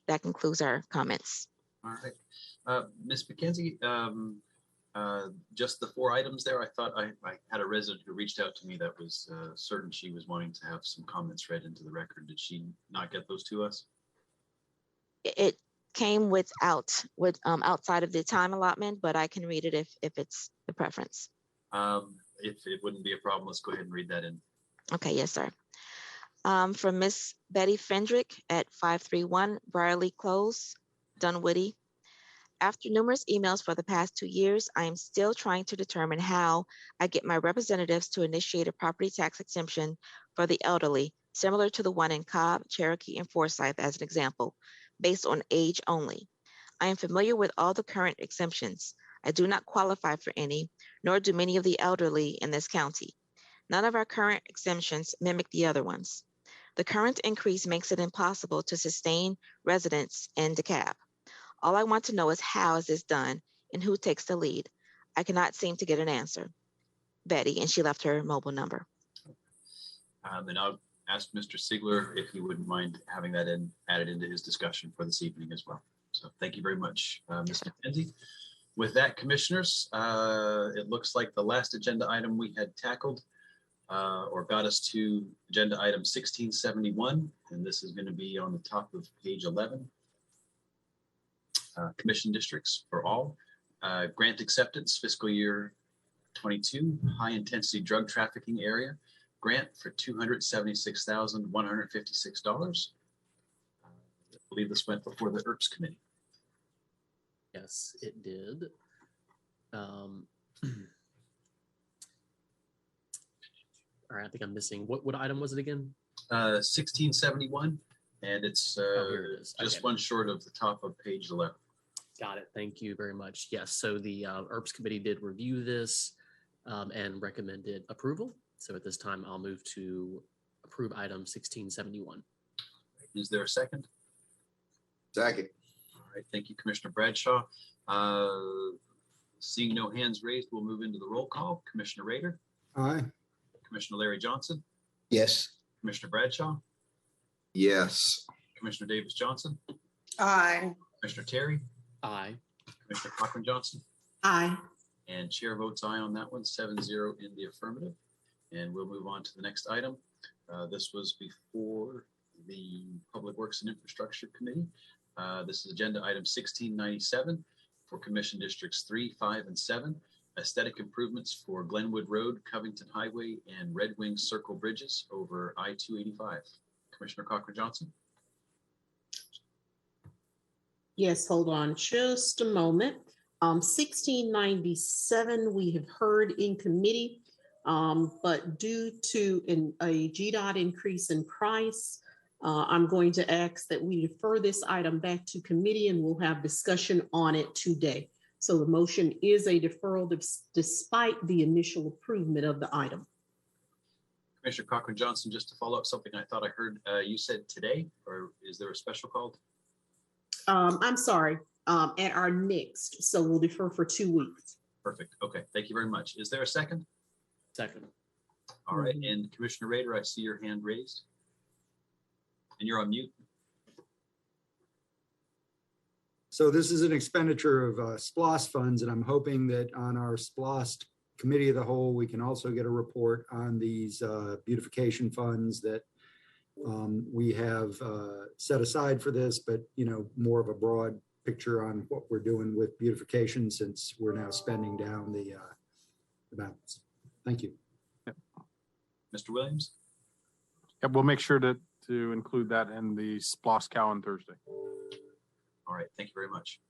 That concludes our comments. All right. Ms. McKenzie, just the 4 items there. I thought I had a resident who reached out to me that was certain she was wanting to have some comments read into the record. Did she not get those to us? It came outside of the time allotment, but I can read it if it's the preference. If it wouldn't be a problem, let's go ahead and read that in. Okay, yes, sir. From Miss Betty Fendrick at 531 Briarly Close, Dunwoody. After numerous emails for the past 2 years, I am still trying to determine how I get my representatives to initiate a property tax exemption for the elderly, similar to the one in Cobb, Cherokee, and Forsyth as an example, based on age only. I am familiar with all the current exemptions. I do not qualify for any, nor do many of the elderly in this county. None of our current exemptions mimic the other ones. The current increase makes it impossible to sustain residents in DeKalb. All I want to know is how is this done and who takes the lead? I cannot seem to get an answer. Betty, and she left her mobile number. And I'll ask Mr. Sigler if he wouldn't mind having that added into his discussion for this evening as well. So thank you very much, Ms. McKenzie. With that, commissioners, it looks like the last agenda item we had tackled or got us to agenda item 1671, and this is going to be on the top of page 11. Commission districts for all. Grant acceptance, fiscal year 22, high intensity drug trafficking area. Grant for $276,156. I believe this went before the ERPS committee. Yes, it did. All right, I think I'm missing. What item was it again? 1671, and it's here it is. just Okay. one short of the top of page 11. Got it. Thank you very much. Yes, so the ERPS committee did review this and recommended approval. So at this time, I'll move to approve item 1671. Is there a second? Second. All right, thank you, Commissioner Bradshaw. Seeing no hands raised, we'll move into the roll call. Commissioner Rader? Aye. Commissioner Larry Johnson? Yes. Commissioner Bradshaw? Yes. Commissioner Davis Johnson? Aye. Commissioner Terry? Aye. Commissioner Cochran Johnson? Aye. And chair votes aye on that one, 7-0 in the affirmative. And we'll move on to the next item. This was before the Public Works and Infrastructure Committee. This is agenda item 1697 for Commission Districts 3, 5, and 7. Aesthetic improvements for Glenwood Road, Covington Highway, and Red Wing Circle bridges over I-285. Commissioner Cochran Johnson. Yes, hold on just a moment. 1697 we have heard in committee, but due to a GDOT increase in price, I'm going to ask that we defer this item back to committee and we'll have discussion on it today. So the motion is a deferral despite the initial approval of the item. Commissioner Cochran Johnson, just to follow up something I thought I heard you said today, or is there a special call? I'm sorry, at our next, so we'll defer for 2 weeks. Perfect. Okay, thank you very much. Is there a second? Second. All right, and Commissioner Rader, I see your hand raised. And you're on mute. So this is an expenditure of SPLOST funds, and I'm hoping that on our SPLOST Committee of the Whole, we can also get a report on these beautification funds that we have set aside for this, but more of a broad picture on what we're doing with beautification since we're now spending down the balance. Thank you. Mr. Williams? Yeah, we'll make sure to include that in the SPLOST cow on Thursday. All right, thank you very much.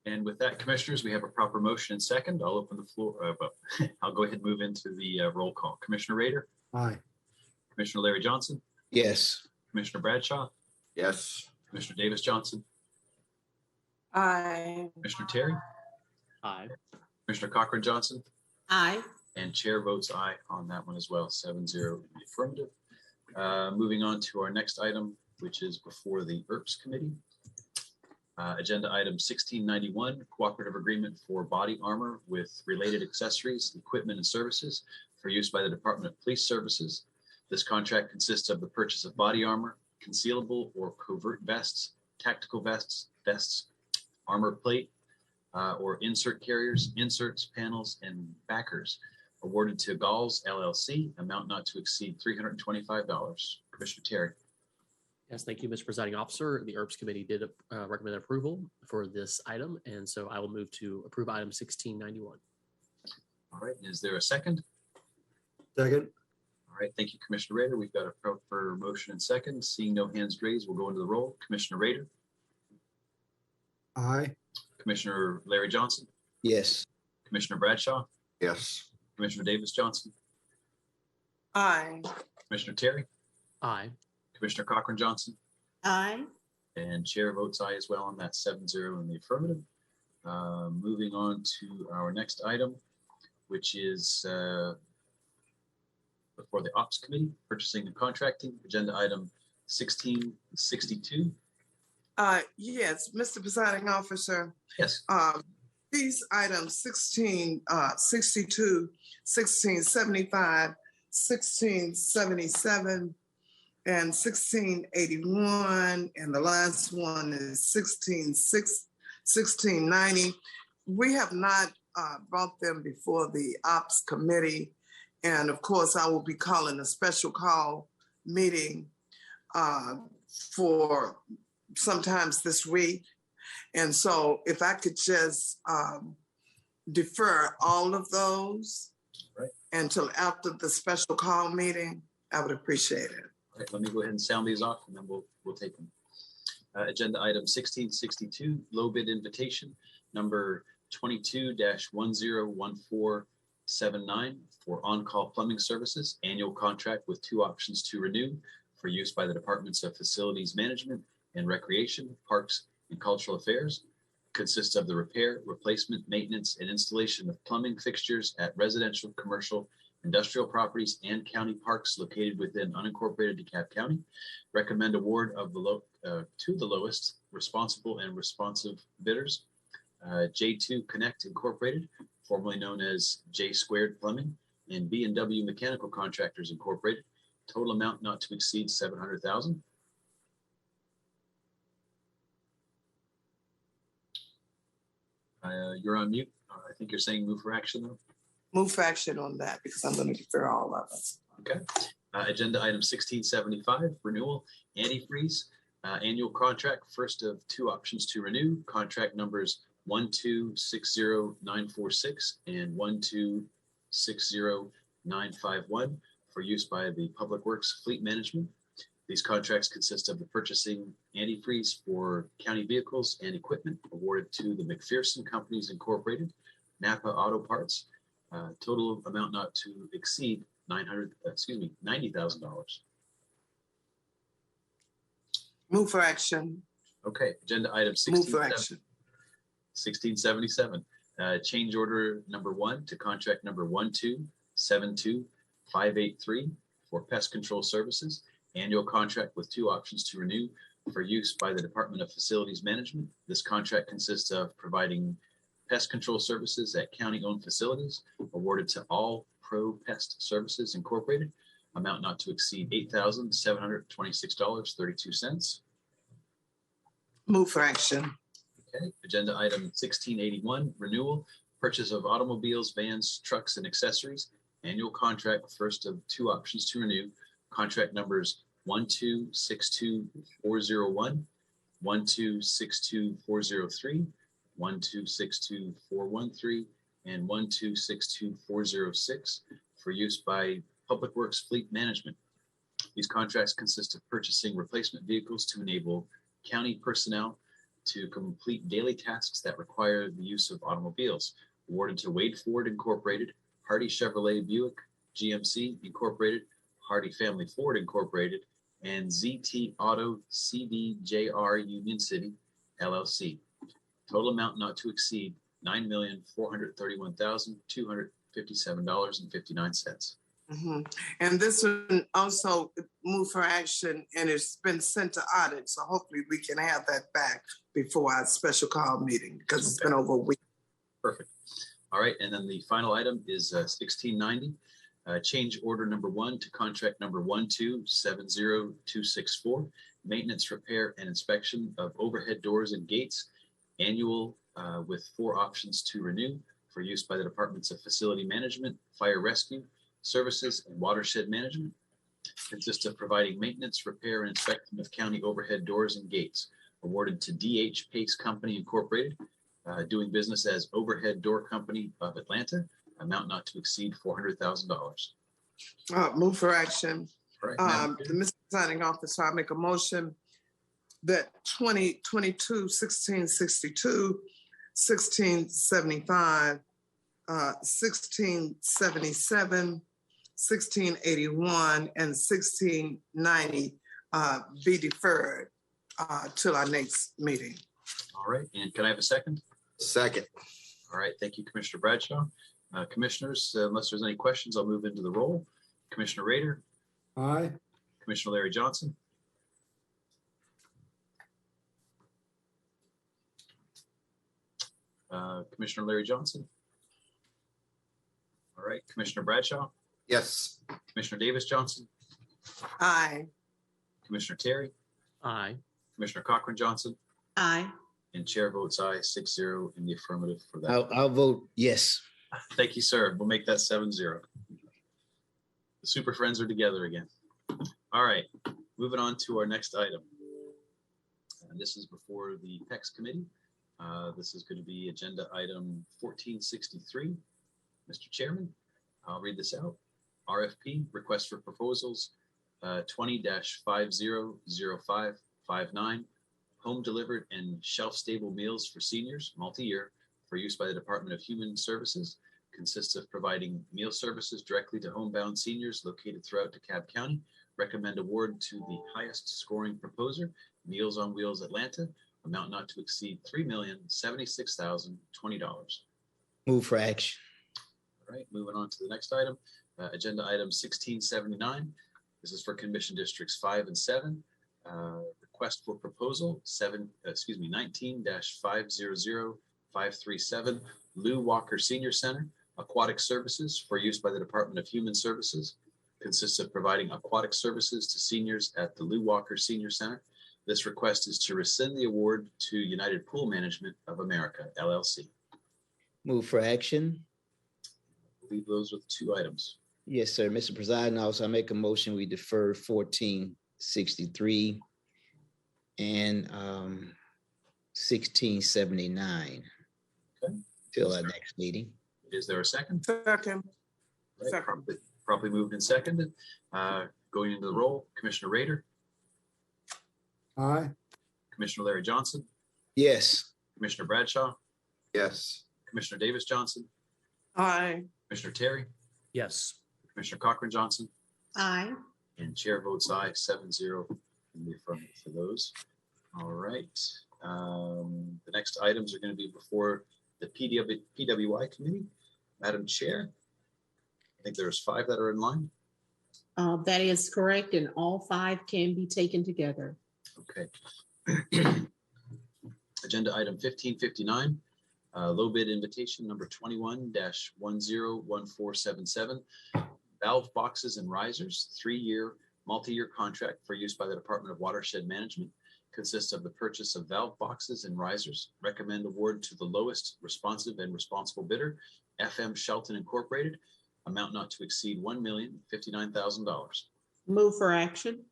And with that, commissioners, we have a proper motion and second. I'll open the floor. I'll go ahead and move into the roll call. Commissioner Rader? Aye. Commissioner Larry Johnson? Yes. Commissioner Bradshaw? Yes. Commissioner Davis Johnson? Aye. Commissioner Terry? Aye. Commissioner Cochran Johnson? Aye. And chair votes aye on that one as well, 7-0 in the affirmative. Moving on to our next item, which is before the ERPS committee. Agenda item 1691, cooperative agreement for body armor with related accessories, equipment, and services for use by the Department of Police Services. This contract consists of the purchase of body armor, concealable or covert vests, tactical vests, armor plate, or insert carriers, inserts, panels, and backers, awarded to Galls LLC, amount not to exceed $325. Commissioner Terry. Yes, thank you, Mr. Presiding Officer. The ERPS Committee did recommend approval for this item, and so I will move to approve item 1691. All right, is there a second? Second. All right, thank you, Commissioner Rader. We've got a proper motion and second. Seeing no hands raised, we'll go into the roll. Commissioner Rader. Aye. Commissioner Larry Johnson. Yes. Commissioner Bradshaw. Yes. Commissioner Davis Johnson. Aye. Commissioner Terry. Aye. Commissioner Cochran Johnson. Aye. And chair votes aye as well on that 7-0 in the affirmative. Moving on to our next item, which is before the Ops Committee, purchasing and contracting, agenda item 1662. Yes, Mr. Presiding Officer. Yes. These items 1662, 1675, 1677, and 1681, and the last one is 1690. We have not brought them before the Ops Committee, and of course, I will be calling a special call meeting for sometimes this week. And so if I could just defer all of those until after the special call meeting, I would appreciate it. All right, let me go ahead and sound these off and then we'll take them. Agenda item 1662, low bid invitation, number 22-101479 for on-call plumbing services, annual contract with 2 options to renew for use by the Departments of Facilities Management and Recreation, Parks, and Cultural Affairs. Consists of the repair, replacement, maintenance, and installation of plumbing fixtures at residential, commercial, industrial properties, and county parks located within unincorporated DeKalb County. Recommend award of the to the lowest responsible and responsive bidders. J2 Connect Incorporated, formerly known as J Squared Plumbing, and B&W Mechanical Contractors Incorporated. Total amount not to exceed $700,000. You're on mute. I think you're saying move for action though. Move for action on that because I'm going to defer all of us. Okay. Agenda item 1675, renewal, antifreeze, annual contract, first of 2 options to renew, contract numbers 1260946 and 1260951 for use by the Public Works Fleet Management. These contracts consist of the purchasing antifreeze for county vehicles and equipment awarded to the McPherson Companies Incorporated, Napa Auto Parts. Total amount not to exceed $90,000. Move for action. Okay, agenda item 1677. Change order number 1 to contract number 1272583 for pest control services. Annual contract with 2 options to renew for use by the Department of Facilities Management. This contract consists of providing pest control services at county-owned facilities awarded to All Pro Pest Services Incorporated. Amount not to exceed $8,726.32. Move for action. Okay, agenda item 1681, renewal, purchase of automobiles, vans, trucks, and accessories. Annual contract, first of 2 options to renew. Contract numbers 1262401, 1262403, 1262413, and 1262406 for use by Public Works Fleet Management. These contracts consist of purchasing replacement vehicles to enable county personnel to complete daily tasks that require the use of automobiles. Awarded to Wade Ford Incorporated, Hardy Chevrolet Buick GMC Incorporated, Hardy Family Ford Incorporated, and ZT Auto CDJR Union City LLC. Total amount not to exceed $9,431,257.59. And this one also move for action, and it's been sent to audit. So hopefully we can have that back before our special call meeting because it's been over a week. Perfect. All right, and then the final item is 1690, Change order number 1 to contract number 1270264, maintenance, repair, and inspection of overhead doors and gates, annual with 4 options to renew for use by the Departments of Facility Management, Fire Rescue Services, and Watershed Management. Consists of providing maintenance, repair, and inspection of county overhead doors and gates. Awarded to DH Pace Company Incorporated, doing business as Overhead Door Company of Atlanta, amount not to exceed $400,000. Move for action. Right, the Mr. Presiding Officer, I make a motion that 2022, 1662, 1675, 1677, 1681, and 1690 be deferred till our next meeting. All right, and can I have a second? Second. All right, thank you, Commissioner Bradshaw. Commissioners, unless there's any questions, I'll move into the roll. Commissioner Rader. Aye. Commissioner Larry Johnson. Commissioner Larry Johnson. All right, Commissioner Bradshaw. Yes. Commissioner Davis Johnson. Aye. Commissioner Terry. Aye. Commissioner Cochran Johnson. Aye. And chair votes aye, 6-0 in the affirmative for that. I'll vote yes. Thank you, sir. We'll make that 7-0. The Super Friends are together again. All right, moving on to our next item. And this is before the PEX committee. This is going to be agenda item 1463. Mr. Chairman, I'll read this out. RFP, request for proposals, 20-500559, home delivered and shelf stable meals for seniors, multi-year, for use by the Department of Human Services. Consists of providing meal services directly to homebound seniors located throughout DeKalb County. Recommend award to the highest scoring proposer, Meals on Wheels Atlanta, amount not to exceed $3,076,020. Move for action. All right, moving on to the next item, agenda item 1679. This is for Commission Districts 5 and 7. Request for proposal 19-500537, Lou Walker Senior Center, aquatic services for use by the Department of Human Services. Consists of providing aquatic services to seniors at the Lou Walker Senior Center. This request is to rescind the award to United Pool Management of America, LLC. Move for action. I believe those are the 2 items. Yes, sir. Mr. Presiding Officer, I make a motion we defer 1463 and 1679 till our next meeting. Is there a second? Second. Right, second. Properly moved and seconded. Going into the roll, Commissioner Rader. Aye. Commissioner Larry Johnson. Yes. Commissioner Bradshaw. Yes. Commissioner Davis Johnson. Aye. Commissioner Terry. Yes. Commissioner Cochran Johnson. Aye. And chair votes aye, 7-0 in the affirmative for those. All right. The next items are going to be before the PWI committee. Madam Chair, I think there's 5 that are in line. That is correct, and all 5 can be taken together. Okay. Agenda item 1559, low bid invitation number 21-101477, valve boxes and risers, 3-year multi-year contract for use by the Department of Watershed Management. Consists of the purchase of valve boxes and risers. Recommend award to the lowest responsive and responsible bidder, FM Shelton Incorporated, amount not to exceed $1,059,000. Move for action.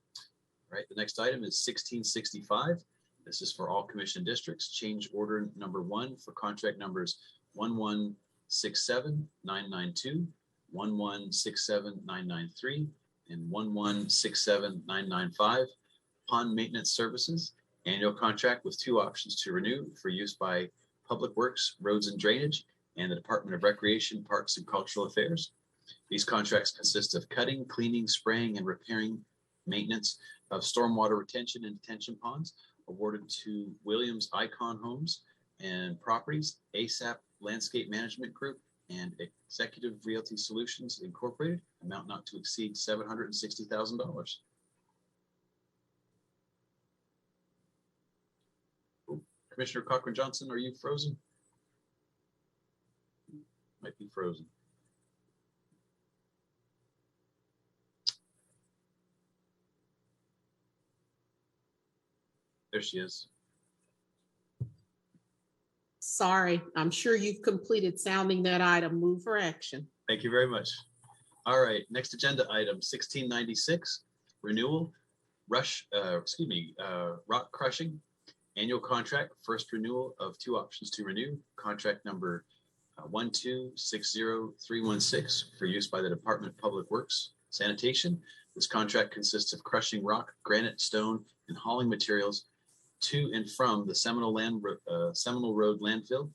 All right, the next item is 1665. This is for all commission districts. Change order number 1 for contract numbers 1167992, 1167993, and 1167995. Pond maintenance services, annual contract with 2 options to renew for use by Public Works, Roads and Drainage, and the Department of Recreation, Parks and Cultural Affairs. These contracts consist of cutting, cleaning, spraying, and repairing maintenance of stormwater retention and detention ponds, awarded to Williams Icon Homes and Properties, ASAP Landscape Management Group, and Executive Realty Solutions Incorporated, amount not to exceed $760,000. Commissioner Cochran Johnson, are you frozen? Might be frozen. There she is. Sorry, I'm sure you've completed sounding that item. Move for action. Thank you very much. All right, next agenda item 1696, renewal, rock crushing, annual contract, first renewal of 2 options to renew, contract number 1260316 for use by the Department of Public Works Sanitation. This contract consists of crushing rock, granite, stone, and hauling materials to and from the Seminole Road landfill,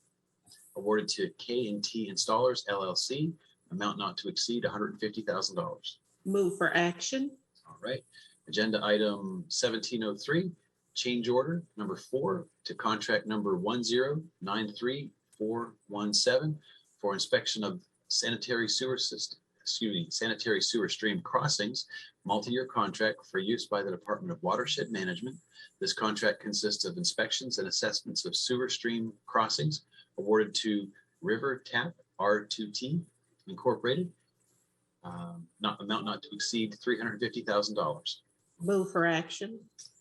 awarded to K&T Installers LLC, amount not to exceed $150,000. Move for action. All right. Agenda item 1703, change order number 4 to contract number 1093417 for inspection of sanitary sewer stream crossings, multi-year contract for use by the Department of Watershed Management. This contract consists of inspections and assessments of sewer stream crossings, awarded to River Tap R2T Incorporated, amount not to exceed $350,000. Move for action.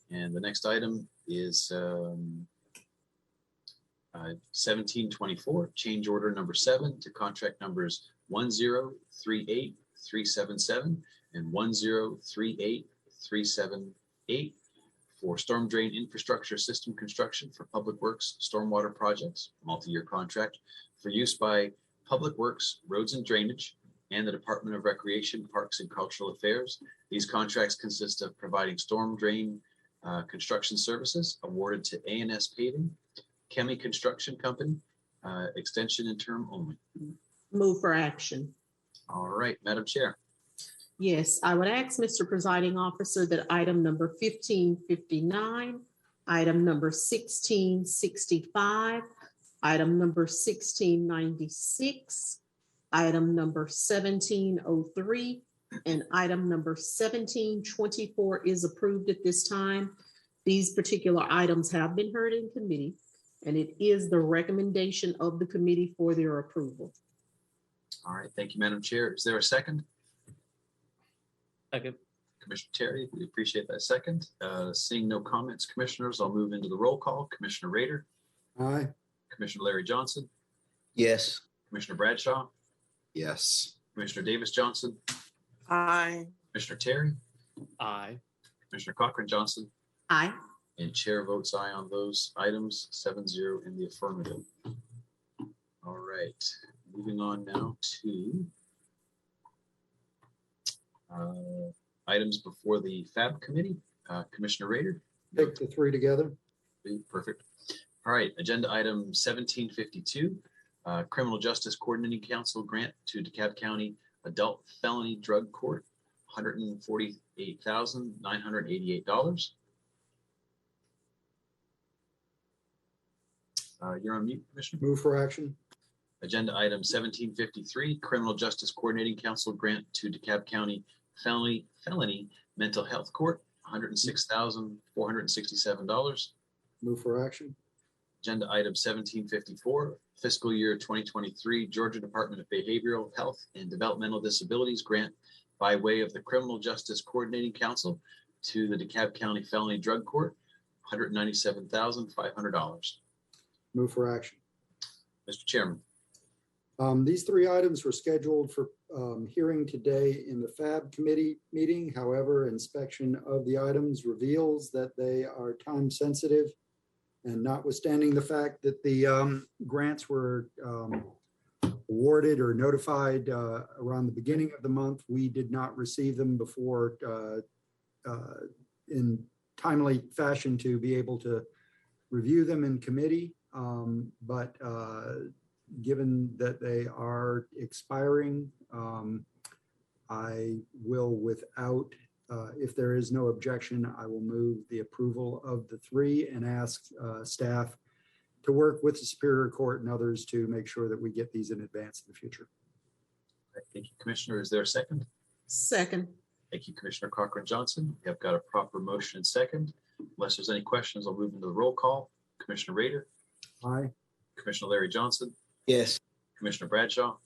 And the next item is 1724, change order number 7 to contract numbers 1038377 and 1038378 for storm drain infrastructure system construction for Public Works stormwater projects, multi-year contract for use by Public Works, Roads and Drainage, and the Department of Recreation, Parks and Cultural Affairs. These contracts consist of providing storm drain construction services, awarded to A&S Paving, Chemi Construction Company, extension and term only. Move for action. All right, Madam Chair. Yes, I would ask Mr. Presiding Officer that item number 1559, item number 1665, item number 1696, item number 1703, and item number 1724 is approved at this time. These particular items have been heard in committee, and it is the recommendation of the committee for their approval. All right, thank you, Madam Chair. Is there a second? Second. Commissioner Terry, we appreciate that second. Seeing no comments, commissioners, I'll move into the roll call. Commissioner Rader. Aye. Commissioner Larry Johnson. Yes. Commissioner Bradshaw. Yes. Commissioner Davis Johnson. Aye. Commissioner Terry. Aye. Commissioner Cochran Johnson. Aye. And chair votes aye on those items, 7-0 in the affirmative. All right, moving on now to items before the FAB committee. Commissioner Rader. Take the 3 together. Perfect. All right, agenda item 1752, Criminal Justice Coordinating Council grant to DeKalb County Adult Felony Drug Court, $148,988. You're on mute, Commissioner. Move for action. Agenda item 1753, Criminal Justice Coordinating Council grant to DeKalb County Felony Mental Health Court, $106,467. Move for action. Agenda item 1754, fiscal year 2023, Georgia Department of Behavioral Health and Developmental Disabilities grant by way of the Criminal Justice Coordinating Council to the DeKalb County Felony Drug Court, $197,500. Move for action. Mr. Chairman. These 3 items were scheduled for hearing today in the FAB committee meeting. However, inspection of the items reveals that they are time sensitive, and notwithstanding the fact that the grants were awarded or notified around the beginning of the month, we did not receive them before in timely fashion to be able to review them in committee. But given that they are expiring, I will, without, if there is no objection, I will move the approval of the 3 and ask staff to work with the Superior Court and others to make sure that we get these in advance in the future. Thank you, Commissioner. Is there a second? Second. Thank you, Commissioner Cochran Johnson. We have got a proper motion and second. Unless there's any questions, I'll move into the roll call. Commissioner Rader. Aye. Commissioner Larry Johnson. Yes. Commissioner Bradshaw.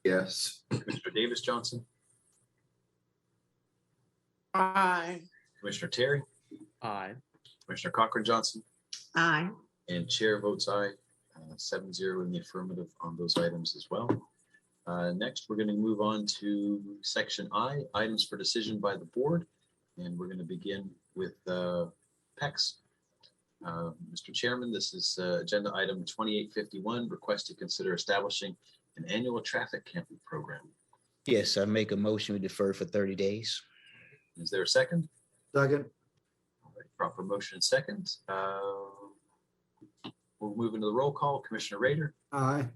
Yes. Commissioner Davis Johnson. Aye. Commissioner Terry. Aye. Commissioner Cochran-Johnson, Aye. and chair votes aye, 7-0 in the affirmative on those items as well. Next, we're going to move on to section I, items for decision by the board. And we're going to begin with PECs. Mr. Chairman, this is agenda item 2851, request to consider establishing an annual traffic camping program. Yes, I make a motion we defer for 30 days. Is there a second? Second. All right, proper motion and second. We'll move into the roll call. Commissioner Rader. Aye.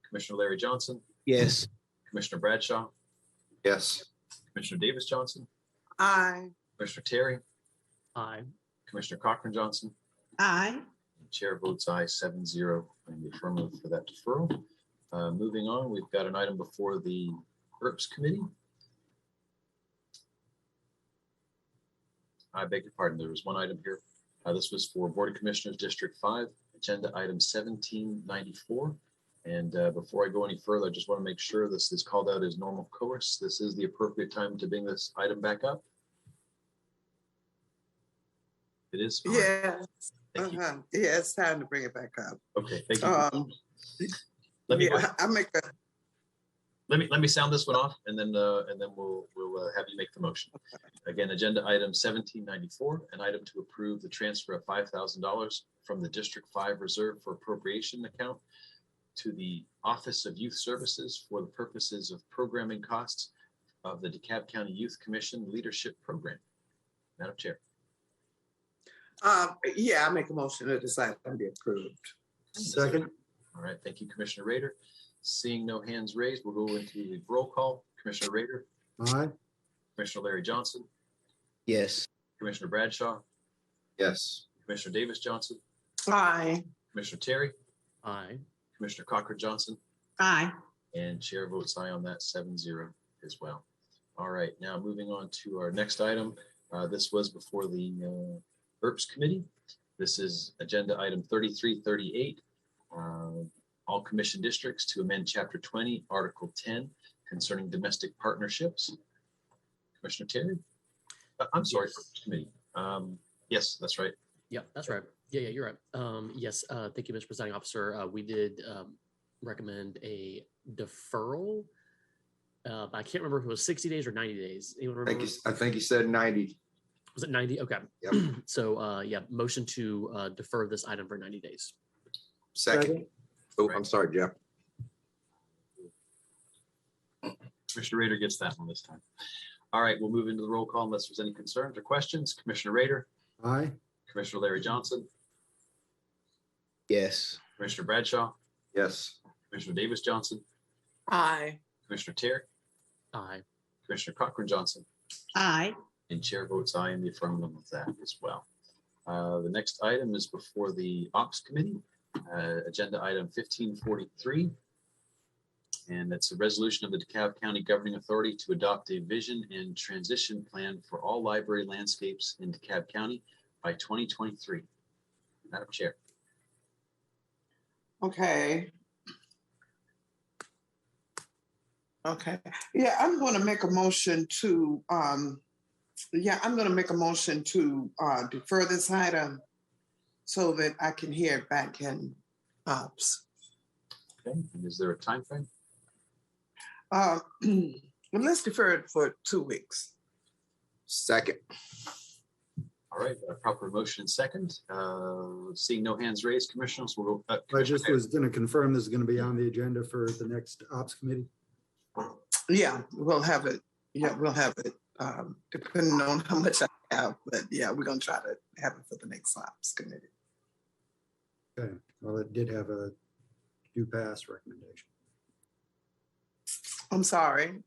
Commissioner Larry Johnson. Yes. Commissioner Bradshaw. Yes. Commissioner Davis Johnson. Aye. Commissioner Terry. Aye. Commissioner Cochran-Johnson. Aye. Chair votes aye, 7-0 in the affirmative for that deferral. Moving on, we've got an item before the ERPS committee. I beg your pardon, there was one item here. This was for Board of Commissioners District 5, agenda item 1794. And before I go any further, I just want to make sure this is called out as normal course. This is the appropriate time to bring this item back up. It is? Yeah. Yeah, it's time to bring it back up. Okay, thank you. Let me sound this one off, and then we'll have you make the motion. Again, agenda item 1794, an item to approve the transfer of $5,000 from the District 5 Reserve for Appropriation account to the Office of Youth Services for the purposes of programming costs of the DeKalb County Youth Commission Leadership Program. Madam Chair. Yeah, I make a motion to decide to be approved. Second. All right, thank you, Commissioner Rader. Seeing no hands raised, we'll go into the roll call. Commissioner Rader. Aye. Commissioner Larry Johnson. Yes. Commissioner Bradshaw. Yes. Commissioner Davis Johnson. Aye. Commissioner Terry. Aye. Commissioner Cochran-Johnson. Aye. And chair votes aye on that, 7-0 as well. All right, now moving on to our next item. This was before the ERPS committee. This is agenda item 3338. All commission districts to amend chapter 20, article 10 concerning domestic partnerships. Commissioner Terry? I'm sorry, ERPS committee. Yes, that's right. Yeah, that's right. Yeah, you're right. Yes, thank you, Mr. Presiding Officer. We did recommend a deferral. I can't remember if it was 60 days or 90 days. I think you said 90. Was it 90? Okay. Yep. So yeah, motion to defer this item for 90 days. Second. Oh, I'm sorry, Jeff. Commissioner Rader gets that one this time. All right, we'll move into the roll call unless there's any concerns or questions. Commissioner Rader. Aye. Commissioner Larry Johnson. Yes. Commissioner Bradshaw. Yes. Commissioner Davis Johnson. Aye. Commissioner Terry. Aye. Commissioner Cochran-Johnson. Aye. And chair votes aye in the affirmative of that as well. The next item is before the Ops Committee, agenda item 1543. And that's a resolution of the DeKalb County Governing Authority to adopt a vision and transition plan for all library landscapes in DeKalb County by 2023. Madam Chair. Okay. Okay. Yeah, I'm going to make a motion to defer this item so that I can hear it back in ops. Okay. And is there a time frame? Let's defer it for 2 weeks. Second. All right, a proper motion second. Seeing no hands raised, commissioners, we'll go. I just was going to confirm this is going to be on the agenda for the next Ops Committee. Yeah, we'll have it. Yeah, we'll have it. Depending on how much I have, but yeah, we're going to try to have it for the next Ops Committee. Okay. Well, it did have a due pass recommendation. I'm sorry.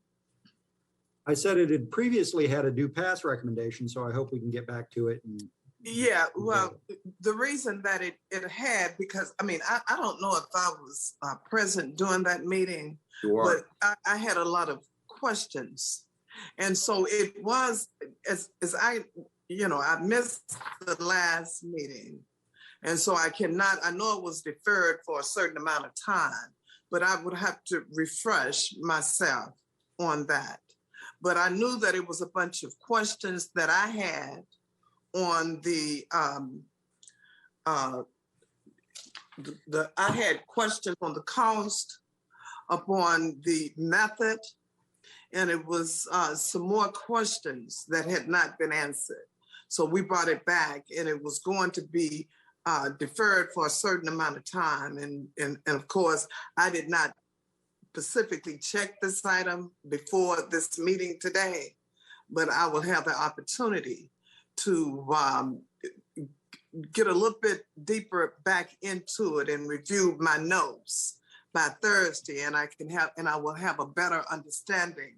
I said it had previously had a due pass recommendation, so I hope we can get back to it. And yeah, well, the reason that it had, because I mean, I don't know if I was present during that meeting, but I had a lot of questions. And so it was, as I missed the last meeting. And so I know it was deferred for a certain amount of time, but I would have to refresh myself on that. But I knew that it was a bunch of questions that I had on I had questions on the cost, upon the method, and it was some more questions that had not been answered. So we brought it back, and it was going to be deferred for a certain amount of time. And of course, I did not specifically check this item before this meeting today, but I will have the opportunity to get a little bit deeper back into it and review my notes by Thursday, and I will have a better understanding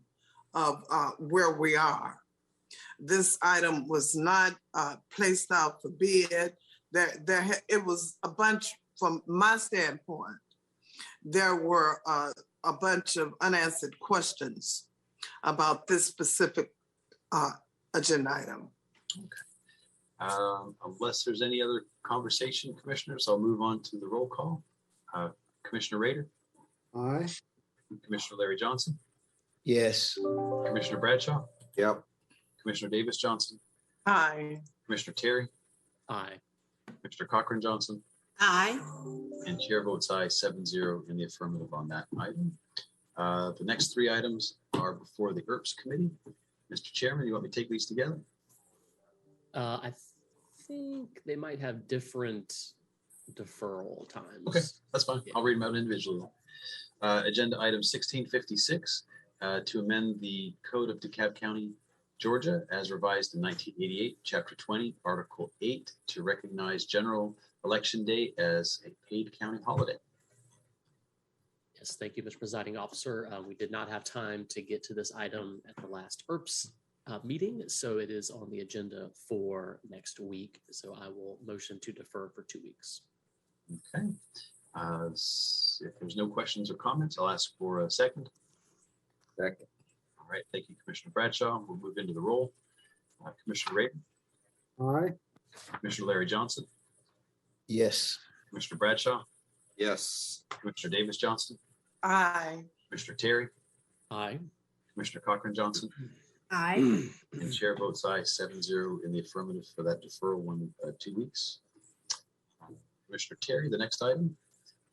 of where we are. This item was not placed out for bid. It was a bunch, from my standpoint, there were a bunch of unanswered questions about this specific agenda item. Okay. Unless there's any other conversation, commissioners, I'll move on to the roll call. Commissioner Rader? Aye. Commissioner Larry Johnson? Yes. Commissioner Bradshaw? Yep. Commissioner Davis Johnson? Aye. Commissioner Terry? Aye. Commissioner Cochran Johnson? Aye. And chair votes aye, 7-0 in the affirmative on that item. The next three items are before the ERPS committee. Mr. Chairman, you want me to take these together? I think they might have different deferral times. Okay, that's fine. I'll read them out individually. Agenda item 1656, to amend the Code of DeKalb County, Georgia, as revised in 1988, Chapter 20, Article 8, to recognize General Election Day as a paid county holiday. Yes, thank you, Mr. Presiding Officer. We did not have time to get to this item at the last ERPS meeting, so it is on the agenda for next week. So I will motion to defer for 2 weeks. Okay. If there's no questions or comments, I'll ask for a second. Second. All right. Thank you, Commissioner Bradshaw. We'll move into the roll. Commissioner Rader? Aye. Commissioner Larry Johnson? Yes. Commissioner Bradshaw? Yes. Commissioner Davis Johnson? Aye. Commissioner Terry? Aye. Commissioner Cochran Johnson? Aye. And chair votes aye, 7-0 in the affirmative for that deferral 2 weeks. Commissioner Terry, the next item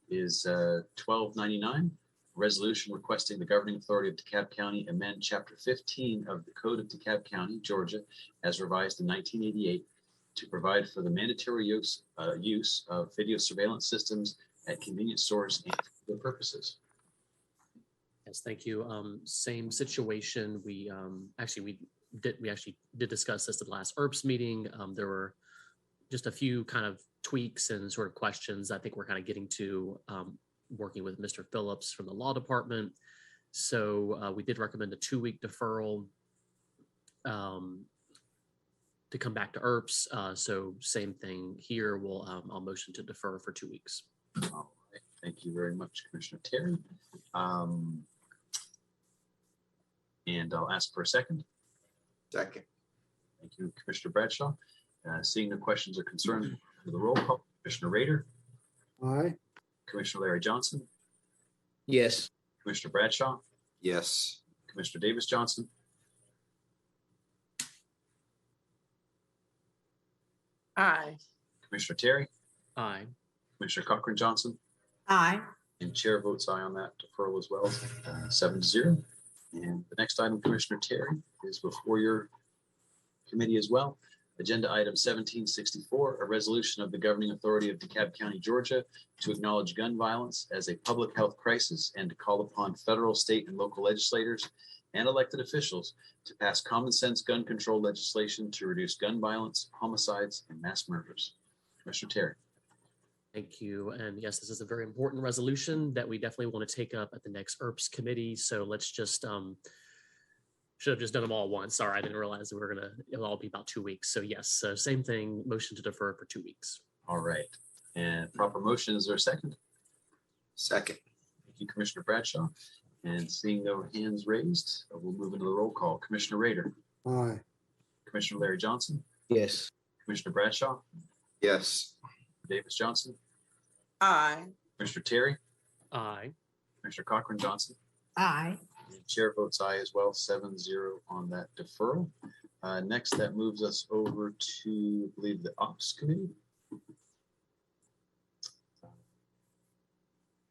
is 1299, resolution requesting the governing authority of DeKalb County amend Chapter 15 of the Code of DeKalb County, Georgia, as revised in 1988, to provide for the mandatory use of video surveillance systems at convenience stores and for other purposes. Yes, thank you. Same situation. We actually did discuss this at the last ERPS meeting. There were just a few kind of tweaks and sort of questions I think we're kind of getting to working with Mr. Phillips from the law department. So we did recommend a 2-week deferral to come back to ERPS. So same thing here. I'll motion to defer for 2 weeks. All right. Thank you very much, Commissioner Terry. And I'll ask for a second. Second. Thank you, Commissioner Bradshaw. Seeing no questions or concerns for the roll call, Commissioner Rader? Aye. Commissioner Larry Johnson? Yes. Commissioner Bradshaw? Yes. Commissioner Davis Johnson? Aye. Commissioner Terry? Aye. Commissioner Cochran Johnson? Aye. And chair votes aye on that deferral as well, 7-0. And the next item, Commissioner Terry, is before your committee as well. Agenda item 1764, a resolution of the governing authority of DeKalb County, Georgia, to acknowledge gun violence as a public health crisis and to call upon federal, state, and local legislators and elected officials to pass common sense gun control legislation to reduce gun violence, homicides, and mass murders. Commissioner Terry. Thank you. And yes, this is a very important resolution that we definitely want to take up at the next ERPS committee. So let's just, should have just done them all at once. Sorry, I didn't realize that it'll all be about 2 weeks. So yes, so same thing, motion to defer for 2 weeks. All right. And proper motion, is there a second? Second. Thank you, Commissioner Bradshaw. And seeing no hands raised, we'll move into the roll call. Commissioner Rader? Aye. Commissioner Larry Johnson? Yes. Commissioner Bradshaw? Yes. Davis Johnson? Aye. Commissioner Terry? Aye. Commissioner Cochran Johnson? Aye. And chair votes aye as well, 7-0 on that deferral. Next, that moves us over to, I believe, the Ops Committee.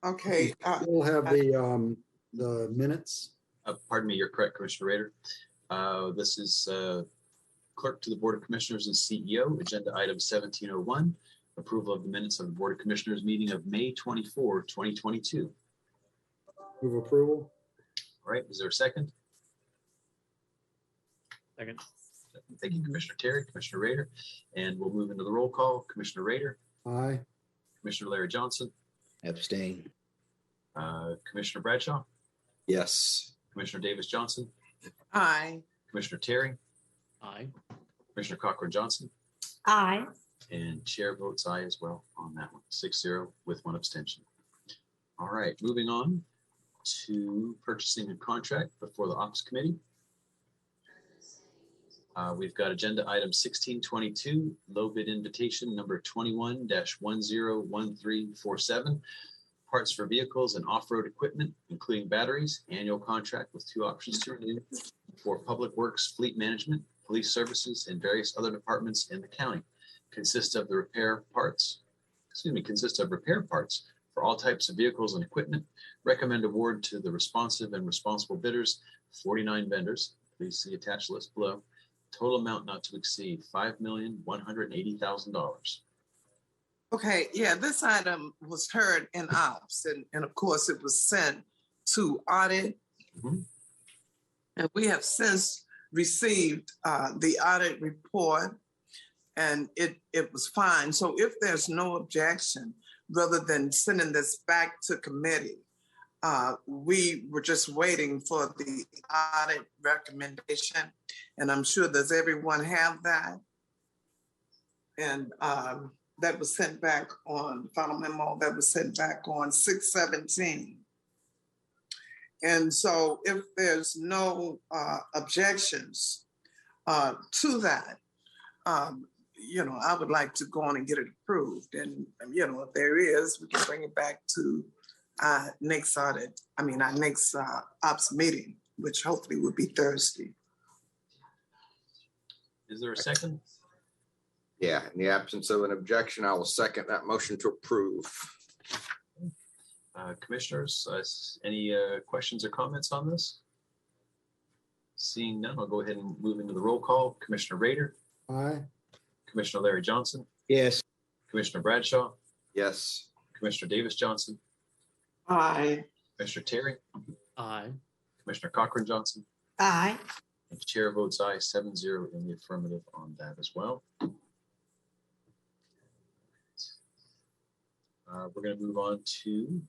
Okay. We'll have the minutes. Pardon me, you're correct, Commissioner Rader. This is Clerk to the Board of Commissioners and CEO, agenda item 1701, approval of the minutes of the Board of Commissioners meeting of May 24, 2022. Move approval. All right, is there a second? Second. Thank you, Commissioner Terry, Commissioner Rader. And we'll move into the roll call. Commissioner Rader. Aye. Commissioner Larry Johnson. Abstain. Commissioner Bradshaw. Yes. Commissioner Davis Johnson. Aye. Commissioner Terry. Aye. Commissioner Cochran Johnson. Aye. And chair votes aye as well on that one, 6-0 with one abstention. All right, moving on to purchasing and contract before the Ops Committee. We've got agenda item 1622, low bid invitation number 21-101347, parts for vehicles and off-road equipment, including batteries, annual contract with 2 options to renew for Public Works, Fleet Management, Police Services, and various other departments in the county. Consists of repair parts for all types of vehicles and equipment. Recommend award to the responsive and responsible bidders, 49 vendors. Please see attached list below. Total amount not to exceed $5,180,000. Okay, yeah, this item was heard in ops, and of course it was sent to audit. And we have since received the audit report, and it was fine. So if there's no objection, rather than sending this back to committee, we were just waiting for the audit recommendation, and I'm sure does everyone have that? And that was sent back on final memo that was sent back on 6/17. And so if there's no objections to that, I would like to go on and get it approved. And, if there is, we can bring it back to our next ops meeting, which hopefully will be Thursday. Is there a second? Yeah, in the absence of an objection, I will second that motion to approve. Commissioners, any questions or comments on this? Seeing none, I'll go ahead and move into the roll call. Commissioner Rader. Aye. Commissioner Larry Johnson. Yes. Commissioner Bradshaw. Yes. Commissioner Davis Johnson. Aye. Commissioner Terry. Aye. Commissioner Cochran Johnson. Aye. And the chair votes aye, 7-0 in the affirmative on that as well. We're going to move on to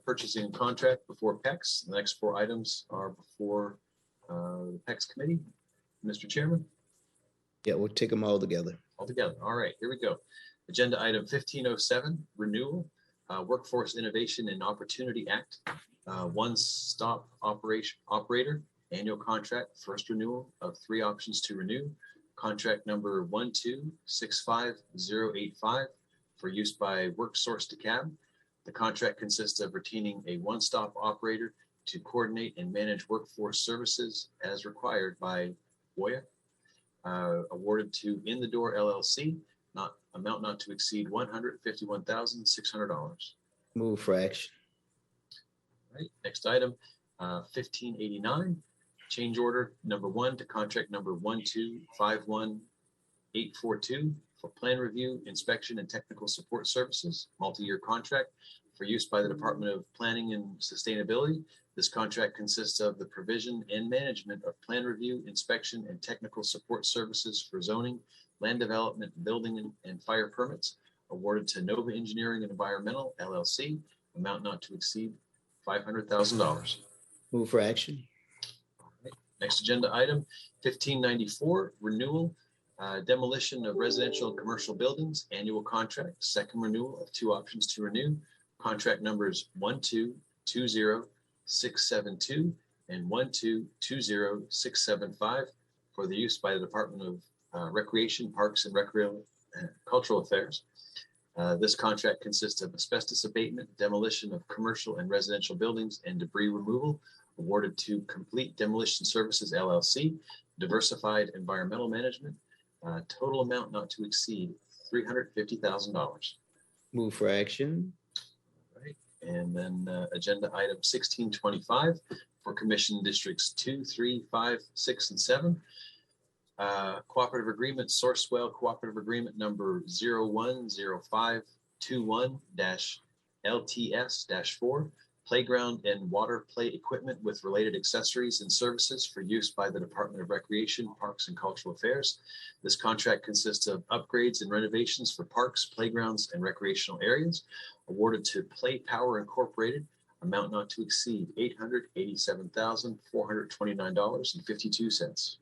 purchasing and contract before PEX. The next 4 items are before the PEX committee. Mr. Chairman? Yeah, we'll take them all together. All together. All right, here we go. Agenda item 1507, renewal, Workforce Innovation and Opportunity Act, one-stop operator, annual contract, first renewal of 3 options to renew. Contract number 1265085 for use by WorkSource DeKalb. The contract consists of retaining a one-stop operator to coordinate and manage workforce services as required by WOIA. Awarded to In the Door LLC, amount not to exceed $151,600. Move for action. All right, next item, 1589, change order number 1 to contract number 1251842 for plan review, inspection, and technical support services, multi-year contract for use by the Department of Planning and Sustainability. This contract consists of the provision and management of plan review, inspection, and technical support services for zoning, land development, building, and fire permits, awarded to Nova Engineering and Environmental, LLC, amount not to exceed $500,000. Move for action. Right. Next agenda item, 1594, renewal, demolition of residential and commercial buildings, annual contract, second renewal of 2 options to renew. Contract numbers 1220672 and 1220675 for the use by the Department of Recreation, Parks, and Cultural Affairs. This contract consists of asbestos abatement, demolition of commercial and residential buildings, and debris removal, awarded to Complete Demolition Services, LLC. diversified environmental management, total amount not to exceed $350,000. Move for action. Right. And then agenda item 1625 for Commission Districts 2, 3, 5, 6, and 7. Cooperative agreement, Sourcewell Cooperative Agreement number 010521-LTS-4, playground and water play equipment with related accessories and services for use by the Department of Recreation, Parks, and Cultural Affairs. This contract consists of upgrades and renovations for parks, playgrounds, and recreational areas, awarded to Play Power Incorporated, amount not to exceed $887,429.52.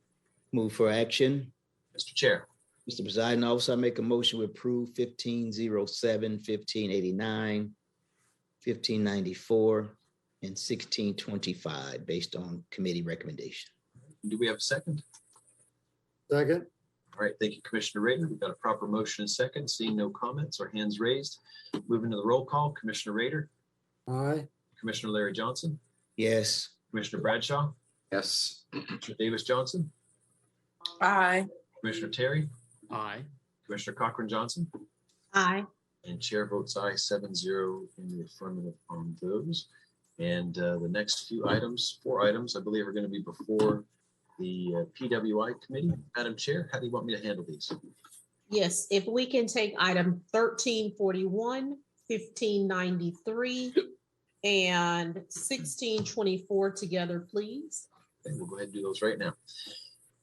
Move for action. Mr. Chair. Mr. Presiding Officer, I make a motion to approve 1507, 1589, 1594, and 1625 based on committee recommendation. Do we have a second? Second. All right, thank you, Commissioner Rader. We've got a proper motion and second. Seeing no comments or hands raised, moving to the roll call. Commissioner Rader. Aye. Commissioner Larry Johnson. Yes. Commissioner Bradshaw. Yes. Commissioner Davis Johnson. Aye. Commissioner Terry. Aye. Commissioner Cochran Johnson. Aye. And chair votes aye, 7-0 in the affirmative on those. And the next few items, 4 items, I believe are going to be before the PWI committee. Madam Chair, how do you want me to handle these? Yes, if we can take item 1341, 1593, and 1624 together, please. Okay, we'll go ahead and do those right now.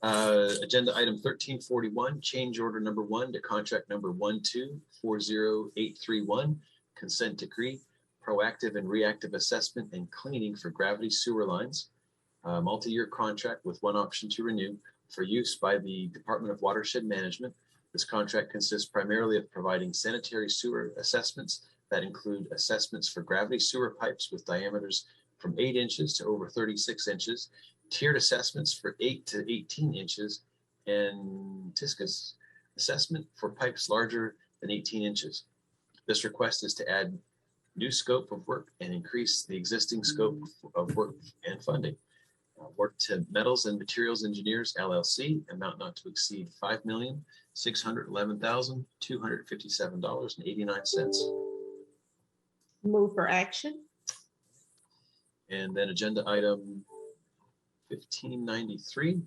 Agenda item 1341, change order number 1 to contract number 1240831, consent decree, proactive and reactive assessment and cleaning for gravity sewer lines, multi-year contract with one option to renew for use by the Department of Watershed Management. This contract consists primarily of providing sanitary sewer assessments that include assessments for gravity sewer pipes with diameters from 8 inches to over 36 inches, tiered assessments for 8 to 18 inches, and TISCUS assessment for pipes larger than 18 inches. This request is to add new scope of work and increase the existing scope of work and funding. Work to Metals and Materials Engineers, LLC, amount not to exceed $5,611,257.89. Move for action. And then agenda item 1593.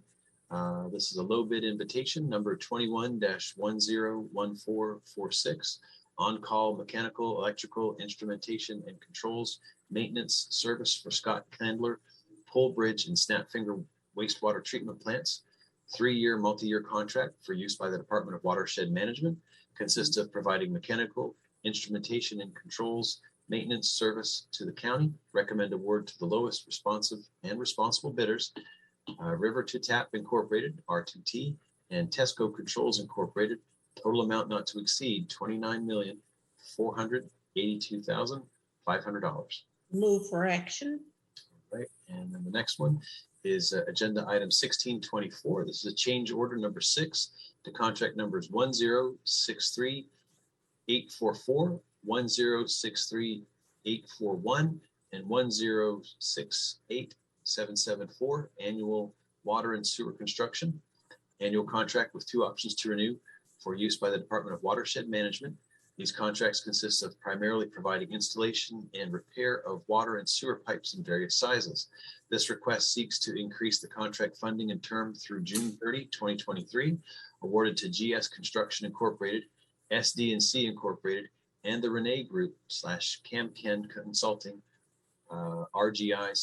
This is a low bid invitation, number 21-101446. On-call mechanical, electrical, instrumentation, and controls maintenance service for Scott Candler, Pole Bridge and Snapfinger wastewater treatment plants. 3-year multi-year contract for use by the Department of Watershed Management. Consists of providing mechanical, instrumentation, and controls maintenance service to the county. Recommend award to the lowest responsive and responsible bidders, River to Tap Incorporated, R2T, and Tesco Controls Incorporated. Total amount not to exceed $29,482,500. Move for action. Right, and then the next one is agenda item 1624. This is a change order number 6 to contract numbers 1063844, 1063841, and 1068774, annual water and sewer construction. Annual contract with 2 options to renew for use by the Department of Watershed Management. These contracts consist of primarily providing installation and repair of water and sewer pipes in various sizes. This request seeks to increase the contract funding and term through June 30, 2023, awarded to GS Construction Incorporated, SD&C Incorporated, and the Renee Group / CamKen Consulting, RGI /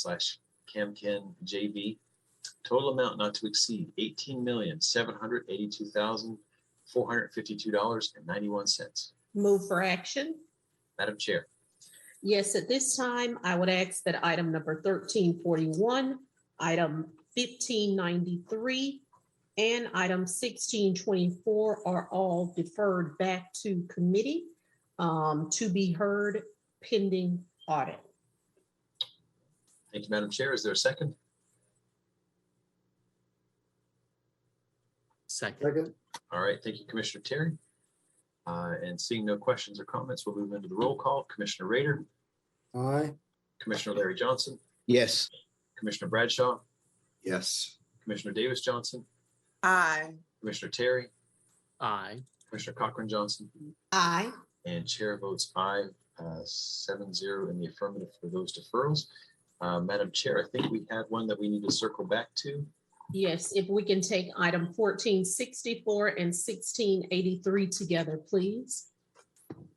CamKen JV. Total amount not to exceed $18,782,452.91. Move for action. Madam Chair. Yes, at this time, I would ask that item number 1341, item 1593, and item 1624 are all deferred back to committee to be heard pending audit. Thank you, Madam Chair. Is there a second? Second. All right. Thank you, Commissioner Terry. And seeing no questions or comments, we'll move into the roll call. Commissioner Rader. Aye. Commissioner Larry Johnson. Yes. Commissioner Bradshaw. Yes. Commissioner Davis Johnson. Aye. Commissioner Terry, Aye. Commissioner Cochran-Johnson, Aye. and chair votes aye, 7-0 in the affirmative for those deferrals. Madam Chair, I think we had one that we need to circle back to. Yes, if we can take item 1464 and 1683 together, please. All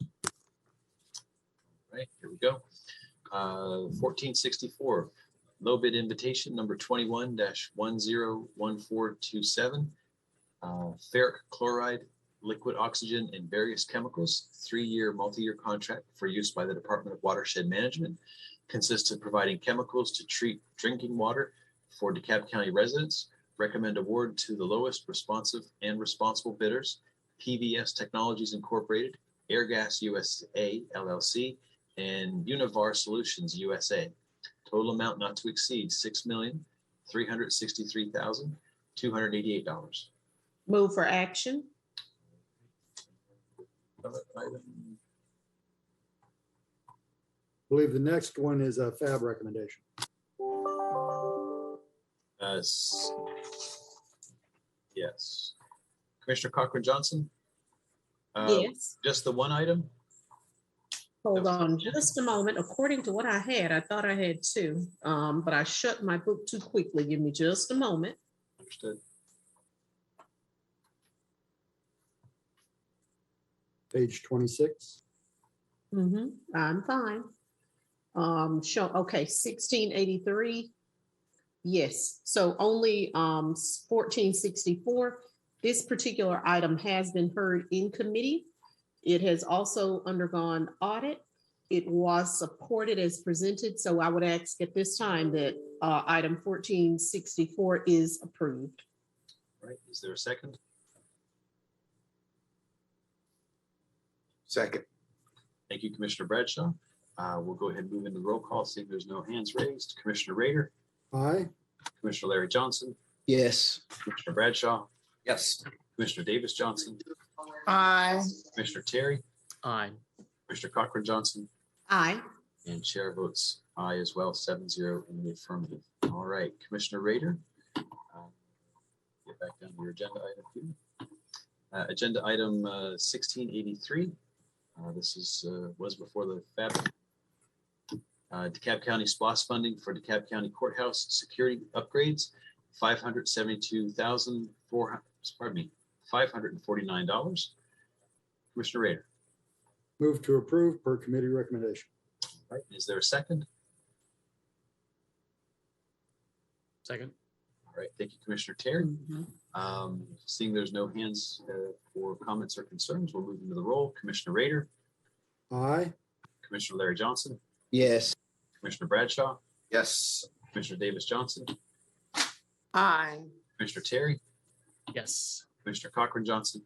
right, here we go. 1464, low bid invitation number 21-101427. Ferric chloride, liquid oxygen, and various chemicals, 3-year multi-year contract for use by the Department of Watershed Management. Consists of providing chemicals to treat drinking water for DeKalb County residents. Recommend award to the lowest responsive and responsible bidders, PVS Technologies Incorporated, Airgas USA LLC, and Univar Solutions USA. Total amount not to exceed $6,363,288. Move for action. I believe the next one is a FAB recommendation. Yes. Commissioner Cochran-Johnson? Yes. Just the one item? Hold on just a moment. According to what I had, I thought I had two, but I shut my book too quickly. Give me just a moment. Understood. Page 26. I'm fine. Okay, 1683. Yes, so only 1464. This particular item has been heard in committee. It has also undergone audit. It was supported as presented. So I would ask at this time that item 1464 is approved. All right, is there a second? Second. Thank you, Commissioner Bradshaw. We'll go ahead and move into roll call, see if there's no hands raised. Commissioner Rader? Aye. Commissioner Larry Johnson? Yes. Commissioner Bradshaw? Yes. Commissioner Davis Johnson? Aye. Commissioner Terry? Aye. Commissioner Cochran-Johnson? Aye. And chair votes aye as well, 7-0 in the affirmative. All right, Commissioner Rader. Get back down to your agenda item here. Agenda item 1683. This is was before the FAB. DeKalb County SPLOST funding for DeKalb County Courthouse security upgrades, $549. Commissioner Rader. Move to approve per committee recommendation. All right, is there a second? Second. All right, thank you, Commissioner Terry. Seeing there's no hands for comments or concerns, we'll move into the roll. Commissioner Rader. Aye. Commissioner Larry Johnson. Yes. Commissioner Bradshaw. Yes. Commissioner Davis Johnson. Aye. Commissioner Terry. Yes. Commissioner Cochran-Johnson.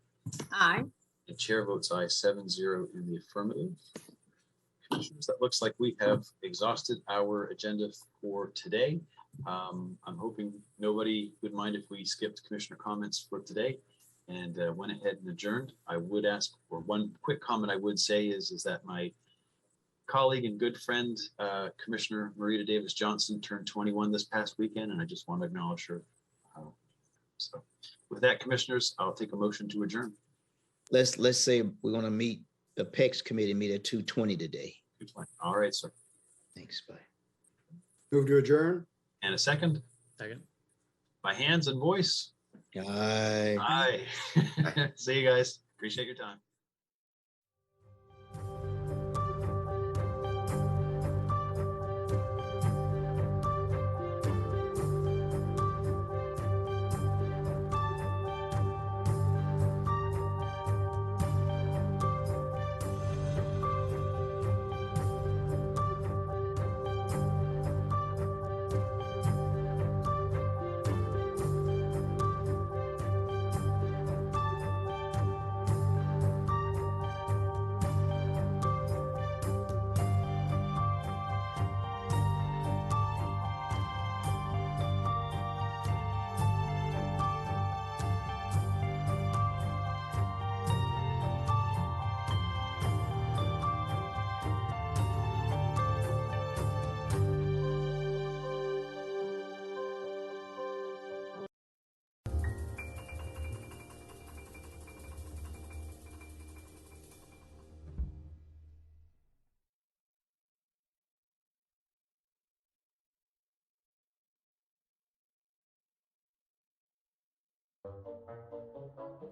Aye. And chair votes aye, 7-0 in the affirmative. Commissioners, that looks like we have exhausted our agenda for today. I'm hoping nobody would mind if we skipped commissioner comments for today and went ahead and adjourned. I would ask, or one quick comment I would say is that my colleague and good friend, Commissioner Marita Davis Johnson, turned 21 this past weekend, and I just want to acknowledge her. So with that, commissioners, I'll take a motion to adjourn. Let's say we're going to meet, the PEX committee meet at 2:20 today. All right, sir. Thanks, bye. Move to adjourn. And a second? Second. By hands and voice? Aye. Aye. See you guys. Appreciate your time.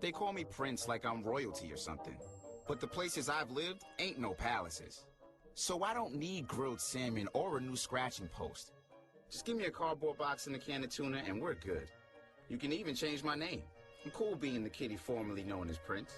They call me Prince like I'm royalty or something. But the places I've lived ain't no palaces. So I don't need grilled salmon or a new scratching post. Just give me a cardboard box and a can of tuna and we're good. You can even change my name. I'm cool being the kitty formerly known as Prince.